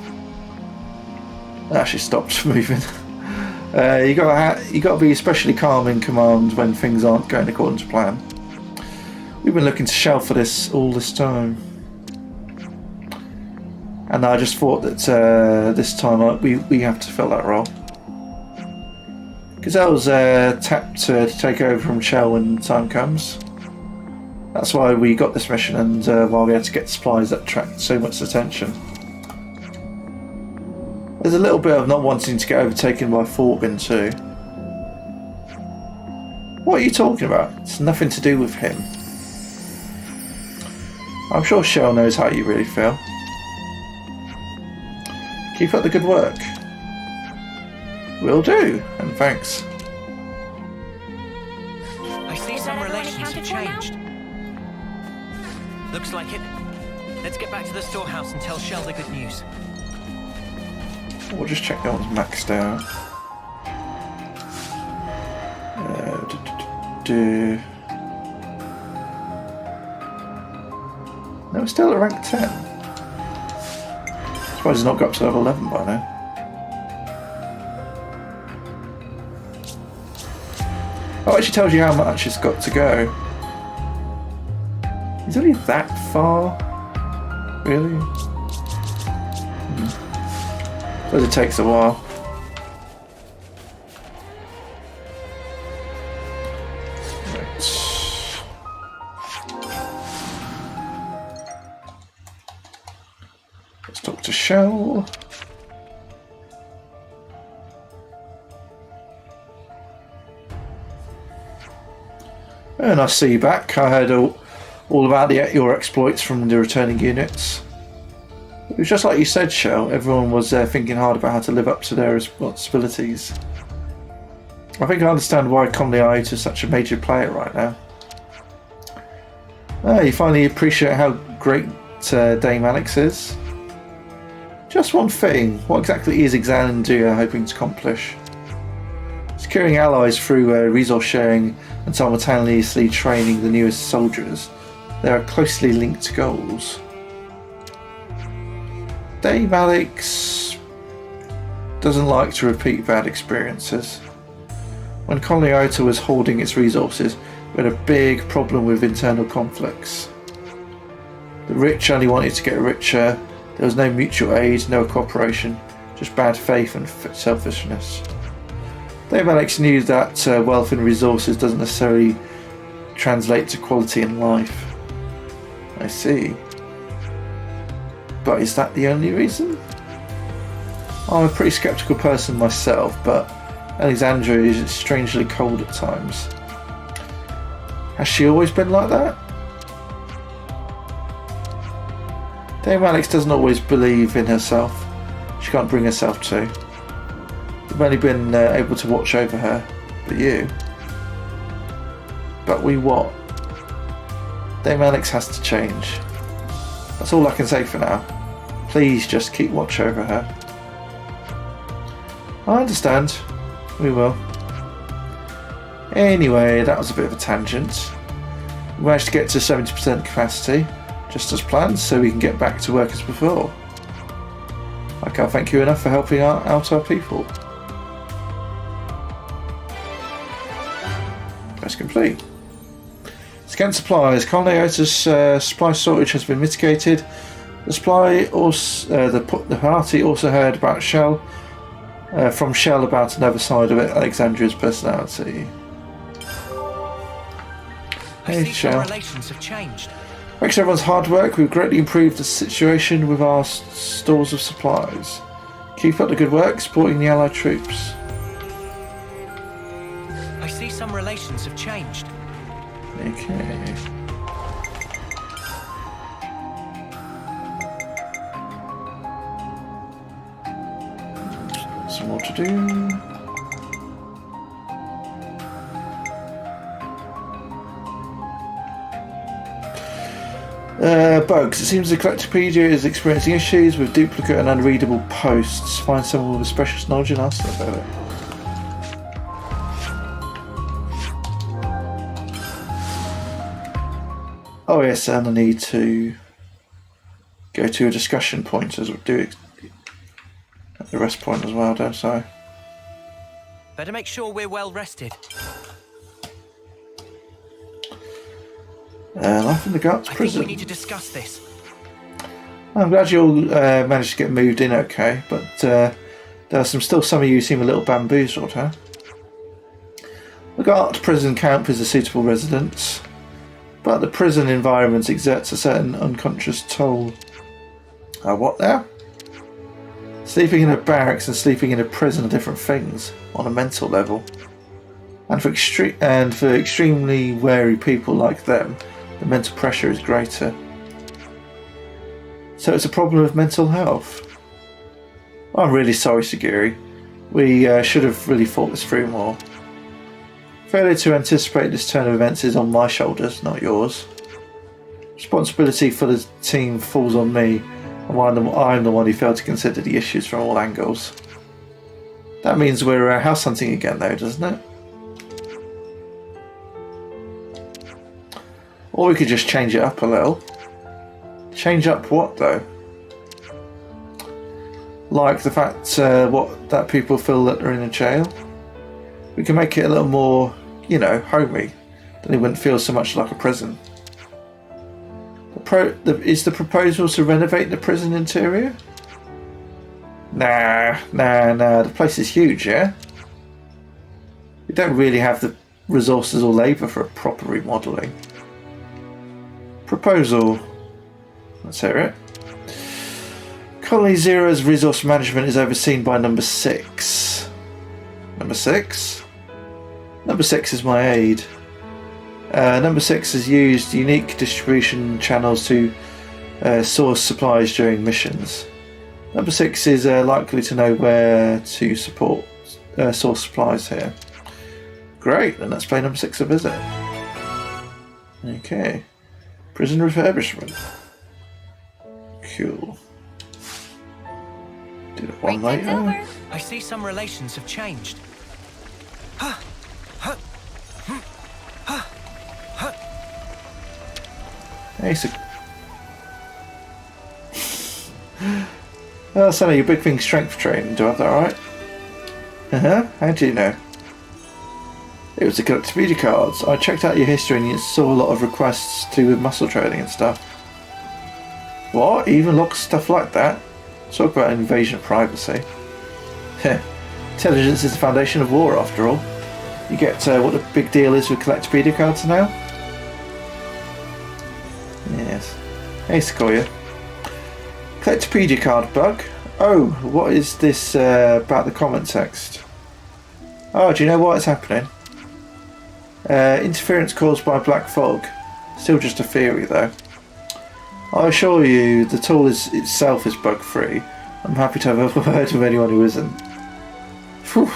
She stopped moving. You gotta be especially calm in command when things aren't going according to plan. We've been looking to shell for this all this time, and I just thought that this time we have to fill that role. Gazelle's tapped to take over from Shell when the time comes. That's why we got this mission, and why we had to get supplies that attract so much attention. There's a little bit of not wanting to get overtaken by Thorbin too. What are you talking about? It's nothing to do with him. I'm sure Shell knows how you really feel. Keep up the good work. Will do, and thanks. I see some relations have changed. Looks like it. Let's get back to the storehouse and tell Shell the good news. We'll just check that one's maxed out. No, we're still at rank 10. I suppose he's not got up to level 11 by now. Oh, it actually tells you how much it's got to go. Is it only that far? Really? Suppose it takes a while. Right. Let's talk to Shell. And I see you back. I heard all about your exploits from the returning units. It was just like you said, Shell. Everyone was thinking hard about how to live up to their responsibilities. I think I understand why Conley Iota is such a major player right now. You finally appreciate how great Dame Alex is. Just one thing. What exactly is Xanadu hoping to accomplish? Securing allies through resource sharing and simultaneously training the newest soldiers. They are closely linked goals. Dave Alex doesn't like to repeat bad experiences. When Colony Iota was hoarding its resources, we had a big problem with internal conflicts. The rich only wanted to get richer, there was no mutual aid, no cooperation, just bad faith and selfishness. Dave Alex knew that wealth and resources doesn't necessarily translate to quality in life. I see. But is that the only reason? I'm a pretty sceptical person myself, but Alexandria is strangely cold at times. Has she always been like that? Dame Alex doesn't always believe in herself. She can't bring herself to. We've only been able to watch over her, but you. But we what? Dame Alex has to change. That's all I can say for now. Please just keep watch over her. I understand. We will. Anyway, that was a bit of a tangent. We managed to get to 70% capacity, just as planned, so we can get back to work as before. I can't thank you enough for helping out our people. Quest complete. Scan supplies. Colony Iota's supply shortage has been mitigated. The party also heard about Shell from Shell about another side of it, Alexandria's personality. Hey, Shell. Relations have changed. Thanks to everyone's hard work, we've greatly improved the situation with our stores of supplies. Keep up the good work, supporting the Allied troops. I see some relations have changed. Okay. Some more to do. Bugs. It seems the Collectopedia is experiencing issues with duplicate and unreadable posts. Find someone with specialist knowledge and ask them about it. Oh yes, and I need to go to a discussion point as we do it at the rest point as well, don't I? Better make sure we're well rested. Life in the Guts prison. I think we need to discuss this. I'm glad you all managed to get moved in okay, but there are still some of you who seem a little bamboozled, huh? The Guts prison camp is a suitable residence, but the prison environment exerts a certain unconscious toll. What now? Sleeping in a barracks and sleeping in a prison are different things on a mental level. And for extremely wary people like them, the mental pressure is greater. So it's a problem of mental health. I'm really sorry, Sagiri. We should have really thought this through more. Failure to anticipate this turn of events is on my shoulders, not yours. Responsibility for the team falls on me, and I'm the one who failed to consider the issues from all angles. That means we're house hunting again though, doesn't it? Or we could just change it up a little. Change up what though? Like the fact that people feel that they're in a jail? We can make it a little more, you know, homey. Then it wouldn't feel so much like a prison. Is the proposal to renovate the prison interior? Nah. The place is huge, yeah? We don't really have the resources or labour for a proper remodelling. Proposal. Let's hear it. Colony Zero's resource management is overseen by Number 6. Number 6? Number 6 is my aide. Number 6 has used unique distribution channels to source supplies during missions. Number 6 is likely to know where to source supplies here. Great, then let's pay Number 6 a visit. Okay. Prison refurbishment. Cool. Do it one later. I see some relations have changed. Hey, oh, Sonny, your big thing strength training. Do I have that right? How do you know? It was the Collectopedia cards. I checked out your history and you saw a lot of requests to do with muscle training and stuff. What? Even lots of stuff like that? Talk about an invasion of privacy. Intelligence is the foundation of war, after all. You get what the big deal is with Collectopedia cards now? Yes. Hey, Sequoia. Collectopedia card bug. Oh, what is this about the comment text? Oh, do you know why it's happening? Interference caused by black fog. Still just a theory, though. I assure you, the tool itself is bug-free. I'm happy to have ever heard of anyone who isn't. Whew.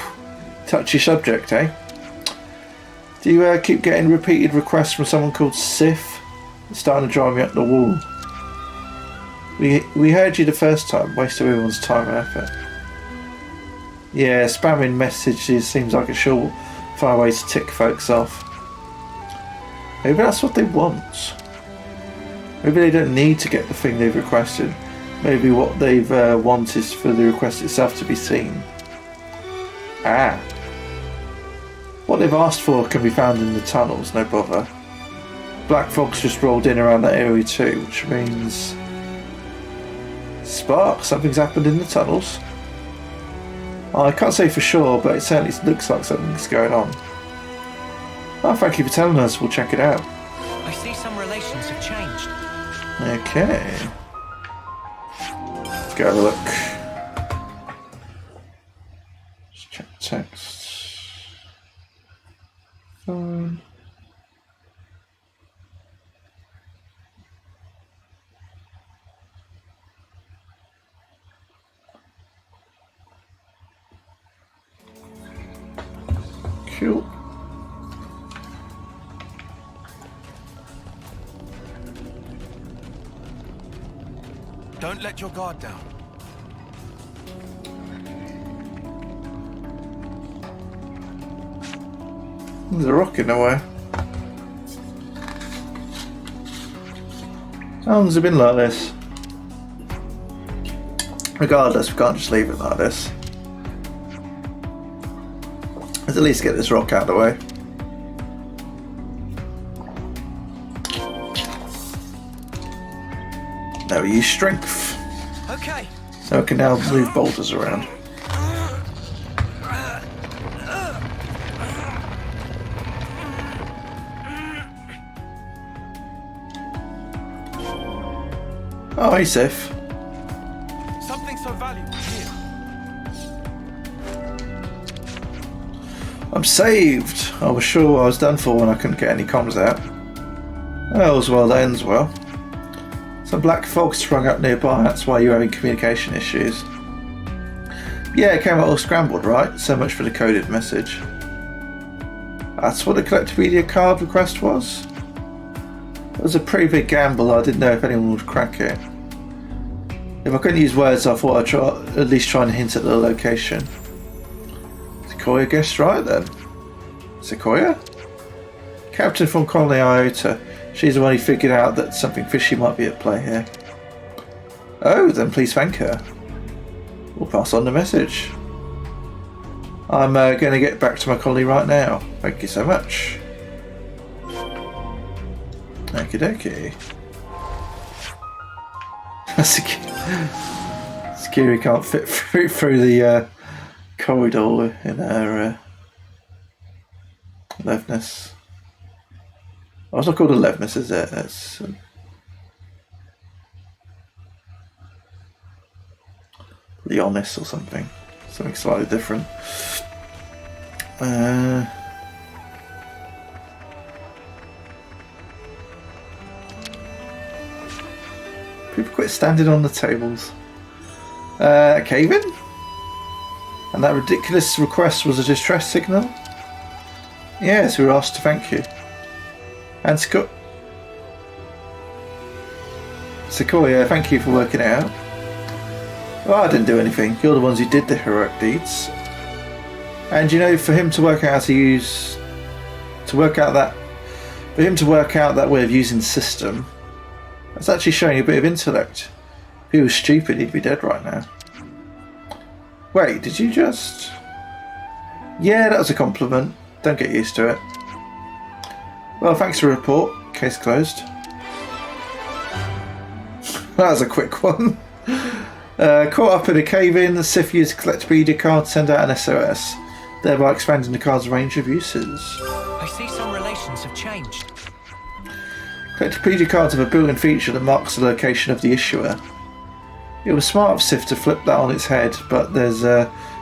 Touchy subject, eh? Do you keep getting repeated requests from someone called Sif? It's starting to drive me up the wall. We heard you the first time, wasted everyone's time and effort. Yeah, spamming messages seems like a surefire way to tick folks off. Maybe that's what they want. Maybe they don't need to get the thing they've requested. Maybe what they've want is for the request itself to be seen. What they've asked for can be found in the tunnels, no bother. Black fog's just rolled in around that area too, which means... Spark, something's happened in the tunnels. I can't say for sure, but it certainly looks like something's going on. Oh, thank you for telling us, we'll check it out. I see some relations have changed. Okay. Let's go have a look. Let's check text. Phone. Cool. Don't let your guard down. There's a rock in the way. How long has it been like this? Regardless, we can't just leave it like this. Let's at least get this rock out of the way. Now we use strength. Okay. So I can now move boulders around. Oh, hey, Sif. Something so valuable here. I'm saved. I was sure I was done for when I couldn't get any comms out. All's well that ends well. Some black fog sprung up nearby, that's why you're having communication issues. Yeah, it came out all scrambled, right? So much for the coded message. That's what the Collectopedia card request was? It was a pretty big gamble, I didn't know if anyone would crack it. If I couldn't use words, I thought I'd at least try and hint at the location. Sequoia guessed right then. Sequoia? Captain from Colony Iota. She's the one who figured out that something fishy might be at play here. Oh, then please thank her. We'll pass on the message. I'm going to get back to my colony right now. Thank you so much. Okie dokie. Skiri can't fit through the corridor in her Levness. Oh, it's not called a Levness, is it? It's Leonis or something. Something slightly different. People quit standing on the tables. Cave-in? And that ridiculous request was a distress signal? Yes, we were asked to thank you. And Sequoia, thank you for working it out. Well, I didn't do anything. You're the ones who did the heroic deeds. And you know, for him to work out that way of using the system, that's actually showing a bit of intellect. If he was stupid, he'd be dead right now. Wait, did you just... Yeah, that was a compliment. Don't get used to it. Well, thanks for the report. Case closed. That was a quick one. Caught up in a cave-in, Sif used Collectopedia card to send out an SOS, thereby expanding the card's range of uses. I see some relations have changed. Collectopedia cards have a built-in feature that marks the location of the issuer. It was smart of Sif to flip that on its head, but there's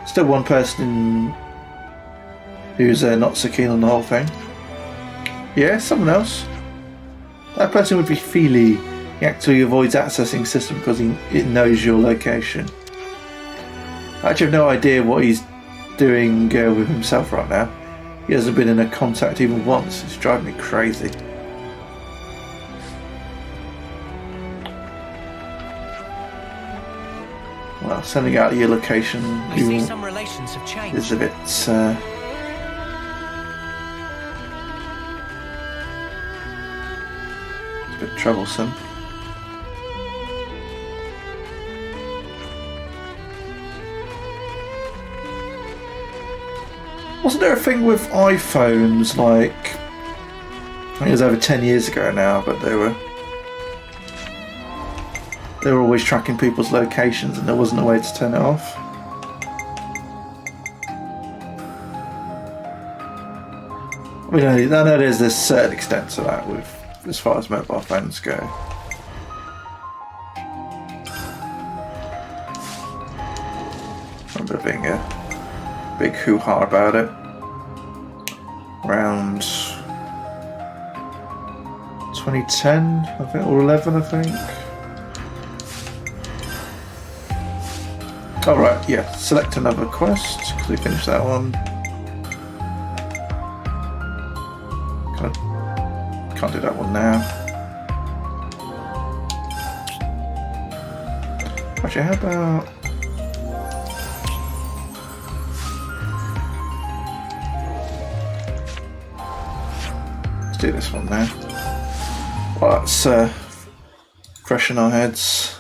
still one person who's not so keen on the whole thing. Yeah, someone else. That person would be Feely. He actually avoids accessing the system because it knows your location. I actually have no idea what he's doing with himself right now. He hasn't been in a contact even once. It's driving me crazy. Well, sending out your location I see some relations have changed. is a bit troublesome. Wasn't there a thing with iPhones, like, I think it was over 10 years ago now, but they were always tracking people's locations and there wasn't a way to turn it off? I mean, I know there's a certain extent to that with as far as mobile phones go. remember being a big hoo-ha about it. Around 2010, I think, or 11, I think. Alright, yeah, select another quest, because we finished that one. Can't do that one now. Actually, how about... let's do this one now. Well, let's freshen our heads.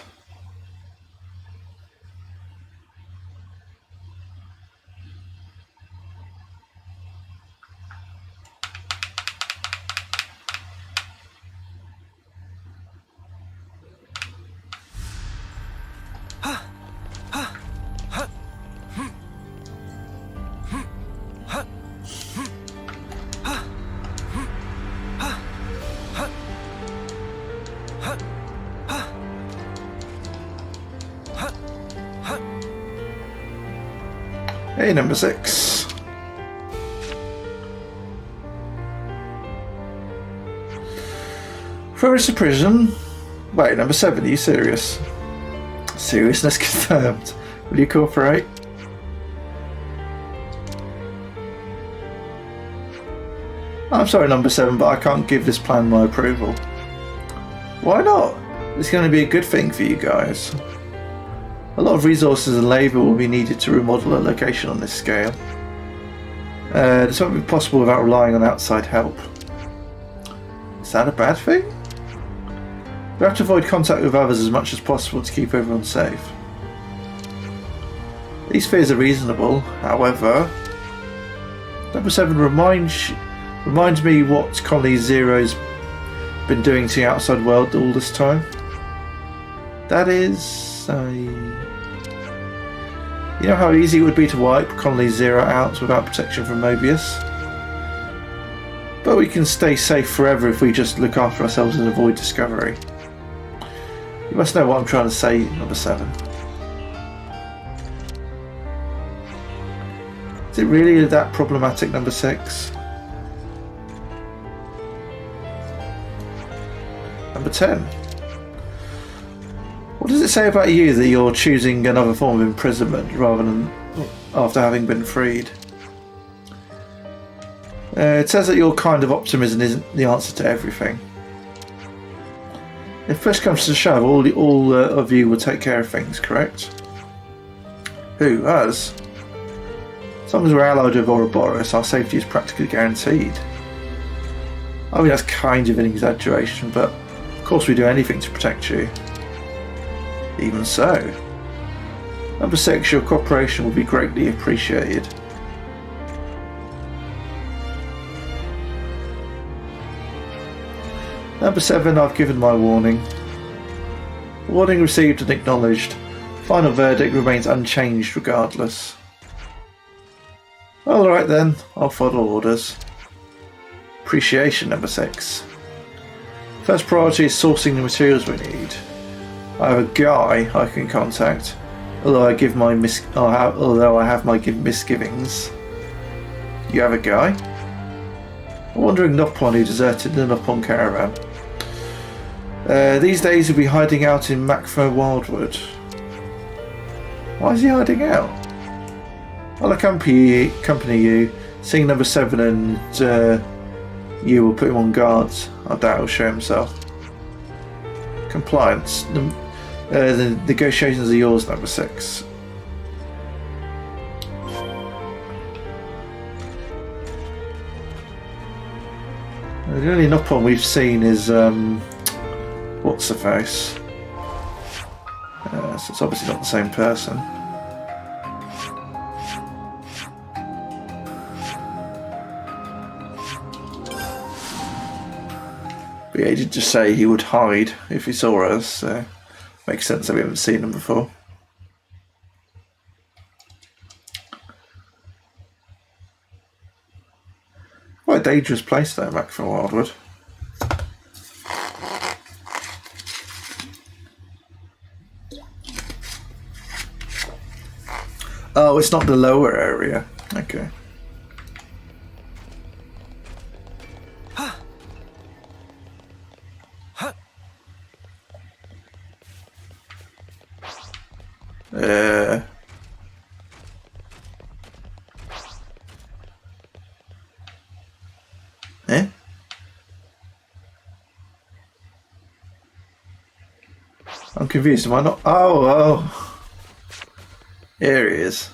Hey, number 6. Forest to prison. Wait, number 7, are you serious? Seriousness confirmed. Will you cooperate? I'm sorry, number 7, but I can't give this plan my approval. Why not? It's going to be a good thing for you guys. A lot of resources and labour will be needed to remodel a location on this scale. This won't be possible without relying on outside help. Is that a bad thing? We have to avoid contact with others as much as possible to keep everyone safe. These fears are reasonable, however... Number 7 reminds me what Colony Zero's been doing to the outside world all this time. That is... You know how easy it would be to wipe Colony Zero out without protection from Mobius? But we can stay safe forever if we just look after ourselves and avoid discovery. You must know what I'm trying to say, number 7. Is it really that problematic, number 6? Number 10. What does it say about you that you're choosing another form of imprisonment rather than after having been freed? It says that your kind of optimism isn't the answer to everything. If push comes to shove, all of you will take care of things, correct? Who? Us? As long as we're allied with Ouroboros, our safety is practically guaranteed. I mean, that's kind of an exaggeration, but of course we do anything to protect you. Even so. Number 6, your cooperation will be greatly appreciated. Number 7, I've given my warning. Warning received and acknowledged. Final verdict remains unchanged regardless. Alright then, I'll follow orders. Appreciation, number 6. First priority is sourcing the materials we need. I have a guy I can contact, although I have my misgivings. You have a guy? A wandering Nopon who deserted the Nopon caravan. These days he'll be hiding out in Macfo Wildwood. Why is he hiding out? I'll accompany you, seeing number 7, and you will put him on guard. I doubt he'll show himself. Compliance. The negotiations are yours, number 6. The only Nopon we've seen is what's the face? So it's obviously not the same person. But yeah, he did just say he would hide if he saw us, so makes sense that we haven't seen him before. Quite a dangerous place though, back from Wildwood. Oh, it's not the lower area. Okay. Eh? I'm confused. Am I not? Oh. Here he is.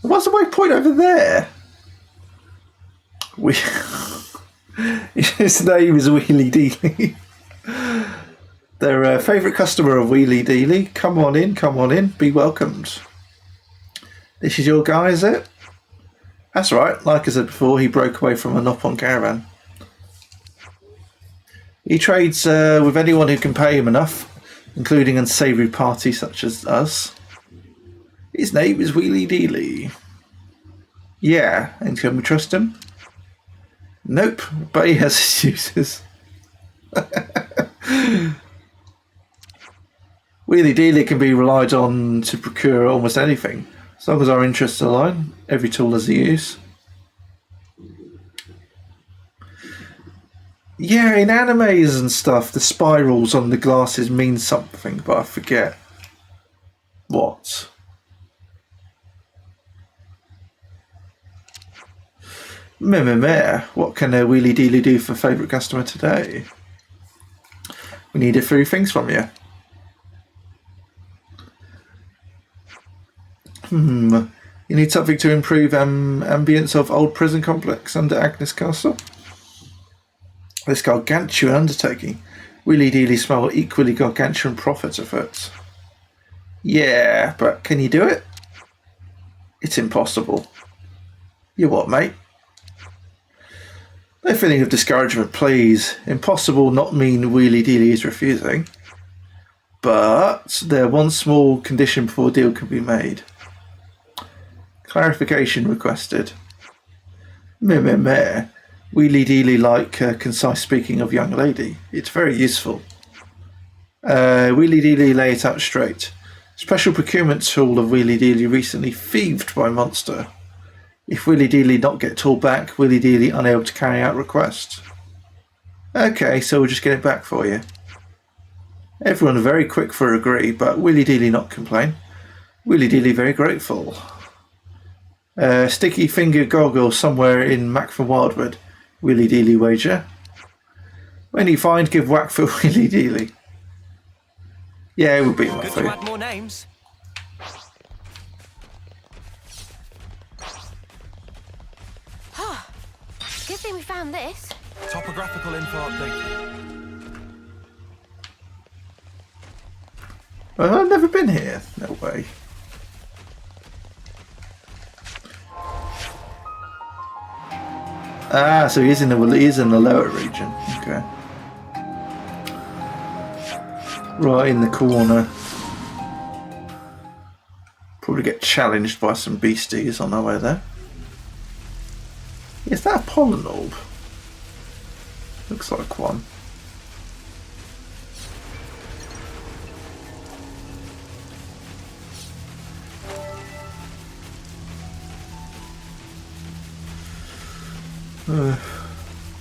What's the waypoint over there? His name is Wheelie Dealy. Their favourite customer of Wheelie Dealy. Come on in, be welcomed. This is your guy, is it? That's right, like I said before, he broke away from a Nopon caravan. He trades with anyone who can pay him enough, including unsavoury parties such as us. His name is Wheelie Dealy. Yeah, and can we trust him? Nope, but he has his uses. Wheelie Dealy can be relied on to procure almost anything, as long as our interests align. Every tool has a use. Yeah, in animes and stuff, the spirals on the glasses mean something, but I forget what. Meh. What can a Wheelie Dealy do for favourite customer today? We need a few things from you. You need something to improve ambience of old prison complex under Agnes Castle? This gargantuan undertaking. Wheelie Dealy smell equally gargantuan profit of it. Yeah, but can you do it? It's impossible. You what, mate? No feeling of discouragement, please. Impossible not mean Wheelie Dealy is refusing. But there one small condition before a deal can be made. Clarification requested. Meh. Wheelie Dealy like concise speaking of young lady. It's very useful. Wheelie Dealy lay it out straight. Special procurement tool of Wheelie Dealy recently thieved by monster. If Wheelie Dealy not get tool back, Wheelie Dealy unable to carry out request. Okay, so we'll just get it back for you. Everyone very quick for agree, but Wheelie Dealy not complain. Wheelie Dealy very grateful. Sticky finger goggles somewhere in Mac from Wildwood. Wheelie Dealy wager. When you find, give whack for Wheelie Dealy. Yeah, it would be one for you. Add more names. Good thing we found this. Topographical info updated. I've never been here. No way. Ah, so he's in the lower region. Okay. Right in the corner. Probably get challenged by some beasties on our way there. Is that a pollen orb? Looks like one.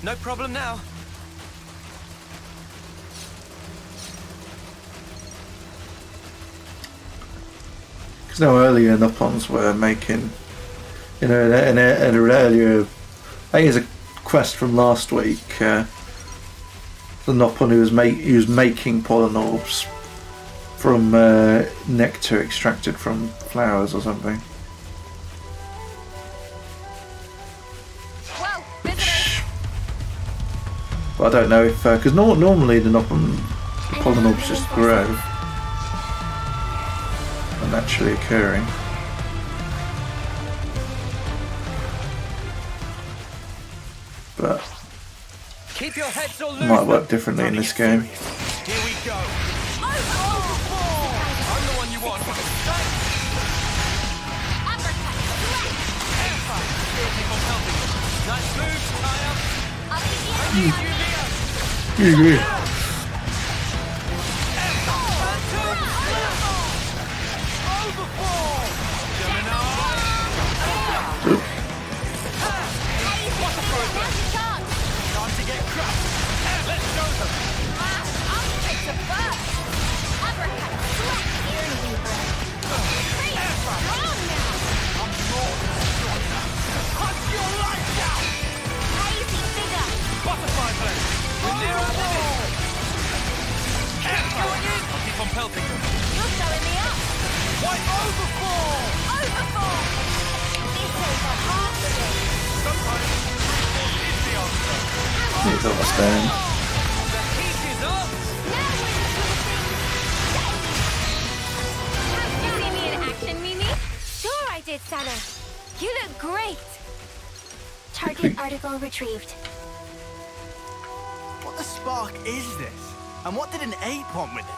No problem now. Because no earlier Nopons were making, you know, an earlier, I think it's a quest from last week. The Nopon who was making pollen orbs from nectar extracted from flowers or something. But I don't know if because normally the Nopon pollen orbs just grow and naturally occurring. But Keep your heads all it might work differently in this game. Here we go. I'm the one you want. Nice move, Kaya. pelting them. You're showing me up. Why overfall? Overfall. This ain't the heart of it. Sometimes reforce is the answer. He's almost down. The heat is up. Now we're into the thing. You see me in action, Mimi? Sure I did, Sana. You look great. Target article retrieved. What the spark is this? And what did an ape want with it?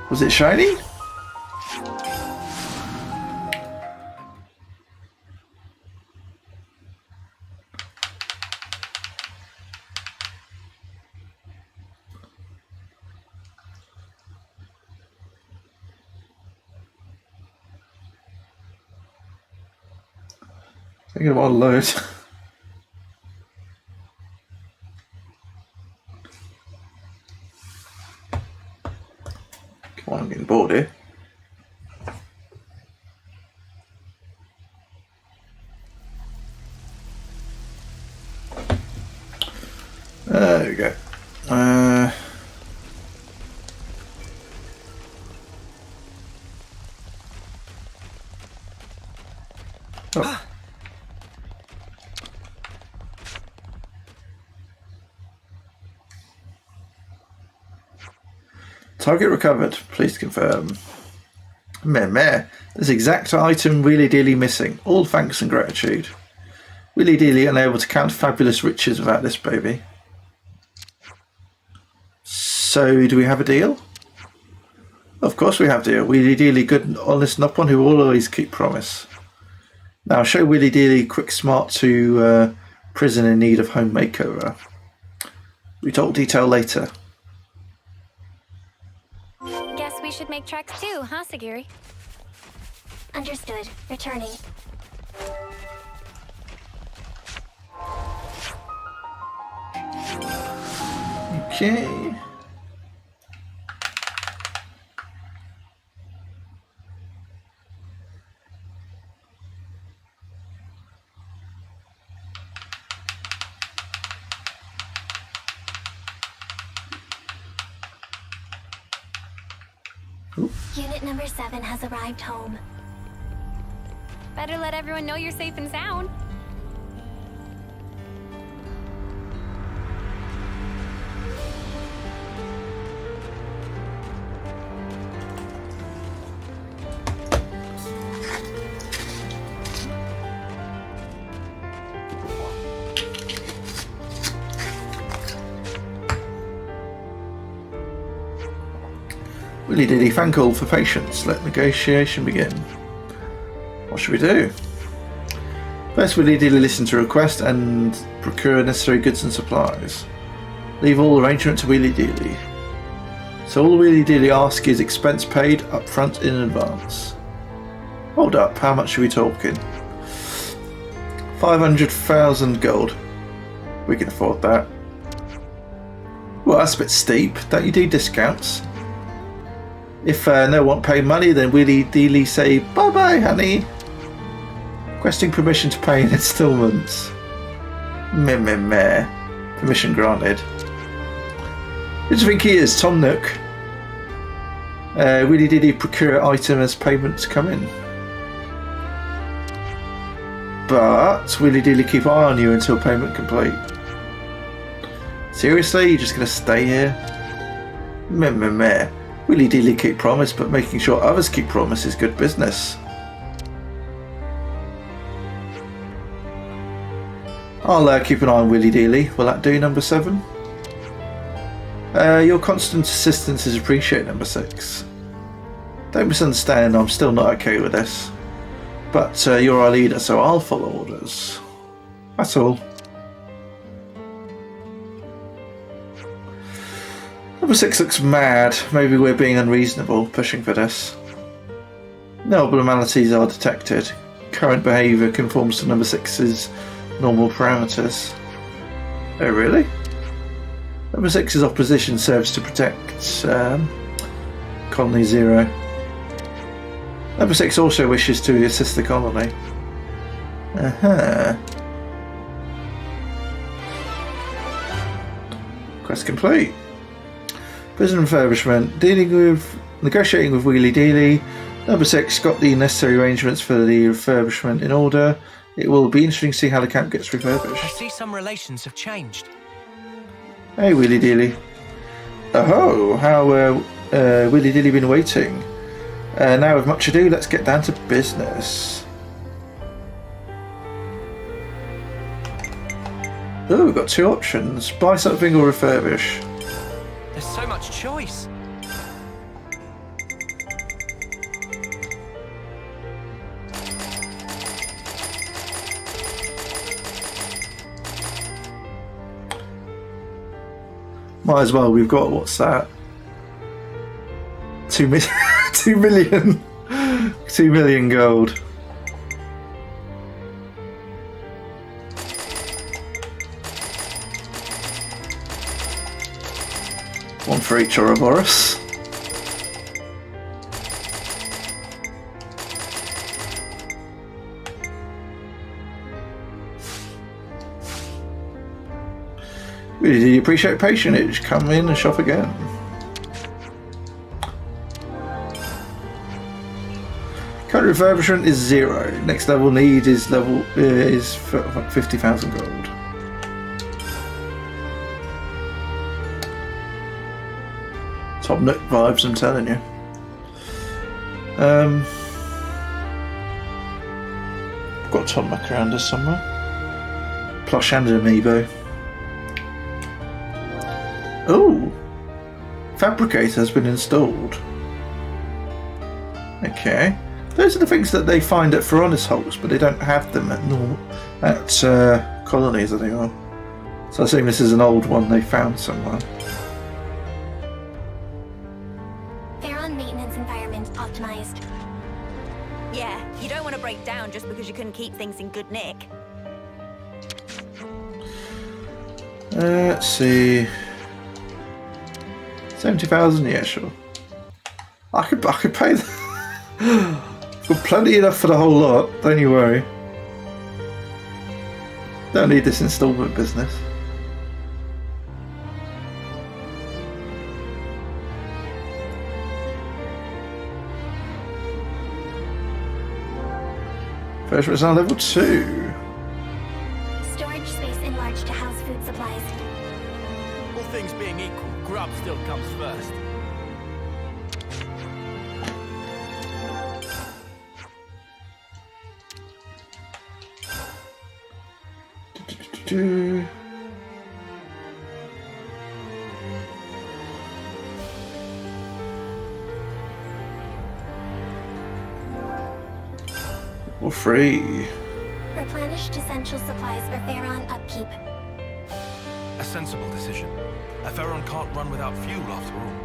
Was it shiny? Thinking about a load. Come on, I'm getting bored here. There we go. Oh. Target recovered. Please confirm. Meh. This exact item wheelie dealy missing. All thanks and gratitude. Wheelie dealy unable to count fabulous riches without this baby. So, do we have a deal? Of course we have a deal. Wheelie dealy good and honest Nopon who will always keep promise. Now show Wheelie dealy quick smart to prison in need of home makeover. We talk detail later. Guess we should make tracks too, huh, Sagiri? Understood. Returning. Okay. Unit number 7 has arrived home. Better let everyone know you're safe and sound. Willy dilly, thank all for patience. Let negotiation begin. What should we do? First, Willy dilly listen to request and procure necessary goods and supplies. Leave all arrangement to Willy dilly. So all Willy dilly ask is expense paid up front in advance. Hold up, how much are we talking? 500,000 gold. We can afford that. Well, that's a bit steep. Don't you do discounts? If no one pay money, then Willy dilly say bye bye, honey. Requesting permission to pay in installments. Meh. Permission granted. Who do you think he is? Tom Nook? Willy dilly procure item as payments come in. But Willy dilly keep eye on you until payment complete. Seriously? You're just going to stay here? Meh. Willy dilly keep promise, but making sure others keep promise is good business. I'll keep an eye on Willy dilly. Will that do, number 7? Your constant assistance is appreciated, number 6. Don't misunderstand, I'm still not okay with this. But you're our leader, so I'll follow orders. That's all. Number 6 looks mad. Maybe we're being unreasonable, pushing for this. No abnormalities are detected. Current behaviour conforms to number 6's normal parameters. Oh, really? Number 6's opposition serves to protect Colony 0. Number 6 also wishes to assist the colony. Quest complete. Prison refurbishment. Negotiating with Wheelie Dealy. Number 6 got the necessary arrangements for the refurbishment in order. It will be interesting to see how the camp gets refurbished. I see some relations have changed. Hey, Wheelie Dealy. Oh, how Wheelie Dealy been waiting? Now, with much ado, let's get down to business. Oh, we've got 2 options. Buy something or refurbish. There's so much choice. Might as well, we've got, what's that? 2 million. 2 million. 2 million gold. One for each Ouroboros. Really, do you appreciate patronage? Come in and shop again. Current refurbishment is 0. Next level need is 50,000 gold. Top Nook vibes, I'm telling you. Got Tom Nook around us somewhere. Plush and an amiibo. Oh! Fabricator has been installed. Okay. Those are the things that they find at Ferronis hulks, but they don't have them at colonies, I think. So I assume this is an old one they found somewhere. Theron maintenance environment optimized. Yeah, you don't want to break down just because you couldn't keep things in good nick. Let's see. 70,000, yeah, sure. I could pay that. Got plenty enough for the whole lot, don't you worry. Don't need this installment business. First was on level 2. Storage space enlarged to house food supplies. All things being equal, grub still comes first. Or free. Replenished essential supplies for Theron upkeep. A sensible decision. A Theron can't run without fuel after all.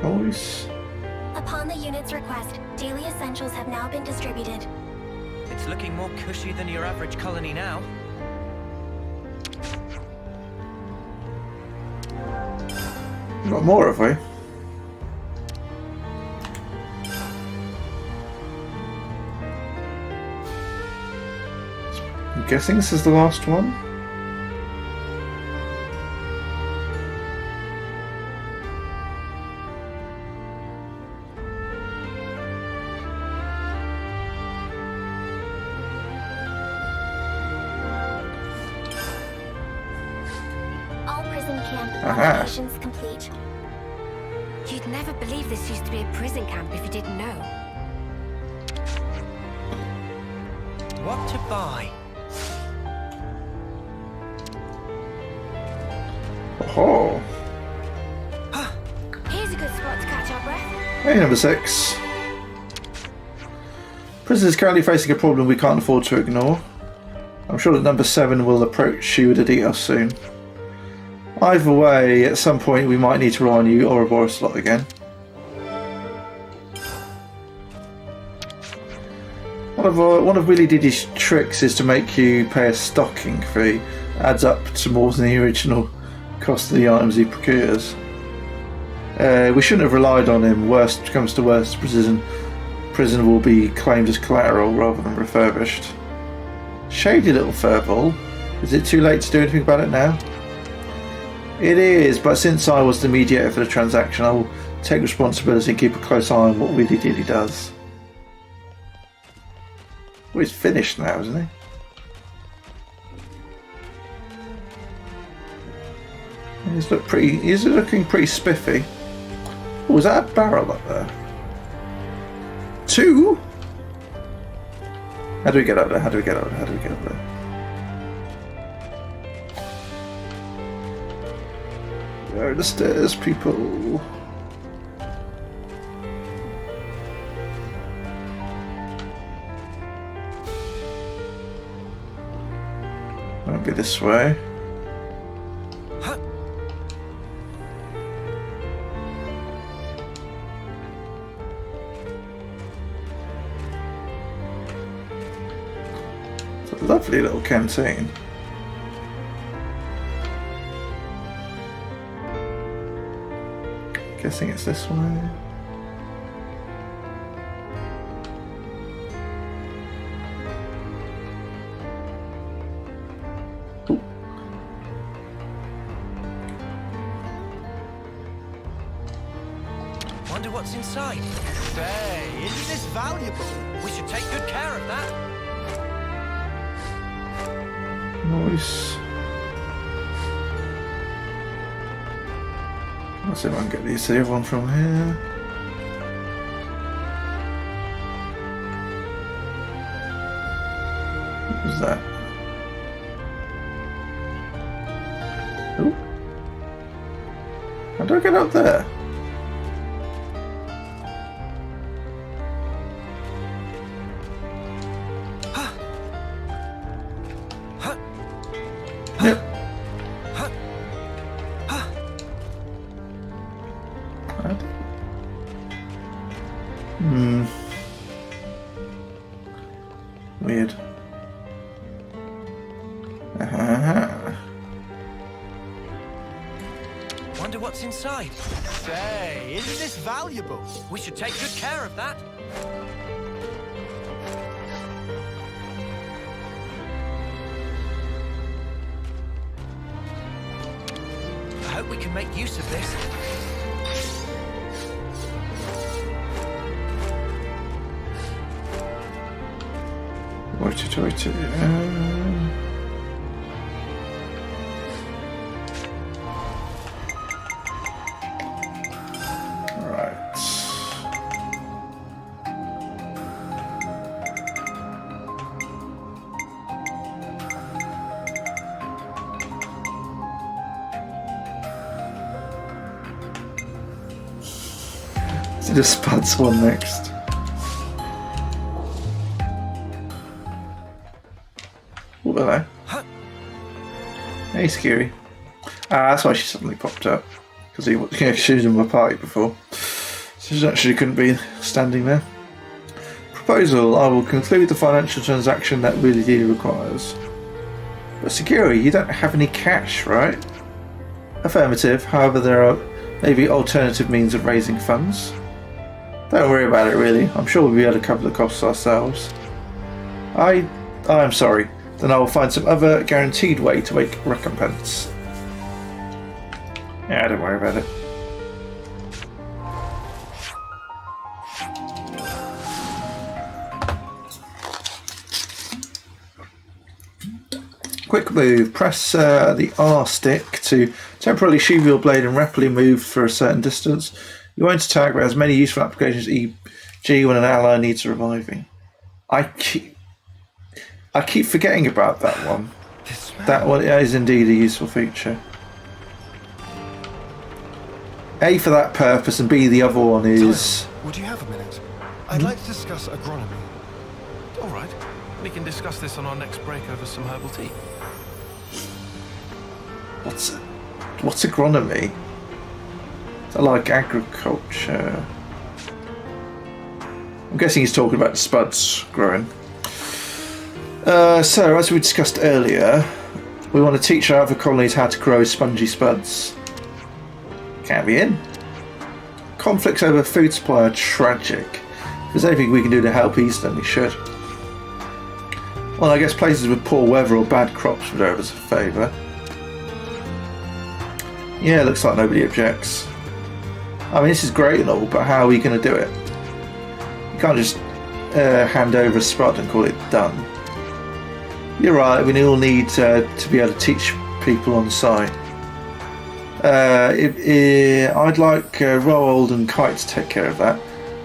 Always. Upon the unit's request, daily essentials have now been distributed. It's looking more cushy than your average colony now. We've got more, have we? I'm guessing this is the last one. Operations complete. You'd never believe this used to be a prison camp if you didn't know. What to buy? Oh. Here's a good spot to catch our breath. Hey, number 6. Prison is currently facing a problem we can't afford to ignore. I'm sure that number 7 will approach you with the details soon. Either way, at some point we might need to rely on you Ouroboros slot again. One of Willy Diddy's tricks is to make you pay a stocking fee. Adds up to more than the original cost of the items he procures. We shouldn't have relied on him. Worst comes to worst, prison will be claimed as collateral rather than refurbished. Shady little furball. Is it too late to do anything about it now? It is, but since I was the mediator for the transaction, I will take responsibility and keep a close eye on what Willy Diddy does. Well, he's finished now, isn't he? He's looking pretty spiffy. Oh, was that a barrel up there? 2? How do we get up there? How do we get up there? How do we get up there? Where are the stairs, people? Won't be this way. It's a lovely little canteen. Guessing it's this way. Wonder what's inside. Say, isn't this valuable? We should take good care of that. Nice. Let's see if I can get these to everyone from here. What was that? Oh. How do I get up there? Yep. Weird. Wonder what's inside. Say, isn't this valuable? We should take good care of that. I hope we can make use of this. Wait. Right. So the Spuds one next. Oh, hello. Hey, Scary. That's why she suddenly popped up. Because she was in my party before. So she actually couldn't be standing there. Proposal. I will conclude the financial transaction that Willy Diddy requires. But Security, you don't have any cash, right? Affirmative. However, there are maybe alternative means of raising funds. Don't worry about it, really. I'm sure we'll be able to cover the costs ourselves. I'm sorry. Then I will find some other guaranteed way to make recompense. Yeah, don't worry about it. Quick move. Press the R stick to temporarily sheathe your blade and rapidly move for a certain distance. You won't attack, but has many useful applications, e.g. when an ally needs reviving. I keep forgetting about that one. That one is indeed a useful feature. A, for that purpose, and B, the other one is... Would you have a minute? I'd like to discuss agronomy. All right. We can discuss this on our next break over some herbal tea. What's it? What's agronomy? Is that like agriculture? I'm guessing he's talking about the spuds growing. So, as we discussed earlier, we want to teach our other colonies how to grow spongy spuds. Can't be in. Conflicts over food supply are tragic. If there's anything we can do to help ease them, we should. Well, I guess places with poor weather or bad crops would do us a favour. Yeah, looks like nobody objects. I mean, this is great and all, but how are we going to do it? You can't just hand over a spud and call it done. You're right, we all need to be able to teach people on site. I'd like Roald and Kite to take care of that.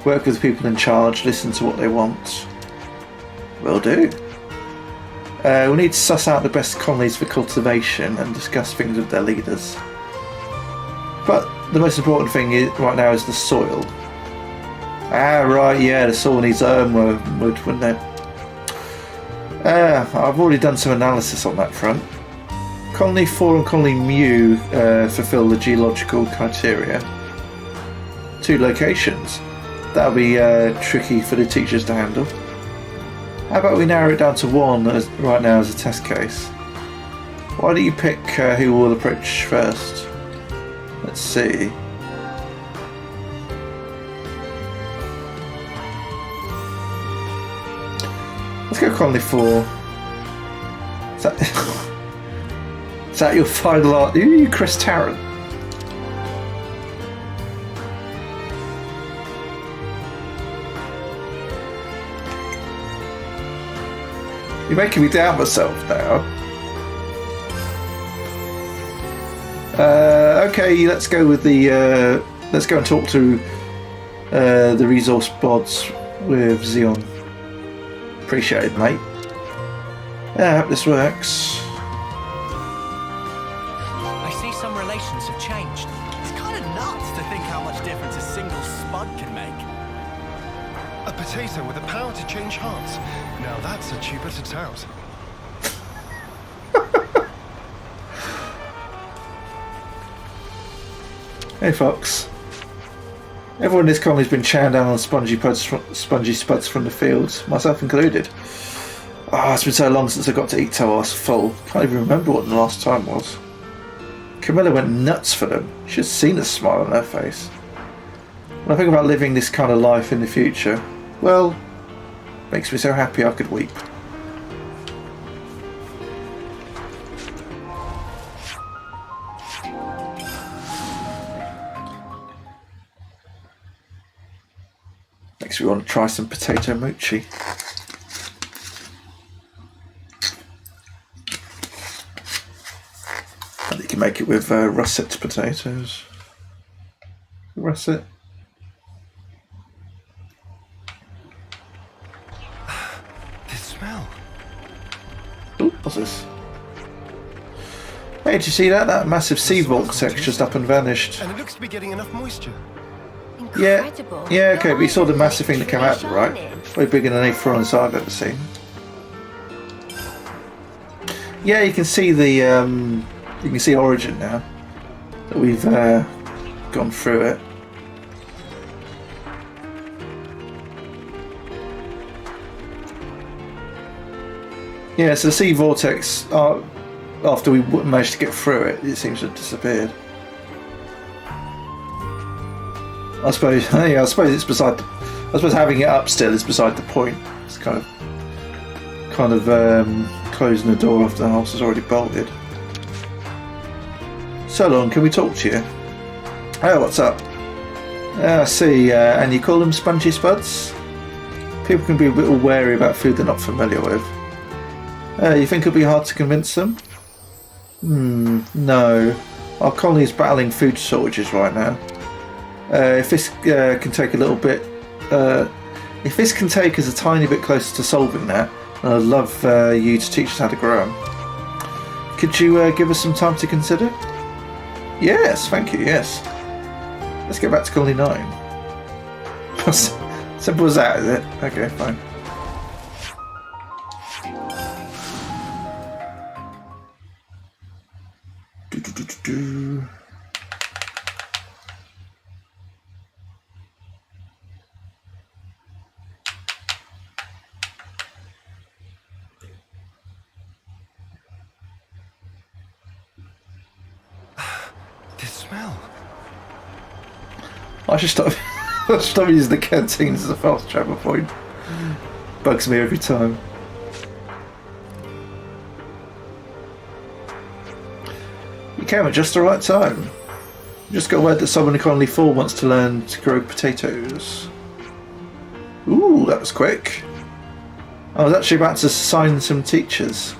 Work with people in charge, listen to what they want. Will do. We need to suss out the best colonies for cultivation and discuss things with their leaders. But the most important thing right now is the soil. Ah, right, yeah, the soil needs wormwood, wouldn't it? I've already done some analysis on that front. Colony 4 and Colony Mu fulfill the geological criteria. 2 locations. That'll be tricky for the teachers to handle. How about we narrow it down to 1 right now as a test case? Why don't you pick who will approach first? Let's see. Let's go Colony 4. Is that your final art? Are you Chris Tarrant? You're making me doubt myself now. Okay, let's go with the. Let's go and talk to the resource bods with Xeon. Appreciate it, mate. Yeah, I hope this works. I see some relations have changed. It's kind of nuts to think how much difference a single spud can make. A potato with the power to change hearts. Now that's a tuber to tout. Hey, Fox. Everyone in this colony's been chowing down on spongy spuds from the fields, myself included. Oh, it's been so long since I got to eat till I was full. Can't even remember what the last time was. Camilla went nuts for them. You should have seen the smile on her face. When I think about living this kind of life in the future, well, makes me so happy I could weep. Next we want to try some potato mochi. And you can make it with russet potatoes. Russet. The smell. Ooh, what's this? Hey, did you see that? That massive sea vortex just up and vanished. And it looks to be getting enough moisture. Yeah, okay, but you saw the massive thing that came out of it, right? Way bigger than any prawns I've ever seen. Yeah, you can see the you can see Origin now that we've gone through it. Yeah, so the sea vortex, after we managed to get through it, it seems to have disappeared. I suppose, yeah, I suppose it's beside. I suppose having it up still is beside the point. It's kind of closing the door after the house is already bolted. So long, can we talk to you? Oh, what's up? I see, and you call them spongy spuds? People can be a little wary about food they're not familiar with. You think it'll be hard to convince them? No. Our colony is battling food shortages right now. If this can take a little bit, if this can take us a tiny bit closer to solving that, I'd love you to teach us how to grow them. Could you give us some time to consider? Yes, thank you. Yes. Let's get back to Colony 9. Simple as that, is it? Okay, fine. I should stop. Stop using the canteens as a fast travel point. Bugs me every time. You came at just the right time. You just got word that someone in Colony 4 wants to learn to grow potatoes. Ooh, that was quick. I was actually about to assign some teachers.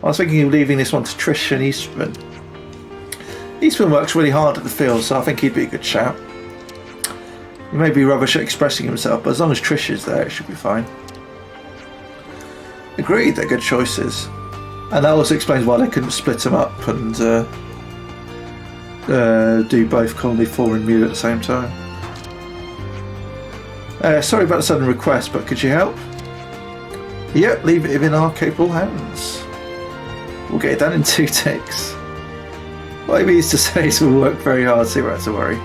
I was thinking of leaving this one to Trish and Eastman. Eastman works really hard at the field, so I think he'd be a good shout. He may be rubbish at expressing himself, but as long as Trish is there, it should be fine. Agreed, they're good choices. And that also explains why they couldn't split them up and do both Colony 4 and Mew at the same time. Sorry about the sudden request, but could you help? Yep, leave it in our capable hands. We'll get it done in 2 ticks. What he means to say is we'll work very hard, so you won't have to worry.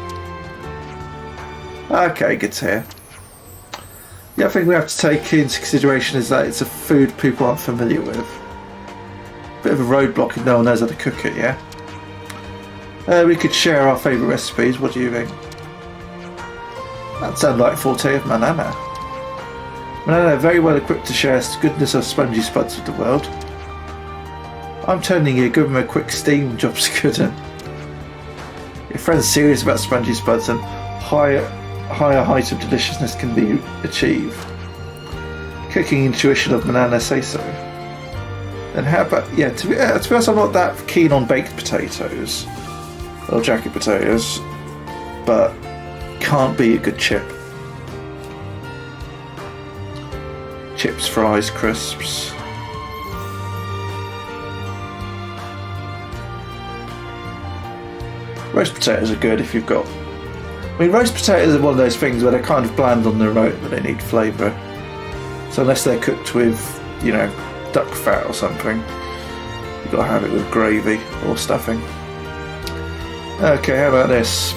Okay, good to hear. The other thing we have to take into consideration is that it's a food people aren't familiar with. Bit of a roadblock if no one knows how to cook it, yeah? We could share our favourite recipes, what do you think? That sounds like forte of Manana. Manana very well equipped to share the goodness of spongy spuds with the world. I'm turning you, give him a quick steam job's good. Your friend's serious about spongy spuds and higher height of deliciousness can be achieved. Cooking intuition of Manana say so. Then how about, yeah, to be honest, I'm not that keen on baked potatoes. Or jacket potatoes. But can't be a good chip. Chips, fries, crisps. Roast potatoes are good if you've got... I mean, roast potatoes are one of those things where they're kind of bland on their own, but they need flavour. So unless they're cooked with, you know, duck fat or something, you've got to have it with gravy or stuffing. Okay, how about this?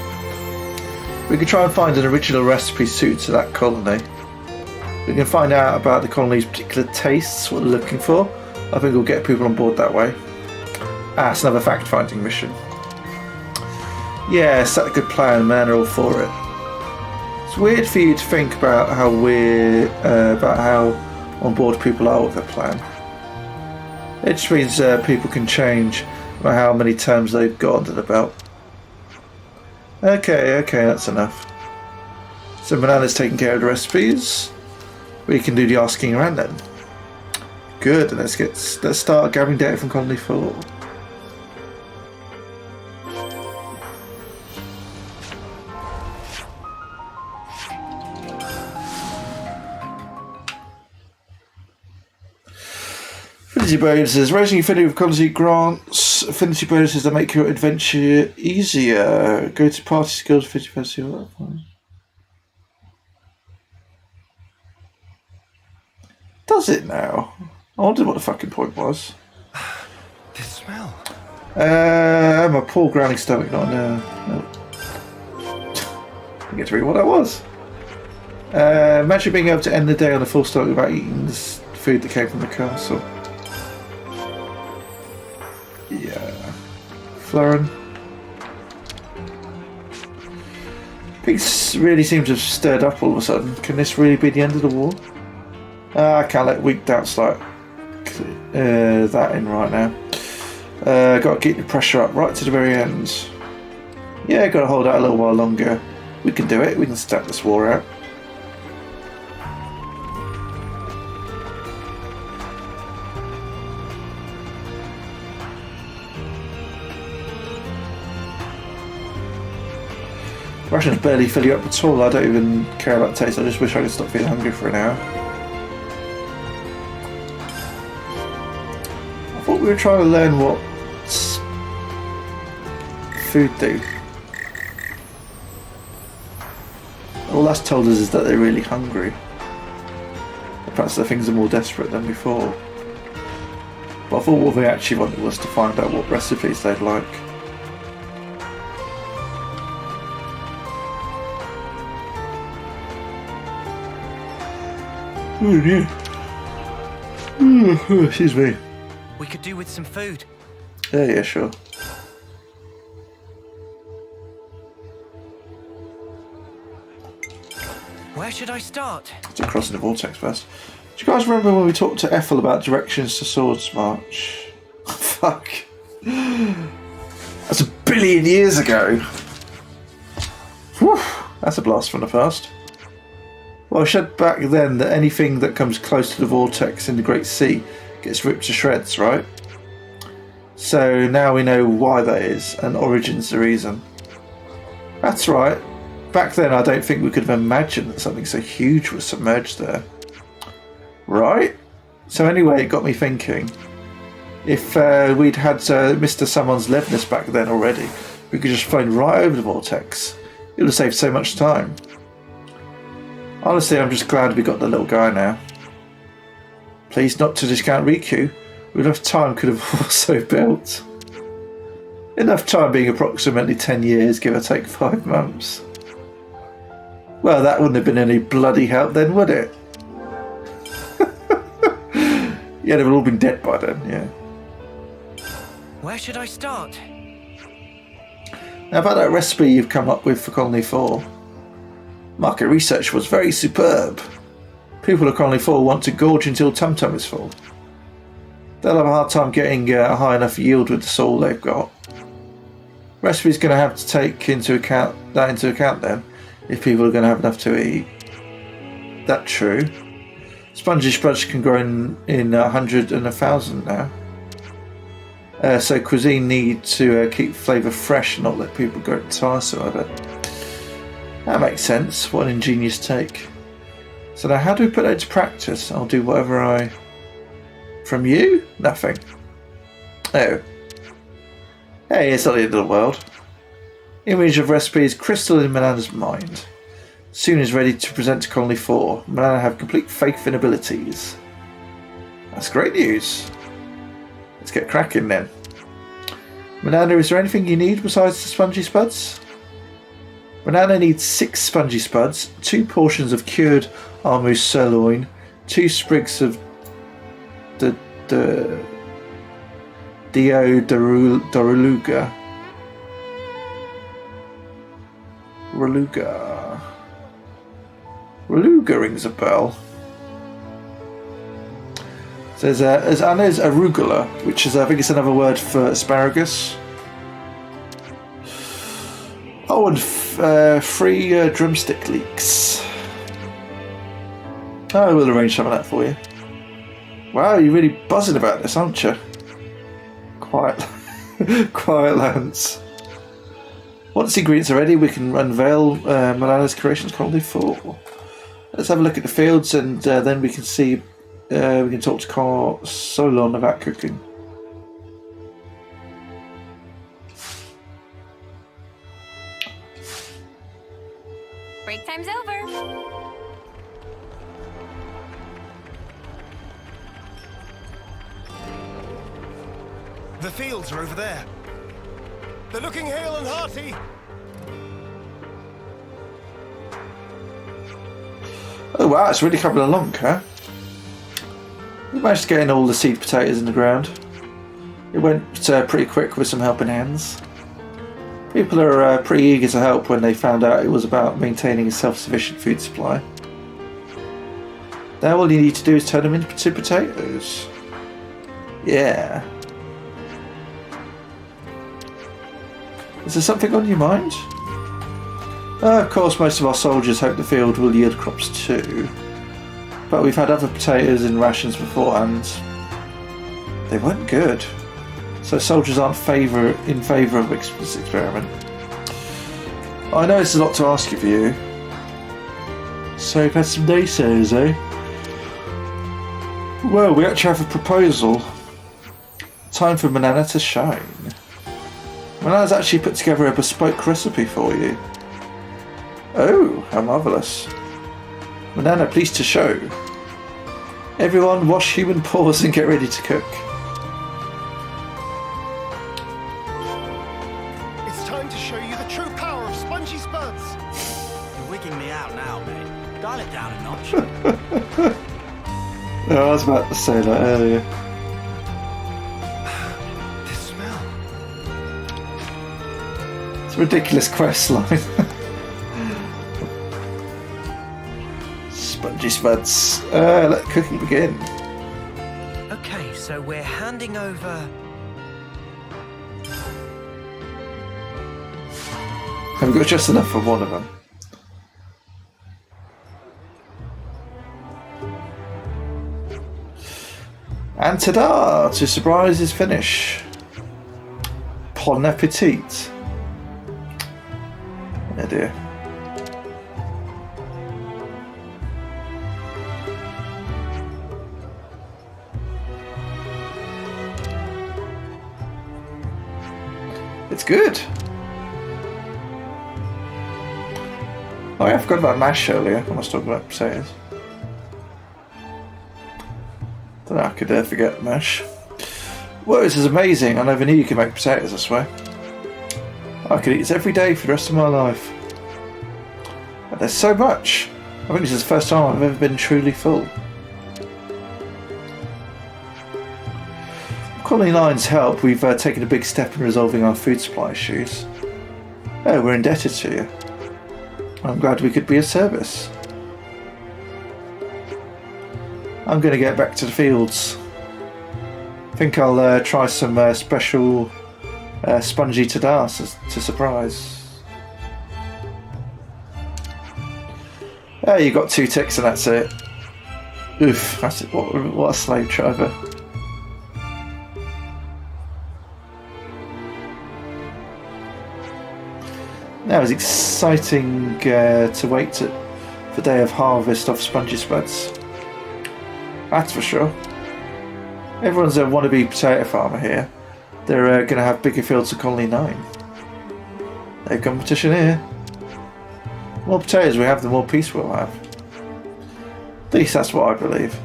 We can try and find an original recipe suited to that colony. We can find out about the colony's particular tastes, what they're looking for. I think we'll get people on board that way. Ah, it's another fact-finding mission. Yeah, that's a good plan, man. They're all for it. It's weird for you to think about how on board people are with a plan. It just means people can change by how many terms they've got under the belt. Okay, that's enough. So Manana's taking care of the recipes. We can do the asking around then. Good, let's start gathering data from Colony 4. Affinity bonuses. Raising affinity with colony grants affinity bonuses that make your adventure easier. Go to party skills, affinity bonuses. Does it now? I wondered what the fucking point was. The smell. My poor growling stomach, not no. I get to read what that was. Imagine being able to end the day on a full stomach without eating this food that came from the castle. Yeah. Florin. Things really seem to have stirred up all of a sudden. Can this really be the end of the war? I can't let weak doubts like that in right now. Got to keep the pressure up right to the very end. Yeah, got to hold out a little while longer. We can do it. We can stamp this war out. Rations barely fill you up at all. I don't even care about taste. I just wish I could stop feeling hungry for an hour. I thought we were trying to learn what food do. All that's told us is that they're really hungry. Perhaps their things are more desperate than before. But I thought what they actually wanted was to find out what recipes they'd like. Oh dear. Excuse me. We could do with some food. Yeah, sure. Where should I start? To cross in the vortex first. Do you guys remember when we talked to Ethel about directions to Swords March? Fuck. That's 1 billion years ago. Whew, that's a blast from the past. Well, I said back then that anything that comes close to the vortex in the Great Sea gets ripped to shreds, right? So now we know why that is, and Origin's the reason. That's right. Back then I don't think we could have imagined that something so huge was submerged there. Right? So anyway, it got me thinking. If we'd had Mr. Someone's Levenus back then already, we could just flown right over the vortex. It would have saved so much time. Honestly, I'm just glad we got the little guy now. Please not to discount Riku. With enough time could have also built. Enough time being approximately 10 years, give or take 5 months. Well, that wouldn't have been any bloody help then, would it? Yeah, they've all been dead by then, yeah. Where should I start? Now about that recipe you've come up with for Colony 4. Market research was very superb. People of Colony 4 want to gorge until Tum Tum is full. They'll have a hard time getting a high enough yield with the soil they've got. Recipe's going to have to take into account then, if people are going to have enough to eat. That's true. Spongy spuds can grow in 100 and 1,000 now. So cuisine needs to keep flavour fresh and not let people grow tiresome of it. That makes sense. What an ingenious take. So now how do we put that into practice? I'll do whatever I... From you? Nothing. Oh. Hey, it's not the end of the world. Image of recipe is crystal in Manana's mind. Soon is ready to present to Colony 4. Manana have complete faith in abilities. That's great news. Let's get cracking then. Manana, is there anything you need besides the spongy spuds? Manana needs 6 spongy spuds, 2 portions of cured Armu sirloin, 2 sprigs of Doraluga. Raluga rings a bell. So there's Anna's arugula, which is, I think it's another word for asparagus. Oh, and 3 drumstick leeks. Oh, we'll arrange some of that for you. Wow, you're really buzzing about this, aren't you? Quiet Lance. Once the ingredients are ready, we can unveil Manana's Creations Colony 4. Let's have a look at the fields, and then we can see. We can talk to Solon about cooking. Break time's over. The fields are over there. They're looking hale and hearty. Oh wow, it's really coming along, huh? We managed to get in all the seed potatoes in the ground. It went pretty quick with some helping hands. People are pretty eager to help when they found out it was about maintaining a self-sufficient food supply. Now all you need to do is turn them into potatoes. Yeah. Is there something on your mind? Of course, most of our soldiers hope the field will yield crops too. But we've had other potatoes in rations beforehand. They weren't good. So soldiers aren't in favour of this experiment. I know it's a lot to ask of you. So you've had some naysayers, eh? Well, we actually have a proposal. Time for Manana to shine. Manana's actually put together a bespoke recipe for you. Oh, how marvellous. Manana, pleased to show. Everyone wash human paws and get ready to cook. It's time to show you the true power of spongy spuds. You're wigging me out now, mate. Dial it down a notch. Oh, I was about to say that earlier. The smell. It's a ridiculous quest line. Spongy Spuds. Let cooking begin. Okay, so we're handing over... Have we got just enough for one of them? And ta-da! To surprise his finish. Bon appetit. Oh dear. It's good. Oh yeah, I forgot about mash earlier. I was talking about potatoes. Don't know, I could forget mash. Whoa, this is amazing. I never knew you could make potatoes, I swear. I could eat this every day for the rest of my life. But there's so much. I think this is the first time I've ever been truly full. With Colony 9's help, we've taken a big step in resolving our food supply issues. Oh, we're indebted to you. I'm glad we could be of service. I'm going to get back to the fields. I think I'll try some special spongy tadas to surprise. Oh, you got 2 ticks and that's it. Oof, that's it. What a slave driver. Now it's exciting to wait for day of harvest of Spongy Spuds. That's for sure. Everyone's a wannabe potato farmer here. They're going to have bigger fields than Colony 9. No competition here. The more potatoes we have, the more peace we'll have. At least that's what I believe.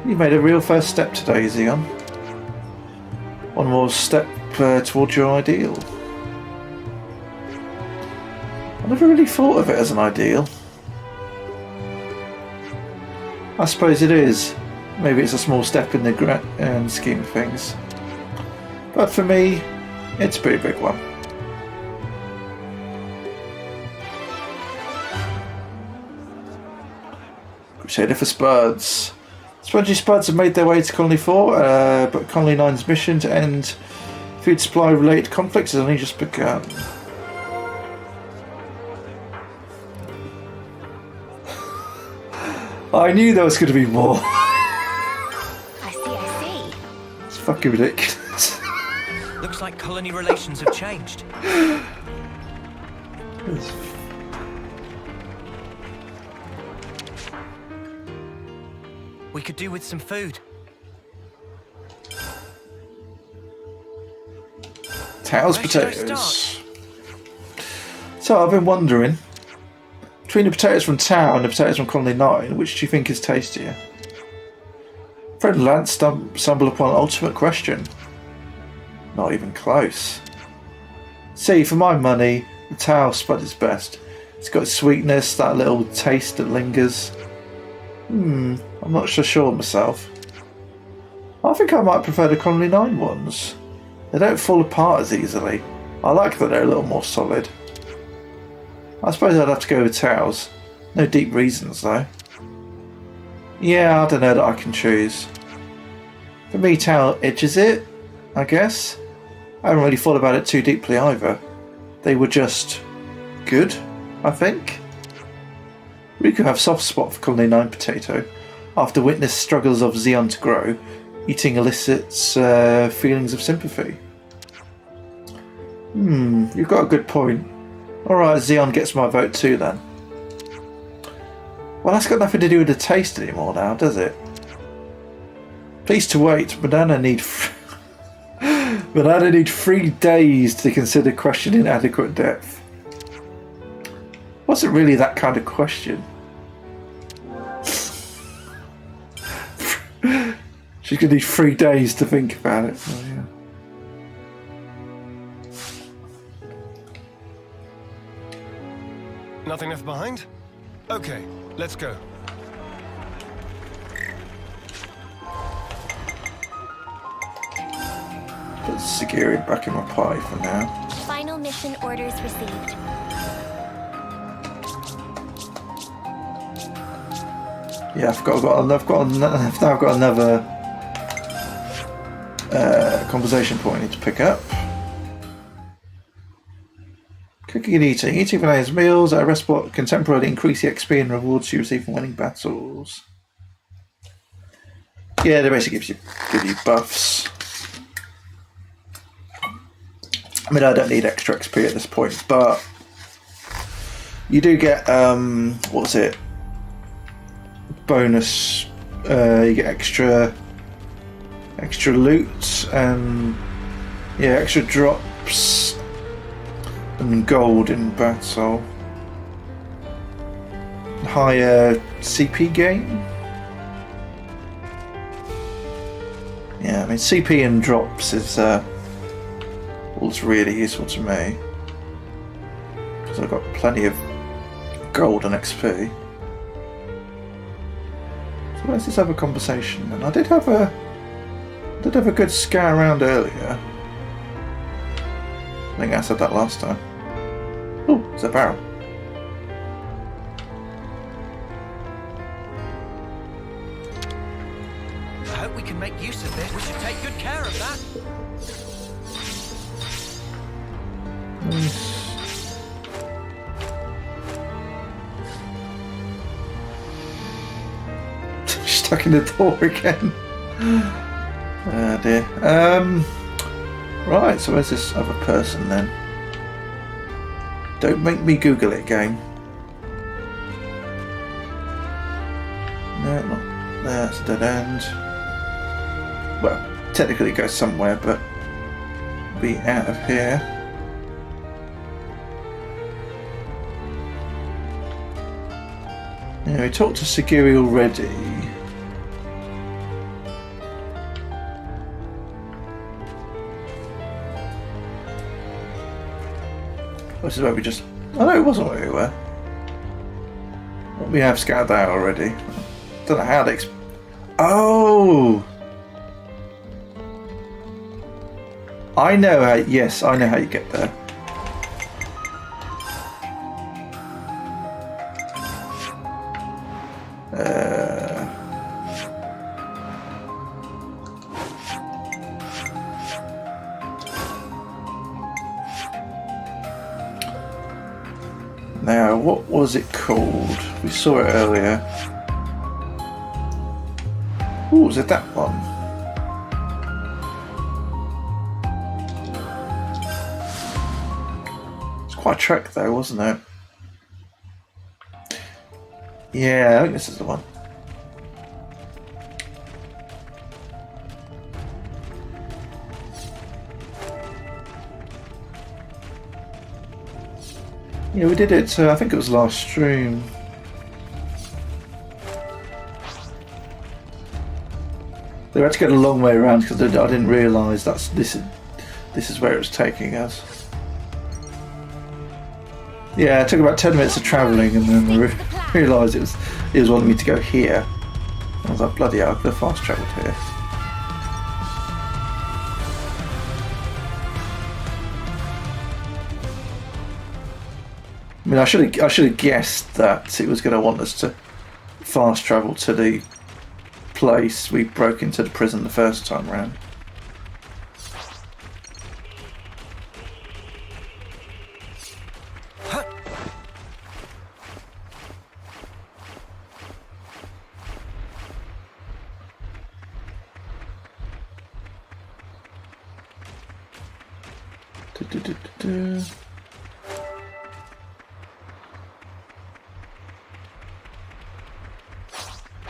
You made a real first step today, Xeon. One more step towards your ideal. I never really thought of it as an ideal. I suppose it is. Maybe it's a small step in the grand scheme of things. But for me, it's a pretty big one. Crusader for Spuds. Spongy Spuds have made their way to Colony 4, but Colony 9's mission to end food supply related conflicts has only just begun. I knew there was going to be more. I see. It's fucking ridiculous. Looks like colony relations have changed. We could do with some food. Tails potatoes. So I've been wondering, between the potatoes from Tau and the potatoes from Colony 9, which do you think is tastier? Fred and Lance stumbled upon an ultimate question. Not even close. See, for my money, the Tau Spud is best. It's got sweetness, that little taste that lingers. I'm not so sure myself. I think I might prefer the Colony 9 ones. They don't fall apart as easily. I like that they're a little more solid. I suppose I'd have to go with Tails. No deep reasons though. Yeah, I don't know that I can choose. For me, Tau edges it, I guess. I haven't really thought about it too deeply either. They were just good, I think. We could have soft spot for Colony 9 potato. After witness struggles of Xeon to grow, eating elicits feelings of sympathy. You've got a good point. Alright, Xeon gets my vote too then. Well, that's got nothing to do with the taste anymore now, does it? Pleased to wait, Banana need 3 days to consider question in adequate depth. Wasn't really that kind of question. She's gonna need 3 days to think about it. Oh, yeah. Nothing left behind? Okay, let's go. Put Sagiri back in my pie for now. Final mission orders received. Yeah, I've got another conversation point I need to pick up. Cooking and eating. Eating Vanessa's meals at a restaurant can temporarily increase the XP and rewards you receive from winning battles. Yeah, they basically give you buffs. I mean, I don't need extra XP at this point, but you do get what was it? Bonus. You get extra loot and yeah, extra drops and gold in battle. Higher CP gain. Yeah, I mean CP and drops is what's really useful to me because I've got plenty of gold and XP. So let's just have a conversation. And I did have a good scout around earlier. I think I said that last time. Oh, it's a barrel. I hope we can make use of this. We should take good care of that. Stuck in the door again. Oh dear. Right, so where's this other person then? Don't make me Google it, game. No, not there. It's a dead end. Well, technically it goes somewhere, but be out of here. Yeah, we talked to Sagiri already. This is where we just... Oh no, it wasn't where we were. We have scouted that already. Don't know how to Oh! I know how... Yes, I know how you get there. Now, what was it called? We saw it earlier. Ooh, was it that one? It's quite a trek though, wasn't it? Yeah, I think this is the one. Yeah, we did it, I think it was last stream. We had to get a long way around because I didn't realise this is where it was taking us. Yeah, it took about 10 minutes of travelling and then I realised it was wanting me to go here. I was like, bloody hell, I could have fast travelled here. I mean, I should have guessed that it was going to want us to fast travel to the place we broke into the prison the first time round.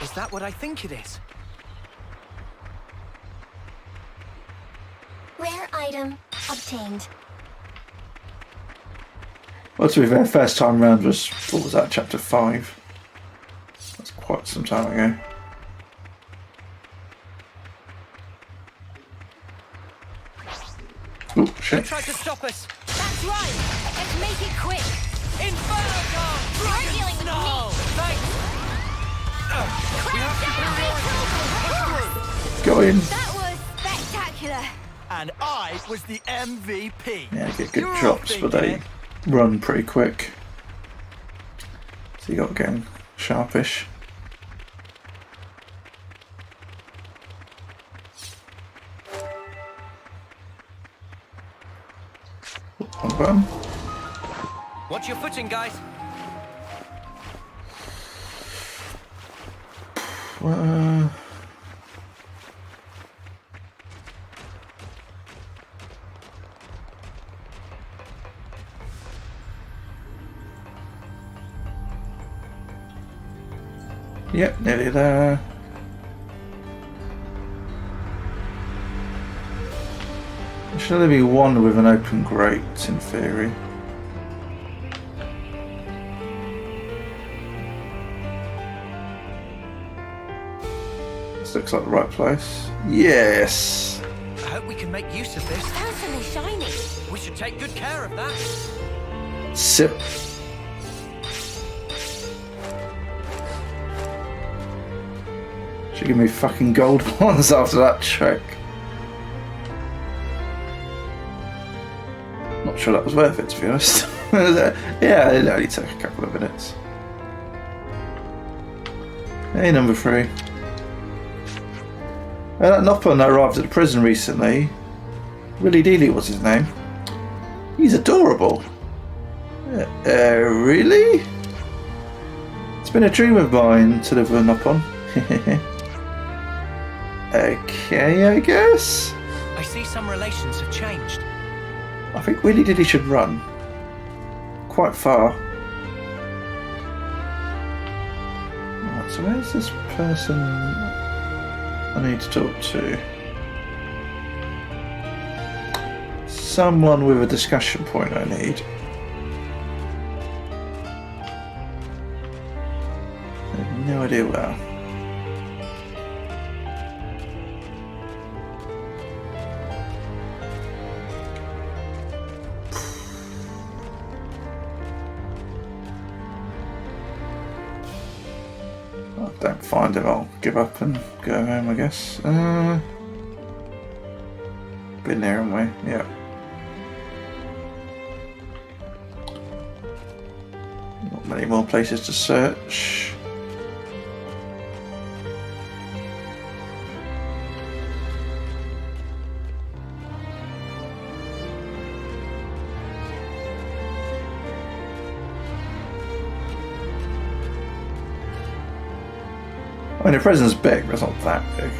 Is that what I think it is? Rare item obtained. Well, to be fair, first time round was, what was that, chapter 5? That's quite some time ago. Oh, shit. They tried to stop us. That's right. Let's make it quick. Inferno! You're dealing with me. Thanks. We have to Go in. That was spectacular. And I was the MVP. Yeah, get good drops, but they run pretty quick. So you got to get sharpish. Wrong button. Watch your footing, guys. Yep, nearly there. Should only be one with an open grate, in theory. This looks like the right place. Yes! I hope we can make use of this. Certainly shiny. We should take good care of that. Sip. Should give me fucking gold ones after that trick. Not sure that was worth it, to be honest. Yeah, it only took a couple of minutes. Hey, number 3. That Noppon arrived at the prison recently. Willy Dealey was his name. He's adorable. Really? It's been a dream of mine to live with a Noppon. Okay, I guess. I see some relations have changed. I think Willy Dealey should run. Quite far. Right, so where's this person I need to talk to? Someone with a discussion point I need. I have no idea where. Don't find it, I'll give up and go home, I guess. Been there, haven't we? Yeah. Not many more places to search. I mean, the prison's big, but it's not that big.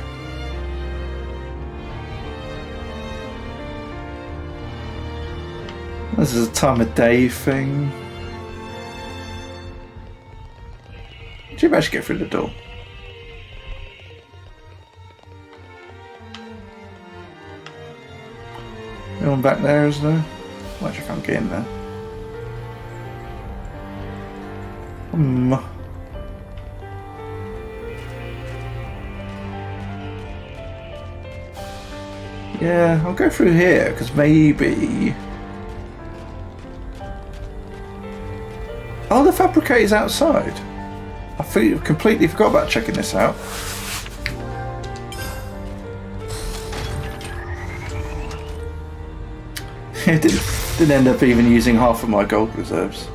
This is a time of day thing. Did you manage to get through the door? Anyone back there, is there? Well, actually, I can't get in there. Yeah, I'll go through here, because maybe... Oh, the fabricator's outside. I completely forgot about checking this out. It didn't end up even using half of my gold reserves.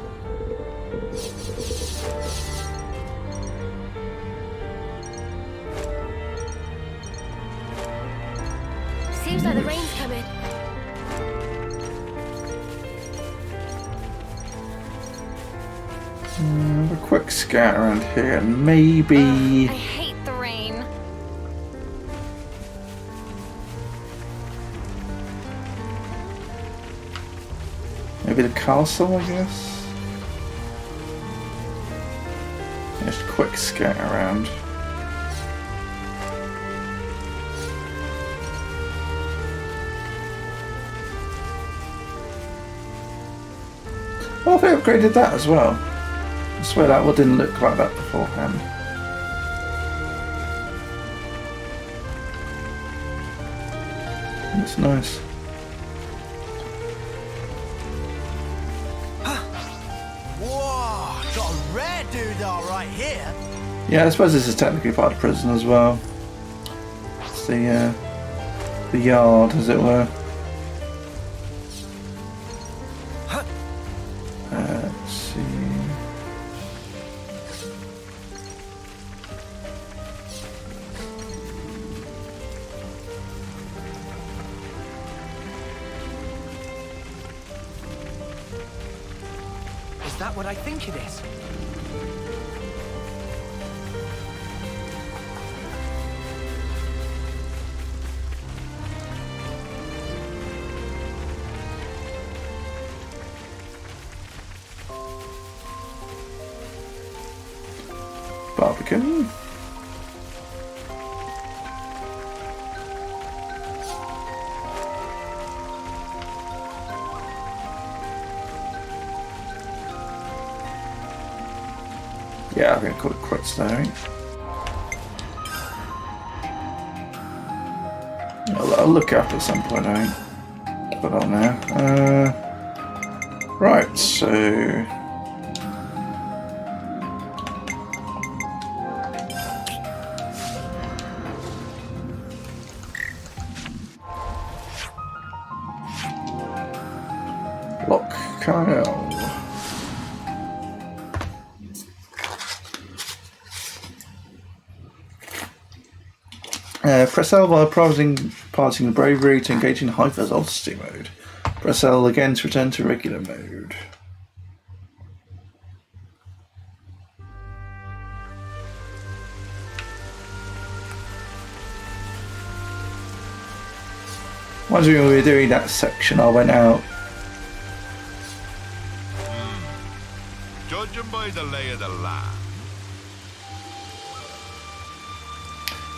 Seems like the rain's coming. A quick scout around here, and maybe... I hate the rain. Maybe the castle, I guess? Just a quick scout around. Oh, they upgraded that as well. I swear that one didn't look like that beforehand. It's nice. Whoa, got a rare doodah right here. Yeah, I suppose this is technically part of prison as well. It's the yard, as it were. Let's see. that what I think it is? Barbican. Yeah, I'm going to call it quits there. I'll look up at some point, I think. Put on now. Right, so... Lock Kyle. Press L while piloting the bravery to engage in high velocity mode. Press L again to return to regular mode. Once we were doing that section, I went out. Judging by the lay of the land.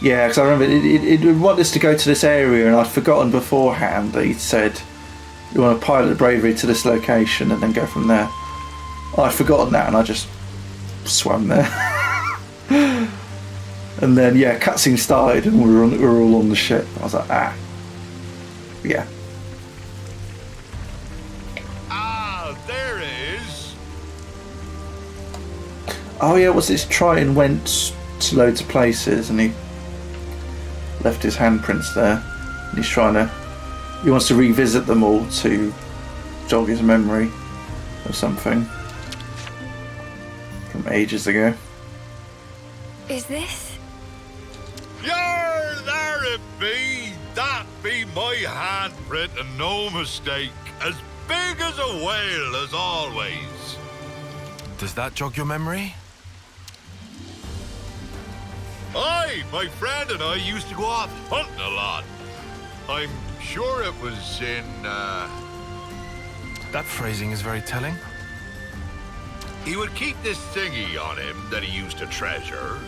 Yeah, because I remember it would want us to go to this area, and I'd forgotten beforehand that he'd said you want to pilot the bravery to this location and then go from there. I'd forgotten that, and I just swam there. And then yeah, cutscene started, and we were all on the ship. I was like, yeah. There it is. Oh yeah, what's this? Triton went to loads of places, and he left his handprints there. And he's trying to. He wants to revisit them all to jog his memory of something from ages ago. Is this? Yar, there it be. That be my handprint, and no mistake. As big as a whale, as always. Does that jog your memory? Aye, my friend and I used to go off hunting a lot. I'm sure it was in, That phrasing is very telling. He would keep this thingy on him that he used to treasure.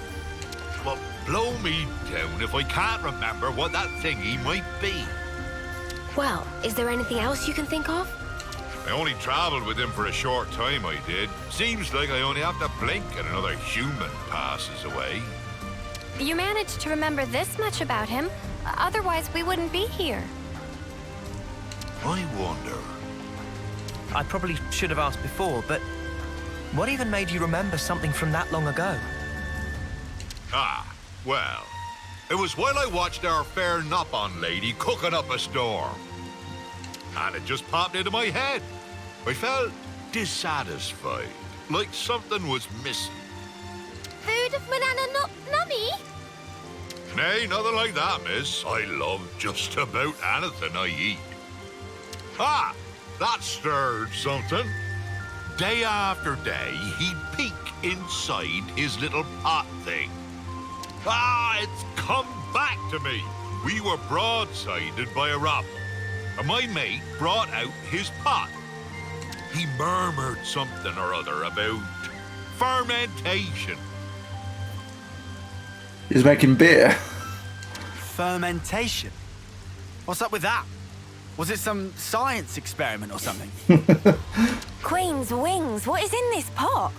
But blow me down if I can't remember what that thingy might be. Well, is there anything else you can think of? I only traveled with him for a short time, I did. Seems like I only have to blink and another human passes away. You managed to remember this much about him. Otherwise, we wouldn't be here. I wonder. I probably should have asked before, but what even made you remember something from that long ago? Well, it was while I watched our fair Nopon lady cooking up a storm. And it just popped into my head. I felt dissatisfied, like something was missing. Food of Manana Nummy? Nay, nothing like that, miss. I love just about anything I eat. That stirred something. Day after day, he'd peek inside his little pot thing. It's come back to me. We were broadsided by a robin, and my mate brought out his pot. He murmured something or other about fermentation. He's making beer. Fermentation? What's up with that? Was it some science experiment or something? Queen's wings, what is in this pot?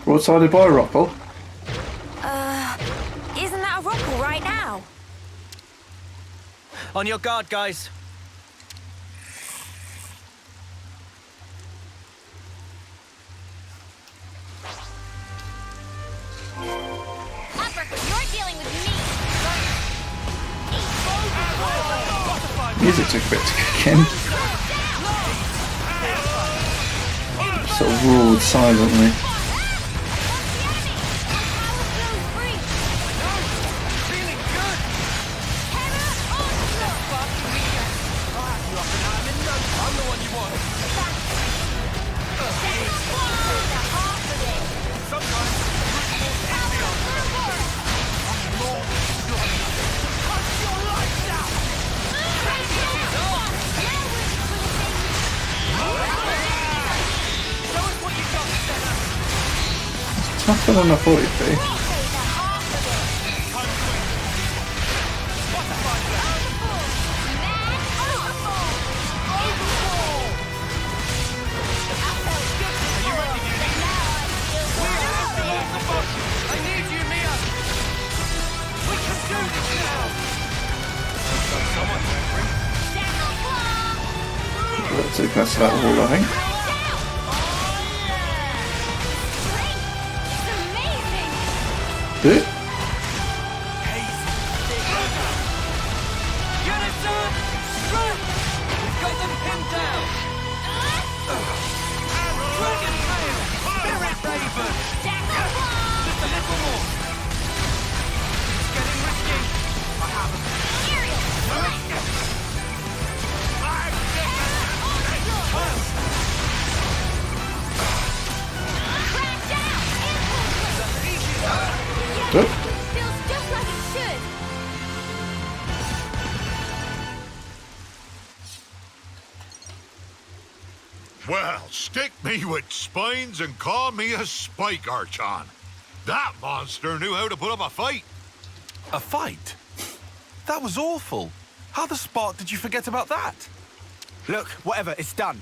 Broadsided by a Roppel? Isn't that a Roppel right now? On your guard, guys. You're dealing with me. Music took a bit to kick in. Sort of roared silently. Tougher than I thought it'd be. That's about all, I think. Good. Good. Feels just like it should. Well, stick me with spines and call me a spike archon. That monster knew how to put up a fight. A fight? That was awful. How the spark did you forget about that? Look, whatever, it's done.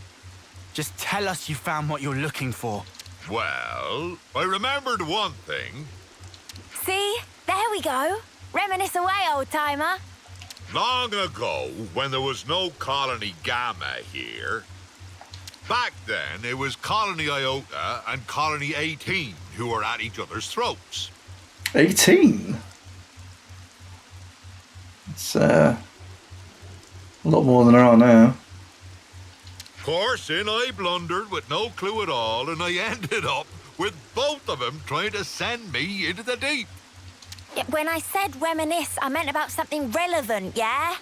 Just tell us you found what you're looking for. Well, I remembered one thing. See? There we go. Reminisce away, old-timer. Long ago, when there was no Colony Gamma here, back then it was Colony Iota and Colony 18 who were at each other's throats. 18? It's a lot more than there are now. Of course, in I blundered with no clue at all, and I ended up with both of them trying to send me into the deep. Yeah, when I said reminisce, I meant about something relevant, yeah?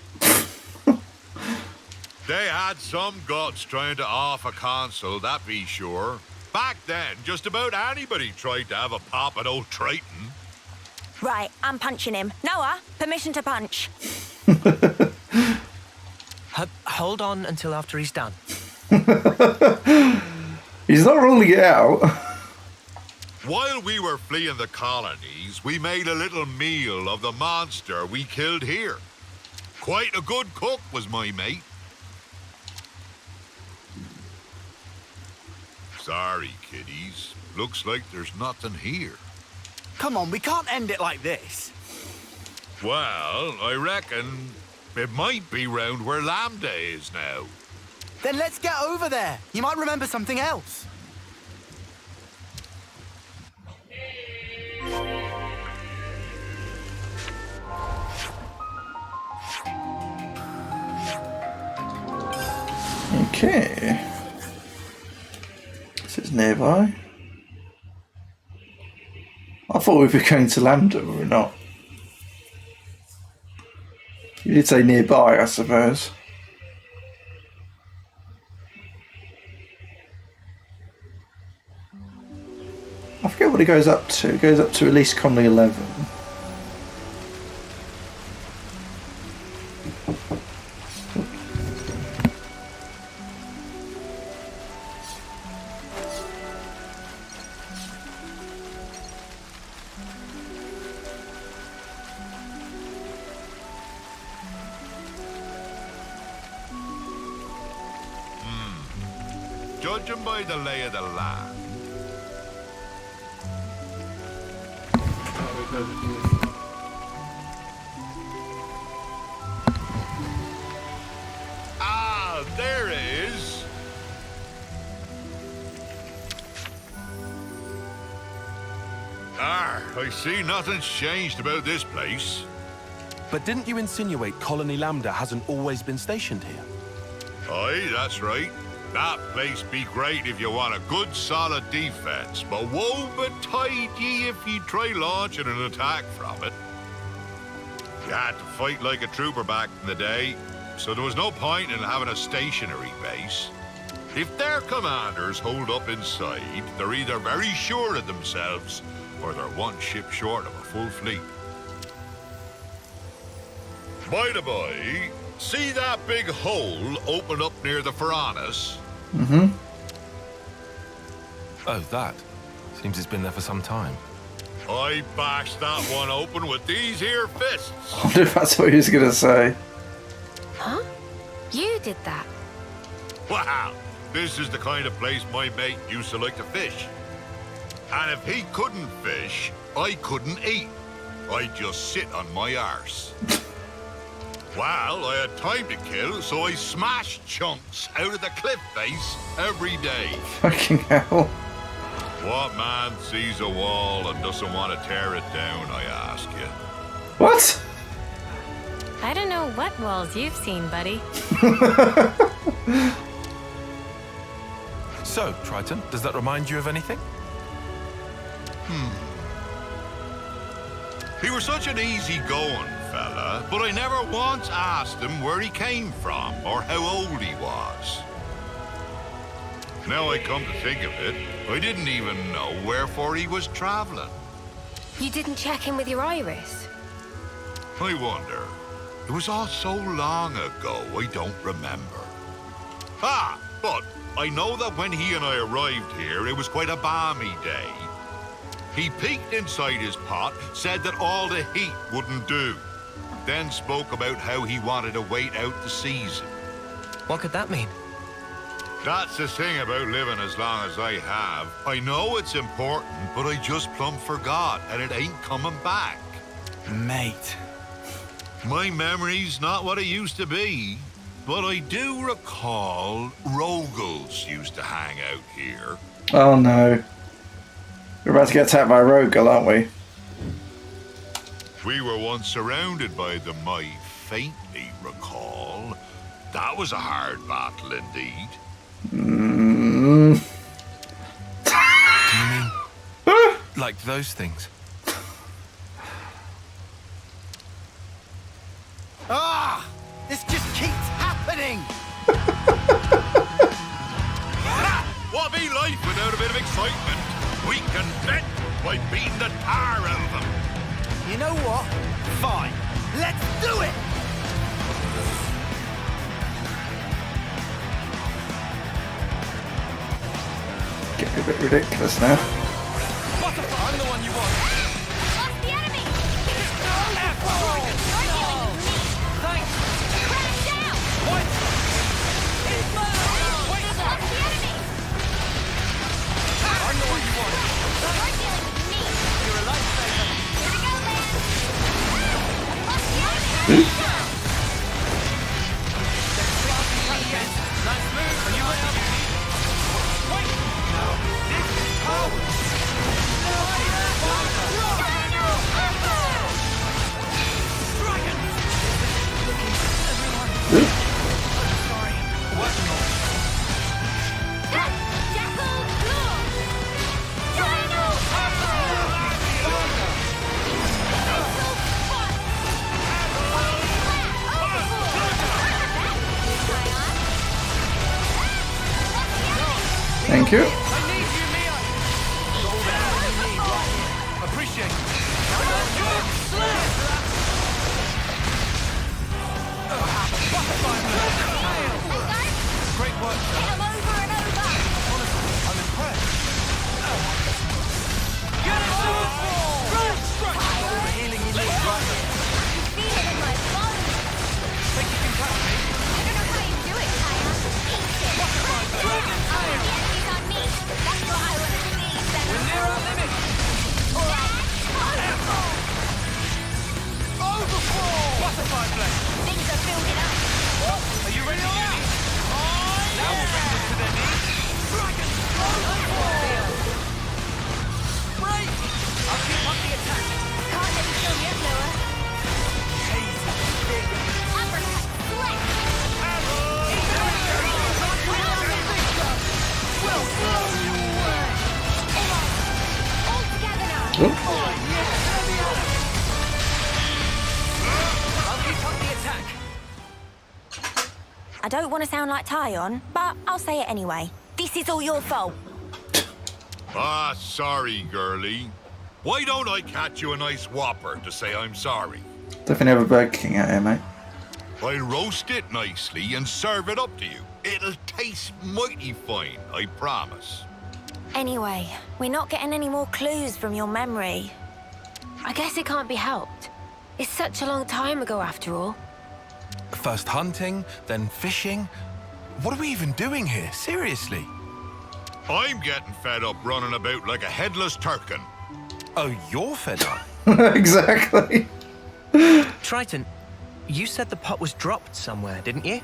They had some guts trying to off a console, that be sure. Back then, just about anybody tried to have a pop at old Triton. Right, I'm punching him. Noah, permission to punch. Hold on until after he's done. He's not ruling it out. While we were fleeing the colonies, we made a little meal of the monster we killed here. Quite a good cook was my mate. Sorry, kiddies. Looks like there's nothing here. Come on, we can't end it like this. Well, I reckon it might be round where Lambda is now. Then let's get over there. You might remember something else. Okay. This is nearby. I thought we were going to Lambda, were we not? You did say nearby, I suppose. I forget what it goes up to. It goes up to at least Colony 11. Judging by the lay of the land. Ah, there it is. I see nothing's changed about this place. But didn't you insinuate Colony Lambda hasn't always been stationed here? Aye, that's right. That place be great if you want a good solid defense, but woe betide ye if ye try launching an attack from it. You had to fight like a trooper back in the day, so there was no point in having a stationary base. If their commanders hold up inside, they're either very sure of themselves, or they're one ship short of a full fleet. By the by, see that big hole open up near the Piranhas? Mm-hmm. Oh, that. Seems it's been there for some time. I bashed that one open with these here fists. I wonder if that's what he was going to say. Huh? You did that? Wow, this is the kind of place my mate used to like to fish. And if he couldn't fish, I couldn't eat. I'd just sit on my arse. Well, I had time to kill, so I smashed chunks out of the cliff face every day. Fucking hell. What man sees a wall and doesn't want to tear it down, I ask you? What? I don't know what walls you've seen, buddy. So, Triton, does that remind you of anything? He was such an easy-going fella, but I never once asked him where he came from or how old he was. Now I come to think of it, I didn't even know wherefore he was traveling. You didn't check in with your iris? I wonder. It was all so long ago, I don't remember. Ah, but I know that when he and I arrived here, it was quite a balmy day. He peeked inside his pot, said that all the heat wouldn't do, then spoke about how he wanted to wait out the season. What could that mean? That's the thing about living as long as I have. I know it's important, but I just plumb forgot, and it ain't coming back. Mate. My memory's not what it used to be, but I do recall Rogals used to hang out here. Oh no. We're about to get attacked by a Rogal, aren't we? We were once surrounded by them, I faintly recall. That was a hard battle indeed. Do you mean like those things? Ah! This just keeps happening! What be life without a bit of excitement? We can bet by beating the tar out of them. You know what? Fine. Let's do it! Getting a bit ridiculous now. I'm the one you want. What's the enemy? Thanks. Crash down! What? What's the enemy? I'm the one you want. You're dealing with me. You're a lifesaver. Here we go, man. What's the enemy? Nice move. Are you ready? Wait. This is power. Thank you. Appreciate it. Great work. Get 'em over and over. I'm impressed. All the healing you need, right? Feel it in my bones. Think you can catch me? I don't know how you do it, Kaya. Eat it. Oh, the enemy's on me. That's what I want to see. We're near our limit. Overfall! Butterfly blade. Things are building up. Are you ready, Uni? Now we'll bring them to their knees. Dragon! Break! I'll keep up the attack. Can't let you kill me, Noah. Uppercut, flex. We'll blow you away. All together now. I'll keep up the attack. I don't want to sound like Tyon, but I'll say it anyway. This is all your fault. Ah, sorry, girlie. Why don't I catch you a nice whopper to say I'm sorry? Definitely have a Burger King out here, mate. I'll roast it nicely and serve it up to you. It'll taste mighty fine, I promise. Anyway, we're not getting any more clues from your memory. I guess it can't be helped. It's such a long time ago, after all. First hunting, then fishing. What are we even doing here? Seriously? I'm getting fed up running about like a headless turkin. Oh, you're fed up? Exactly. Triton, you said the pot was dropped somewhere, didn't you?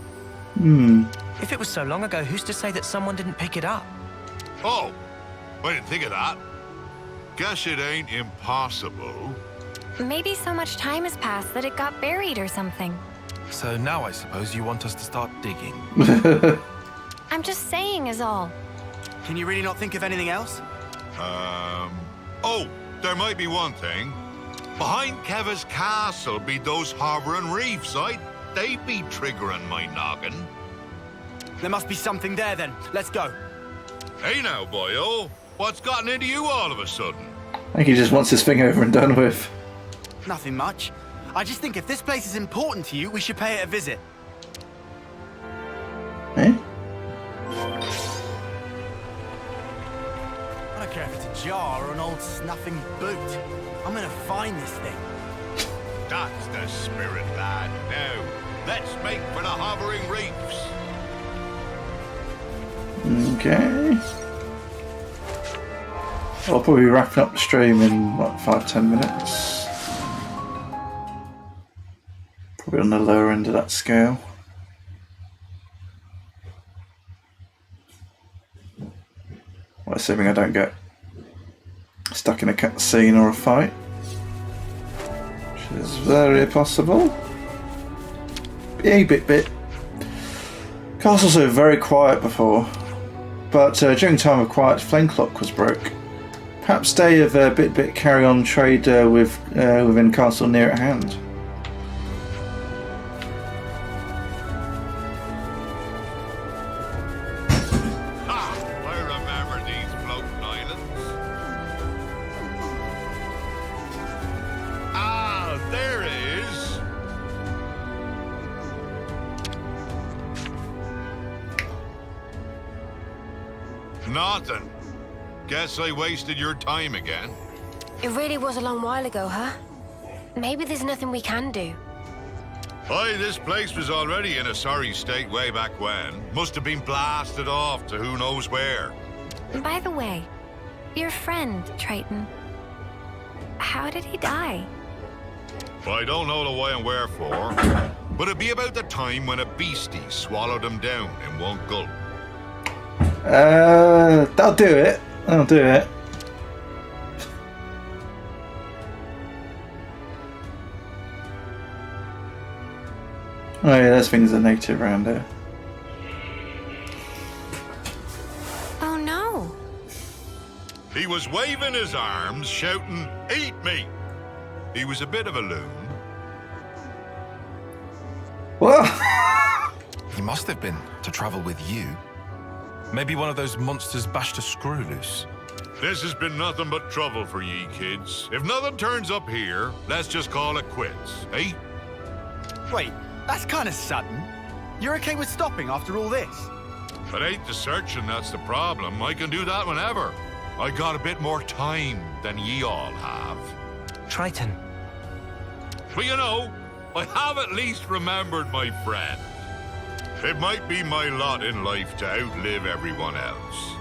If it was so long ago, who's to say that someone didn't pick it up? Oh, I didn't think of that. Guess it ain't impossible. Maybe so much time has passed that it got buried or something. So now I suppose you want us to start digging. I'm just saying is all. Can you really not think of anything else? Oh, there might be one thing. Behind Keva's castle be those hovering reefs, they'd be triggering my noggin. There must be something there then. Let's go. Hey now, boyo. What's gotten into you all of a sudden? I think he just wants this thing over and done with. Nothing much. I just think if this place is important to you, we should pay it a visit. Eh? I don't care if it's a jar or an old snuffing boot. I'm gonna find this thing. That's the spirit, lad. Now, let's make for the hovering reefs. Okay. I'll probably be wrapping up the stream in, what, 5-10 minutes. Probably on the lower end of that scale. Well, assuming I don't get stuck in a cutscene or a fight. Which is very possible. A bit. Castle's so very quiet before, but during time of quiet, flame clock was broke. Perhaps day of bit carry on trade within castle near at hand. I remember these floating islands. Ah, there it is. Nothing. Guess I wasted your time again. It really was a long while ago, huh? Maybe there's nothing we can do. Aye, this place was already in a sorry state way back when. Must have been blasted off to who knows where. By the way, your friend, Triton, how did he die? I don't know the why and wherefore, but it'd be about the time when a beastie swallowed him down in one gulp. That'll do it. I'll do it. Oh yeah, there's things that are native around here. Oh no! He was waving his arms, shouting, "Eat me!" He was a bit of a loon. What? He must have been to travel with you. Maybe one of those monsters bashed a screw loose. This has been nothing but trouble for ye kids. If nothing turns up here, let's just call it quits, eh? Wait, that's kind of sudden. You're okay with stopping after all this? It ain't the searching that's the problem. I can do that whenever. I got a bit more time than ye all have. Triton. But you know, I have at least remembered my friend. It might be my lot in life to outlive everyone else,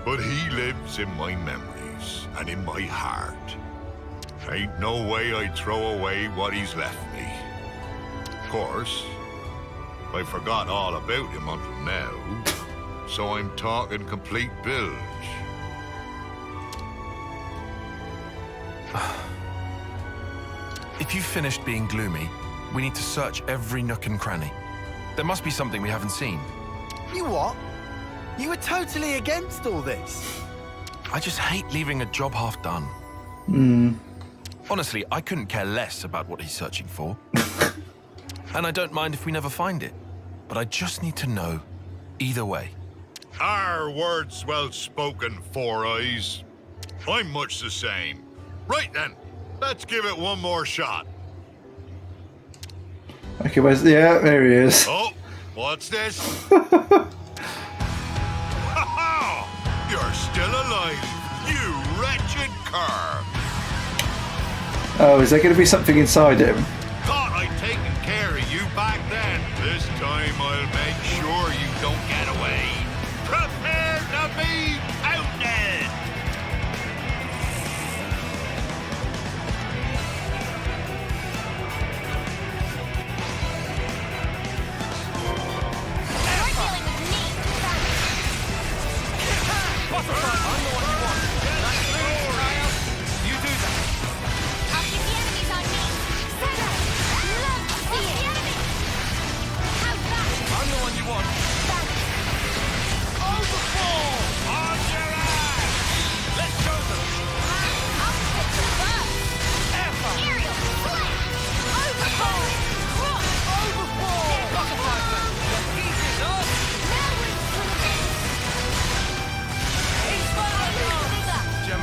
but he lives in my memories and in my heart. Ain't no way I'd throw away what he's left me. Of course, I forgot all about him until now, so I'm talking complete bilge. If you've finished being gloomy, we need to search every nook and cranny. There must be something we haven't seen. You what? You were totally against all this. I just hate leaving a job half done. Honestly, I couldn't care less about what he's searching for. And I don't mind if we never find it. But I just need to know either way. Our words well spoken, Four Eyes. I'm much the same. Right then, let's give it one more shot. Okay, where's yeah, there he is. Oh, what's this? You're still alive. alive, you wretched cur! Oh, is there going to be something inside him? Thought I'd taken care of you back then. This time I'll make sure you don't get away. Prepare to be pounded!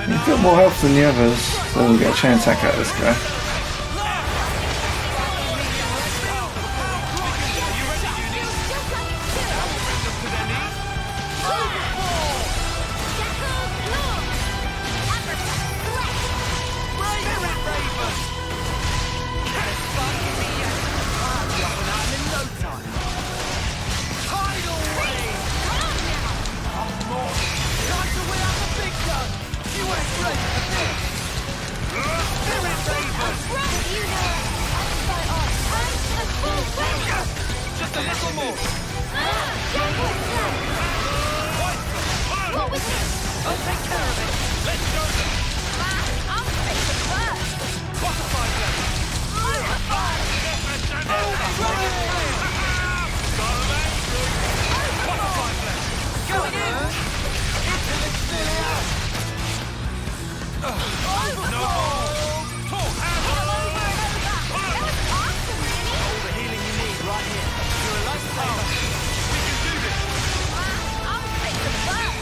He's got more health than the others, so we'll get a chain attack out of this guy. Just a little more. What was this? I'll take care of it. Let's go. I'll take the first. Butterfly them. Butterfly them. Going in. Until it's nearly out. No more. Talk. All the healing you need right here. You're a lifesaver. We can do this. I'll take the first.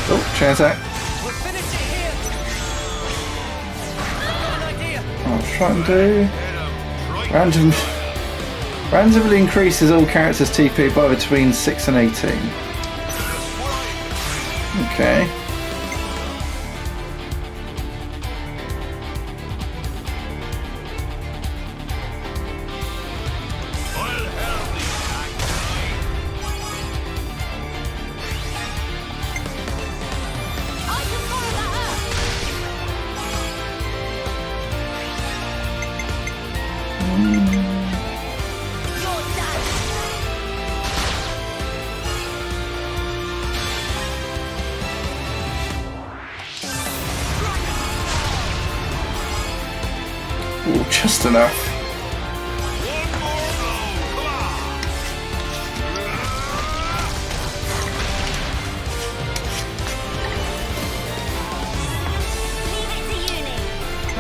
Oh, chain attack. We'll finish it here. Got an idea. I'll try and do randomly increases all characters' TP by between 6 and 18. Okay. Ooh, just enough.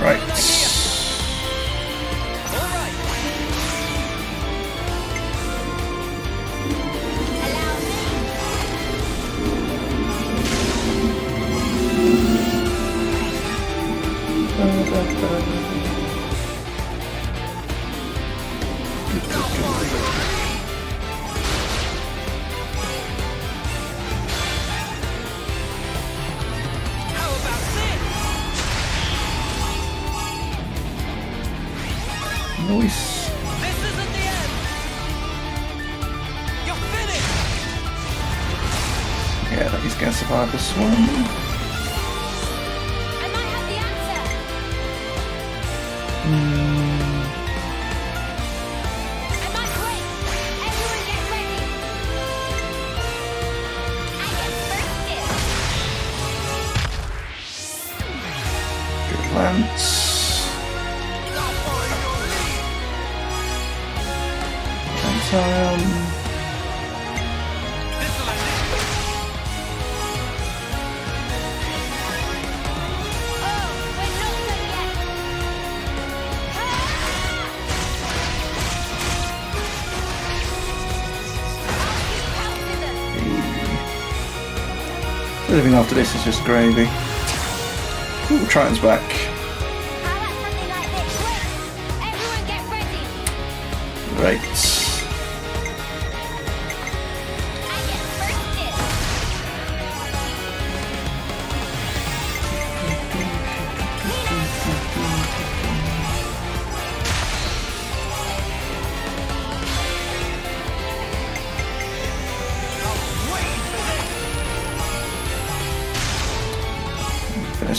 Right. Nice. This isn't the end. You're finished. Yeah, he's gonna survive this one. I might have the answer. I might break. Everyone get ready. I get first dibs. Good lance. Everything after this is just gravy. Ooh, Triton's back. Everyone get ready. Right.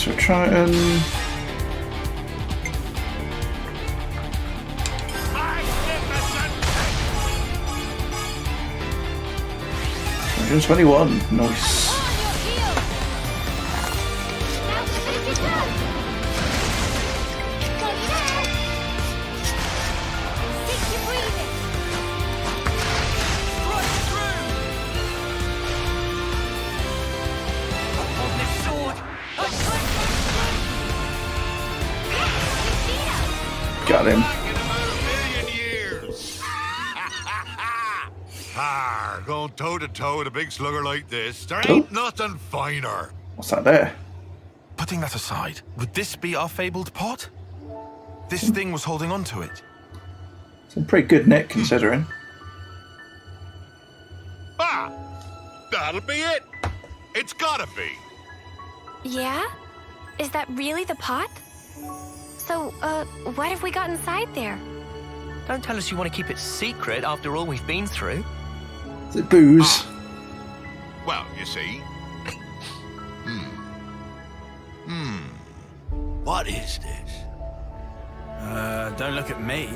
for Triton. $121. Nice. Got him. Going toe to toe with a big slugger like this, there ain't nothing finer. What's that there? Putting that aside, would this be our fabled pot? This thing was holding on to it. Some pretty good nick considering. Ah! That'll be it! It's gotta be! Yeah? Is that really the pot? So, what have we got inside there? Don't tell us you want to keep it secret after all we've been through. Is it booze? Well, you see. What is this? Don't look at me.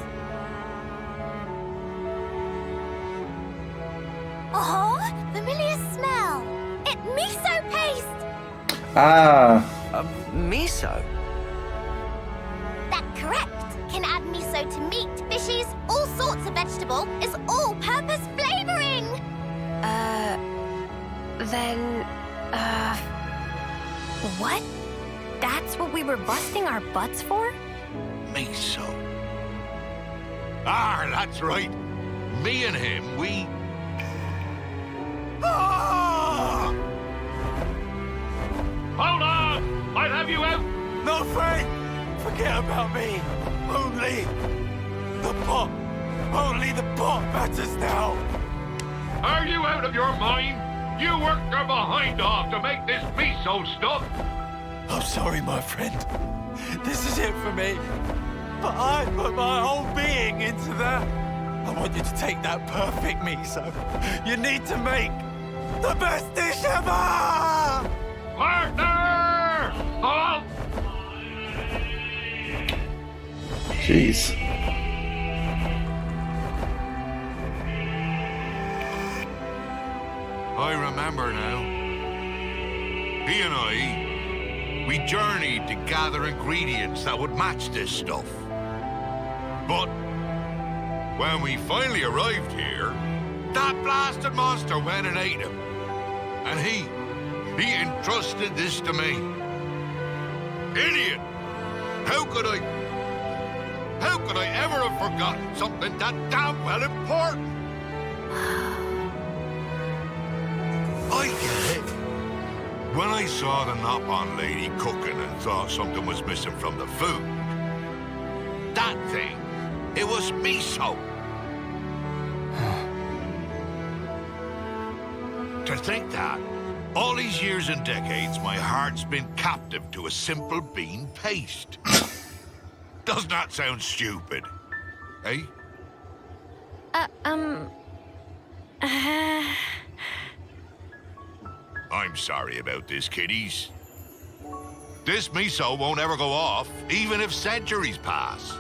Oh, familiar smell. It's miso paste. Ah. Miso? That's correct. Can add miso to meat, fishes, all sorts of vegetable. It's all-purpose flavoring. What? That's what we were busting our butts for? Miso. Ah, that's right. Me and him, we... Ah! Hold on! I'll have you out! No, Frank! Forget about me. Only the pot. Only the pot matters now. Are you out of your mind? You worked your behind off to make this miso stuff. I'm sorry, my friend. This is it for me. But I put my whole being into that. I want you to take that perfect miso. You need to make the best dish ever! Partner! Oh! Jeez. I remember now. He and I, we journeyed to gather ingredients that would match this stuff. But when we finally arrived here, that blasted monster went and ate him. And he entrusted this to me. Idiot! How could I ever have forgotten something that damn well important? I get it. When I saw the Nopon lady cooking and thought something was missing from the food, that thing, it was miso. To think that, all these years and decades, my heart's been captive to a simple bean paste. Doesn't that sound stupid? Eh? I'm sorry about this, kiddies. This miso won't ever go off, even if centuries pass.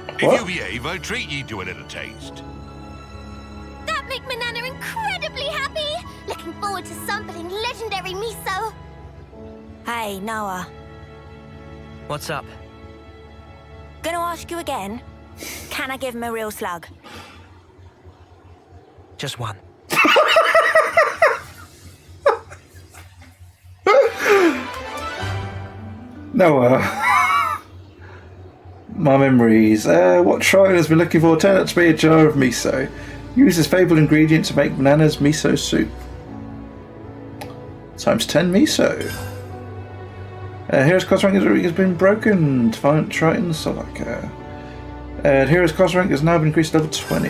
If you behave, I'll treat ye to a little taste. That make my nana incredibly happy. Looking forward to sampling legendary miso. Hey, Noah. What's up? Gonna ask you again. Can I give him a real slug? Just one. No, my memories. What Triton has been looking for turned out to be a jar of miso. Use this fabled ingredient to make Banana's miso soup. Times 10 miso. Hero's cost rank has been broken. To find Triton Solaka. Hero's cost rank has now been increased to level 20.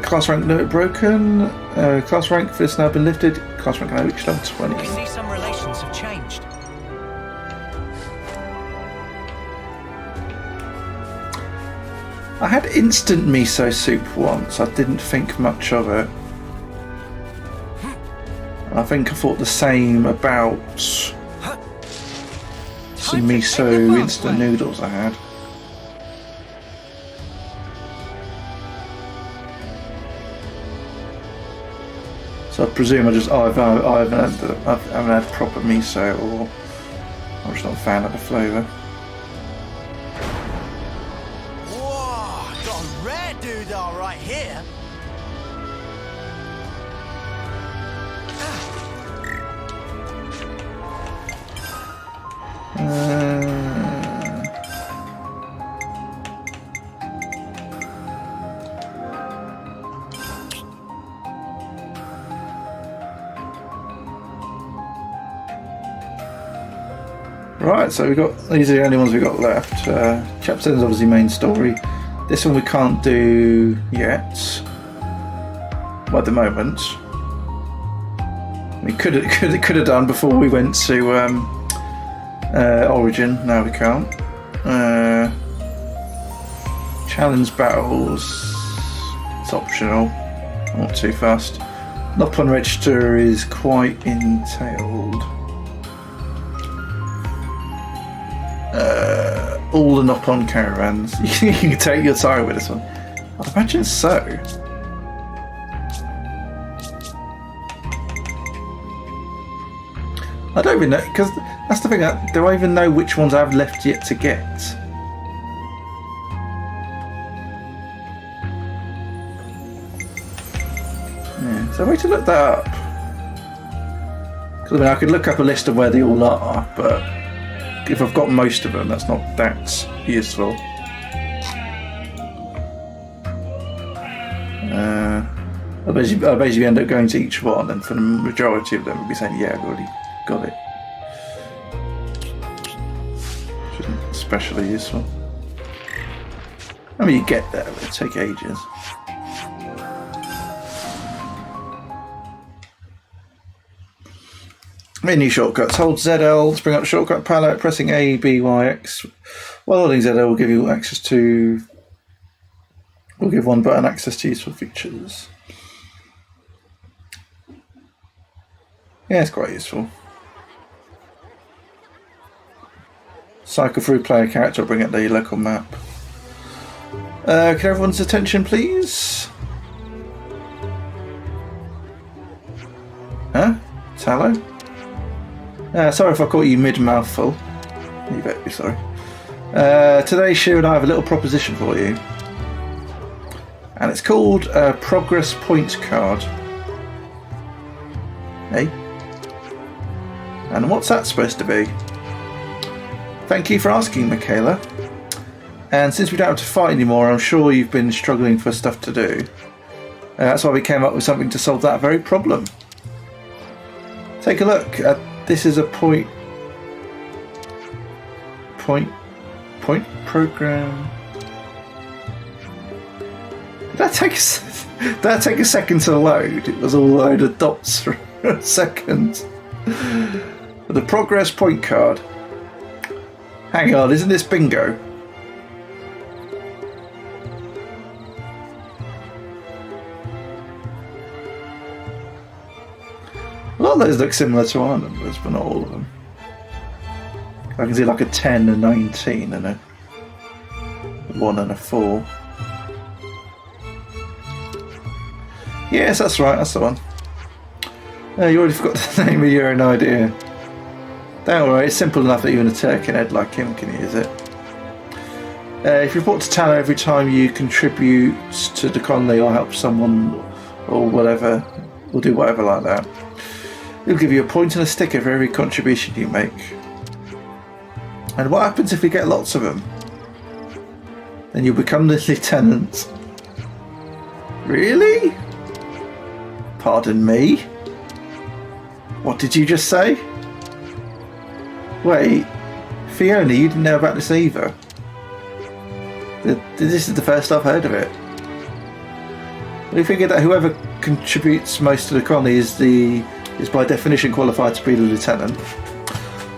Class rank limit broken. Class rank for this has now been lifted. Class rank now reached level 20. You see, some relations have changed. I had instant miso soup once. I didn't think much of it. And I think I thought the same about some miso instant noodles I had. So I presume I haven't had proper miso, or I'm just not a fan of the flavour. Whoa, got a rare doodah right here. Right, so these are the only ones we got left. Chapter 10 is obviously main story. This one we can't do yet. Well, at the moment. We could have done before we went to Origin. Now we can't. Challenge battles. It's optional. Not too fast. Nopon Register is quite entailed. All the Nopon caravans. You can take your time with this one. I'd imagine so. I don't even know, because that's the thing. Do I even know which ones I've left yet to get? Yeah, so wait to look that up. Because I could look up a list of where they all are, but if I've got most of them, that's not that useful. I basically end up going to each one, and for the majority of them, we'll be saying, yeah, I've already got it. Which isn't especially useful. I mean, you get there, but it'll take ages. Menu shortcuts. Hold ZL to bring up the shortcut palette. Pressing A, B, Y, X. While holding ZL will give you access to... We'll give one button access to useful features. Yeah, it's quite useful. Cycle through player character. I'll bring up the local map. Can everyone's attention, please? Huh? Tallow? Sorry if I caught you mid-mouthful. You better be sorry. Today, Sheer and I have a little proposition for you. And it's called a Progress Point Card. Hey? And what's that supposed to be? Thank you for asking, Michaela. And since we don't have to fight anymore, I'm sure you've been struggling for stuff to do. That's why we came up with something to solve that very problem. Take a look. This is a point program. Did that take a second to load? It was all a load of dots for a second. The progress point card. Hang on, isn't this bingo? A lot of those look similar to our numbers, but not all of them. I can see like a 10, a 19, and a 1 and a 4. Yes, that's right, that's the one. You already forgot the name of your own idea. Don't worry, it's simple enough that even a turkey head like him can use it. If you report to Tanner every time you contribute to the colony or help someone or whatever, we'll do whatever like that. He'll give you a point and a sticker for every contribution you make. And what happens if you get lots of them? Then you'll become the lieutenant. Really? Pardon me? What did you just say? Wait, Fiona, you didn't know about this either. This is the first I've heard of it. We figured that whoever contributes most to the colony is by definition qualified to be the lieutenant.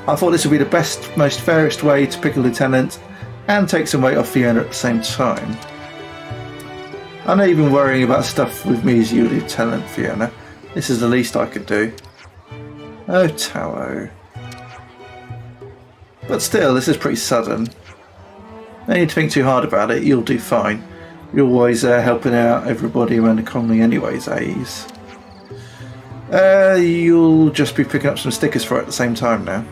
I thought this would be the best, most fairest way to pick a lieutenant and take some weight off Fiona at the same time. I know you've been worrying about stuff with me as your lieutenant, Fiona. This is the least I could do. Oh, Tallow. But still, this is pretty sudden. No need to think too hard about it, you'll do fine. You're always helping out everybody around the colony anyways, Ace. You'll just be picking up some stickers for it at the same time now.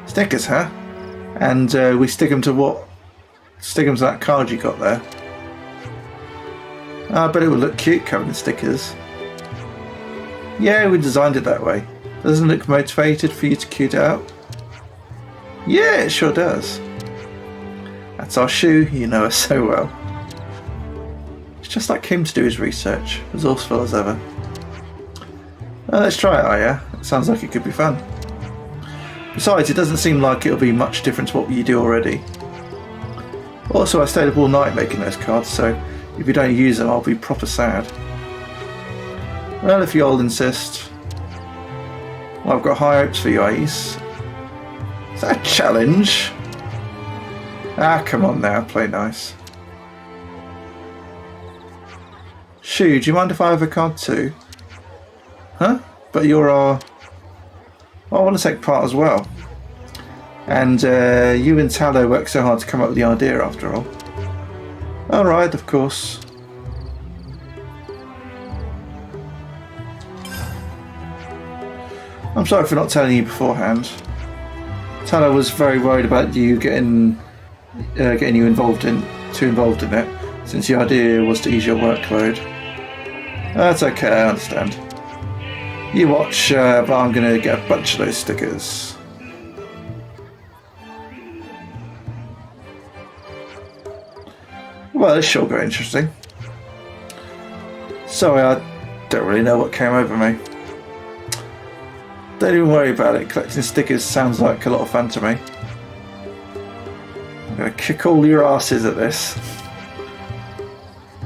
Stickers, huh? And we stick them to what? Stick them to that card you got there. But it would look cute covered in stickers. Yeah, we designed it that way. Doesn't it look motivated for you to cute it out? Yeah, it sure does. That's our shoe, you know us so well. It's just like him to do his research, resourceful as ever. Well, let's try it, Aya. It sounds like it could be fun. Besides, it doesn't seem like it'll be much different to what you do already. Also, I stayed up all night making those cards, so if you don't use them, I'll be proper sad. Well, if you all insist. Well, I've got high hopes for you, Ace. Is that a challenge? Ah, come on now, play nice. Shoo, do you mind if I have a card too? Huh? But you're our... I want to take part as well. And you and Tallow worked so hard to come up with the idea after all. Alright, of course. I'm sorry for not telling you beforehand. Tallow was very worried about you getting you involved in it, since the idea was to ease your workload. That's okay, I understand. You watch, but I'm going to get a bunch of those stickers. Well, this sure got interesting. Sorry, I don't really know what came over me. Don't even worry about it, collecting stickers sounds like a lot of fun to me. I'm going to kick all your asses at this.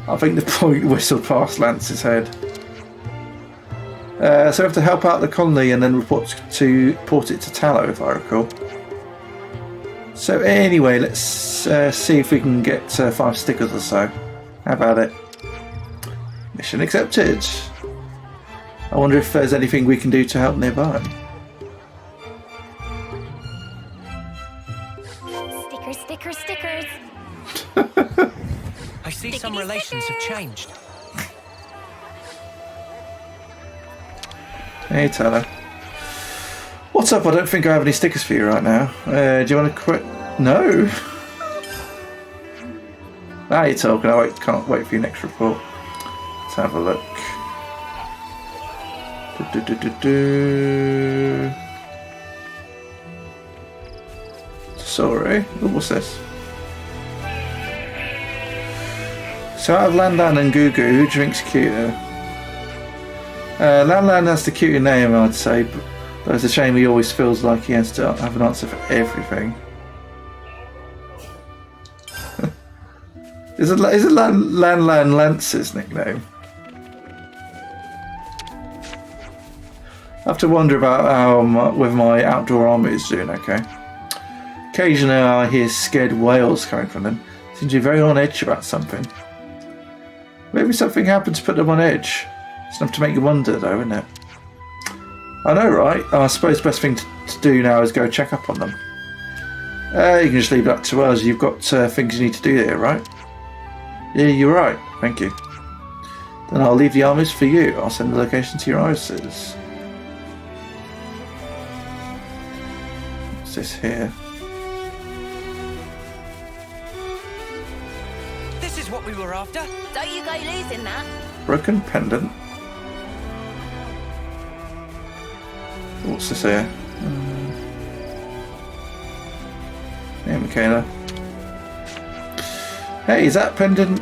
I think the point whistled past Lance's head. So we have to help out the colony and then report it to Tallow, if I recall. So anyway, let's see if we can get 5 stickers or so. How about it? Mission accepted. I wonder if there's anything we can do to help nearby. Stickers, stickers, stickers. I see some relations have changed. Hey, Tallow. What's up? I don't think I have any stickers for you right now. Do you want to quit? No. Now you're talking. Can't wait for your next report. Let's have a look. Sorry. Ooh, what's this? So out of Lanlan and Gugu, who drinks cuter? Lanlan has the cuter name, I'd say, but it's a shame he always feels like he has to have an answer for everything. Is it Lanlan Lance's nickname? I have to wonder about whether my outdoor armour is doing okay. Occasionally I hear scared wails coming from them. Seems to be very on edge about something. Maybe something happened to put them on edge. It's enough to make you wonder though, isn't it? I know, right? I suppose the best thing to do now is go check up on them. You can just leave that to us. You've got things you need to do here, right? Yeah, you're right. Thank you. Then I'll leave the armies for you. I'll send the location to your offices. What's this here? This is what we were after. Don't you go losing that. Broken pendant. What's this here? Hey, Michaela. Hey, is that pendant?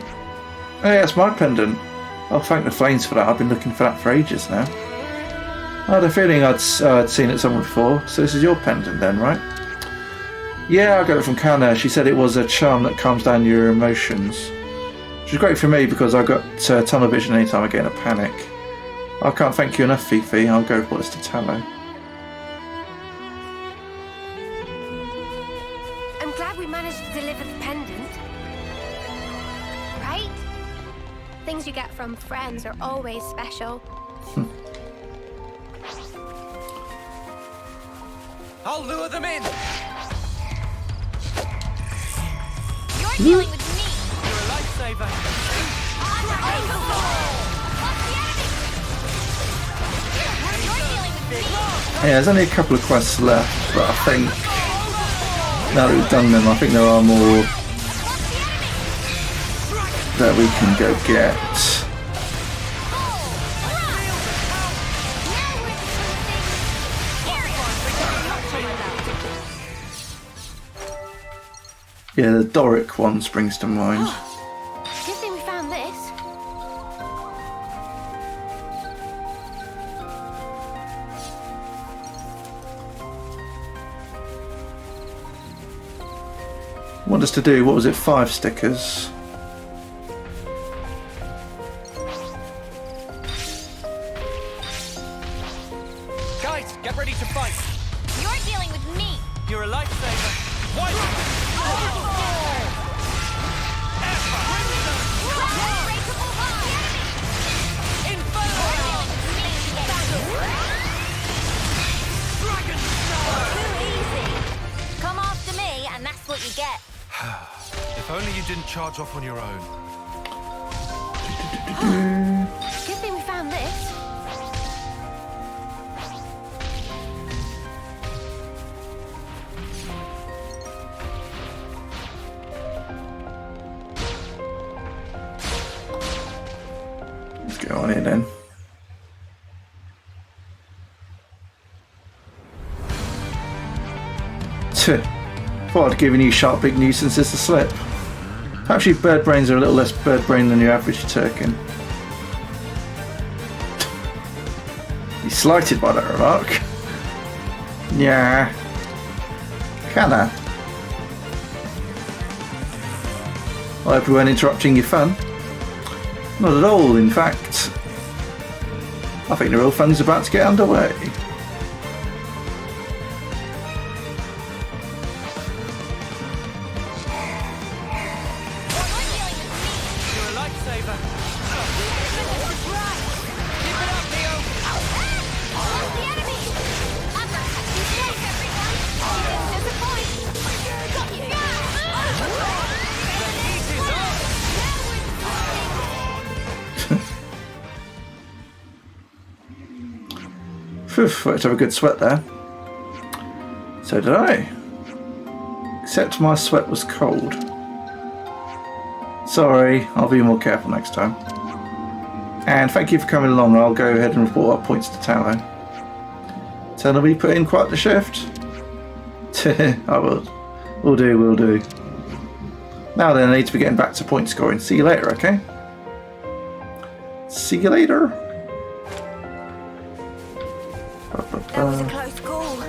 Hey, that's my pendant. Oh, thank the flames for that. I've been looking for that for ages now. I had a feeling I'd seen it somewhere before. So this is your pendant then, right? Yeah, I got it from Kana. She said it was a charm that calms down your emotions. Which is great for me because I got tunnel vision anytime I get in a panic. I can't thank you enough, Fifi. I'll go report this to Tallow. I'm glad we managed to deliver the pendant. Right? Things you get from friends are always special. I'll lure them in. You're dealing with me. You're a lifesaver. Yeah, there's only a couple of quests left, but I think now that we've done them, I think there are more that we can go get. Yeah, the Doric one springs to mind. Good thing we found this. Want us to do, what was it, 5 stickers? Guys, get ready to fight. You're dealing with me. You're a lifesaver. Come after me, and that's what you get. If only you didn't charge off on your own. Good thing we found this. Let's go on here then. Thought I'd given you sharp big nuisances to slip. Perhaps your bird brains are a little less bird brain than your average Turkin. He's slighted by that remark. Yeah. Kinda. I hope we weren't interrupting your fun. Not at all, in fact. I think the real fun's about to get underway. Phew, let's have a good sweat there. So did I. Except my sweat was cold. Sorry, I'll be more careful next time. And thank you for coming along. I'll go ahead and report our points to Tallow. Tell them we put in quite the shift. I will. We'll do. Now then, I need to be getting back to point scoring. See you later, okay? See you later. That was a close call.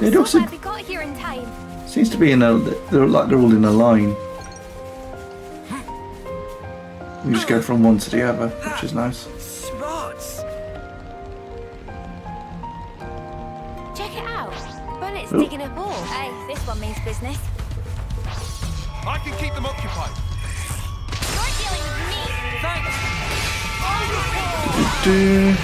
It also Glad we got here in time. seems to be in a. They're all in a line. You just go from one to the other, which is nice. Smarts. Check it out. Bunnet's Ooh. digging a ball. Hey, this one means business. I can keep them occupied. You're dealing with me. Thanks. Do.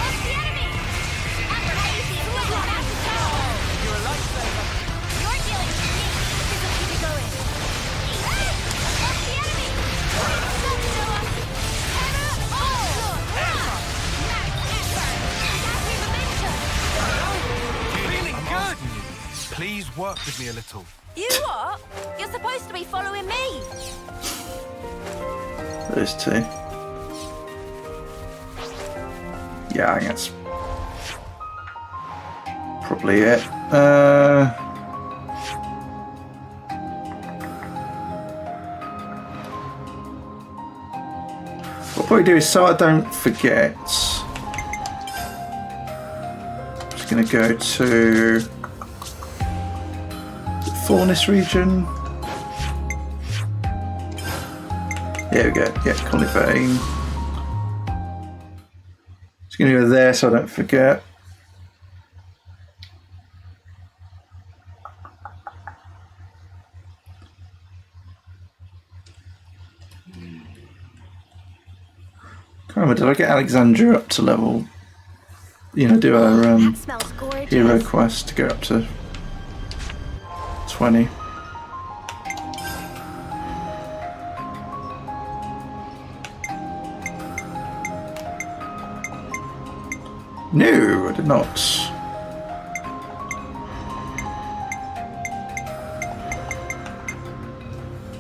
Please work with me a little. You what? You're supposed to be following me. Those two. Yeah, I think that's probably it. What I'll probably do is, so I don't forget, I'm just going to go to Faunus region. There we go. Yeah, Colony 13. Just going to go there so I don't forget. Can't remember, did I get Alexandria up to level do our That smells gorgeous. hero quest to go up to 20. No, I did not.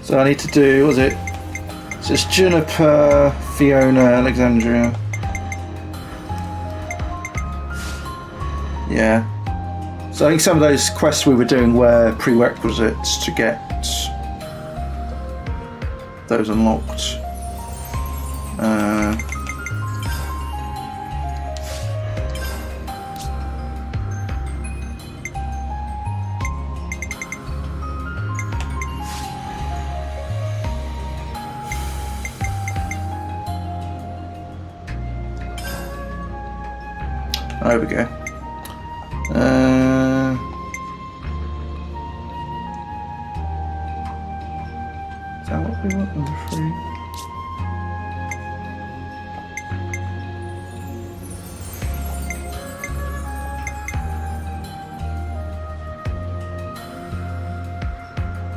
So I need to do, was it? So it's Juniper, Fiona, Alexandria. Yeah. So I think some of those quests we were doing were prerequisites to get those unlocked. There we go. Is that what we want number 3?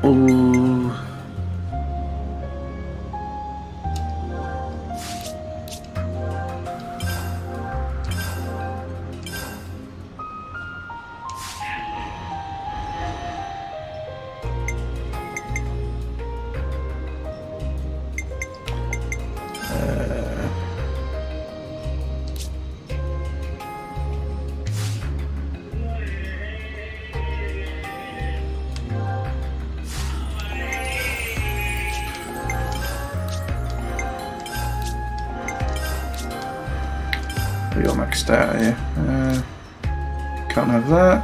Ooh. We got maxed out here. Can't have that.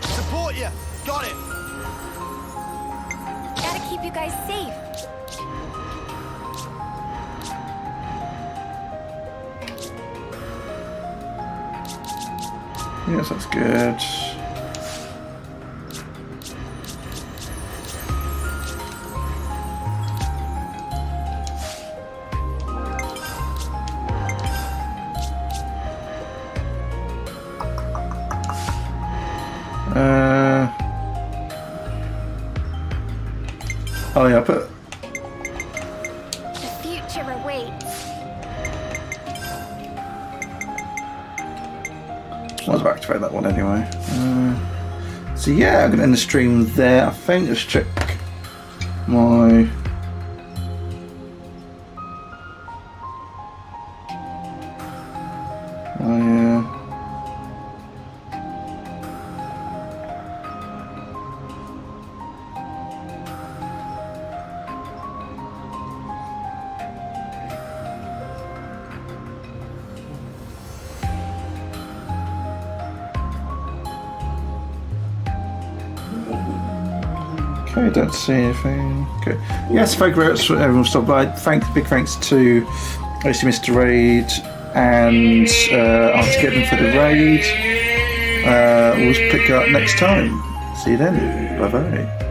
Support you. Got it. Gotta keep you guys safe. Yes, that's good. Oh yeah, but The future awaits. I was about to activate that one anyway. So yeah, I'm gonna end the stream there. I think. Let's check my. Okay, don't see anything. Okay. Yes, thank you very much for everyone stopped by. Big thanks to OC Mr. Raid and Armageddon for the raid. We'll pick up next time. See you then. Bye bye.